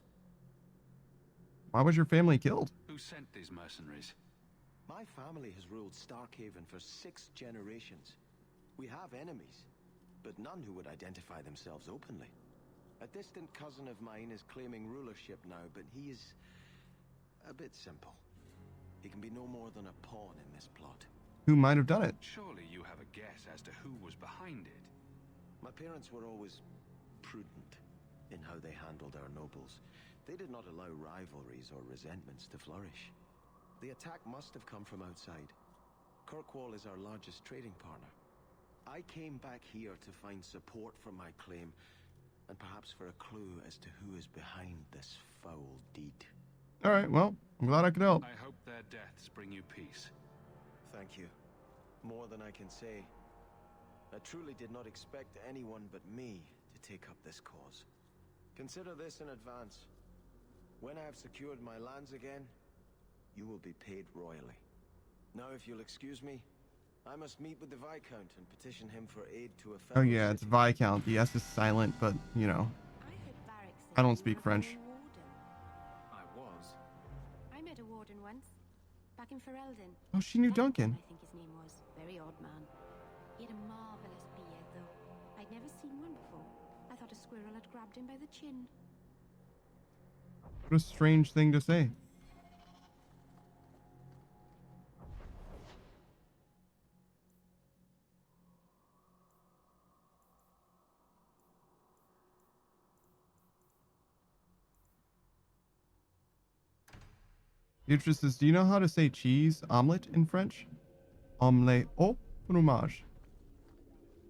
Why was your family killed? Who sent these mercenaries? My family has ruled Starkhaven for 6 generations. We have enemies, but none who would identify themselves openly. A distant cousin of mine is claiming rulership now, but he is a bit simple. He can be no more than a pawn in this plot. Who might have done it? Surely you have a guess as to who was behind it. My parents were always prudent in how they handled our nobles. They did not allow rivalries or resentments to flourish. The attack must have come from outside. Kirkwall is our largest trading partner. I came back here to find support for my claim, and perhaps for a clue as to who is behind this foul deed. Alright, well, I'm glad I could help. I hope their deaths bring you peace. Thank you. More than I can say. I truly did not expect anyone but me to take up this cause. Consider this in advance. When I have secured my lands again, you will be paid royally. Now, if you'll excuse me, I must meet with the Viscount and petition him for aid to a fellow Oh yeah, it's Viscount. The S is silent, but, you know. I don't speak French. I was. I met a warden once, back in Ferelden. Oh, she knew Duncan. I think his name was. Very odd man. He had a marvelous beard, though. I'd never seen one before. I thought a squirrel had grabbed him by the chin. What a strange thing to say. Beatrice says, do you know how to say cheese omelet in French? Omelette au fromage.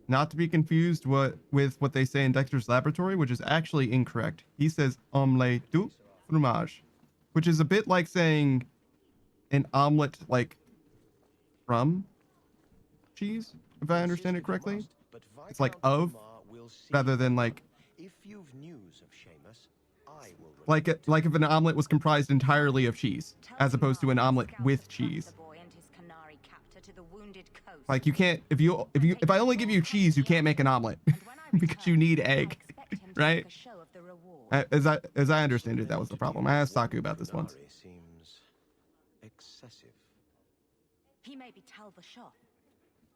Not to be confused with what they say in Dexter's Laboratory, which is actually incorrect. He says omelette du fromage, which is a bit like saying an omelet like from cheese, if I understand it correctly. It's like of, rather than like If you've news of Seamus, I will like if an omelet was comprised entirely of cheese, as opposed to an omelet with cheese. Like you can't if I only give you cheese, you can't make an omelet because you need egg, right? As I understand it, that was the problem. I asked Saku about this once. Seems excessive. He may be Tal Vashoth.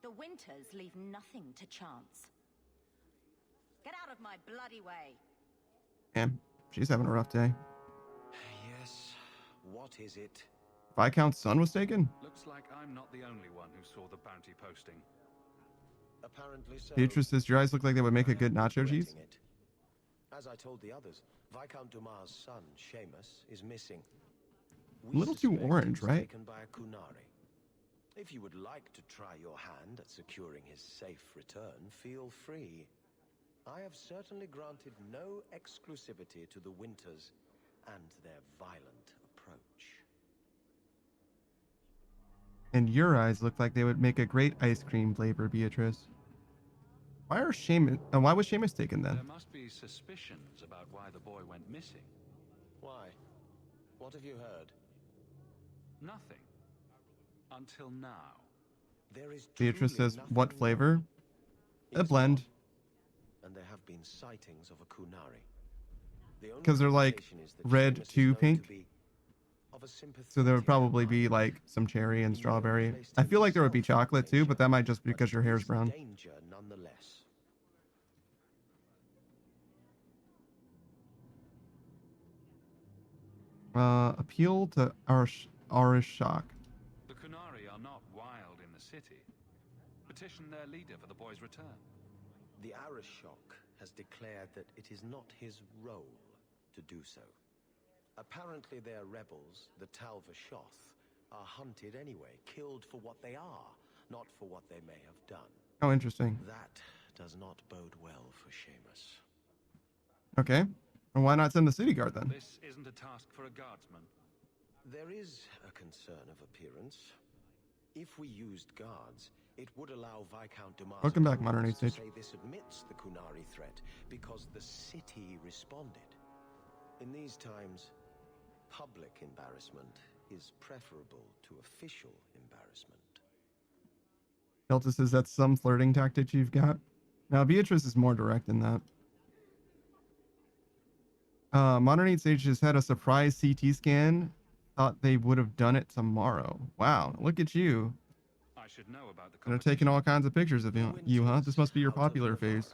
The Winters leave nothing to chance. Get out of my bloody way. Damn, she's having a rough day. Yes. What is it? Viscount's son was taken? Looks like I'm not the only one who saw the bounty posting. Apparently so. Beatrice says your eyes look like they would make a good nacho cheese. As I told the others, Viscount Dumas' son, Seamus, is missing. A little too orange, right? Taken by a Kunari. If you would like to try your hand at securing his safe return, feel free. I have certainly granted no exclusivity to the Winters and their violent approach. And your eyes look like they would make a great ice cream flavor, Beatrice. Why was Seamus taken then? There must be suspicions about why the boy went missing. Why? What have you heard? Nothing. Until now. There is Beatrice says, what flavor? A blend. And there have been sightings of a Kunari. Because they're like red to pink. So there would probably be like some cherry and strawberry. I feel like there would be chocolate too, but that might just be because your hair's brown. Danger nonetheless. Appeal to Arishok. The Kunari are not wild in the city. Petition their leader for the boy's return. The Arishok has declared that it is not his role to do so. Apparently their rebels, the Tal Vashoth, are hunted anyway, killed for what they are, not for what they may have done. Oh, interesting. That does not bode well for Seamus. Okay. And why not send the city guard then? This isn't a task for a guardsman. There is a concern of appearance. If we used guards, it would allow Viscount Dumas Welcome back, Modern Age to Stage. say this admits the Kunari threat because the city responded. In these times, public embarrassment is preferable to official embarrassment. Delta says that's some flirting tactic you've got. Now, Beatrice is more direct in that. Modern 8 Sage just had a surprise CT scan. Thought they would have done it tomorrow. Wow, look at you. I should know about the They're taking all kinds of pictures of you, huh? This must be your popular phase.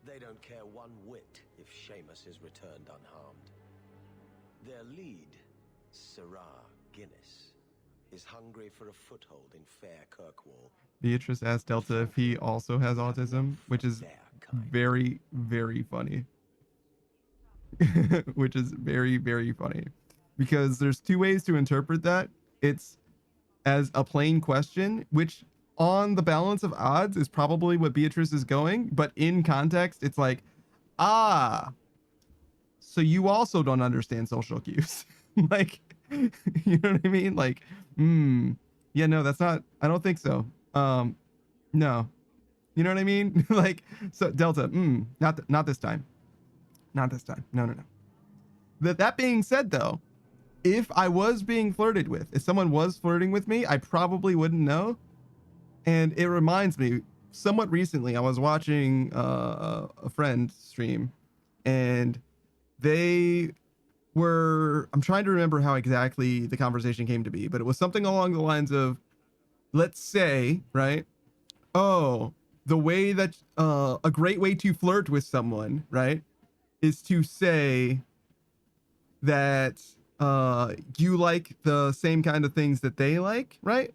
They don't care one whit if Seamus is returned unharmed. Their lead, Sirrah Guinness, is hungry for a foothold in fair Kirkwall. Beatrice asked Delta if he also has autism, which is very, very funny. Which is very, very funny. Because there's two ways to interpret that. It's as a plain question, which on the balance of odds is probably what Beatrice is going, but in context, it's like, ah, so you also don't understand social cues. Like, you know what I mean? Like, yeah, no, that's not, I don't think so. No, you know what I mean? Like, so Delta, not this time. Not this time. No. That being said, though, if I was being flirted with, if someone was flirting with me, I probably wouldn't know. And it reminds me, somewhat recently, I was watching a friend stream, and they were, I'm trying to remember how exactly the conversation came to be, but it was something along the lines of, let's say, right? Oh, the way that, a great way to flirt with someone, right, is to say that you like the same kind of things that they like, right?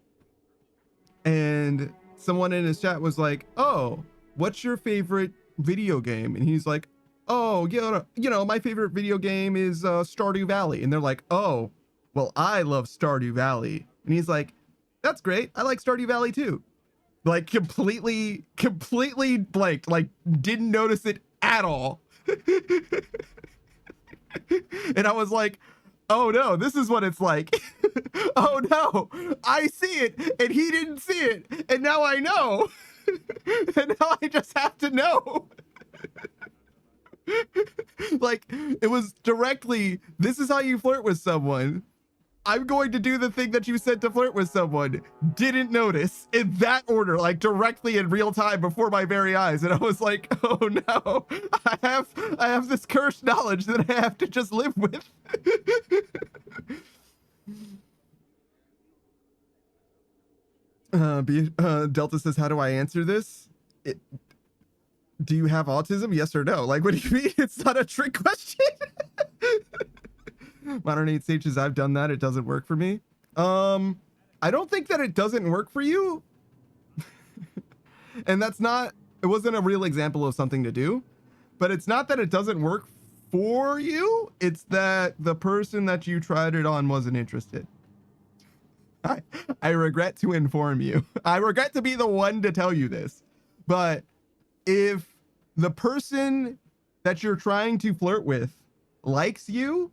And someone in his chat was like, oh, what's your favorite video game? And he's like, oh, you know, my favorite video game is Stardew Valley. And they're like, oh, well, I love Stardew Valley. And he's like, that's great. I like Stardew Valley too. Like completely blanked, like didn't notice it at all. And I was like, oh no, this is what it's like. Oh no, I see it and he didn't see it. And now I know. And now I just have to know. Like, it was directly, this is how you flirt with someone. I'm going to do the thing that you said to flirt with someone. Didn't notice, in that order, like directly in real time before my very eyes. And I was like, oh no, I have this cursed knowledge that I have to just live with. Delta says, how do I answer this? Do you have autism? Yes or no? Like, what do you mean? It's not a trick question. Modern 8 stages, I've done that. It doesn't work for me. I don't think that it doesn't work for you. And that's not, it wasn't a real example of something to do, but it's not that it doesn't work for you. It's that the person that you tried it on wasn't interested. I regret to inform you. I regret to be the one to tell you this, but if the person that you're trying to flirt with likes you,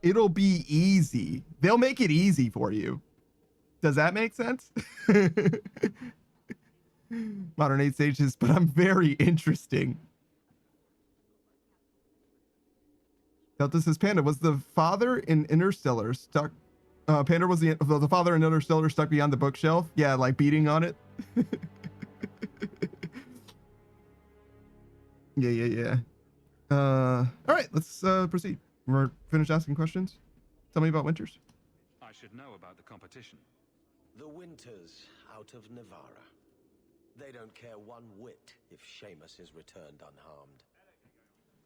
it'll be easy. They'll make it easy for you. Does that make sense? Modern 8 stages, but I'm very interesting. Delta says, Panda, was the father in Interstellar stuck? Panda was the father in Interstellar stuck beyond the bookshelf? Yeah, like beating on it. Yeah. All right, let's proceed. We're finished asking questions. Tell me about Winters. I should know about the competition. The Winters out of Navarra. They don't care one whit if Seamus is returned unharmed.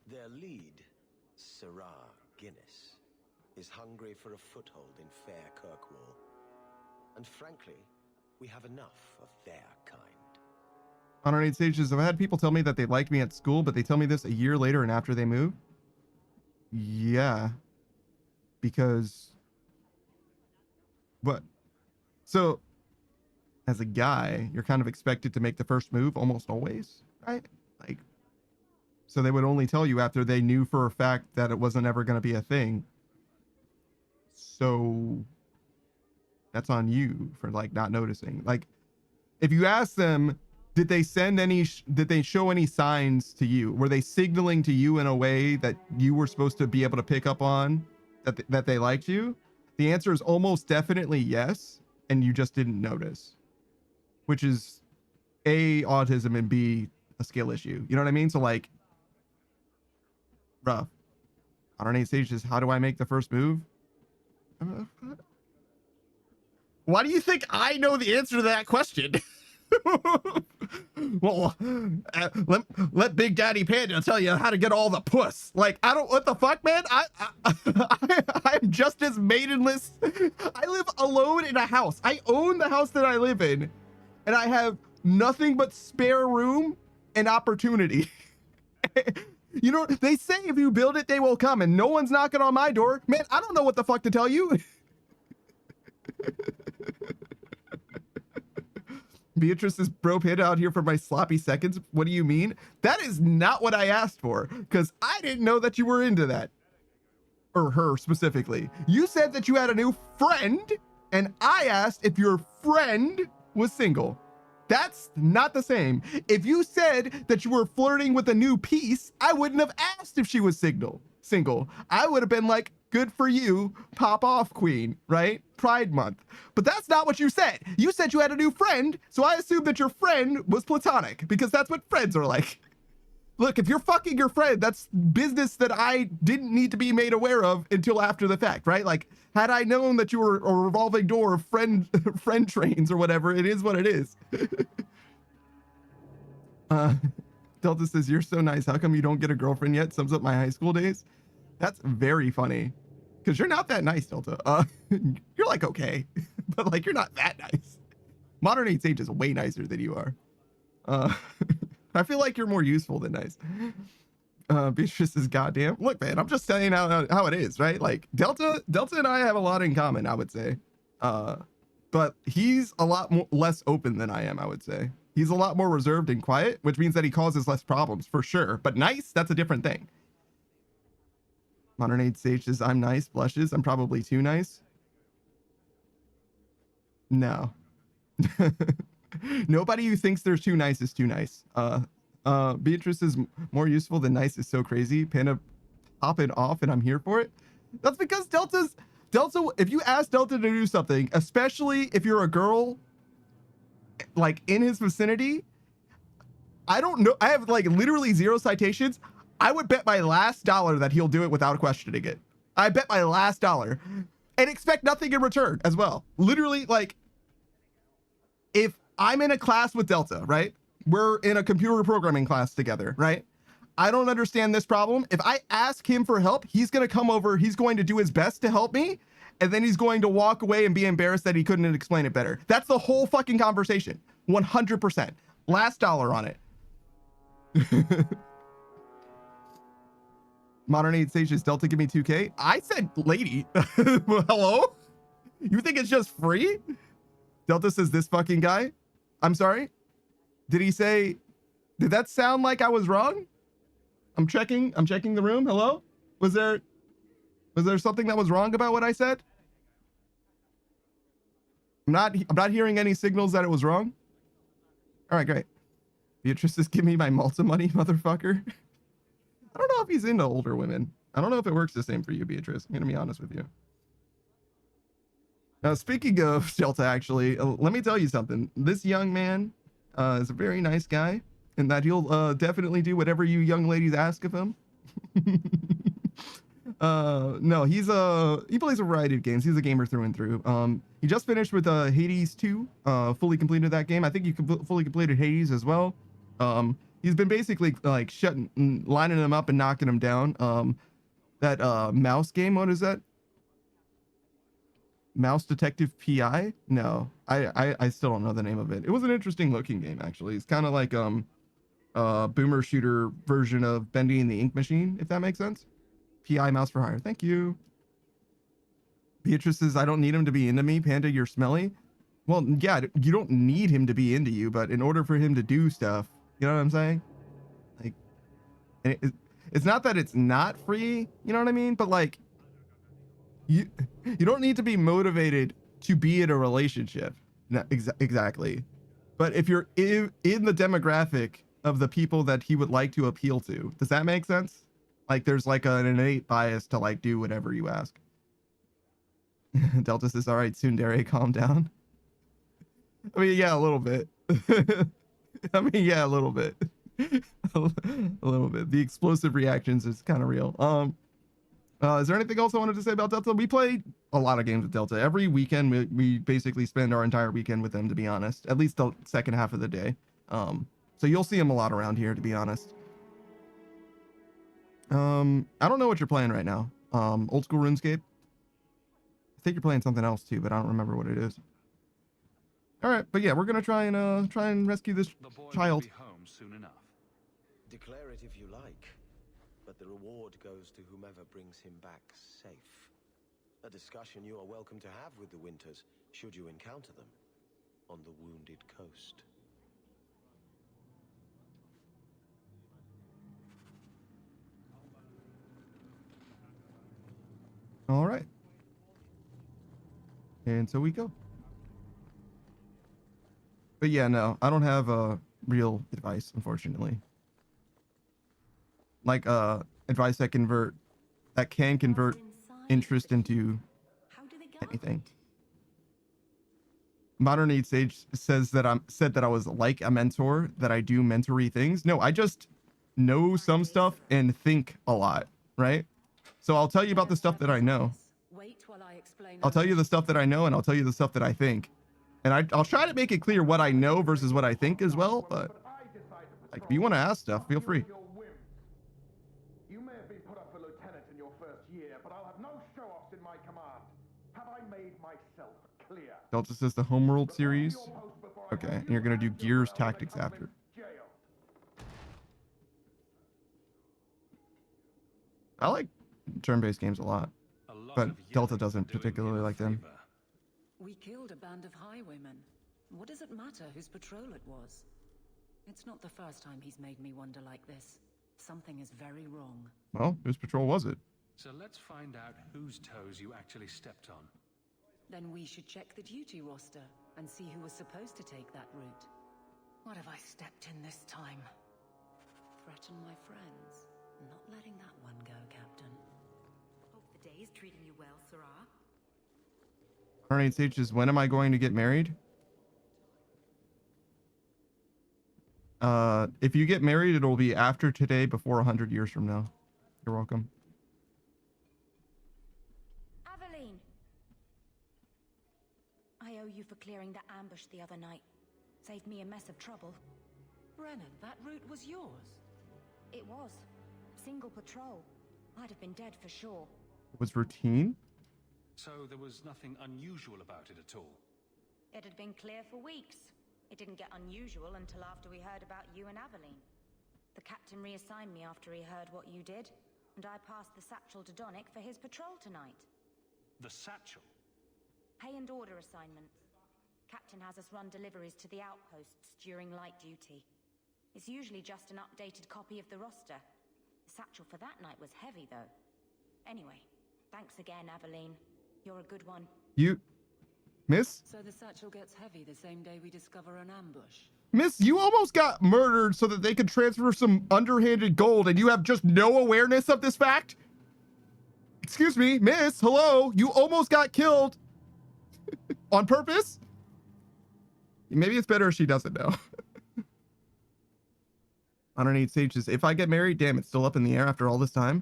Their lead, Syrah Guinness, is hungry for a foothold in fair Kirkwall. And frankly, we have enough of their kind. On 8 stages, I've had people tell me that they liked me at school, but they tell me this a year later and after they move. Yeah. Because... What? So, as a guy, you're kind of expected to make the first move almost always, right? Like, so they would only tell you after they knew for a fact that it wasn't ever going to be a thing. So, that's on you for, like, not noticing. Like, if you ask them, did they send any, did they show any signs to you? Were they signaling to you in a way that you were supposed to be able to pick up on that they liked you? The answer is almost definitely yes, and you just didn't notice, which is A, autism, and B, a skill issue. You know what I mean? So like, rough. On 8 stages, how do I make the first move? Why do you think I know the answer to that question? Well, let Big Daddy Panda tell you how to get all the puss. Like, I don't, what the fuck, man? I'm just as maidenless. I live alone in a house. I own the house that I live in, and I have nothing but spare room and opportunity. You know, they say if you build it, they will come, and no one's knocking on my door. Man, I don't know what the fuck to tell you. Beatrice is bro pit out here for my sloppy seconds. What do you mean? That is not what I asked for, because I didn't know that you were into that. Or her specifically. You said that you had a new friend, and I asked if your friend was single. That's not the same. If you said that you were flirting with a new piece, I wouldn't have asked if she was single. I would have been like, good for you, pop off, queen, right? Pride month. But that's not what you said. You said you had a new friend, so I assumed that your friend was platonic, because that's what friends are like. Look, if you're fucking your friend, that's business that I didn't need to be made aware of until after the fact, right? Like, had I known that you were a revolving door of friend trains or whatever, it is what it is. Delta says, you're so nice. How come you don't get a girlfriend yet? Sums up my high school days. That's very funny. Because you're not that nice, Delta. You're like, okay. But like, you're not that nice. Modern 8 Sage is way nicer than you are. I feel like you're more useful than nice. Beatrice is goddamn. Look, man, I'm just telling you how it is, right? Like, Delta and I have a lot in common, I would say. But he's a lot less open than I am, I would say. He's a lot more reserved and quiet, which means that he causes less problems, for sure. But nice, that's a different thing. Modern 8 Sage says, I'm nice, blushes. I'm probably too nice. No. Nobody who thinks they're too nice is too nice. Beatrice is more useful than nice is so crazy. Panda popping off and I'm here for it. That's because Delta, if you ask Delta to do something, especially if you're a girl, like in his vicinity, I don't know. I have like literally 0 citations. I would bet my last dollar that he'll do it without questioning it. I bet my last dollar and expect nothing in return as well. Literally, like, if I'm in a class with Delta, right? We're in a computer programming class together, right? I don't understand this problem. If I ask him for help, he's going to come over. He's going to do his best to help me. And then he's going to walk away and be embarrassed that he couldn't explain it better. That's the whole fucking conversation. 100%. Last dollar on it. Modern Age Sages, Delta, give me 2K. I said lady. Hello? You think it's just free? Delta says this fucking guy. I'm sorry. Did he say, did that sound like I was wrong? I'm checking the room. Hello? Was there something that was wrong about what I said? I'm not hearing any signals that it was wrong. All right, great. Beatrice is give me my Malta money, motherfucker. I don't know if he's into older women. I don't know if it works the same for you, Beatrice. I'm gonna be honest with you. Now, speaking of Delta, actually, let me tell you something. This young man is a very nice guy, and that he'll definitely do whatever you young ladies ask of him. No, he plays a variety of games. He's a gamer through and through. He just finished with Hades 2, fully completed that game. I think you fully completed Hades as well. He's been basically like lining them up and knocking them down. That mouse game, what is that? Mouse Detective PI? No, I still don't know the name of it. It was an interesting looking game, actually. It's kind of like boomer shooter version of Bendy and the Ink Machine, if that makes sense. PI Mouse for Hire. Thank you. Beatrice says, I don't need him to be into me. Panda, you're smelly. Well, yeah, you don't need him to be into you, but in order for him to do stuff, you know what I'm saying? Like, and it's not that it's not free, you know what I mean? But like, you don't need to be motivated to be in a relationship. No, exactly. But if you're in the demographic of the people that he would like to appeal to, does that make sense? Like, there's like an innate bias to like do whatever you ask. Delta says, all right, Tsundere, calm down. I mean, yeah, a little bit. I mean, yeah, a little bit. A little bit. The explosive reactions is kind of real. Is there anything else I wanted to say about Delta? We play a lot of games with Delta. Every weekend, we basically spend our entire weekend with them, to be honest. At least the second half of the day. So you'll see him a lot around here, to be honest. I don't know what you're playing right now. Old school RuneScape. I think you're playing something else too, but I don't remember what it is. All right, but yeah, we're gonna try and rescue this child. Will be home soon enough. Declare it if you like, but the reward goes to whomever brings him back safe. A discussion you are welcome to have with the Winters, should you encounter them on the Wounded Coast. All right. And so we go. But yeah, no, I don't have real advice, unfortunately. Like advice that can convert interest into anything. Modern Age Sage said that I was like a mentor, that I do mentory things. No, I just know some stuff and think a lot, right? So I'll tell you about the stuff that I know. I'll tell you the stuff that I know, and I'll tell you the stuff that I think. And I'll try to make it clear what I know versus what I think as well, but like, if you want to ask stuff, feel free. You may have been put up for lieutenant in your first year, but I'll have no show-offs in my command. Have I made myself clear? Delta says the Homeworld series. Okay, and you're gonna do Gears Tactics after. I like turn-based games a lot, but Delta doesn't particularly like them. We killed a band of highwaymen. What does it matter whose patrol it was? It's not the first time he's made me wonder like this. Something is very wrong. Well, whose patrol was it? So let's find out whose toes you actually stepped on. Then we should check the duty roster and see who was supposed to take that route. What have I stepped in this time? Threaten my friends. Not letting that one go, Captain. Hope the day is treating you well, Sarah. Alright, Sages, when am I going to get married? If you get married, it'll be after today, before 100 years from now. You're welcome. Aveline! I owe you for clearing that ambush the other night. Saved me a mess of trouble. Brennan, that route was yours. It was. Single patrol. I'd have been dead for sure. It was routine? So there was nothing unusual about it at all? It had been clear for weeks. It didn't get unusual until after we heard about you and Aveline. The captain reassigned me after he heard what you did, and I passed the satchel to Donick for his patrol tonight. The satchel? Pay and order assignments. Captain has us run deliveries to the outposts during light duty. It's usually just an updated copy of the roster. The satchel for that night was heavy, though. Anyway, thanks again, Aveline. You're a good one. You... Miss? So the satchel gets heavy the same day we discover an ambush. Miss, you almost got murdered so that they could transfer some underhanded gold, and you have just no awareness of this fact? Excuse me, miss, hello? You almost got killed. On purpose? Maybe it's better if she doesn't know. 108 Sages. If I get married, damn, it's still up in the air after all this time.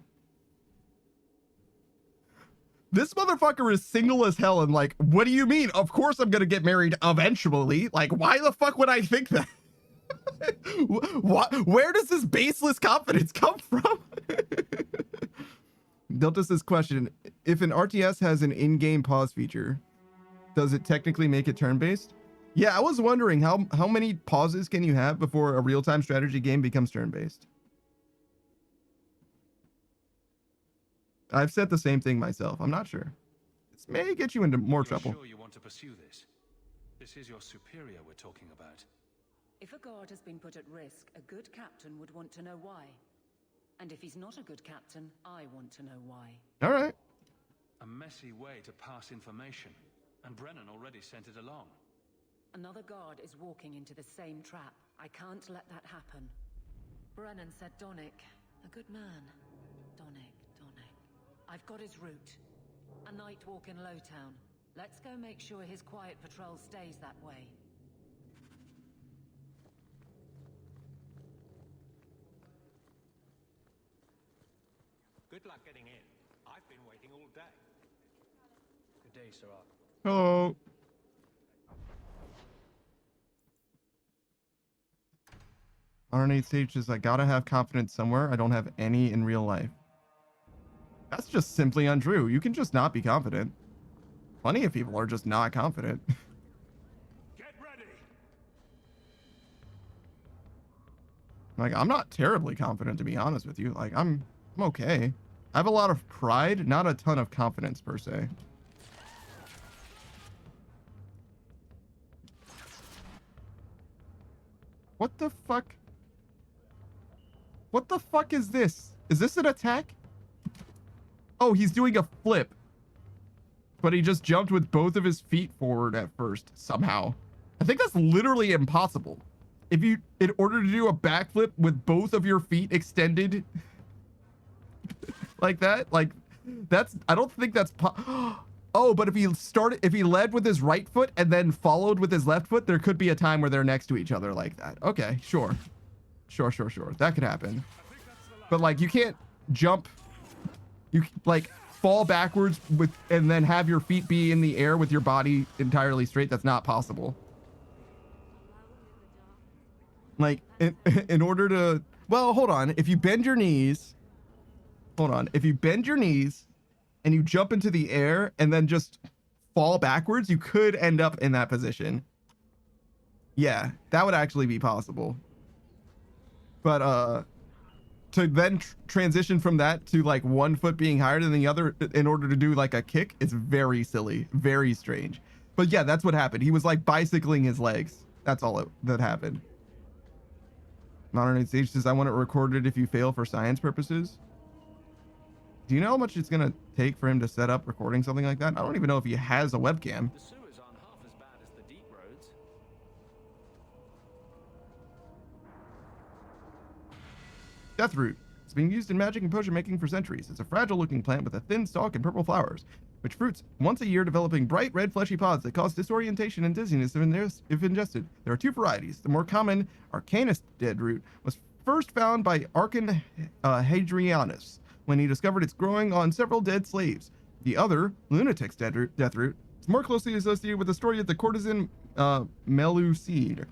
This motherfucker is single as hell and like, what do you mean? Of course I'm gonna get married eventually. Like, why the fuck would I think that? What? Where does this baseless confidence come from? Delta says, question, if an RTS has an in-game pause feature, does it technically make it turn-based? Yeah, I was wondering how many pauses can you have before a real-time strategy game becomes turn-based? I've said the same thing myself. I'm not sure. This may get you into more trouble. Sure you want to pursue this? This is your superior we're talking about. If a guard has been put at risk, a good captain would want to know why. And if he's not a good captain, I want to know why. All right. A messy way to pass information, and Brennan already sent it along. Another guard is walking into the same trap. I can't let that happen. Brennan said Donick, a good man. Donick. I've got his route. A night walk in Lowtown. Let's go make sure his quiet patrol stays that way. Good luck getting in. I've been waiting all day. Good day, Sarah. Hello. RNA Sages, I gotta have confidence somewhere. I don't have any in real life. That's just simply untrue. You can just not be confident. Plenty of people are just not confident. Get ready. Like, I'm not terribly confident, to be honest with you. Like, I'm okay. I have a lot of pride, not a ton of confidence per se. What the fuck? What the fuck is this? Is this an attack? Oh, he's doing a flip. But he just jumped with both of his feet forward at first, somehow. I think that's literally impossible. If you, in order to do a backflip with both of your feet extended like that, like that's, I don't think that's oh, but if he led with his right foot and then followed with his left foot, there could be a time where they're next to each other like that. Okay, sure. Sure. That could happen. But like, you can't jump, you like fall backwards with, and then have your feet be in the air with your body entirely straight. That's not possible. Like in order to, well, hold on. If you bend your knees, if you bend your knees and you jump into the air and then just fall backwards, you could end up in that position. Yeah, that would actually be possible. But to then transition from that to like one foot being higher than the other in order to do like a kick is very silly, very strange. But yeah, that's what happened. He was like bicycling his legs. That's all that happened. Modern Age says, I want it recorded if you fail for science purposes. Do you know how much it's gonna take for him to set up recording something like that? I don't even know if he has a webcam. The sewers aren't half as bad as the deep roads. Deathroot. It's been used in magic and potion making for centuries. It's a fragile-looking plant with a thin stalk and purple flowers, which fruits once a year, developing bright red fleshy pods that cause disorientation and dizziness if ingested. There are two varieties. The more common Arcanus deadroot was first found by Archon Hadrianus when he discovered it's growing on several dead slaves. The other, Lunatic's deathroot, is more closely associated with the story of the courtesan Melusine,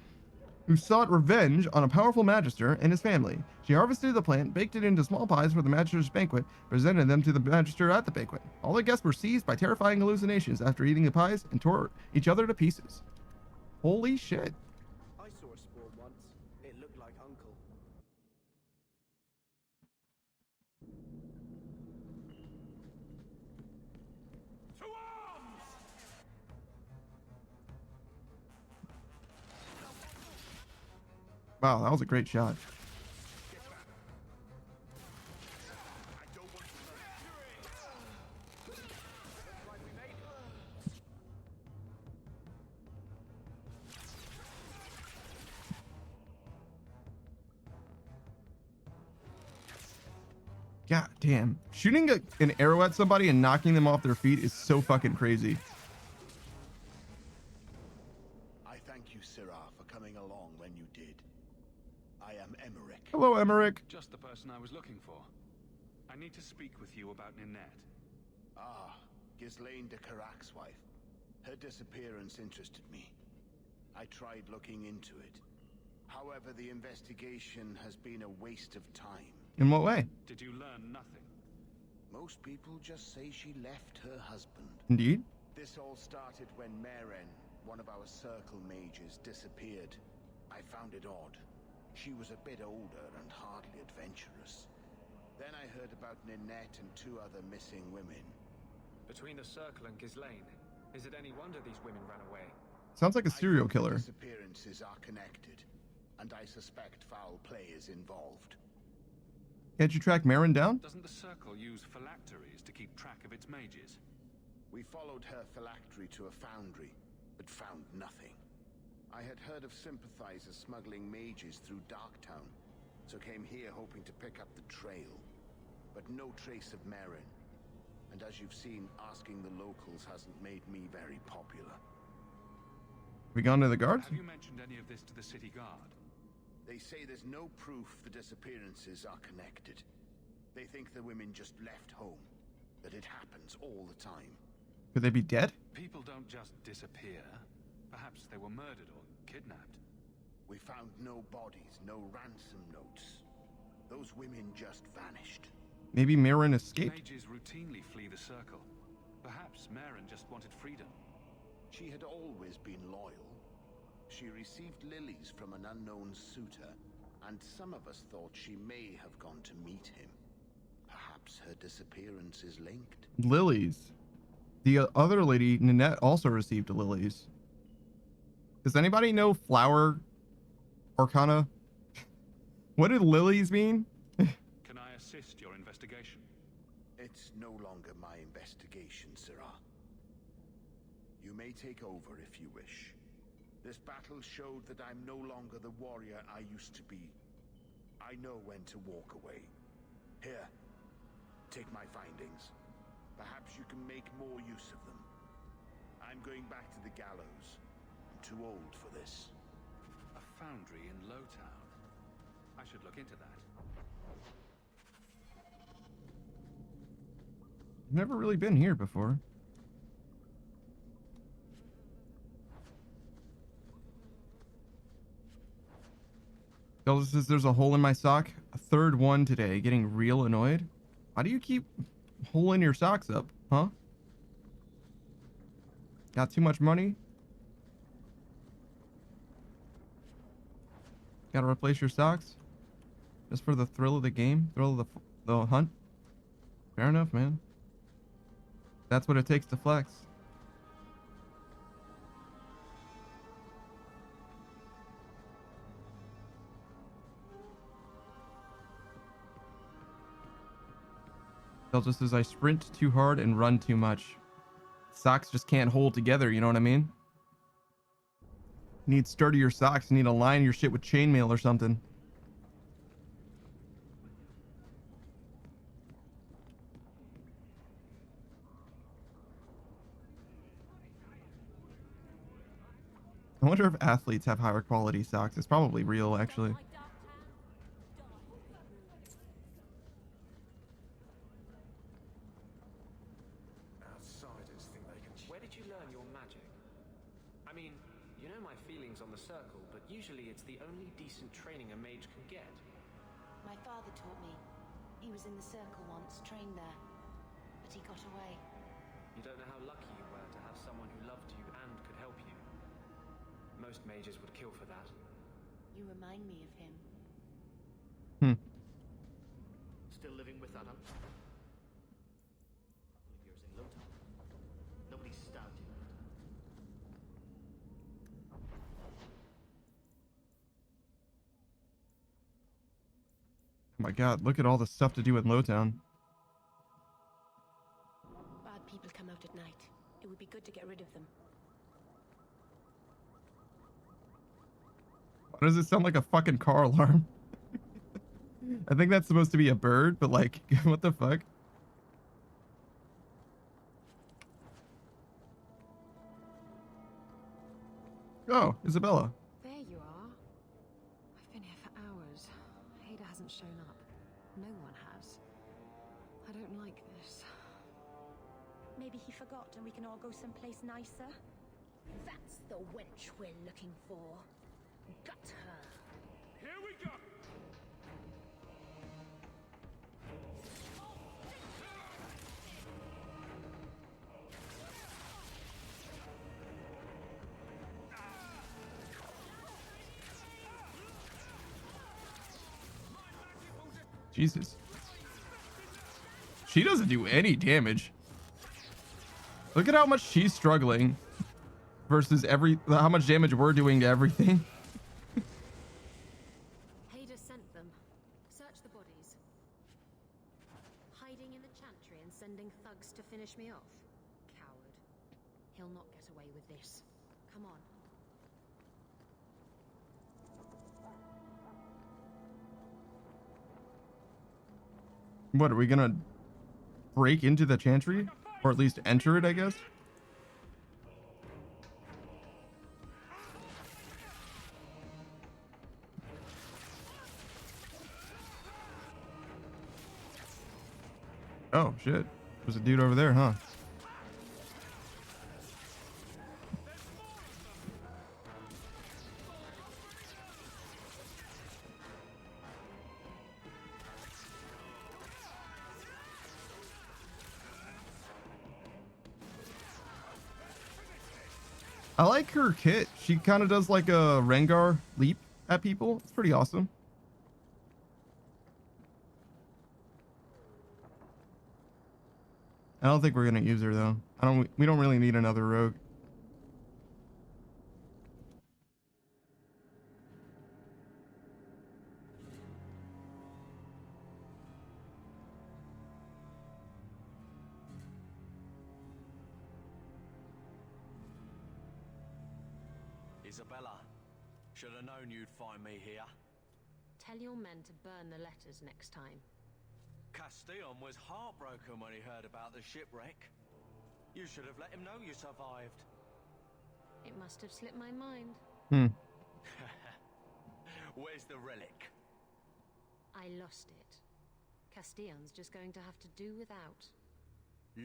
who sought revenge on a powerful magister and his family. She harvested the plant, baked it into small pies for the magister's banquet, presented them to the magister at the banquet. All the guests were seized by terrifying hallucinations after eating the pies and tore each other to pieces. Holy shit. I saw a spore once. It looked like Uncle. To arms! Wow, that was a great shot. God damn. Shooting an arrow at somebody and knocking them off their feet is so fucking crazy. I thank you, Sirah, for coming along when you did. I am Emmerich. Hello, Emmerich. Just the person I was looking for. I need to speak with you about Ninette. Ah, Ghislaine de Carac's wife. Her disappearance interested me. I tried looking into it. However, the investigation has been a waste of time. In what way? Did you learn nothing? Most people just say she left her husband. Indeed. This all started when Meren, one of our circle mages, disappeared. I found it odd. She was a bit older and hardly adventurous. Then I heard about Ninette and two other missing women. Between the Circle and Ghislaine, is it any wonder these women ran away? Sounds like a serial killer. Disappearances are connected, and I suspect foul play is involved. Can't you track Meren down? Doesn't the Circle use phylacteries to keep track of its mages? We followed her phylactery to a foundry, but found nothing. I had heard of sympathizers smuggling mages through Darktown, so came here hoping to pick up the trail. But no trace of Meren. And as you've seen, asking the locals hasn't made me very popular. We gone to the guards? Have you mentioned any of this to the city guard? They say there's no proof the disappearances are connected. They think the women just left home, that it happens all the time. Could they be dead? People don't just disappear. Perhaps they were murdered or kidnapped. We found no bodies, no ransom notes. Those women just vanished. Maybe Meren escaped. Mages routinely flee the Circle. Perhaps Meren just wanted freedom. She had always been loyal. She received lilies from an unknown suitor, and some of us thought she may have gone to meet him. Perhaps her disappearance is linked. Lilies. The other lady, Ninette, also received lilies. Does anybody know flower arcana? What did lilies mean? Can I assist your investigation? It's no longer my investigation, Sirah. You may take over if you wish. This battle showed that I'm no longer the warrior I used to be. I know when to walk away. Here, take my findings. Perhaps you can make more use of them. I'm going back to the gallows. I'm too old for this. A foundry in Lowtown. I should look into that. I've never really been here before. Zelda says there's a hole in my sock. A third one today. Getting real annoyed. Why do you keep holing your socks up, huh? Got too much money? Gotta replace your socks? Just for the thrill of the game? Thrill of the hunt? Fair enough, man. That's what it takes to flex. They'll just as I sprint too hard and run too much. Socks just can't hold together, you know what I mean? You need sturdier socks. You need to line your shit with chainmail or something. I wonder if athletes have higher quality socks. It's probably real, actually. Outsiders think they can. Where did you learn your magic? I mean, you know my feelings on the circle, but usually it's the only decent training a mage can get. My father taught me. He was in the circle once, trained there. But he got away. You don't know how lucky you were to have someone who loved you and could help you. Most mages would kill for that. You remind me of him. Still living with that uncle? Years in Lothar. Nobody stabbed you. Oh my god, look at all the stuff to do in Lowtown. Bad people come out at night. It would be good to get rid of them. Why does it sound like a fucking car alarm? I think that's supposed to be a bird, but like, what the fuck? Oh, Isabella. There you are. I've been here for hours. Hader hasn't shown up. No one has. I don't like this. Maybe he forgot and we can all go someplace nicer? That's the wench we're looking for. Got her. Here we go! Jesus. She doesn't do any damage. Look at how much she's struggling versus how much damage we're doing to everything. Hader sent them. Search the bodies. Hiding in the chantry and sending thugs to finish me off. Coward. He'll not get away with this. Come on. What, are we gonna break into the chantry? Or at least enter it, I guess? Oh, shit. There's a dude over there, huh? I like her kit. She kind of does like a Rengar leap at people. It's pretty awesome. I don't think we're gonna use her though. We don't really need another rogue. Isabella, should have known you'd find me here. Tell your men to burn the letters next time. Castillon was heartbroken when he heard about the shipwreck. You should have let him know you survived. It must have slipped my mind. Where's the relic? I lost it. Castillon's just going to have to do without.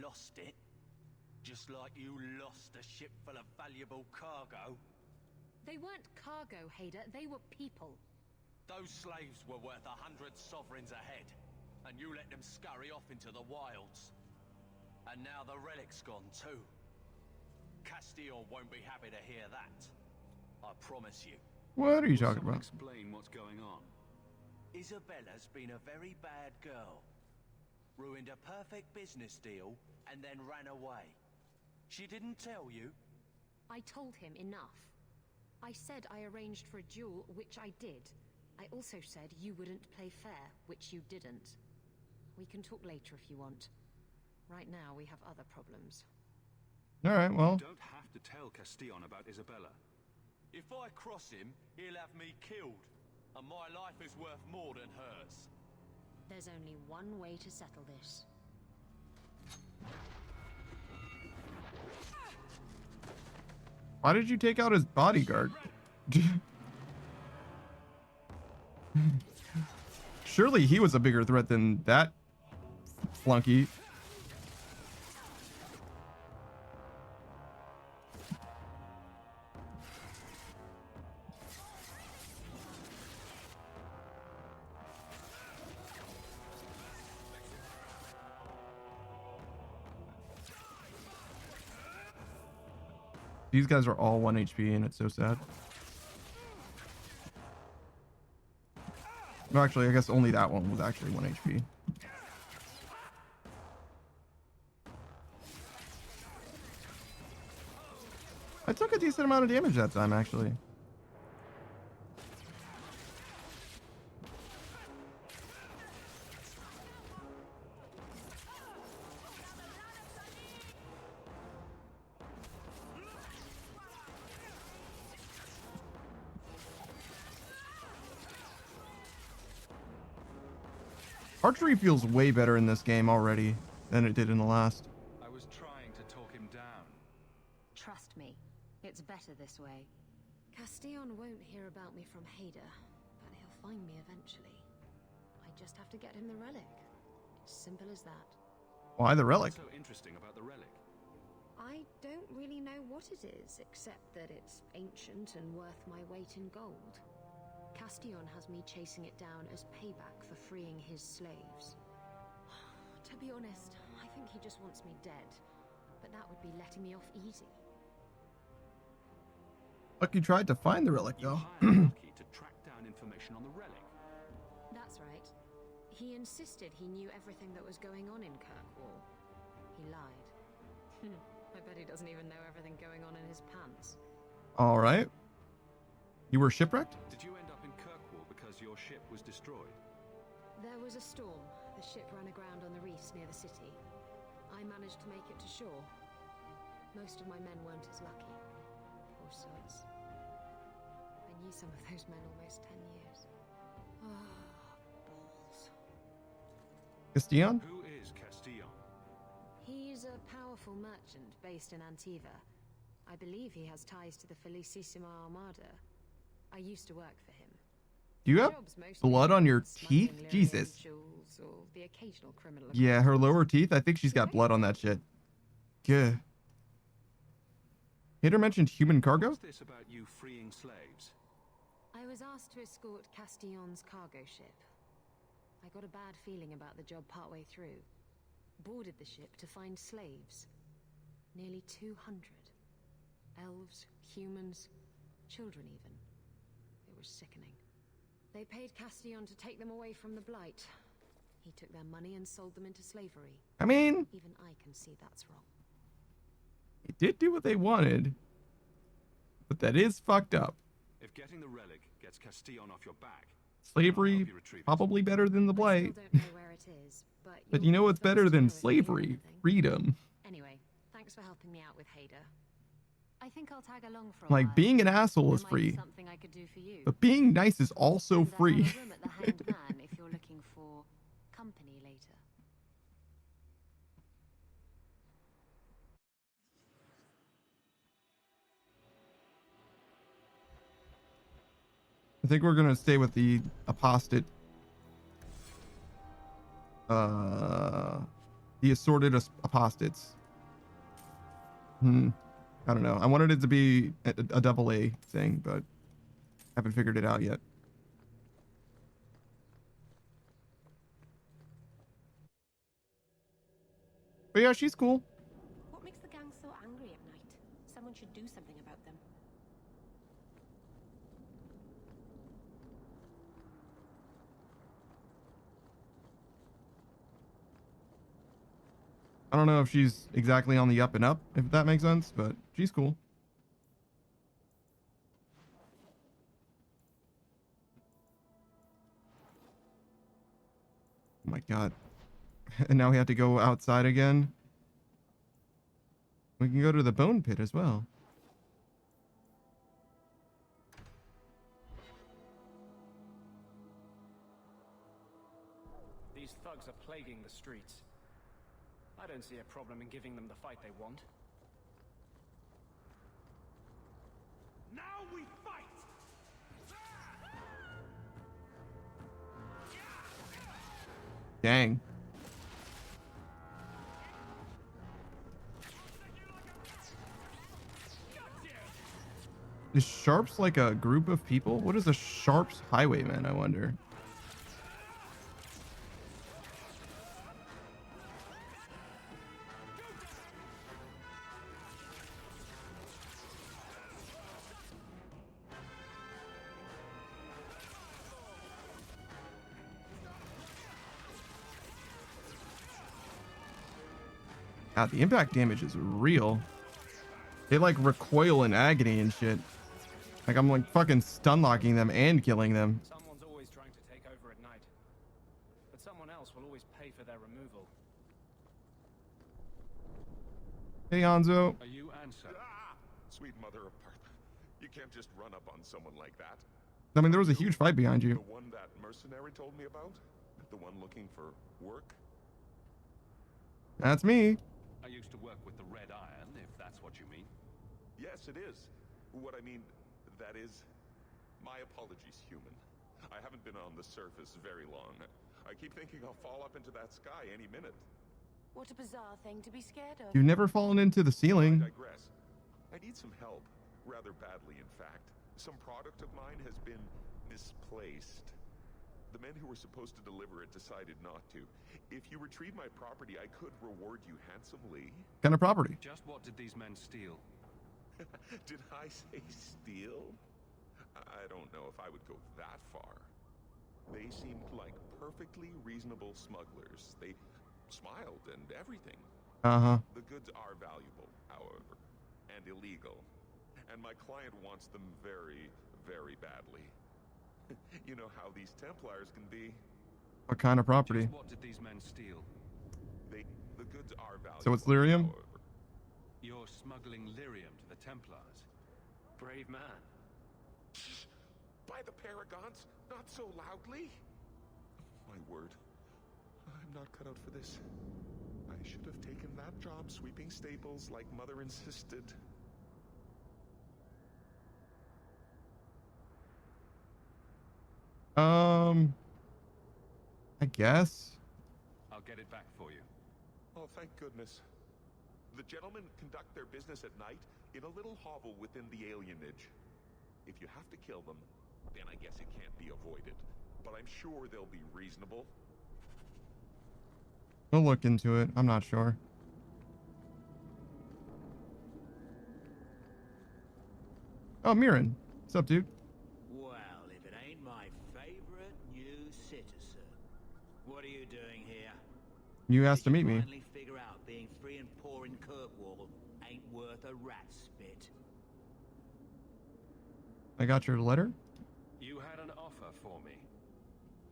Lost it? Just like you lost a ship full of valuable cargo? They weren't cargo, Hader. They were people. Those slaves were worth 100 sovereigns a head, and you let them scurry off into the wilds. And now the relic's gone too. Castillon won't be happy to hear that. I promise you. What are you talking about? Explain what's going on. Isabella's been a very bad girl. Ruined a perfect business deal and then ran away. She didn't tell you? I told him enough. I said I arranged for a duel, which I did. I also said you wouldn't play fair, which you didn't. We can talk later if you want. Right now, we have other problems. All right, well. You don't have to tell Castillon about Isabella. If I cross him, he'll have me killed. And my life is worth more than hers. There's only one way to settle this. Why did you take out his bodyguard? Surely he was a bigger threat than that flunky. These guys are all 1 HP and it's so sad. No, actually, I guess only that one was actually 1 HP. I took a decent amount of damage that time, actually. Archery feels way better in this game already than it did in the last. I was trying to talk him down. Trust me, it's better this way. Castillon won't hear about me from Hader, but he'll find me eventually. I just have to get him the relic. It's simple as that. Why the relic? What's so interesting about the relic? I don't really know what it is, except that it's ancient and worth my weight in gold. Castillon has me chasing it down as payback for freeing his slaves. To be honest, I think he just wants me dead, but that would be letting me off easy. Lucky tried to find the relic, though. Lucky to track down information on the relic. That's right. He insisted he knew everything that was going on in Kirkwall. He lied. I bet he doesn't even know everything going on in his pants. All right. You were shipwrecked? Did you end up in Kirkwall because your ship was destroyed? There was a storm. The ship ran aground on the reefs near the city. I managed to make it to shore. Most of my men weren't as lucky. Poor sods. I knew some of those men almost 10 years. Ah, balls. Castillon? Who is Castillon? He's a powerful merchant based in Antiva. I believe he has ties to the Felicissima Armada. I used to work for him. Do you have blood on your teeth? Jesus. Jewels or the occasional criminal. Yeah, her lower teeth. I think she's got blood on that shit. Yeah. Hader mentioned human cargo? What's this about you freeing slaves? I was asked to escort Castillon's cargo ship. I got a bad feeling about the job partway through. Boarded the ship to find slaves. Nearly 200. Elves, humans, children even. It was sickening. They paid Castillon to take them away from the Blight. He took their money and sold them into slavery. I mean, even I can see that's wrong. they did do what they wanted, but that is fucked up. If getting the relic gets Castillon off your back, Slavery, probably better than the Blight. Don't know where it is, But you know what's better than slavery? Freedom. Anyway, thanks for helping me out with Hader. I think I'll tag along for a Like, while. being an asshole is There might be free. something I could do for you. But being nice is also free. There's a room at the Hanged Man if you're looking for company later. I think we're gonna stay with the apostate. The assorted apostates. I don't know. I wanted it to be a double A thing, but haven't figured it out yet. But yeah, she's cool. What makes the gang so angry at night? Someone should do something about them. I don't know if she's exactly on the up and up, if that makes sense, but she's cool. Oh my god. And now we have to go outside again. We can go to the bone pit as well. These thugs are plaguing the streets. I don't see a problem in giving them the fight they want. Now we fight! Dang. Is Sharps like a group of people? What is a Sharps highwayman, I wonder? God, the impact damage is real. They like recoil in agony and shit. Like I'm like fucking stun locking them and killing them. Someone's always trying to take over at night. But someone else will always pay for their removal. Hey, Hanzo. Are you answer? Sweet mother of Partha. You can't just run up on someone like that. I mean, there was a huge fight behind you. The one that mercenary told me about? The one looking for work? That's me. I used to work with the Red Iron, if that's what you mean. Yes, it is. What I mean, that is... My apologies, human. I haven't been on the surface very long. I keep thinking I'll fall up into that sky any minute. What a bizarre thing to be scared of. You've never fallen into the ceiling. I digress. I need some help. Rather badly, in fact. Some product of mine has been misplaced. The men who were supposed to deliver it decided not to. If you retrieve my property, I could reward you handsomely. Kind of property. Just what did these men steal? Did I say steal? I don't know if I would go that far. They seemed like perfectly reasonable smugglers. They smiled and everything. Uh-huh. The goods are valuable, however, and illegal. And my client wants them very, very badly. You know how these Templars can be. What kind of property? Just what did these men steal? The goods are valuable. So it's lyrium? However. You're smuggling lyrium to the Templars. Brave man. By the Paragons, not so loudly. My word. I'm not cut out for this. I should have taken that job sweeping stables like Mother insisted. I guess. I'll get it back for you. Oh, thank goodness. The gentlemen conduct their business at night in a little hovel within the alienage. If you have to kill them, then I guess it can't be avoided. But I'm sure they'll be reasonable. We'll look into it. I'm not sure. Oh, Mirren. What's up, dude? Well, if it ain't my favorite new citizen. What are you doing here? You asked to meet me. Finally figure out being free and poor in Kirkwall ain't worth a rat spit. I got your letter? You had an offer for me.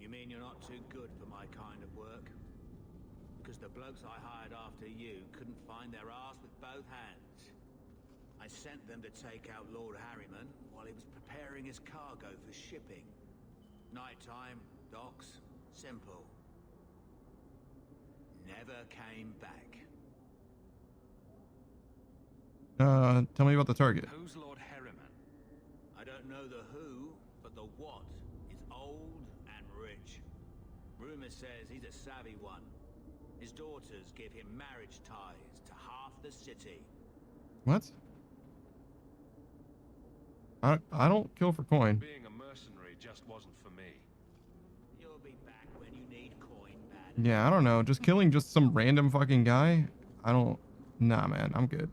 You mean you're not too good for my kind of work? Because the blokes I hired after you couldn't find their arse with both hands. I sent them to take out Lord Harriman while he was preparing his cargo for shipping. Nighttime, docks, simple. Never came back. Tell me about the target. Who's Lord Harriman? I don't know the who, but the what is old and rich. Rumor says he's a savvy one. His daughters give him marriage ties to half the city. What? I don't kill for coin. Being a mercenary just wasn't for me. You'll be back when you need coin, bad. Yeah, I don't know. Just killing just some random fucking guy? I don't... Nah, man. I'm good.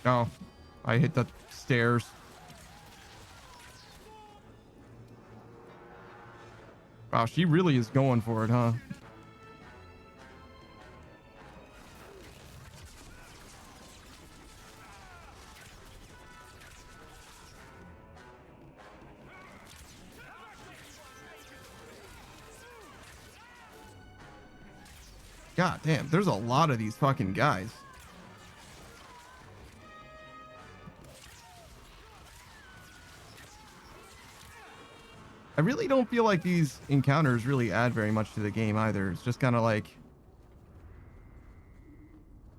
Oh, I hit the stairs. Wow, she really is going for it, huh? God damn, there's a lot of these fucking guys. I really don't feel like these encounters really add very much to the game either. It's just kind of like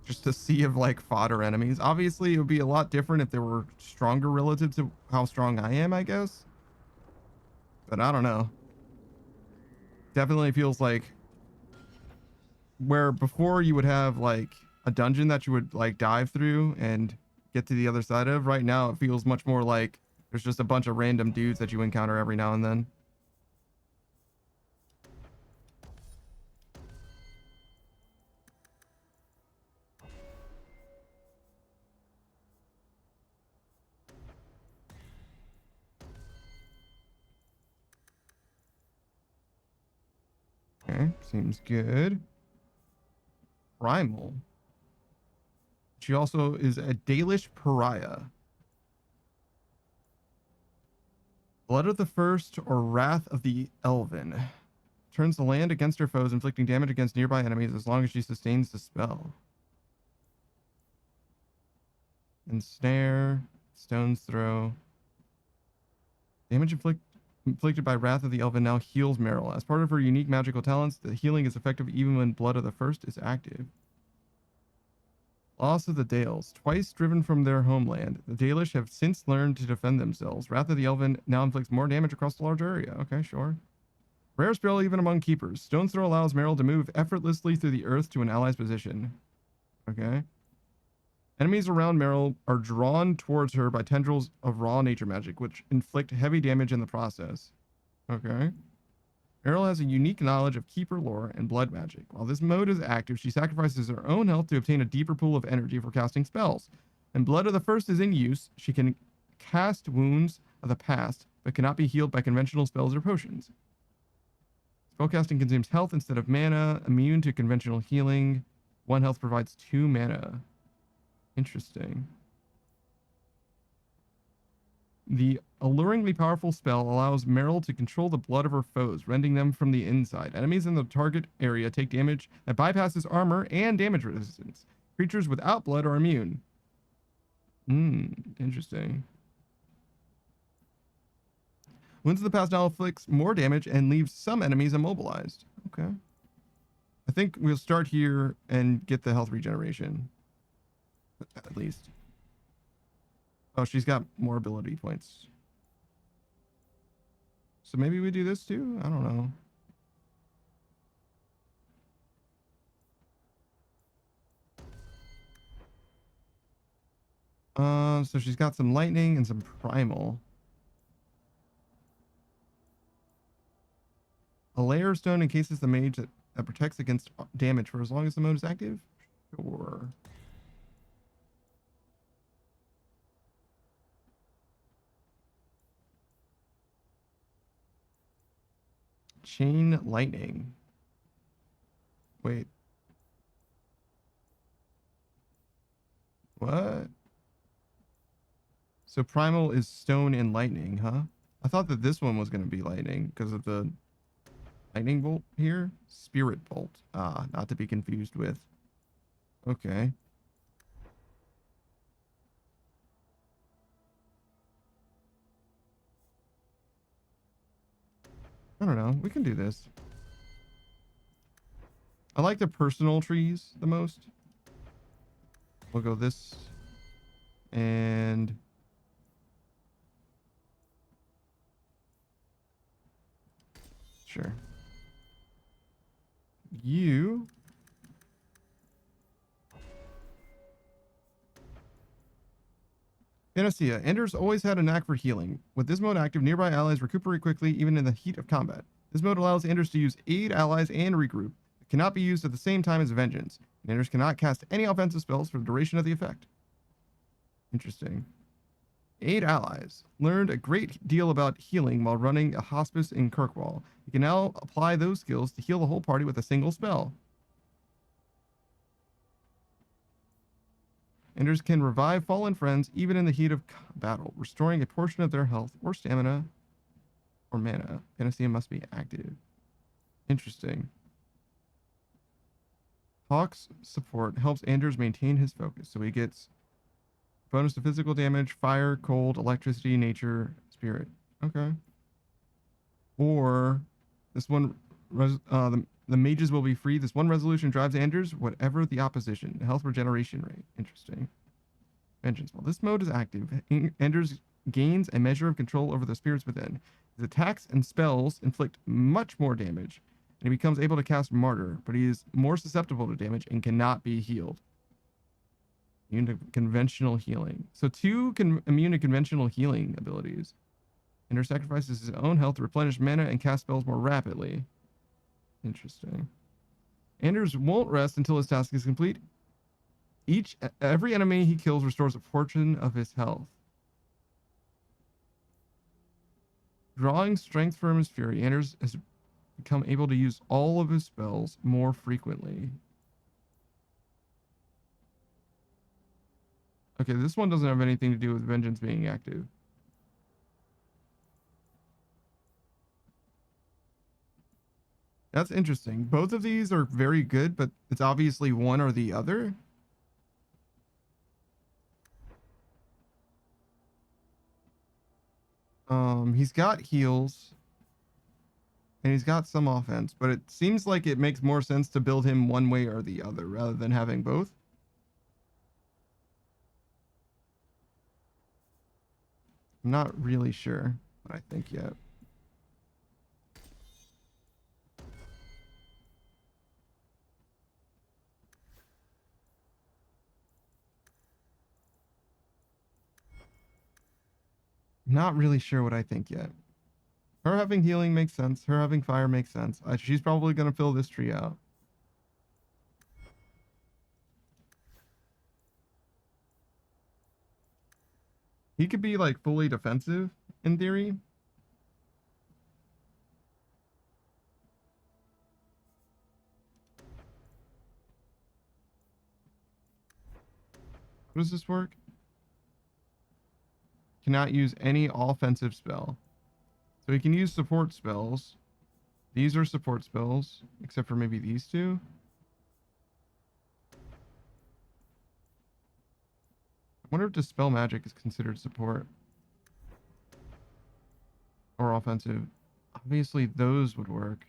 just a sea of like fodder enemies. Obviously, it would be a lot different if they were stronger relative to how strong I am, I guess. But I don't know. Definitely feels like where before you would have like a dungeon that you would like dive through and get to the other side of. Right now, it feels much more like there's just a bunch of random dudes that you encounter every now and then. Okay, seems good. Primal. She also is a Dalish pariah. Blood of the First or Wrath of the Elven. Turns the land against her foes, inflicting damage against nearby enemies as long as she sustains the spell. Ensnare. Stone's Throw. Damage inflicted by Wrath of the Elven now heals Meryl. As part of her unique magical talents, the healing is effective even when Blood of the First is active. Loss of the Dales. Twice driven from their homeland, the Dalish have since learned to defend themselves. Wrath of the Elven now inflicts more damage across the large area. Okay, sure. Rare spell even among keepers. Stone's Throw allows Meryl to move effortlessly through the earth to an ally's position. Okay. Enemies around Meryl are drawn towards her by tendrils of raw nature magic, which inflict heavy damage in the process. Okay. Meryl has a unique knowledge of keeper lore and blood magic. While this mode is active, she sacrifices her own health to obtain a deeper pool of energy for casting spells. When Blood of the First is in use, she can cast wounds of the past, but cannot be healed by conventional spells or potions. Spellcasting consumes health instead of mana, immune to conventional healing. 1 health provides 2 mana. Interesting. The alluringly powerful spell allows Meryl to control the blood of her foes, rending them from the inside. Enemies in the target area take damage that bypasses armor and damage resistance. Creatures without blood are immune. Interesting. Wounds of the Past now inflicts more damage and leaves some enemies immobilized. Okay. I think we'll start here and get the health regeneration. At least. Oh, she's got more ability points. So maybe we do this too? I don't know. So she's got some lightning and some primal. A layer stone encases the mage that protects against damage for as long as the mode is active? Sure. Chain lightning. Wait. What? So primal is stone and lightning, huh? I thought that this one was going to be lightning because of the lightning bolt here. Spirit bolt. Ah, not to be confused with. Okay. I don't know. We can do this. I like the personal trees the most. We'll go this. And... sure. You... Panacea. Anders always had a knack for healing. With this mode active, nearby allies recuperate quickly even in the heat of combat. This mode allows Anders to use aid allies and regroup. It cannot be used at the same time as Vengeance. Anders cannot cast any offensive spells for the duration of the effect. Interesting. Aid allies. Learned a great deal about healing while running a hospice in Kirkwall. You can now apply those skills to heal the whole party with a single spell. Anders can revive fallen friends even in the heat of battle, restoring a portion of their health or stamina or mana. Panacea must be active. Interesting. Hawk's support helps Anders maintain his focus, so he gets bonus to physical damage, fire, cold, electricity, nature, spirit. Okay. Or this one, the mages will be free. This one resolution drives Anders, whatever the opposition. Health regeneration rate. Interesting. Vengeance. While this mode is active, Anders gains a measure of control over the spirits within. His attacks and spells inflict much more damage, and he becomes able to cast Martyr, but he is more susceptible to damage and cannot be healed. Immune to conventional healing. So 2 immune to conventional healing abilities. Ender sacrifices his own health to replenish mana and cast spells more rapidly. Interesting. Anders won't rest until his task is complete. Every enemy he kills restores a portion of his health. Drawing strength from his fury, Anders has become able to use all of his spells more frequently. Okay, this one doesn't have anything to do with vengeance being active. That's interesting. Both of these are very good, but it's obviously one or the other. He's got heals. And he's got some offense, but it seems like it makes more sense to build him one way or the other rather than having both. I'm not really sure what I think yet. Not really sure what I think yet. Her having healing makes sense. Her having fire makes sense. She's probably going to fill this tree out. He could be like fully defensive in theory. How does this work? Cannot use any offensive spell. So he can use support spells. These are support spells, except for maybe these two. I wonder if Dispel Magic is considered support. Or offensive. Obviously those would work.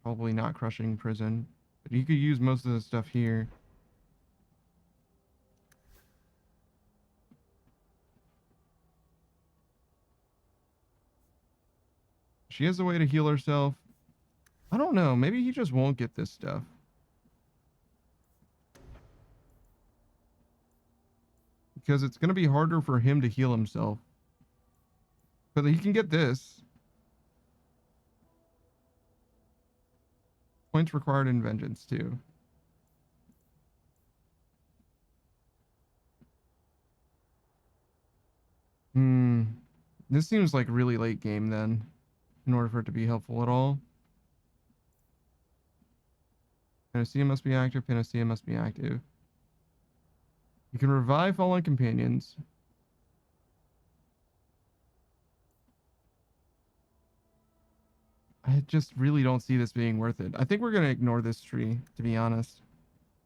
Probably not Crushing Prison. But you could use most of the stuff here. She has a way to heal herself. I don't know. Maybe he just won't get this stuff. Because it's going to be harder for him to heal himself. But he can get this. Points required in Vengeance, too. This seems like really late game, then. In order for it to be helpful at all. Panacea must be active. Panacea must be active. You can revive fallen companions. I just really don't see this being worth it. I think we're going to ignore this tree, to be honest.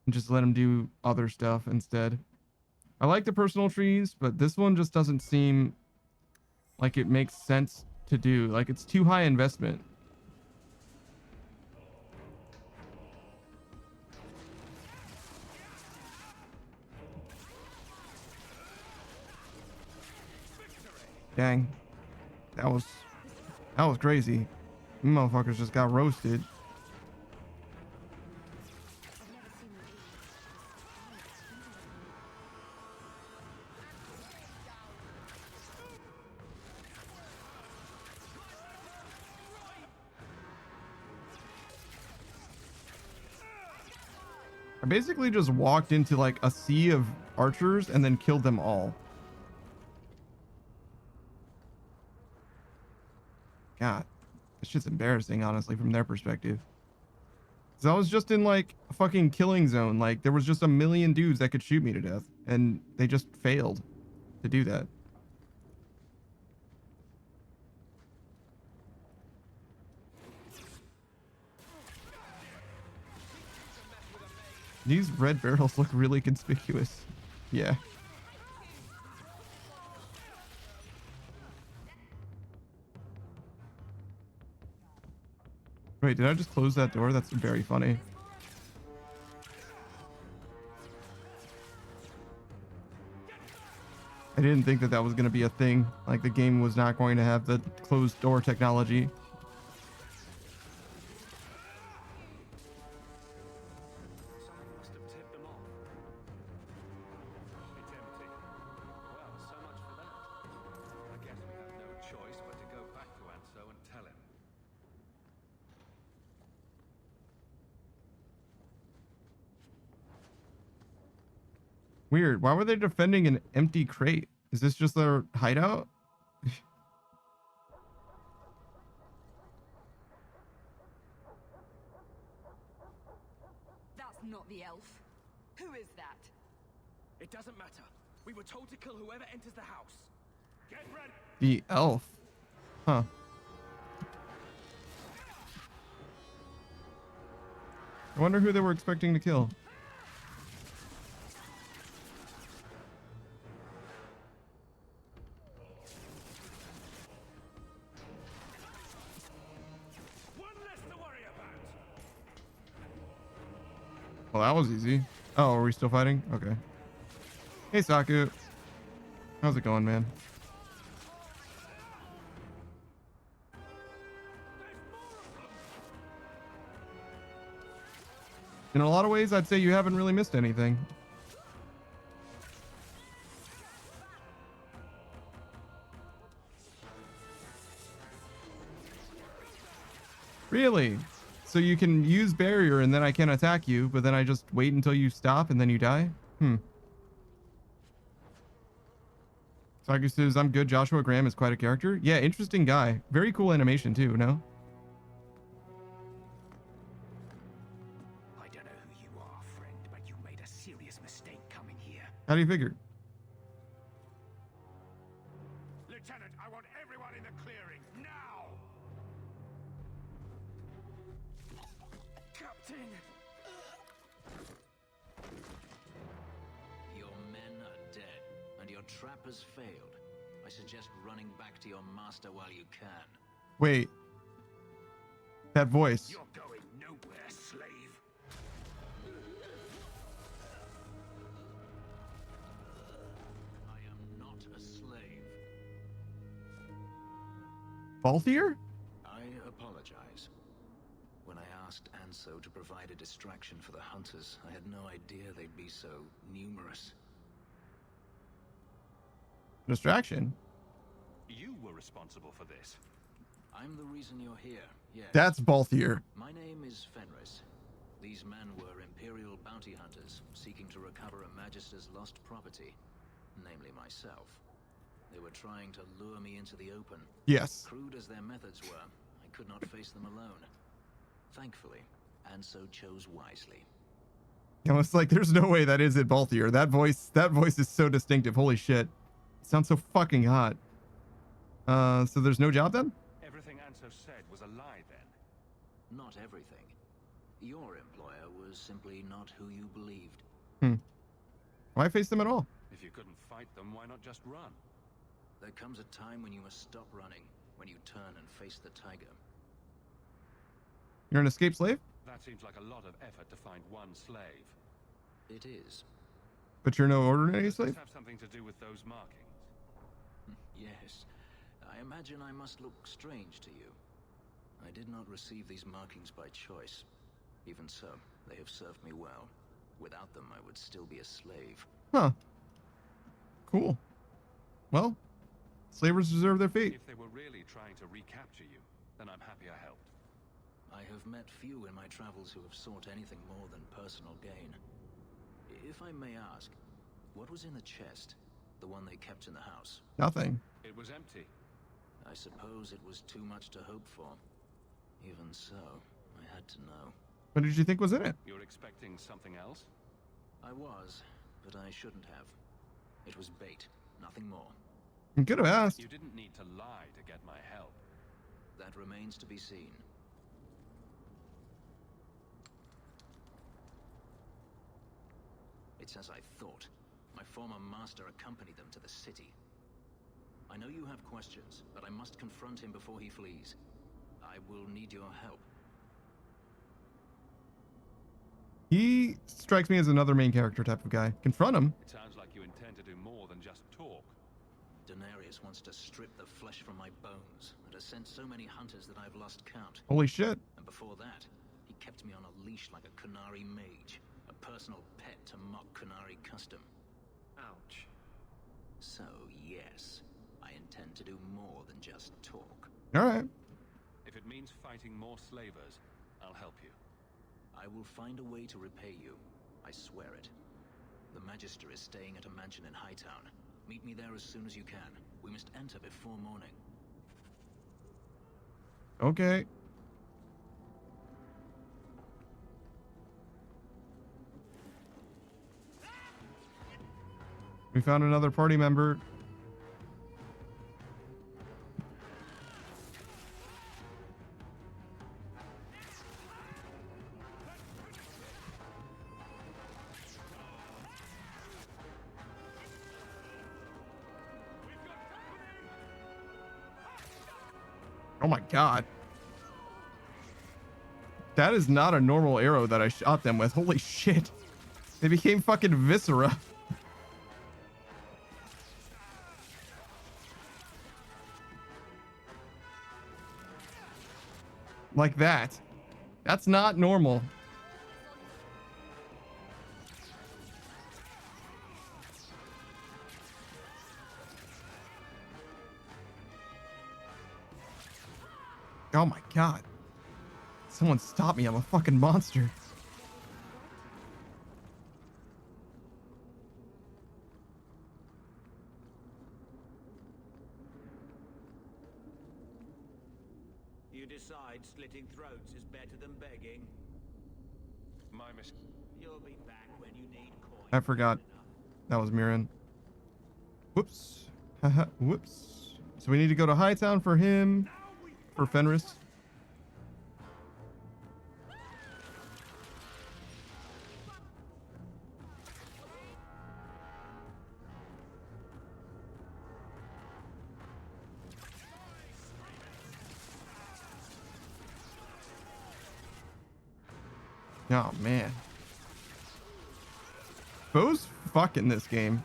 And just let him do other stuff instead. I like the personal trees, but this one just doesn't seem like it makes sense to do. Like, it's too high investment. Dang. That was crazy. You motherfuckers just got roasted. I basically just walked into like a sea of archers and then killed them all. God, this shit's embarrassing, honestly, from their perspective. So I was just in like a fucking killing zone. Like there was just a million dudes that could shoot me to death, and they just failed to do that. These red barrels look really conspicuous. Yeah. Wait, did I just close that door? That's very funny. I didn't think that that was going to be a thing. Like, the game was not going to have the closed door technology. Someone must have tipped them off. It's empty. Well, so much for that. I guess we have no choice but to go back to Anso and tell him. Weird. Why were they defending an empty crate? Is this just their hideout? That's not the elf. Who is that? It doesn't matter. We were told to kill whoever enters the house. Get ready. The elf. Huh. I wonder who they were expecting to kill. Well, that was easy. Oh, are we still fighting? Okay. Hey, Saku. How's it going, man? In a lot of ways, I'd say you haven't really missed anything. Really? So you can use barrier and then I can't attack you, but then I just wait until you stop and then you die? Saku says, I'm good. Joshua Graham is quite a character. Yeah, interesting guy. Very cool animation too, no? I don't know who you are, friend, but you made a serious mistake coming here. How do you figure? Lieutenant, I want everyone in the clearing, now! Captain! Your men are dead, and your trap has failed. I suggest running back to your master while you can. Wait. That voice. You're going nowhere, slave. I am not a slave. Balthier? I apologize. When I asked Anso to provide a distraction for the hunters, I had no idea they'd be so numerous. Distraction? You were responsible for this. I'm the reason you're here, yes. That's Balthier. My name is Fenris. These men were Imperial bounty hunters, seeking to recover a Magister's lost property, namely myself. They were trying to lure me into the open. Yes. Crude as their methods were, I could not face them alone. Thankfully, Anso chose wisely. You know, it's like, there's no way that isn't Balthier. That voice is so distinctive. Holy shit. It sounds so fucking hot. So there's no job then? Everything Anso said was a lie then. Not everything. Your employer was simply not who you believed. Why face them at all? If you couldn't fight them, why not just run? There comes a time when you must stop running, when you turn and face the tiger. You're an escaped slave? That seems like a lot of effort to find one slave. It is. But you're no ordinary Does slave? this have something to do with those markings? Yes. I imagine I must look strange to you. I did not receive these markings by choice. Even so, they have served me well. Without them, I would still be a slave. Huh. Cool. Well, slavers deserve their fate. If they were really trying to recapture you, then I'm happy I helped. I have met few in my travels who have sought anything more than personal gain. If I may ask, what was in the chest? The one they kept in the house? Nothing. It was empty. I suppose it was too much to hope for. Even so, I had to know. What did you think was in it? You're expecting something else? I was, but I shouldn't have. It was bait, nothing more. You could have asked. You didn't need to lie to get my help. That remains to be seen. It's as I thought. My former master accompanied them to the city. I know you have questions, but I must confront him before he flees. I will need your help. He strikes me as another main character type of guy. Confront him. It sounds like you intend to do more than just talk. Denarius wants to strip the flesh from my bones, and has sent so many hunters that I've lost count. Holy shit. And before that, he kept me on a leash like a Qunari mage, a personal pet to mock Qunari custom. Ouch. So, yes, I intend to do more than just talk. Alright. If it means fighting more slavers, I'll help you. I will find a way to repay you. I swear it. The Magister is staying at a mansion in Hightown. Meet me there as soon as you can. We must enter before morning. Okay. We found another party member. Oh my god. That is not a normal arrow that I shot them with. Holy shit. They became fucking viscera. Like that. That's not normal. Oh my god. Someone stop me. I'm a fucking monster. You decide slitting throats is better than begging. My mistake. You'll be back when you need coin. I forgot. That was Mirren. Whoops. Haha. Whoops. So we need to go to Hightown for him. For Fenris. Oh man. Bo's fucking this game.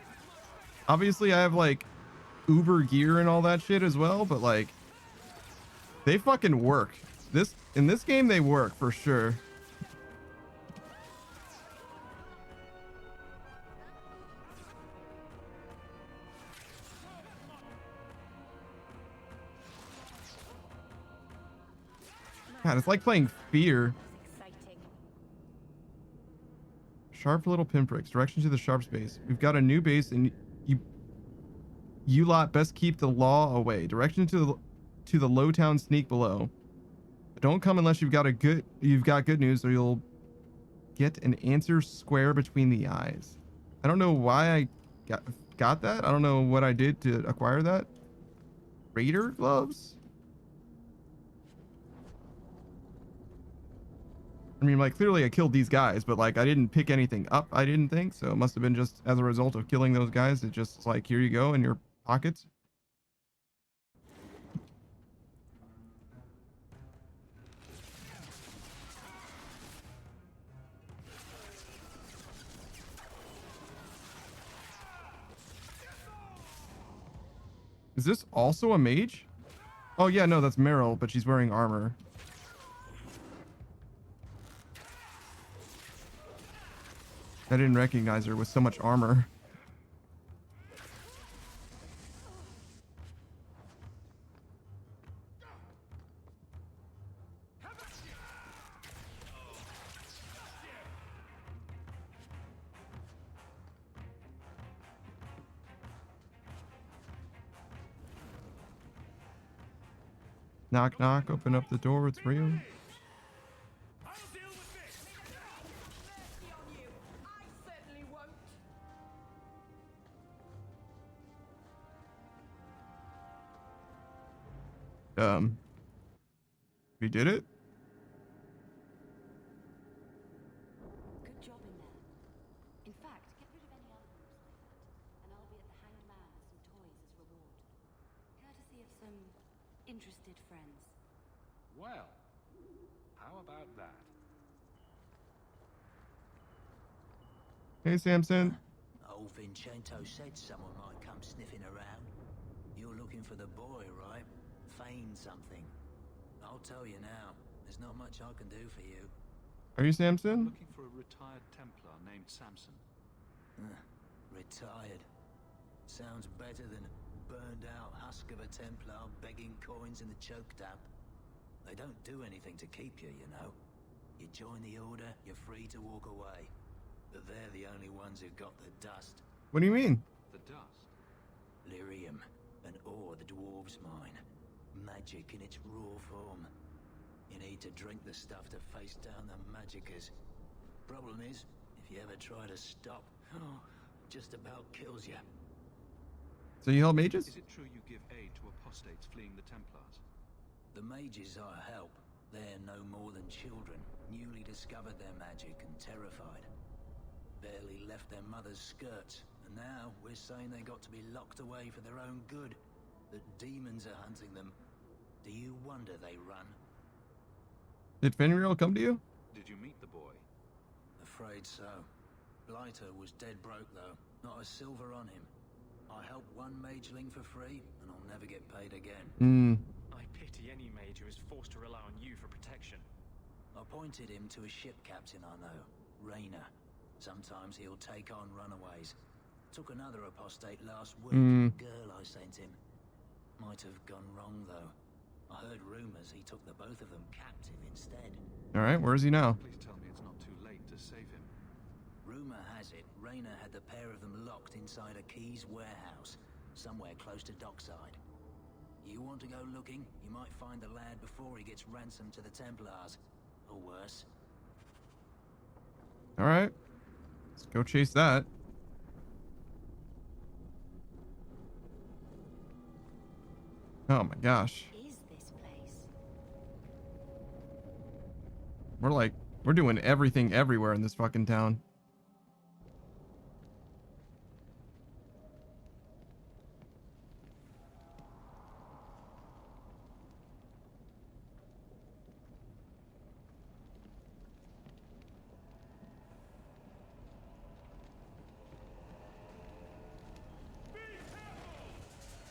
Obviously I have like Uber gear and all that shit as well, but like they fucking work. In this game they work for sure. God, it's like playing Fear. Sharp little pinpricks. Direction to the sharp space. We've got a new base, and you lot best keep the law away. Direction to the low town sneak below. But don't come unless you've got good news, or you'll get an answer square between the eyes. I don't know why I got that. I don't know what I did to acquire that. Raider gloves? I mean, like, clearly I killed these guys, but, like, I didn't pick anything up, I didn't think. So it must have been just as a result of killing those guys. It's just like, here you go in your pockets. Is this also a mage? Oh, yeah, no, that's Meryl, but she's wearing armor. I didn't recognize her with so much armor. Knock, knock, open up the door, it's real. We did it? Good job in there. In fact, get rid friends. Well, how about that? Hey, Samson. Old Vincento said someone might come sniffing around. You're looking for the boy, right? Feign something. I'll tell you now, there's not much I can do for you. Are you I'm Samson? looking for a retired Templar named Samson. Retired. Sounds better than burned out husk of a Templar begging coins in the choke damp. They don't do anything to keep you, you know. You join the order, you're free to walk away. But they're the only ones who've got the dust. What do you mean? The dust? Lyrium, an ore the dwarves mine. Magic in its raw form. You need to drink the stuff to face down the magicers. Problem is, if you ever try to stop, just about kills you. So you help mages? Is it true you give aid to apostates fleeing the Templars? The mages I help, they're no more than children, newly discovered their magic and terrified. Barely left their mother's skirts, and now we're saying they got to be locked away for their own good. That demons are hunting them. Do you wonder they run? Did Fenrir come to you? Did you meet the boy? Afraid so. Blighter was dead broke though, not a silver on him. I helped one mageling for free, and I'll never get paid again. I pity any mage who is forced to rely on you for protection. I pointed him to a ship captain I know, Rayner. Sometimes he'll take on runaways. Took another apostate last week, girl I sent him. Might have gone wrong though. I heard rumors he took the both of them captive instead. All right, where is he now? Please tell me it's not too late to save him. Rumor has it, Rayner had the pair of them locked inside a Keys warehouse, somewhere close to dockside. You want to go looking? You might find the lad before he gets ransomed to the Templars. Or worse. All right. Let's go chase that. Oh my gosh. Is this place? We're doing everything everywhere in this fucking town.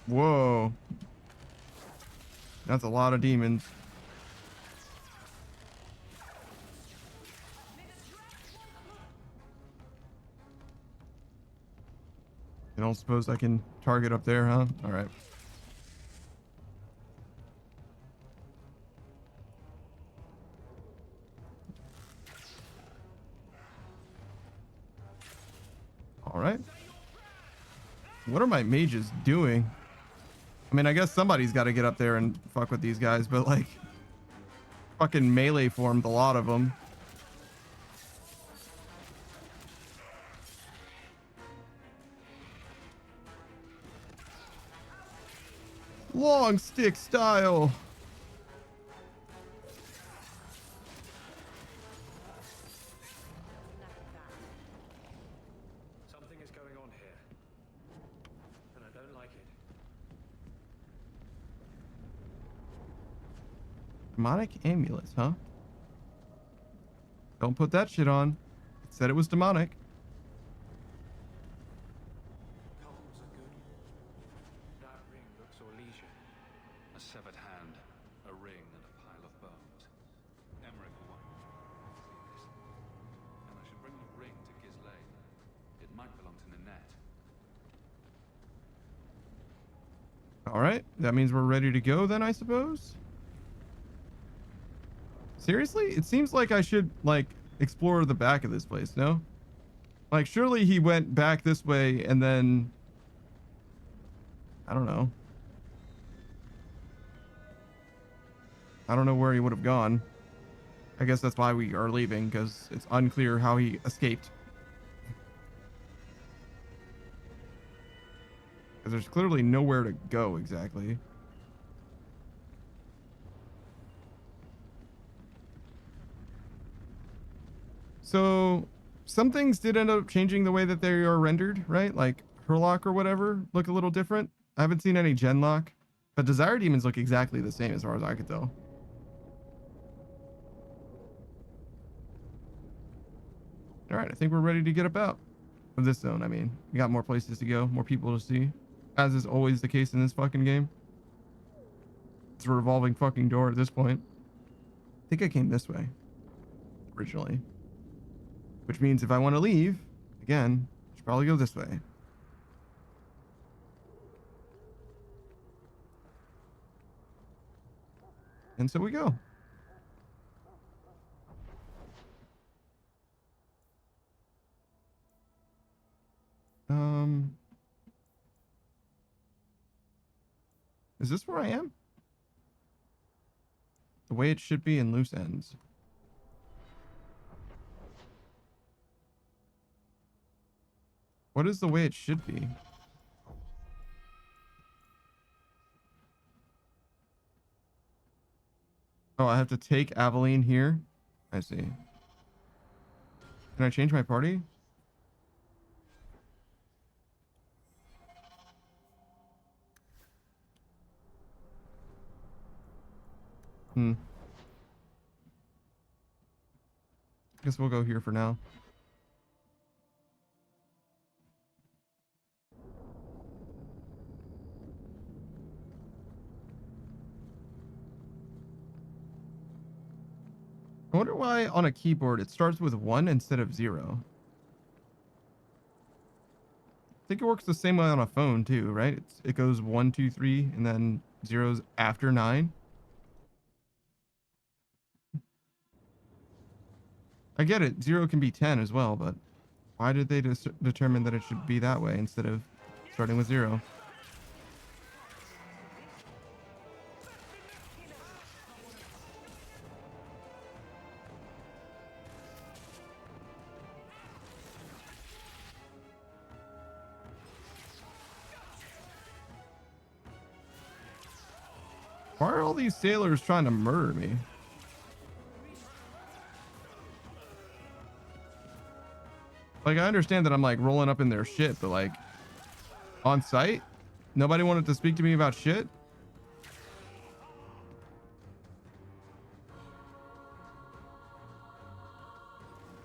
Whoa. That's a lot of demons. I don't suppose I can target up there, huh? All right. All right. What are my mages doing? I mean, I guess somebody's got to get up there and fuck with these guys, but like, fucking melee formed a lot of them. Long stick style. Something is going on here, and I don't like it. Demonic amulets, huh? Don't put that shit on. It said it was demonic. Coals are good. That ring looks Orlesian. A severed hand, a ring, and a pile of bones. Emmerich will want to see this. And I should bring the ring to Ghislaine. It might belong to Ninette. All right. That means we're ready to go then, I suppose. Seriously? It seems like I should, like, explore the back of this place, no? Like, surely he went back this way and then... I don't know. I don't know where he would have gone. I guess that's why we are leaving, because it's unclear how he escaped. Because there's clearly nowhere to go exactly. So some things did end up changing the way that they are rendered, right? Like Herlock or whatever look a little different. I haven't seen any Genlock, But Desire Demons look exactly the same as far as I could tell. All right, I think we're ready to get up out of this zone. I mean, we got more places to go, more people to see, as is always the case in this fucking game. It's a revolving fucking door at this point. I think I came this way originally, which means if I want to leave, again, I should probably go this way. And so we go. Is this where I am? The way it should be in loose ends. What is the way it should be? Oh, I have to take Aveline here? I see. Can I change my party? Guess we'll go here for now. I wonder why on a keyboard it starts with 1 instead of 0. I think it works the same way on a phone too, right? It goes 1, 2, 3, and then 0's after 9. I get it, 0 can be 10 as well, but why did they determine that it should be that way instead of starting with 0? Why are all these sailors trying to murder me? Like, I understand that I'm like rolling up in their shit, but like on site, nobody wanted to speak to me about shit.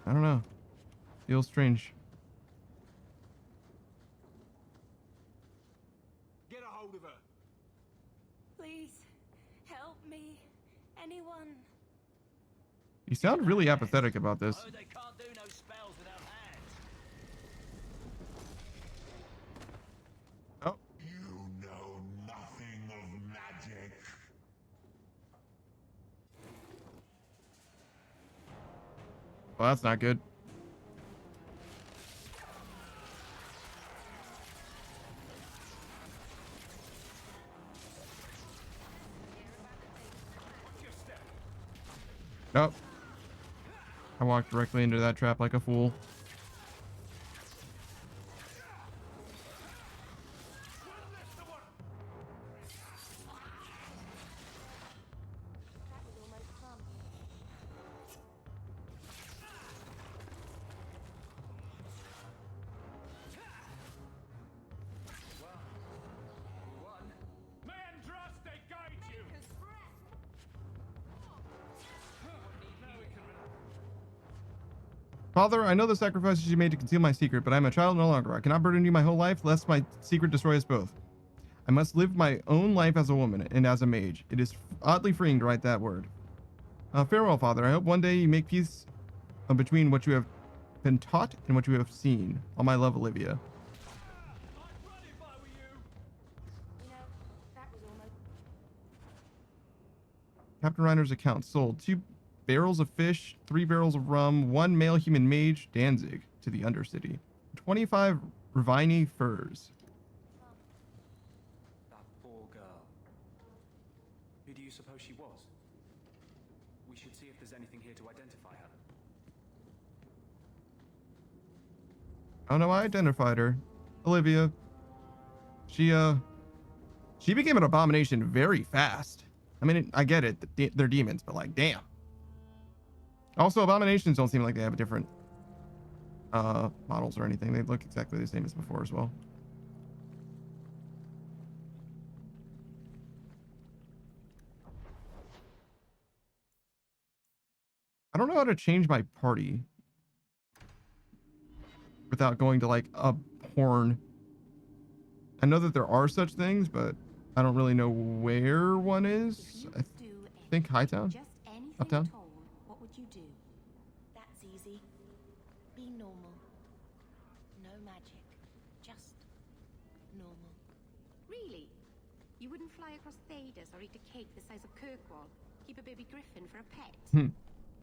I don't know. Feels strange. Get a hold of her. Please, help me. Anyone. You sound really apathetic about this. Oh, they can't do no spells without hands. Oh. You know nothing of magic. Well, that's not good. Nope. I walked directly into that trap like a fool. Father, I know the sacrifices you made to conceal my secret, but I am a child no longer. I cannot burden you my whole life, lest my secret destroy us both. I must live my own life as a woman and as a mage. It is oddly freeing to write that word. Farewell, Father. I hope one day you make peace between what you have been taught and what you have seen. All my love, Olivia. Captain Reiner's account sold 2 barrels of fish, 3 barrels of rum, 1 male human mage, Danzig, to the Undercity. 25 Ravini furs. That poor girl. Who do you suppose she was? We should see if there's anything here to identify her. Oh no, I identified her. Olivia. She became an abomination very fast. I mean, I get it. They're demons, but like, damn. Also, abominations don't seem like they have different models or anything. They look exactly the same as before as well. I don't know how to change my party without going to like a porn. I know that there are such things, but I don't really know where one is. I think Hightown? Uptown? What would you do? That's easy. Be normal. No magic. Just normal. Really? You wouldn't fly across Thedas or eat a cake the size of Kirkwall? Keep a baby griffin for a pet?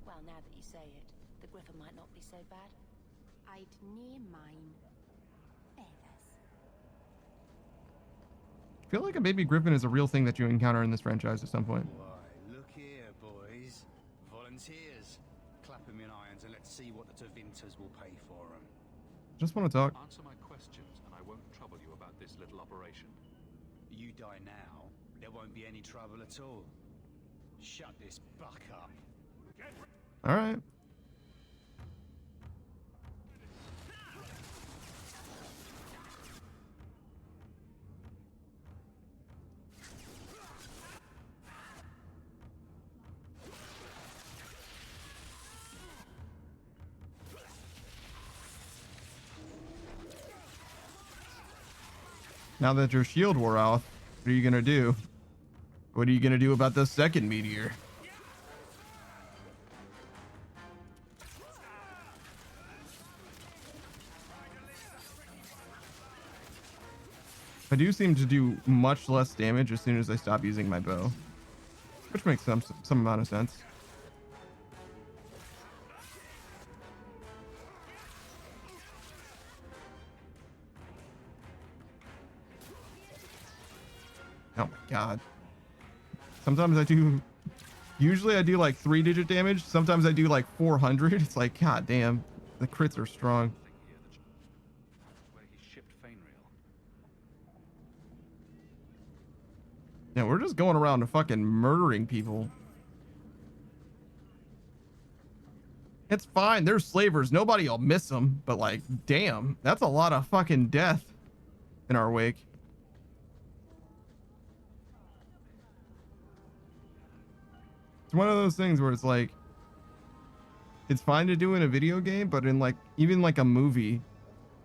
Well, now that you say it, the griffin might not be so bad. I'd name mine Feathers. I feel like a baby griffin is a real thing that you encounter in this franchise at some point. Why, look here, boys. Volunteers. Clap them in irons and let's see what the Tevinters will pay for them. Just want to talk. Answer my questions, and I won't trouble you about this little operation. You die now, there won't be any trouble at all. Shut this buck up. All right. Now that your shield wore off, what are you gonna do? What are you gonna do about the second meteor? I do seem to do much less damage as soon as I stop using my bow, which makes some amount of sense. Oh my god. Sometimes I do, usually I do like 3-digit damage. Sometimes I do like 400. It's like, god damn, the crits are strong. Where he shipped Fainreal. Yeah, we're just going around and fucking murdering people. It's fine. They're slavers. Nobody will miss them. But like, damn, that's a lot of fucking death in our wake. It's one of those things where it's like, it's fine to do in a video game, but in like, even like a movie,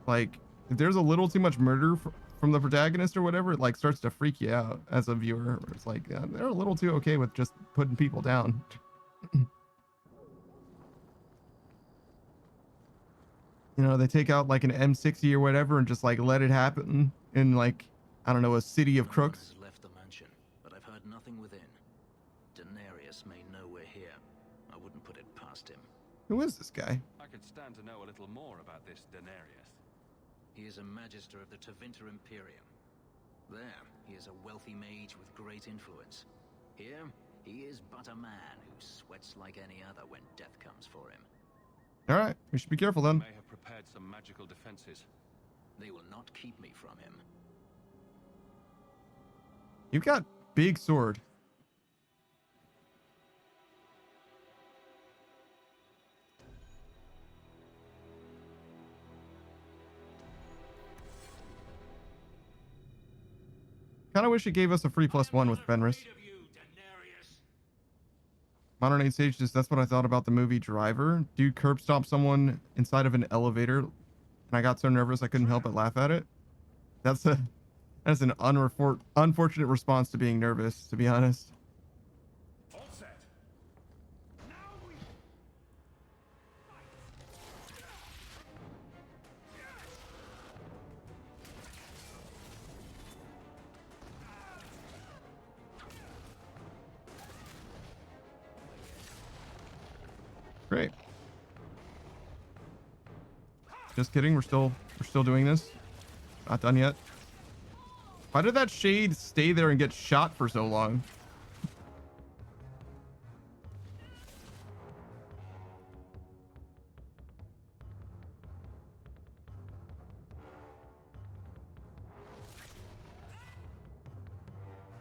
like if there's a little too much murder from the protagonist or whatever, it like starts to freak you out as a viewer. It's like, they're a little too okay with just putting people down. You know, they take out like an M60 or whatever and just like let it happen in like, I don't know, a city of crooks. Left the mansion, but I've heard nothing within. Denarius may know we're here. I wouldn't put it past him. Who is this guy? I could stand to know a little more about this Denarius. He is a magister of the Tevinter Imperium. There, he is a wealthy mage with great influence. Here, he is but a man who sweats like any other when death comes for him. All right, we should be careful then. May have prepared some magical defenses. They will not keep me from him. You've got big sword. Kind of wish it gave us a free +1 with Fenris. Modern Age Sage, just that's what I thought about the movie Driver. Dude curb stomped someone inside of an elevator, and I got so nervous I couldn't help but laugh at it. That's an unfortunate response to being nervous, to be honest. Great. Just kidding. We're still doing this. Not done yet. Why did that shade stay there and get shot for so long?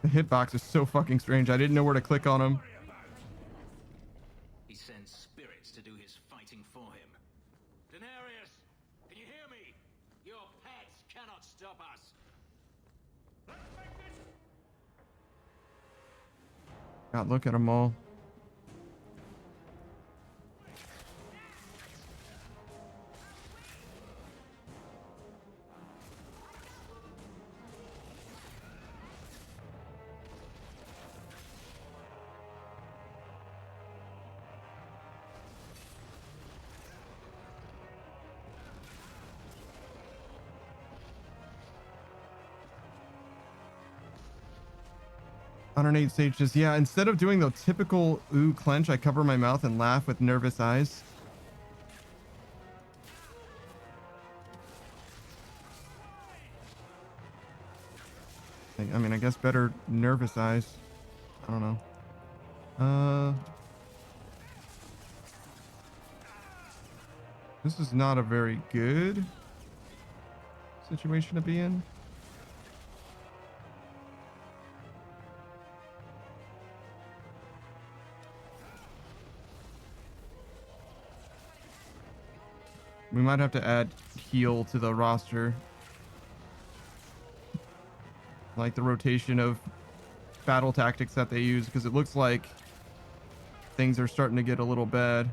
The hitbox is so fucking strange. I didn't know where to click on him. He sends spirits to do his fighting for him. Denarius, can you hear me? Your pets cannot stop us. God, look at them all. 108 stages. Yeah, instead of doing the typical ooh clench, I cover my mouth and laugh with nervous eyes. I mean, I guess better nervous eyes. I don't know. This is not a very good situation to be in. We might have to add heal to the roster. Like the rotation of battle tactics that they use, because it looks like things are starting to get a little bad.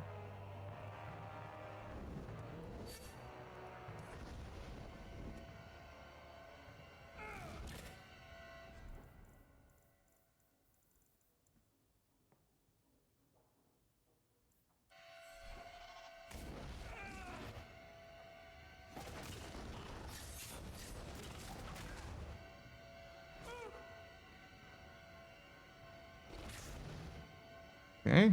Okay.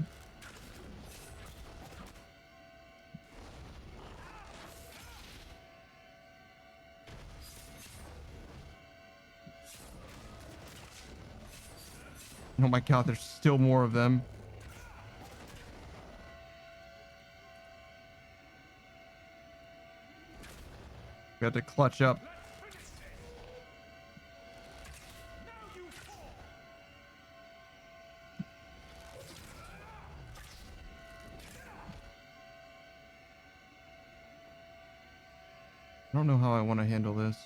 Oh my god, there's still more of them. We have to clutch up. I don't know how I want to handle this.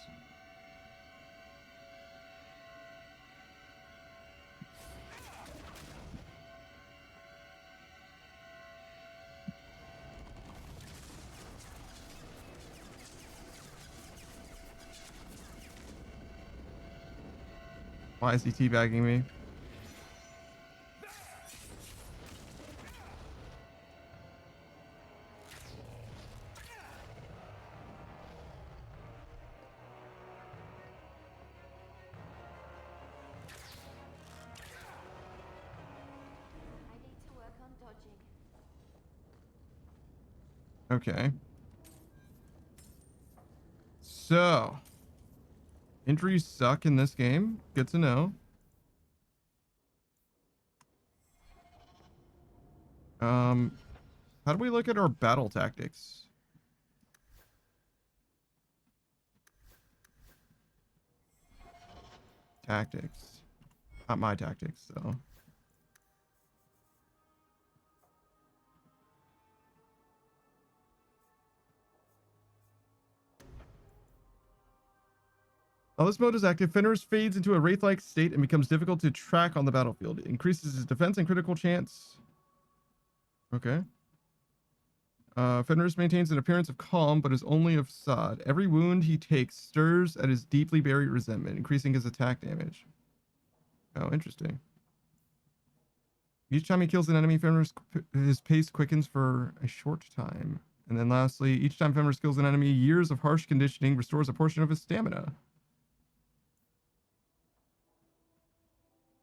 Why is he teabagging me? Okay. So, injuries suck in this game. Good to know. How do we look at our battle tactics? Tactics. Not my tactics, though. While this mode is active, Fenris fades into a wraith-like state and becomes difficult to track on the battlefield. It increases his defense and critical chance. Okay. Fenris maintains an appearance of calm, but is only of Sod. Every wound he takes stirs at his deeply buried resentment, increasing his attack damage. Oh, interesting. Each time he kills an enemy, Fenris, his pace quickens for a short time. And then lastly, each time Fenris kills an enemy, years of harsh conditioning restores a portion of his stamina.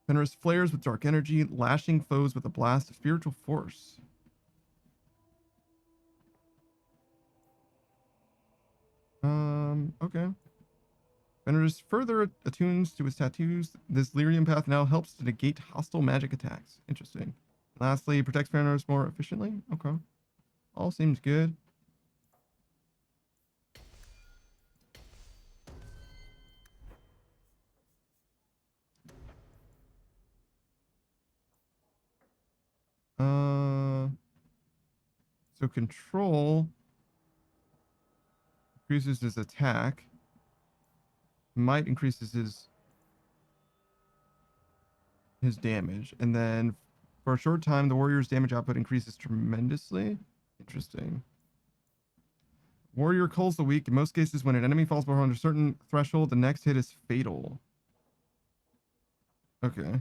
Fenris flares with dark energy, lashing foes with a blast of spiritual force. Okay. Fenris further attunes to his tattoos. This lyrium path now helps to negate hostile magic attacks. Interesting. Lastly, it protects Fenris more efficiently. Okay. All seems good. So control increases his attack. Might increases his damage. And then for a short time, the warrior's damage output increases tremendously. Interesting. Warrior culls the weak. In most cases, when an enemy falls below a certain threshold, the next hit is fatal. Okay.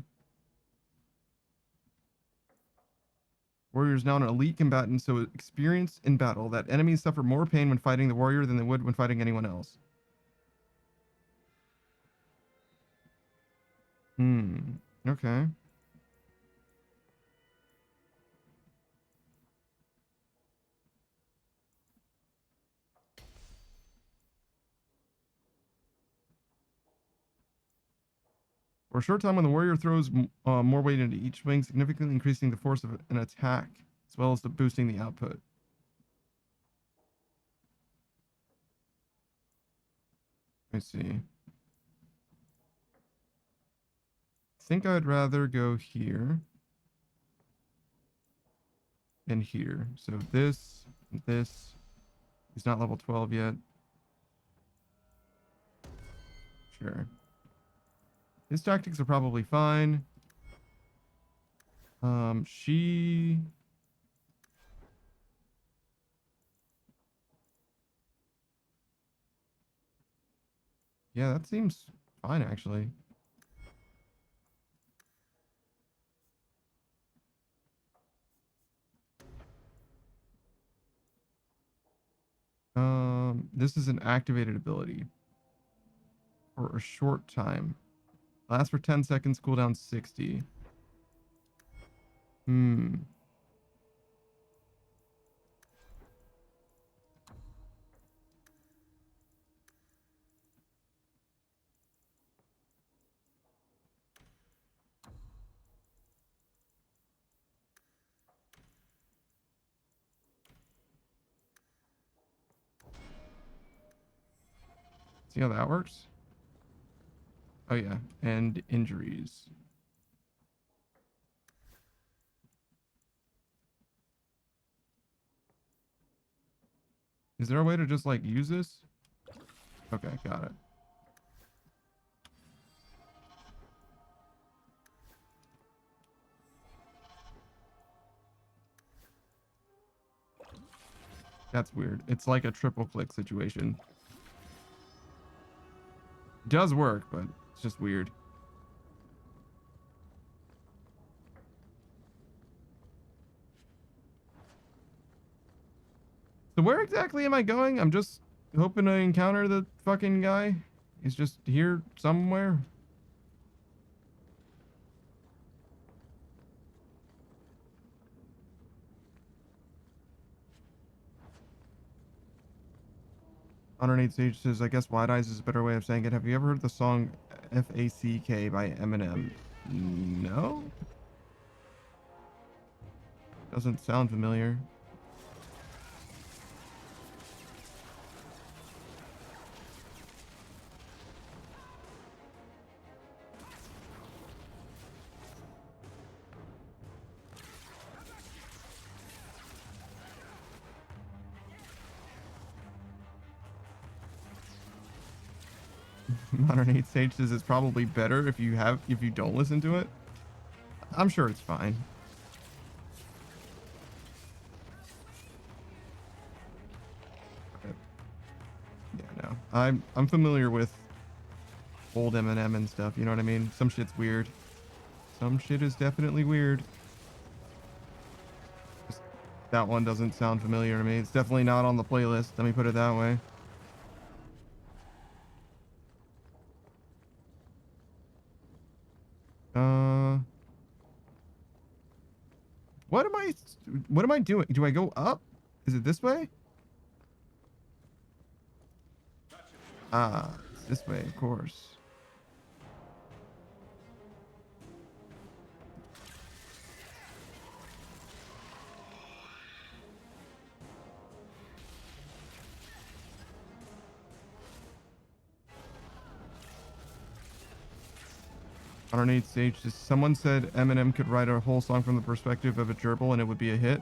Warrior is now an elite combatant, so experience in battle that enemies suffer more pain when fighting the warrior than they would when fighting anyone else. Okay. For a short time, when the warrior throws more weight into each swing, significantly increasing the force of an attack, as well as boosting the output. Let's see. I think I'd rather go here and here. So this. He's not level 12 yet. Sure. His tactics are probably fine. She... Yeah, that seems fine, actually. This is an activated ability. For a short time. Lasts for 10 seconds, cooldown 60. See how that works? Oh yeah, and injuries. Is there a way to just like use this? Okay, got it. That's weird. It's like a triple click situation. Does work, but it's just weird. So where exactly am I going? I'm just hoping to encounter the fucking guy. He's just here somewhere. Underneath Sage says, I guess Wide Eyes is a better way of saying it. Have you ever heard the song F.A.C.K. by Eminem? No? Doesn't sound familiar. Modern 8 Sage says it's probably better if you don't listen to it. I'm sure it's fine. Yeah, no. I'm familiar with old Eminem and stuff, you know what I mean? Some shit's weird. Some shit is definitely weird. Just, that one doesn't sound familiar to me. It's definitely not on the playlist, let me put it that way. What am I doing? Do I go up? Is it this way? Ah, it's this way, of course. Underneath Sage, someone said Eminem could write a whole song from the perspective of a gerbil and it would be a hit.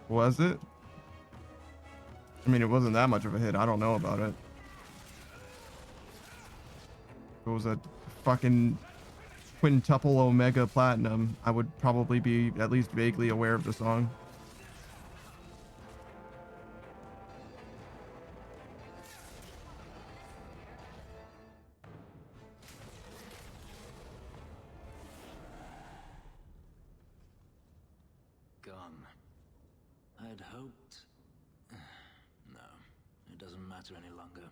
Was it? I mean, it wasn't that much of a hit. I don't know about it. If it was a fucking quintuple omega platinum, I would probably be at least vaguely aware of the song. I'd hoped... No, it doesn't matter any longer.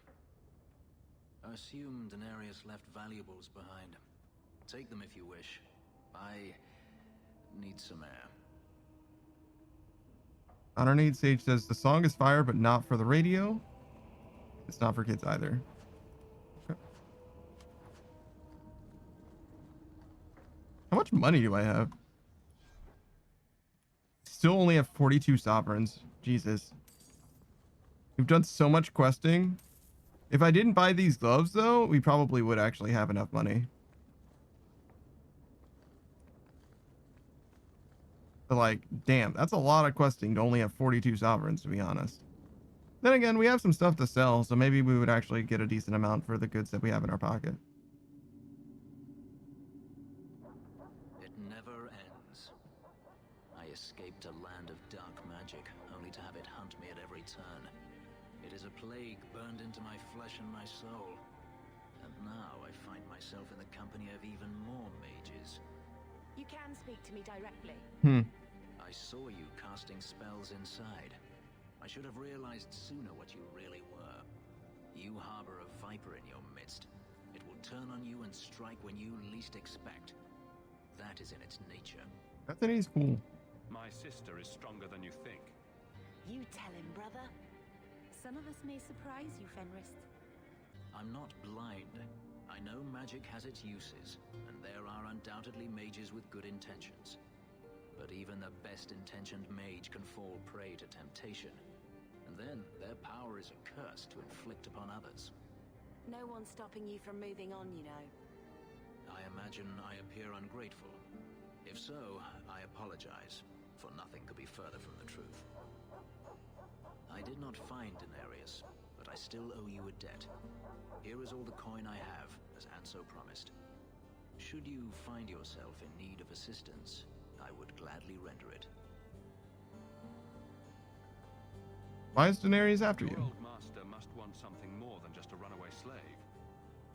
I assumed Denarius left valuables behind. Take them if you wish. I need some air. Honorade Sage says the song is fire, but not for the radio. It's not for kids either. Okay. How much money do I have? Still only have 42 sovereigns. Jesus. We've done so much questing. If I didn't buy these gloves, though, we probably would actually have enough money. But like, damn, that's a lot of questing to only have 42 sovereigns, to be honest. Then again, we have some stuff to sell, so maybe we would actually get a decent amount for the goods that we have in our pocket. It never ends. I escaped a land of dark magic, only to have it hunt me at every turn. It is a plague burned into my flesh and my soul. And now I find myself in the company of even more mages. You can speak to me directly. I saw you casting spells inside. I should have realized sooner what you really were. You harbor a viper in your midst. It will turn on you and strike when you least expect. That is in its nature. Bethany's cool. My sister is stronger than you think. You tell him, brother. Some of us may surprise you, Fenris. I'm not blind. I know magic has its uses, and there are undoubtedly mages with good intentions. But even the best-intentioned mage can fall prey to temptation. And then their power is a curse to inflict upon others. No one's stopping you from moving on, you know. I imagine I appear ungrateful. If so, I apologize, for nothing could be further from the truth. I did not find Denarius, but I still owe you a debt. Here is all the coin I have, as Anso promised. Should you find yourself in need of assistance, I would gladly render it. Why is Denarius after Your you? old master must want something more than just a runaway slave.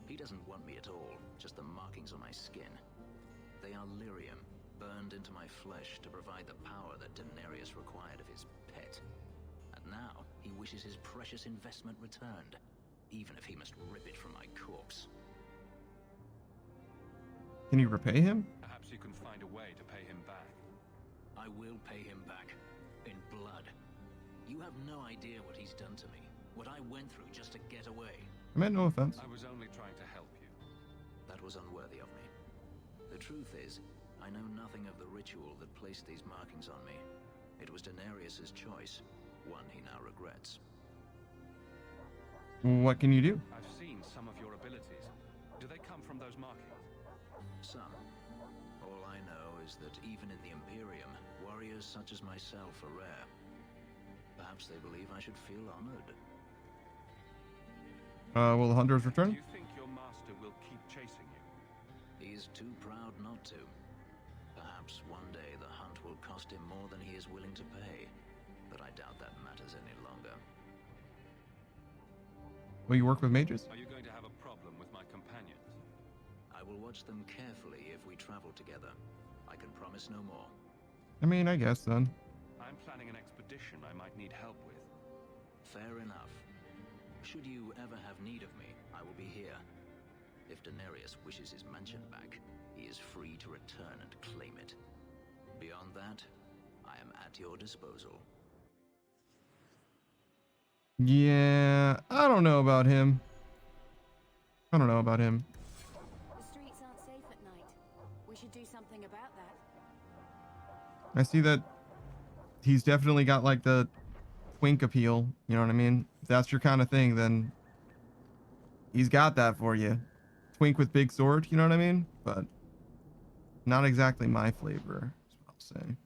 He doesn't want me at all, just the markings on my skin. They are lyrium, burned into my flesh to provide the power that Denarius required of his pet. And now, he wishes his precious investment returned, even if he must rip it from my corpse. Can you repay him? Perhaps you can find a way to pay him back. I will pay him back, in blood. You have no idea what he's done to me, what I went through just to get away. I meant no offense. I was only trying to help you. That was unworthy of me. The truth is, I know nothing of the ritual that placed these markings on me. It was Denarius's choice, one he now regrets. What can you do? I've seen some of your abilities. Do they come from those markings? Some. All I know is that even in the Imperium, warriors such as myself are rare. Perhaps they believe I should feel honored. Will the hunters return? Do you think your master will keep chasing you? He is too proud not to. Perhaps one day the hunt will cost him more than he is willing to pay, but I doubt that matters any longer. Will you work with mages? Are you going to have a problem with my companions? I will watch them carefully if we travel together. I can promise no more. I mean, I guess then. I'm planning an expedition I might need help with. Fair enough. Should you ever have need of me, I will be here. If Denarius wishes his mansion back, he is free to return and claim it. Beyond that, I am at your disposal. Yeah, I don't know about him. I don't know about him. The streets aren't safe at night. We should do something about that. I see that he's definitely got like the twink appeal. You know what I mean? If that's your kind of thing, then he's got that for you. Twink with big sword, you know what I mean? But not exactly my flavor, is what I'll say.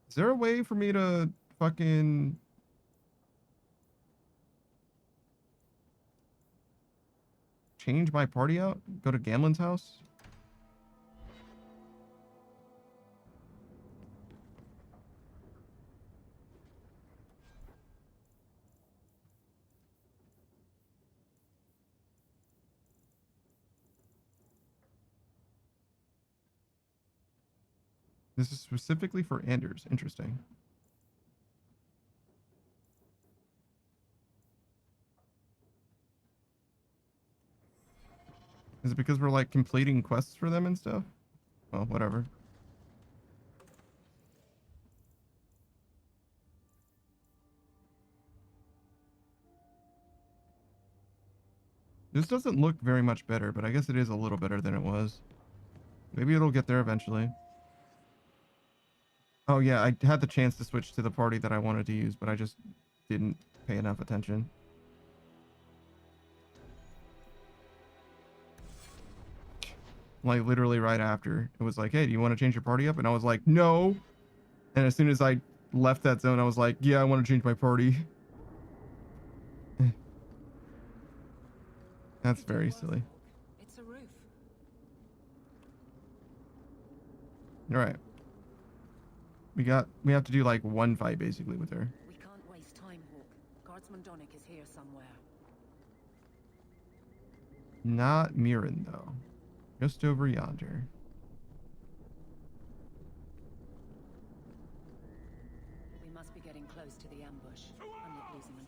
Is there a way for me to fucking change my party out? Go to Gamlen's house? This is specifically for Anders. Interesting. Is it because we're like completing quests for them and stuff? Well, whatever. This doesn't look very much better, but I guess it is a little better than it was. Maybe it'll get there eventually. Oh yeah, I had the chance to switch to the party that I wanted to use, but I just didn't pay enough attention. Like literally right after, it was like, hey, do you want to change your party up? And I was like, no. And as soon as I left that zone, I was like, yeah, I want to change my party. That's very silly. It's a roof. All right. We have to do like one fight basically with her. We can't waste time, Hawk. Guardsman Donick is here somewhere. Not Mirren though. Just over yonder. We must be getting close to the ambush. I'm not losing them.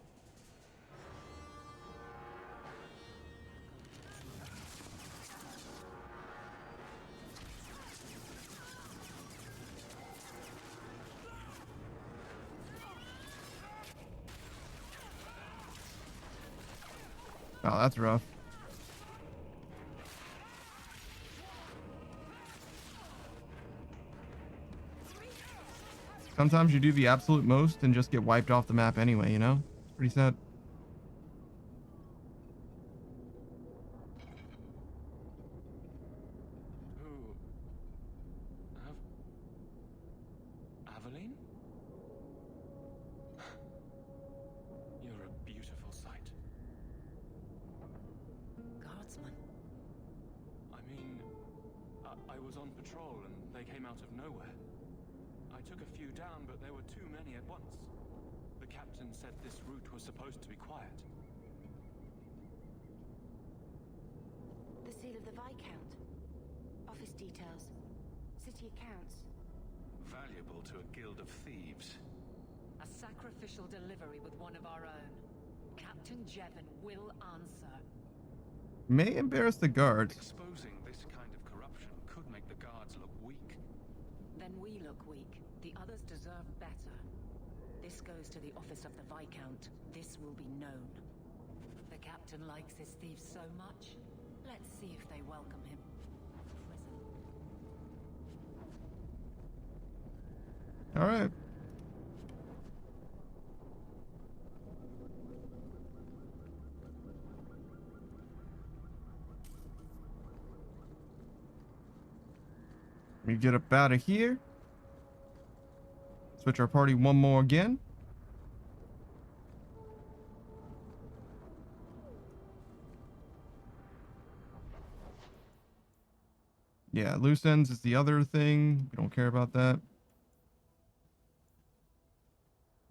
Oh, that's rough. Sometimes you do the absolute most and just get wiped off the map anyway, you know? It's pretty sad. Aveline? You're a beautiful sight. Guardsman? I mean, I was on patrol and they came out of nowhere. I took a few down, but there were too many at once. The captain said this route was supposed to be quiet. The seal of the Viscount. Office details. City accounts. Valuable to a guild of thieves. A sacrificial delivery with one of our own. Captain Jevon will answer. May embarrass the guards. Exposing this kind of corruption could make the guards look weak. Then we look weak. The others deserve better. This goes to the office of the Viscount. This will be known. The captain likes his thieves so much. Let's see if they welcome him. All right. We get up out of here. Switch our party one more again. Yeah, loose ends is the other thing. We don't care about that.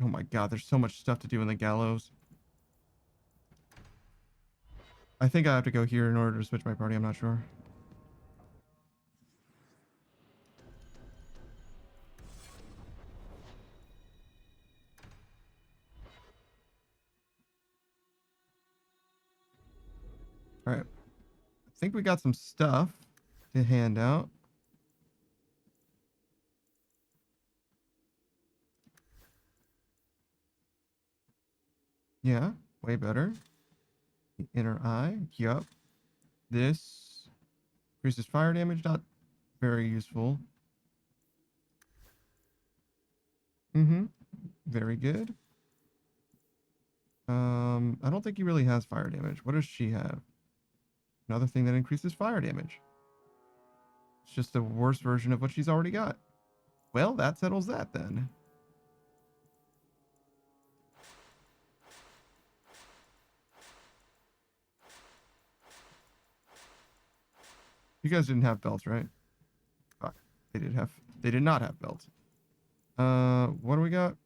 Oh my god, there's so much stuff to do in the gallows. I think I have to go here in order to switch my party. I'm not sure. All right. I think we got some stuff to hand out. Yeah, way better. The inner eye. Yup. This increases fire damage. Not very useful. Very good. I don't think he really has fire damage. What does she have? Another thing that increases fire damage. It's just the worst version of what she's already got. Well, that settles that then. You guys didn't have belts, right? Fuck. They did not have belts. What do we got?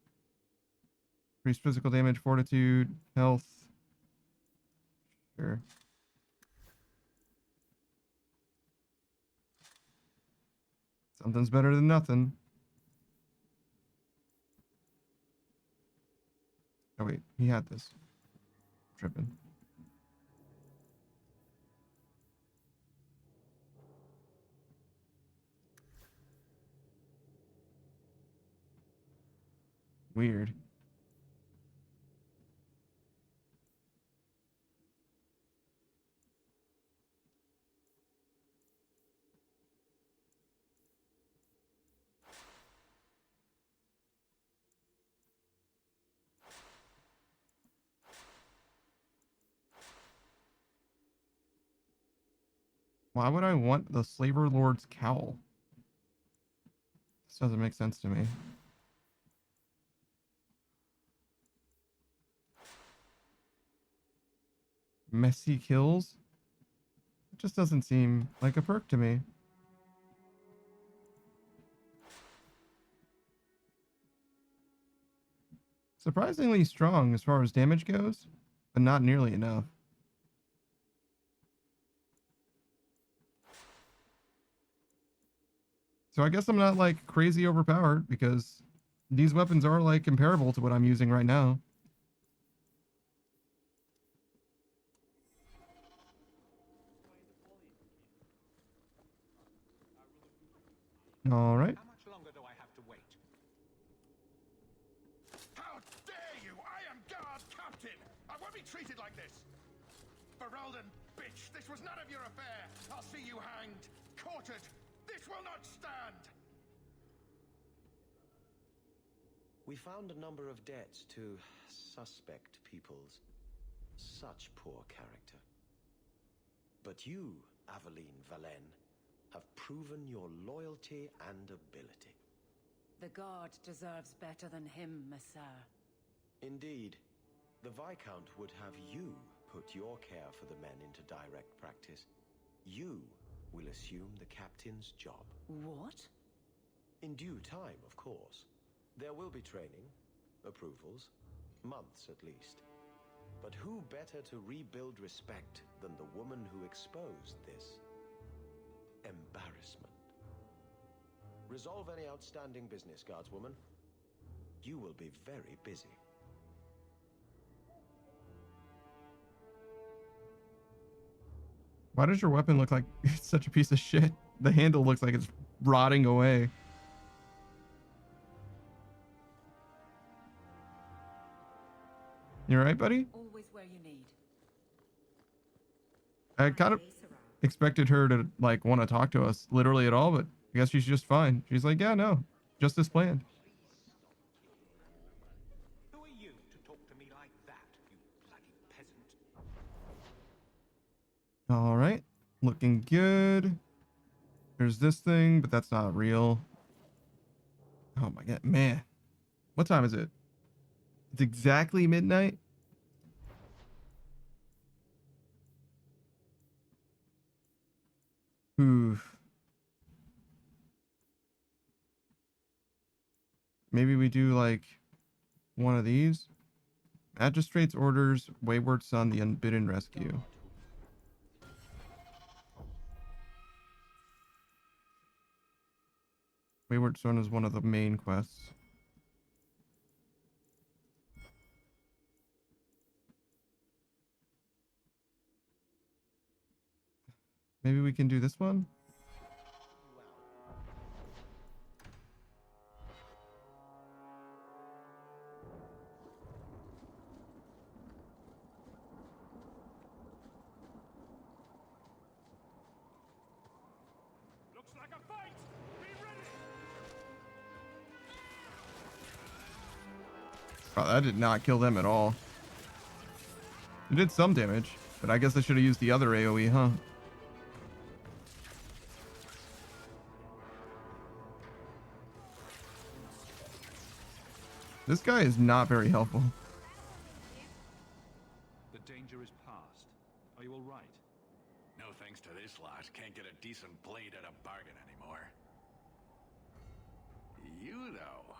Increased physical damage, fortitude, health. Sure. Something's better than nothing. Oh wait, he had this. Tripping. Weird. Why would I want the Slaver Lord's cowl? This doesn't make sense to me. Messy kills? It just doesn't seem like a perk to me. Surprisingly strong as far as damage goes, but not nearly enough. So I guess I'm not like crazy overpowered because these weapons are like comparable to what I'm using right now. All right. How much longer do I have to wait? How dare you! I am guard captain! I won't be treated like this! Ferelden, bitch, this was none of your affair! I'll see you hanged, quartered! This will not stand! We found a number of debts to suspect peoples. Such poor character. But you, Aveline Valen, have proven your loyalty and ability. The guard deserves better than him, Messere. Indeed. The Viscount would have you put your care for the men into direct practice. You will assume the captain's job. What? In due time, of course. There will be training, approvals, months at least. But who better to rebuild respect than the woman who exposed this embarrassment? Resolve any outstanding business, guardswoman. You will be very busy. Why does your weapon look like it's such a piece of shit? The handle looks like it's rotting away. You alright, buddy? Always where you need. I kind of expected her to like want to talk to us literally at all, but I guess she's just fine. She's like, yeah, no, just as planned. Who are you to talk to me like that, you bloody peasant? All right, looking good. There's this thing, but that's not real. Oh my god, man. What time is it? It's exactly midnight. Oof. Maybe we do like one of these. Magistrate's orders, Wayward Son, the Unbidden Rescue. Wayward Son is one of the main quests. Maybe we can do this one? Looks like a fight! Be ready! Oh, that did not kill them at all. It did some damage, but I guess I should have used the other AoE, huh? This guy is not very helpful. The danger is past. Are you all right? No thanks to this lot, can't get a decent blade at a bargain anymore. You, though,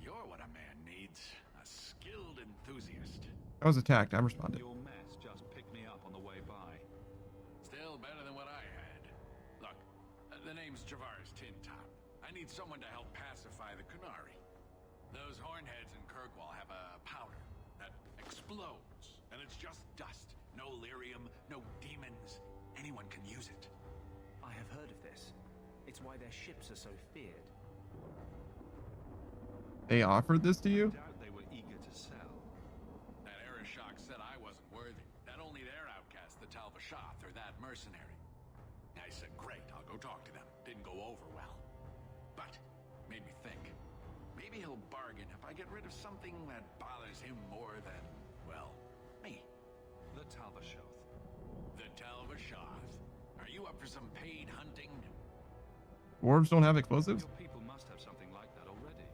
you're what a man needs. A skilled enthusiast. I was attacked. I responded. Your mess just picked me up on the way by. Still better than what I had. Look, the name's Travaris Tintop. I need someone to help pacify the Qunari. Those hornheads in Kirkwall have a powder that explodes, and it's just dust. No lyrium, no demons. Anyone can use it. I have heard of this. It's why their ships are so feared. They offered this to you? Doubt mercenary. I said, great, I'll go talk to them. Didn't go over well. But, made me think. Maybe he'll bargain if I get rid of something that bothers him more than, well, me. The Talvashoth. The Talvashoth. Are you up for some paid hunting? Dwarves don't have explosives? Your people must have something like that already.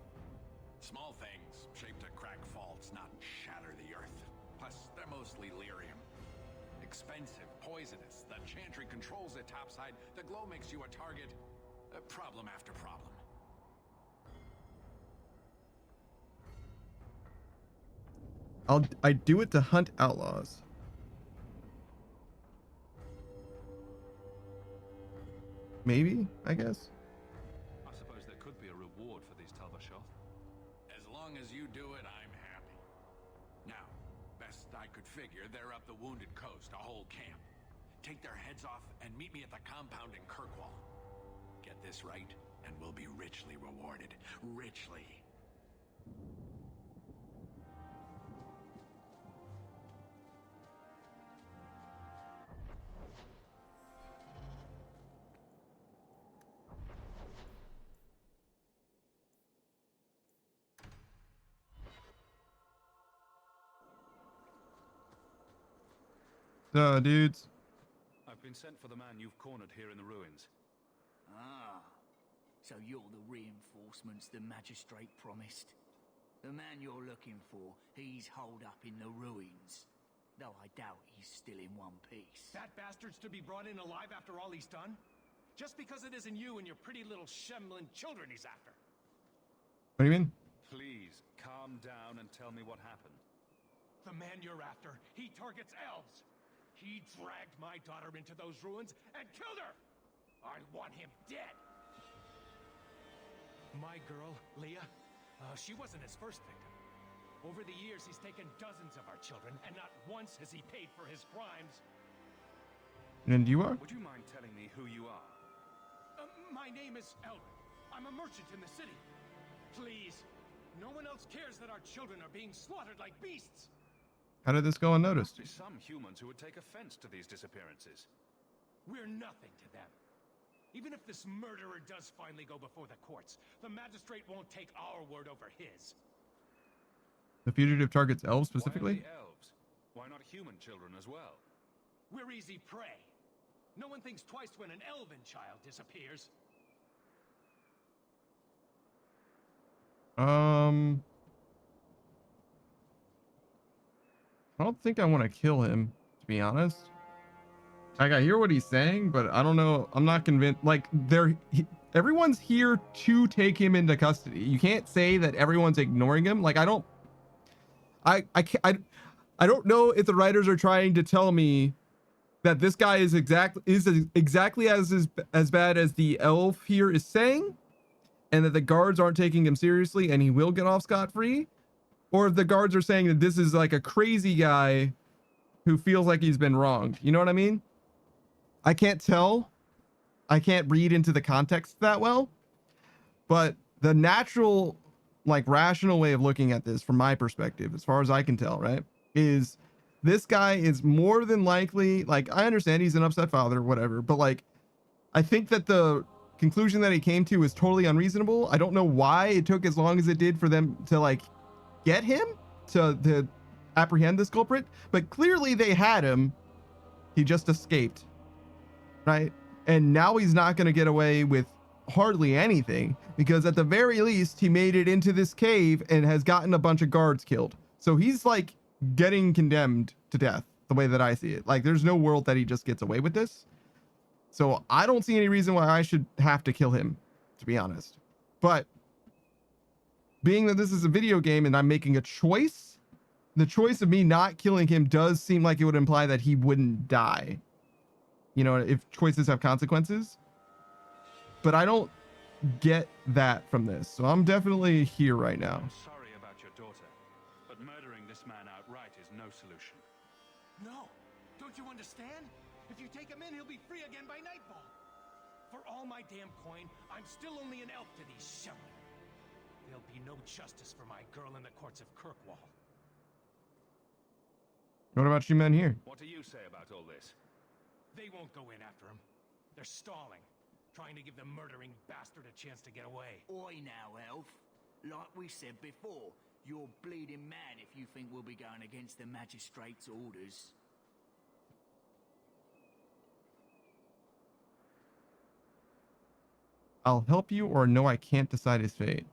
Small things, shaped to crack faults, not shatter the earth. Plus, they're mostly lyrium. Expensive, poisonous. The chantry controls the topside. The glow makes you a target. Problem after problem. I do it to hunt outlaws. Maybe, I guess. I suppose there could be a reward for these Talvashoth. As long as you do it, I'm happy. Now, best I could figure, they're up the Wounded Coast, a whole camp. Take their heads off and meet me at the compound in Kirkwall. Get this right, and we'll be richly rewarded. Richly. Dudes. I've been sent for the man you've cornered here in the ruins. Ah, so you're the reinforcements the magistrate promised. The man you're looking for, he's holed up in the ruins. Though I doubt he's still in one piece. That bastard's to be brought in alive after all he's done? Just because it isn't you and your pretty little Shemlin children he's after. What do you mean? Please, calm down and tell me what happened. The man you're after, he targets elves. He dragged my daughter into those ruins and killed her! I want him dead! My girl, Leah, she wasn't his first victim. Over the years, he's taken dozens of our children, and not once has he paid for his crimes. And you are? Would you mind telling me who you are? My name is Elric. I'm a merchant in the city. Please, no one else cares that our children are being slaughtered like beasts. How did this go unnoticed? There must be some humans who would take offense to these disappearances. We're nothing to them. Even if this murderer does finally go before the courts, the magistrate won't take our word over his. The fugitive targets elves specifically? Why only elves? Why not human children as well? We're easy prey. No one thinks twice when an elven child disappears. I don't think I want to kill him, to be honest. Like, I hear what he's saying, but I don't know. I'm not convinced. Like, everyone's here to take him into custody. You can't say that everyone's ignoring him. Like, I don't know if the writers are trying to tell me that this guy is exactly as bad as the elf here is saying, and that the guards aren't taking him seriously and he will get off scot-free, or if the guards are saying that this is like a crazy guy who feels like he's been wronged. You know what I mean? I can't tell. I can't read into the context that well, but the natural, like, rational way of looking at this from my perspective, as far as I can tell, right, is this guy is more than likely, like, I understand he's an upset father, whatever, but like, I think that the conclusion that he came to is totally unreasonable. I don't know why it took as long as it did for them to, like, get him to apprehend this culprit, but clearly they had him. He just escaped, right? And now he's not going to get away with hardly anything, because at the very least he made it into this cave and has gotten a bunch of guards killed. So he's like getting condemned to death, the way that I see it. Like, there's no world that he just gets away with this. So I don't see any reason why I should have to kill him, to be honest. But being that this is a video game and I'm making a choice, the choice of me not killing him does seem like it would imply that he wouldn't die. You know, if choices have consequences. But I don't get that from this. So I'm definitely here right now. I'm sorry about your daughter, but murdering this man outright is no solution. No, don't you understand? If you take him in, he'll be free again by nightfall. For all my damn coin, I'm still only an elf to these Shemlin. There'll be no justice for my girl in the courts of Kirkwall. What about you men here? What do you say about all this? They won't go in after him. They're stalling, trying to give the murdering bastard a chance to get away. Oi now, Elf. Like we said before, you're bleeding mad if you think we'll be going against the Magistrate's orders. I'll help you, or no, I can't decide his fate.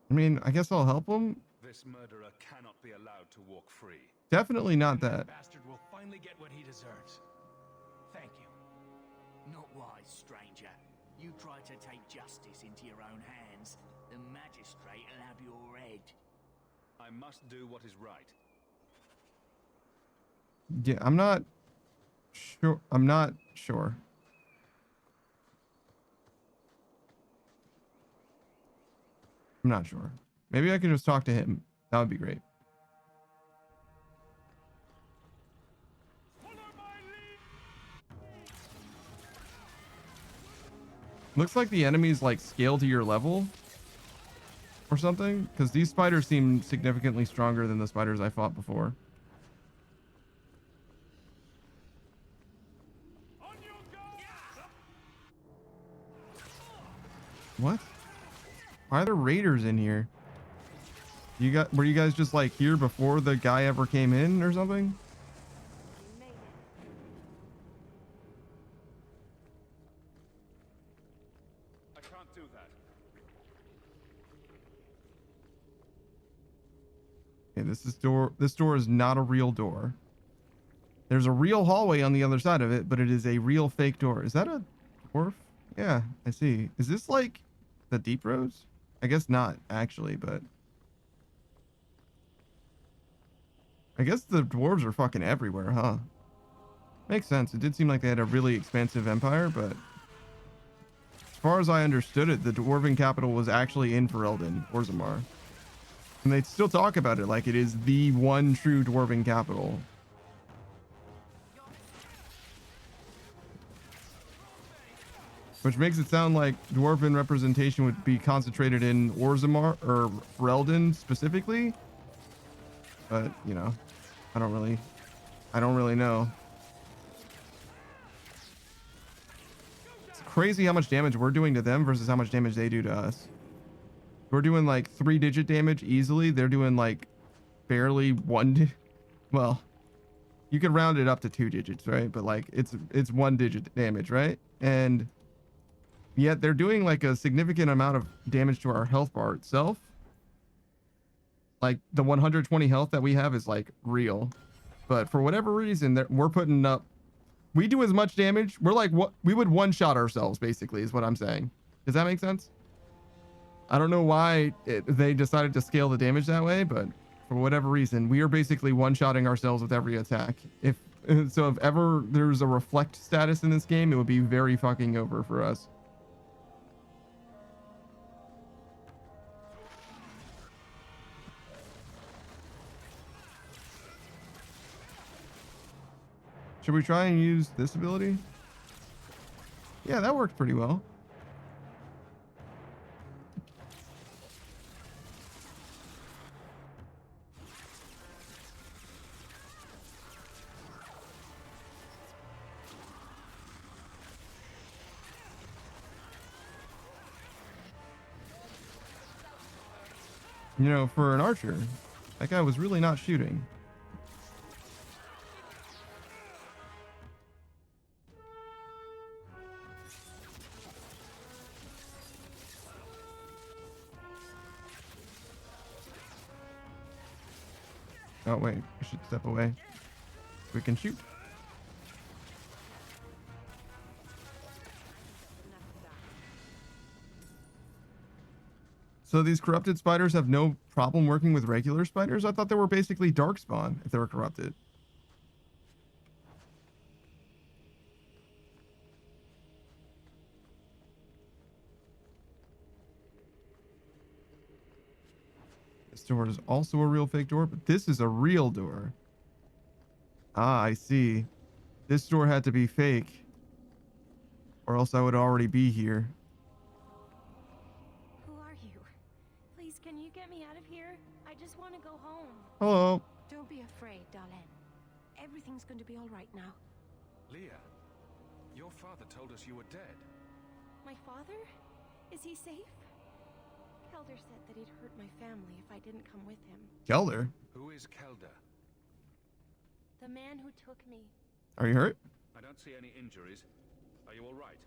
I mean, I guess I'll help him. This murderer cannot be allowed to walk free. Definitely not that. Bastard will finally get what he deserves. Thank you. Not wise, stranger. You try to take justice into your own hands, the Magistrate will have your head. I must do what is right. Yeah, I'm not sure. I'm not sure. I'm not sure. Maybe I can just talk to him. That would be great. Looks like the enemies like scale to your level or something, because these spiders seem significantly stronger than the spiders I fought before. What? Why are there raiders in here? Were you guys just like here before the guy ever came in or something? I can't do that. Okay, this door is not a real door. There's a real hallway on the other side of it, but it is a real fake door. Is that a dwarf? Yeah, I see. Is this like the Deep Rose? I guess not actually, but I guess the dwarves are fucking everywhere, huh? Makes sense. It did seem like they had a really expansive empire, but as far as I understood it, the dwarven capital was actually in Ferelden, Orzammar. And they still talk about it like it is the one true dwarven capital. Which makes it sound like dwarven representation would be concentrated in Orzammar or Ferelden specifically. But, you know, I don't really know. It's crazy how much damage we're doing to them versus how much damage they do to us. We're doing like 3-digit damage easily. They're doing like barely well, you could round it up to 2 digits, right? But like it's 1-digit damage, right? And yet they're doing like a significant amount of damage to our health bar itself. Like the 120 health that we have is like real, but for whatever reason that we're putting up, we do as much damage. We're like, what we would one-shot ourselves basically is what I'm saying. Does that make sense? I don't know why they decided to scale the damage that way, but for whatever reason, we are basically one-shotting ourselves with every attack. If ever there's a reflect status in this game, it would be very fucking over for us. Should we try and use this ability? Yeah, that worked pretty well. You know, for an archer, that guy was really not shooting. Oh wait, I should step away. We can shoot. So these corrupted spiders have no problem working with regular spiders? I thought they were basically darkspawn if they were corrupted. This door is also a real fake door, but this is a real door. Ah, I see. This door had to be fake, or else I would already be here. Who are you? Please, can you get me out of here? I just want to go home. Hello. Don't be afraid, darling. Everything's going to be all right now. Leah, your father told us you were dead. My father? Is he safe? Kelder said that he'd hurt my family if I didn't come with him. Kelder? Who is Kelder? The man who took me. Are you hurt? I don't see any injuries. Are you all right?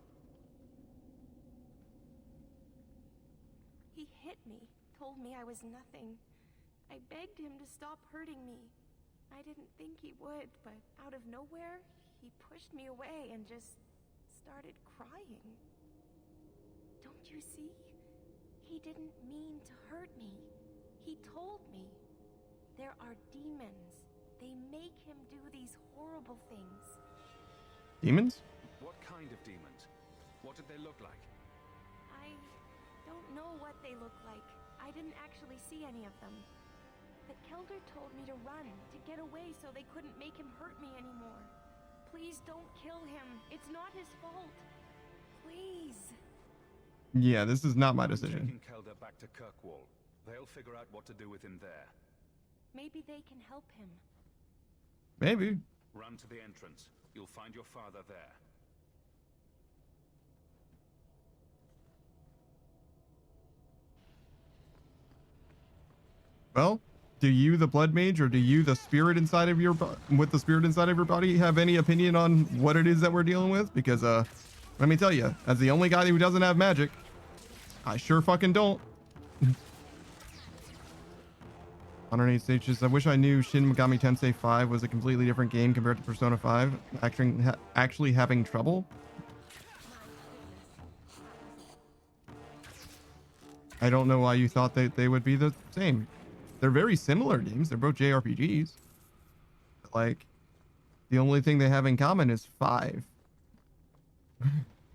He hit me, told me I was nothing. I begged him to stop hurting me. I didn't think he would, but out of nowhere, he pushed me away and just started crying. Don't you see? He didn't mean to hurt me. He told me. There are demons. They make him do these horrible things. Demons? What kind of demons? What did they look like? I don't know what they look like. I didn't actually see any of them. But Kelder told me to run, to get away so they couldn't make him hurt me anymore. Please don't kill him. It's not his fault. Please. Yeah, this is not my I'm decision. taking Kelder back to Kirkwall. They'll figure out what to do with him there. Maybe they can help him. Maybe. Run to the entrance. You'll find your father there. Well, do you, the blood mage, or do you, the spirit inside of your with the spirit inside of your body, have any opinion on what it is that we're dealing with? Because let me tell you, as the only guy who doesn't have magic, I sure fucking don't. 108 stages. I wish I knew Shin Megami Tensei 5 was a completely different game compared to Persona 5. Actually having trouble. I don't know why you thought that they would be the same. They're very similar games. They're both JRPGs. Like, the only thing they have in common is 5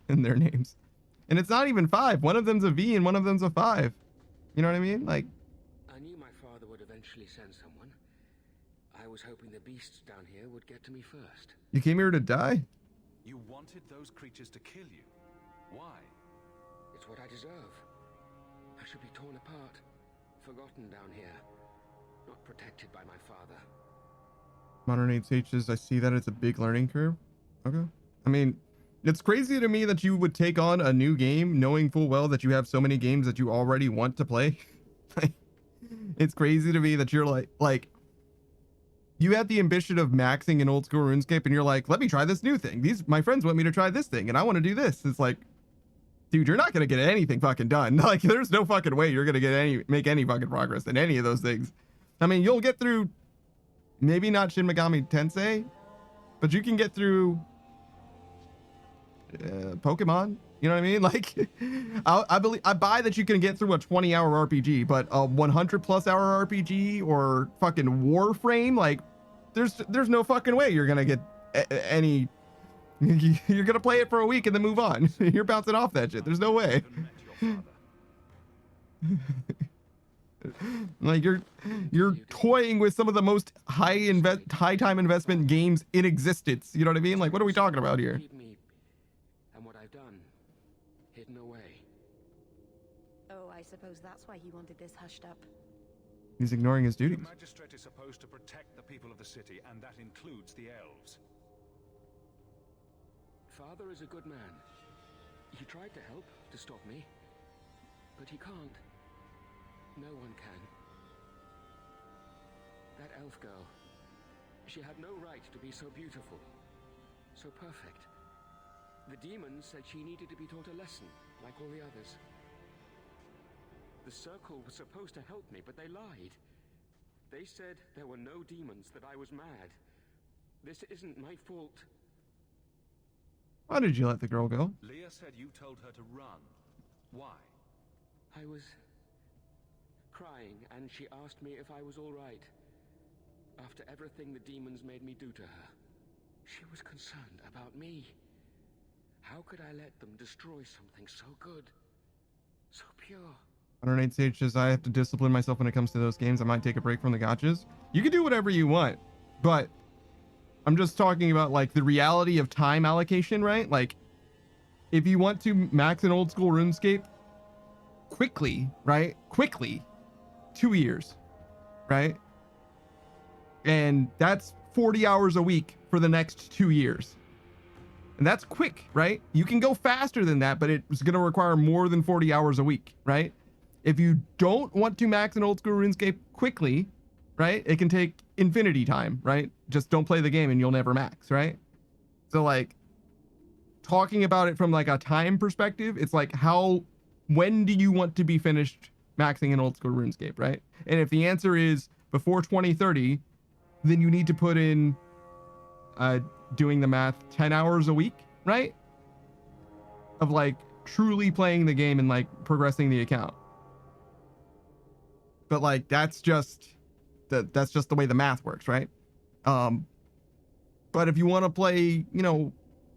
in their names. And it's not even 5. One of them's a V and one of them's a 5. You know what I mean? Like, I knew my father would eventually send someone. I was hoping the beasts down here would get to me first. you came here to die? You wanted those creatures to kill you. Why? It's what I deserve. I should be torn apart, forgotten down here, not protected by my father. Modern Age Sages, I see that it's a big learning curve. Okay. I mean, it's crazy to me that you would take on a new game knowing full well that you have so many games that you already want to play. It's crazy to me that you're like you had the ambition of maxing an old school RuneScape and you're like, let me try this new thing. My friends want me to try this thing and I want to do this. It's like, dude, you're not going to get anything fucking done. Like, there's no fucking way you're going to make any fucking progress in any of those things. I mean, you'll get through maybe not Shin Megami Tensei, but you can get through Pokemon. You know what I mean? Like, I buy that you can get through a 20-hour RPG, but a 100+ hour RPG or fucking Warframe, like, there's no fucking way you're gonna get any. You're gonna play it for a week and then move on. You're bouncing off that shit. There's no way. Like, you're toying with some of the most high time investment games in existence. You know what I mean? Like, what are we talking about here? And what I've done, hidden away. Oh, I suppose that's why he wanted this hushed up. He's ignoring his duties. The magistrate is supposed to protect the people of the city, and that includes the elves. Father is a good man. He tried to help, to stop me. But he can't. No one can. That elf girl, she had no right to be so beautiful, so perfect. The demons said she needed to be taught a lesson, like all the others. The Circle was supposed to help me, but they lied. They said there were no demons, that I was mad. This isn't my fault. Why did you let the girl go? Leah said you told her to run. Why? I was crying, and she asked me if I was all right. After everything the demons made me do to her, she was concerned about me. How could I let them destroy something so good, so pure? 108 Sage says, I have to discipline myself when it comes to those games. I might take a break from the gotchas. You can do whatever you want, but I'm just talking about like the reality of time allocation, right? Like, if you want to max an old school RuneScape quickly, right? Quickly, 2 years, right? And that's 40 hours a week for the next 2 years. And that's quick, right? You can go faster than that, but it's going to require more than 40 hours a week, right? If you don't want to max an old school RuneScape quickly, right? It can take infinity time, right? Just don't play the game and you'll never max, right? So like talking about it from like a time perspective, it's like when do you want to be finished maxing an old school RuneScape, right? And if the answer is before 2030, then you need to put in doing the math 10 hours a week, right? Of like truly playing the game and like progressing the account. But like that's just the way the math works, right? But if you want to play, you know,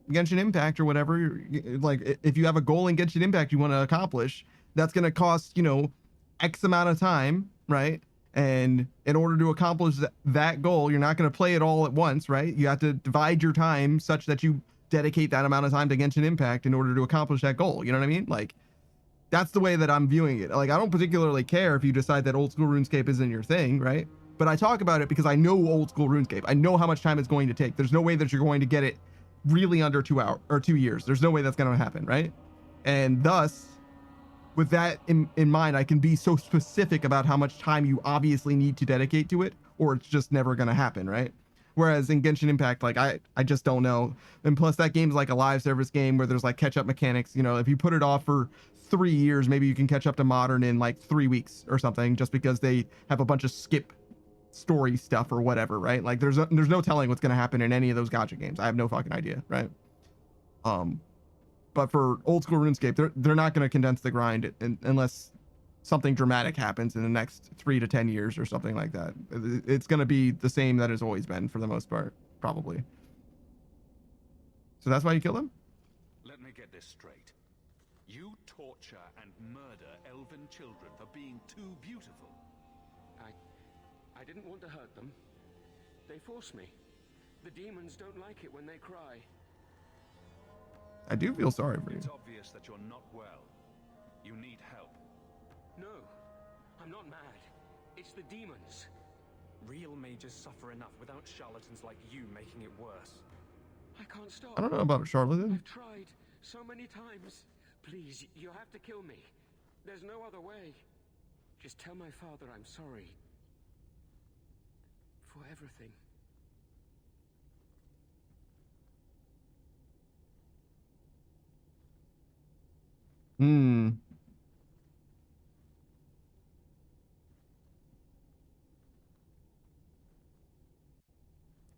Genshin Impact or whatever, like if you have a goal in Genshin Impact you want to accomplish, that's going to cost, you know, X amount of time, right? And in order to accomplish that goal, you're not going to play it all at once, right? You have to divide your time such that you dedicate that amount of time to Genshin Impact in order to accomplish that goal. You know what I mean? Like, that's the way that I'm viewing it. Like, I don't particularly care if you decide that old school RuneScape isn't your thing, right? But I talk about it because I know old school RuneScape. I know how much time it's going to take. There's no way that you're going to get it really under 2 hours or 2 years. There's no way that's going to happen, right? And thus, with that in mind, I can be so specific about how much time you obviously need to dedicate to it, or it's just never going to happen, right? Whereas in Genshin Impact, like I just don't know. And plus that game's like a live service game where there's like catch up mechanics. You know, if you put it off for 3 years, maybe you can catch up to modern in like 3 weeks or something, just because they have a bunch of skip story stuff or whatever, right? Like there's no telling what's going to happen in any of those gacha games. I have no fucking idea, right? But for old school RuneScape, they're not going to condense the grind unless something dramatic happens in the next 3 to 10 years or something like that. It's going to be the same that it's always been for the most part, probably. So that's why you killed him? Let me get this straight. You torture and murder elven children for being too beautiful. I didn't want to hurt them. They forced me. The demons don't like it when they cry. I do feel sorry for you. It's obvious that you're not well. You need help. No, I'm not mad. It's the demons. Real mages suffer enough without charlatans like you making it worse. I can't stop. I don't know about a charlatan. I've tried so many times. Please, you have to kill me. There's no other way. Just tell my father I'm sorry. For everything.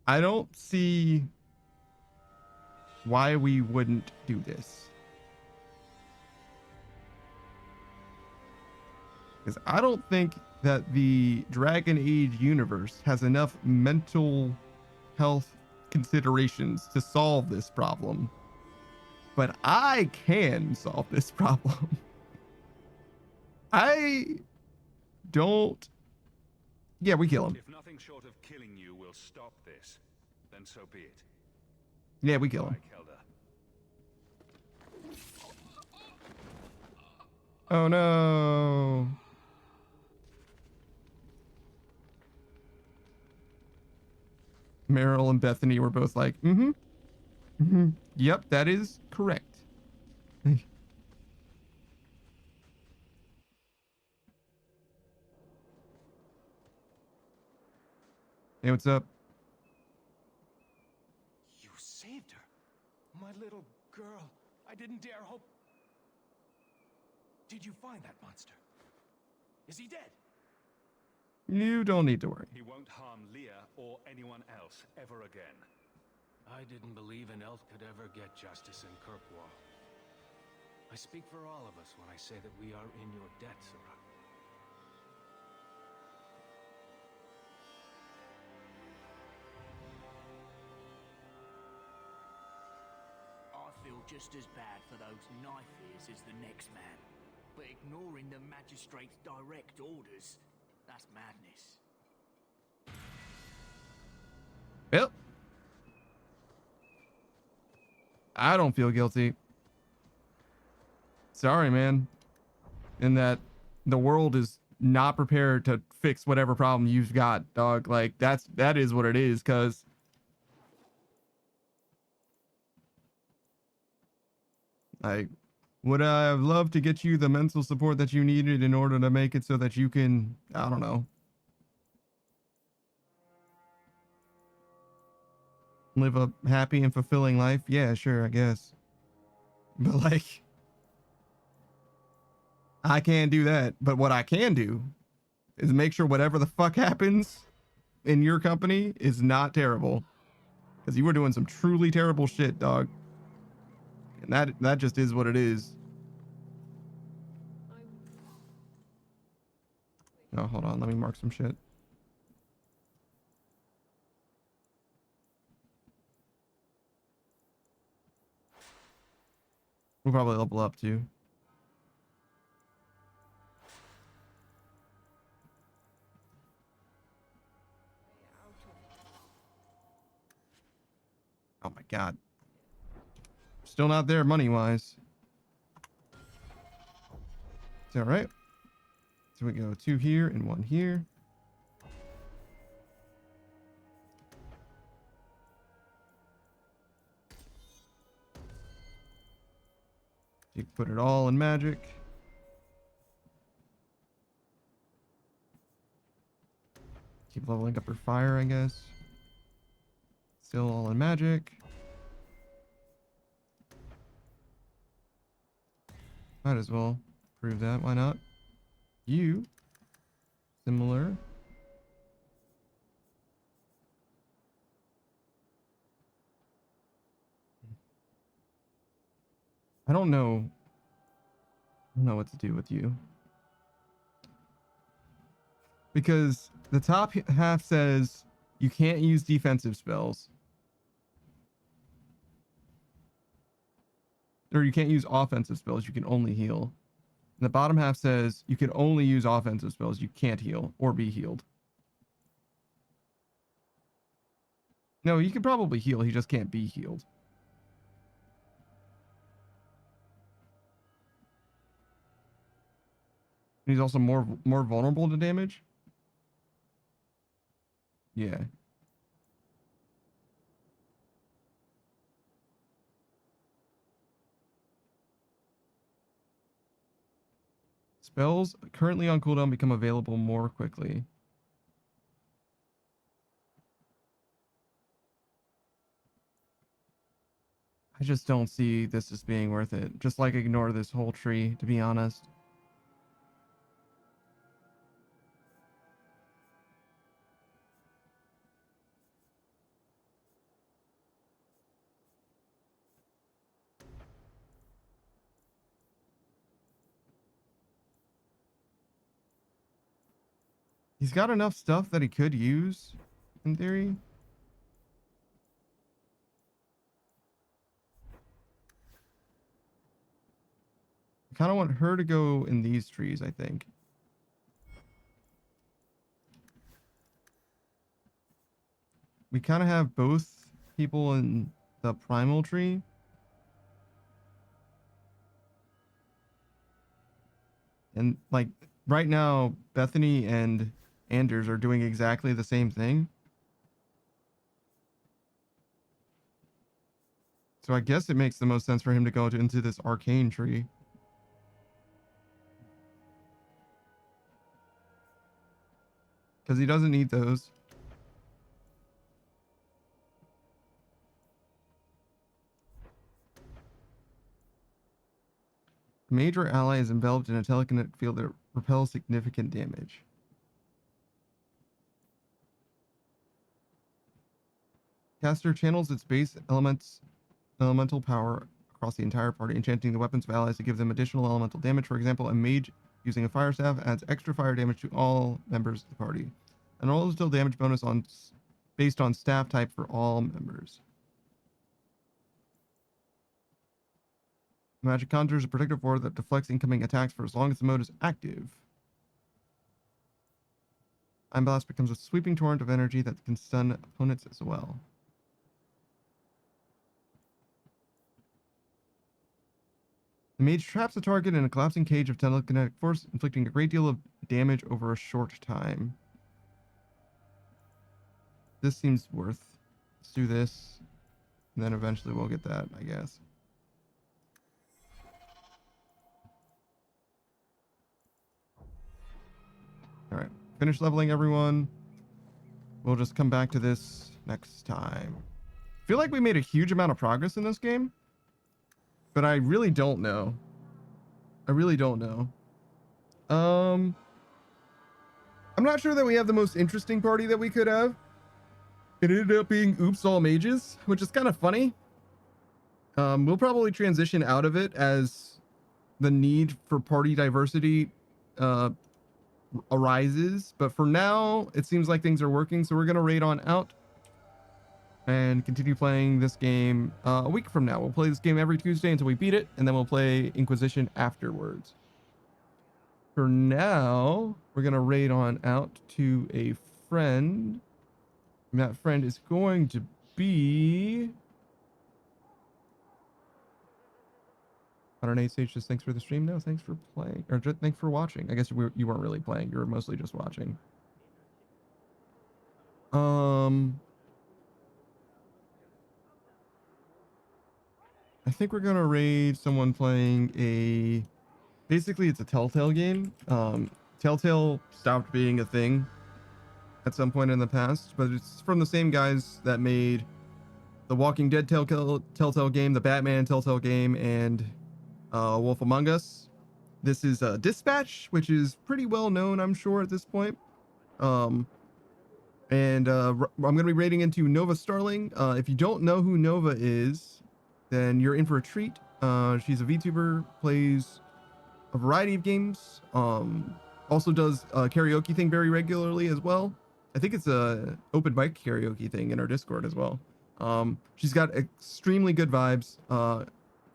I don't see why we wouldn't do this. Because I don't think that the Dragon Age universe has enough mental health considerations to solve this problem. But I can solve this problem. I don't... Yeah, we kill him. If nothing short of killing you will stop this, then so be it. Yeah, we kill him. Oh no. Meryl and Bethany were both like, yep, that is correct. Hey, what's up? You saved her. My little girl. I didn't dare hope. Did you find that monster? Is he dead? You don't need to worry. He won't harm Leah or anyone else ever again. I didn't believe an elf could ever get justice in Kirkwall. I speak for all of us when I say that we are in your debt, Sirach. I feel just as bad for those knife ears as the next man. But ignoring the magistrate's direct orders, that's madness. Well, I don't feel guilty. Sorry, man. In that the world is not prepared to fix whatever problem you've got, dog. Like that is what it is, cuz Like, would I have loved to get you the mental support that you needed in order to make it so that you can, I don't know, live a happy and fulfilling life? Yeah, sure, I guess. But like, I can't do that. But what I can do is make sure whatever the fuck happens in your company is not terrible. Because you were doing some truly terrible shit, dog. And that just is what it is. Oh, hold on. Let me mark some shit. We'll probably level up too. Oh my god. Still not there money-wise. It's alright. So we go 2 here and 1 here. You put it all in magic. Keep leveling up your fire, I guess. Still all in magic. Might as well prove that. Why not? You. Similar. I don't know what to do with you. Because the top half says you can't use defensive spells. Or you can't use offensive spells, you can only heal. And the bottom half says you can only use offensive spells, you can't heal or be healed. No, you can probably heal, he just can't be healed. He's also more vulnerable to damage. Yeah. Spells currently on cooldown become available more quickly. I just don't see this as being worth it. Just like ignore this whole tree, to be honest. He's got enough stuff that he could use, in theory. I kind of want her to go in these trees, I think. We kind of have both people in the primal tree. And, like, right now, Bethany and Anders are doing exactly the same thing. So I guess it makes the most sense for him to go into this arcane tree. Because he doesn't need those. A major ally is enveloped in a telekinetic field that repels significant damage. Caster channels its base elemental power across the entire party, enchanting the weapons of allies to give them additional elemental damage. For example, a mage using a fire staff adds extra fire damage to all members of the party. An roll still damage bonus based on staff type for all members. Magic conjures a protective aura that deflects incoming attacks for as long as the mode is active. Iron Blast becomes a sweeping torrent of energy that can stun opponents as well. The mage traps a target in a collapsing cage of telekinetic force, inflicting a great deal of damage over a short time. This seems worth. Let's do this, and then eventually we'll get that, I guess. finish leveling everyone. We'll just come back to this next time. I feel like we made a huge amount of progress in this game, but I really don't know. I really don't know. I'm not sure that we have the most interesting party that we could have. It ended up being Oops All Mages, which is kind of funny. We'll probably transition out of it as the need for party diversity arises. But for now, it seems like things are working. So we're going to raid on out and continue playing this game a week from now. We'll play this game every Tuesday until we beat it. And then we'll play Inquisition afterwards. For now, we're going to raid on out to a friend. And that friend is going to be... 108 Sage just thanks for the stream. No, thanks for playing. Or just thanks for watching. I guess you weren't really playing. You were mostly just watching. I think we're going to raid someone playing a... Basically, it's a Telltale game. Telltale stopped being a thing at some point in the past, but it's from the same guys that made the Walking Dead Telltale game, the Batman Telltale game, and Wolf Among Us. This is Dispatch, which is pretty well known, I'm sure, at this point. I'm going to be raiding into Nova Starling. If you don't know who Nova is, then you're in for a treat. She's a VTuber, plays a variety of games, also does a karaoke thing very regularly as well. I think it's a open mic karaoke thing in our Discord as well. She's got extremely good vibes,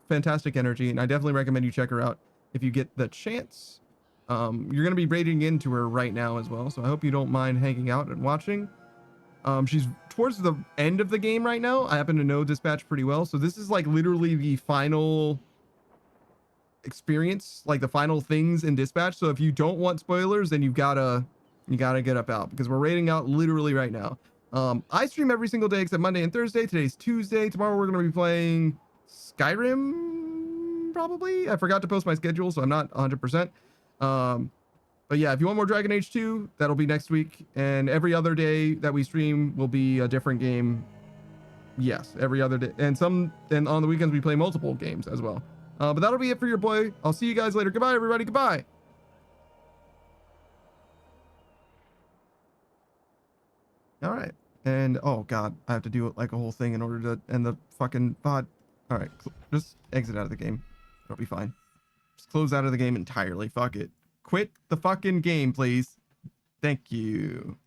fantastic energy, and I definitely recommend you check her out if you get the chance. You're going to be raiding into her right now as well, so I hope you don't mind hanging out and watching. She's towards the end of the game right now. I happen to know Dispatch pretty well, so this is like literally the final experience, like the final things in Dispatch. So if you don't want spoilers, then you gotta get up out, because we're raiding out literally right now. I stream every single day except Monday and Thursday. Today's Tuesday. Tomorrow we're going to be playing Skyrim, probably. I forgot to post my schedule, so I'm not 100%. But yeah, if you want more Dragon Age 2, that'll be next week. And every other day that we stream will be a different game. Yes, every other day. And on the weekends we play multiple games as well. But that'll be it for your boy. I'll see you guys later. Goodbye, everybody. Goodbye. All right. And oh god, I have to do like a whole thing in order to end the fucking VOD. All right, just exit out of the game. It'll be fine. Just close out of the game entirely. Fuck it. Quit the fucking game, please. Thank you.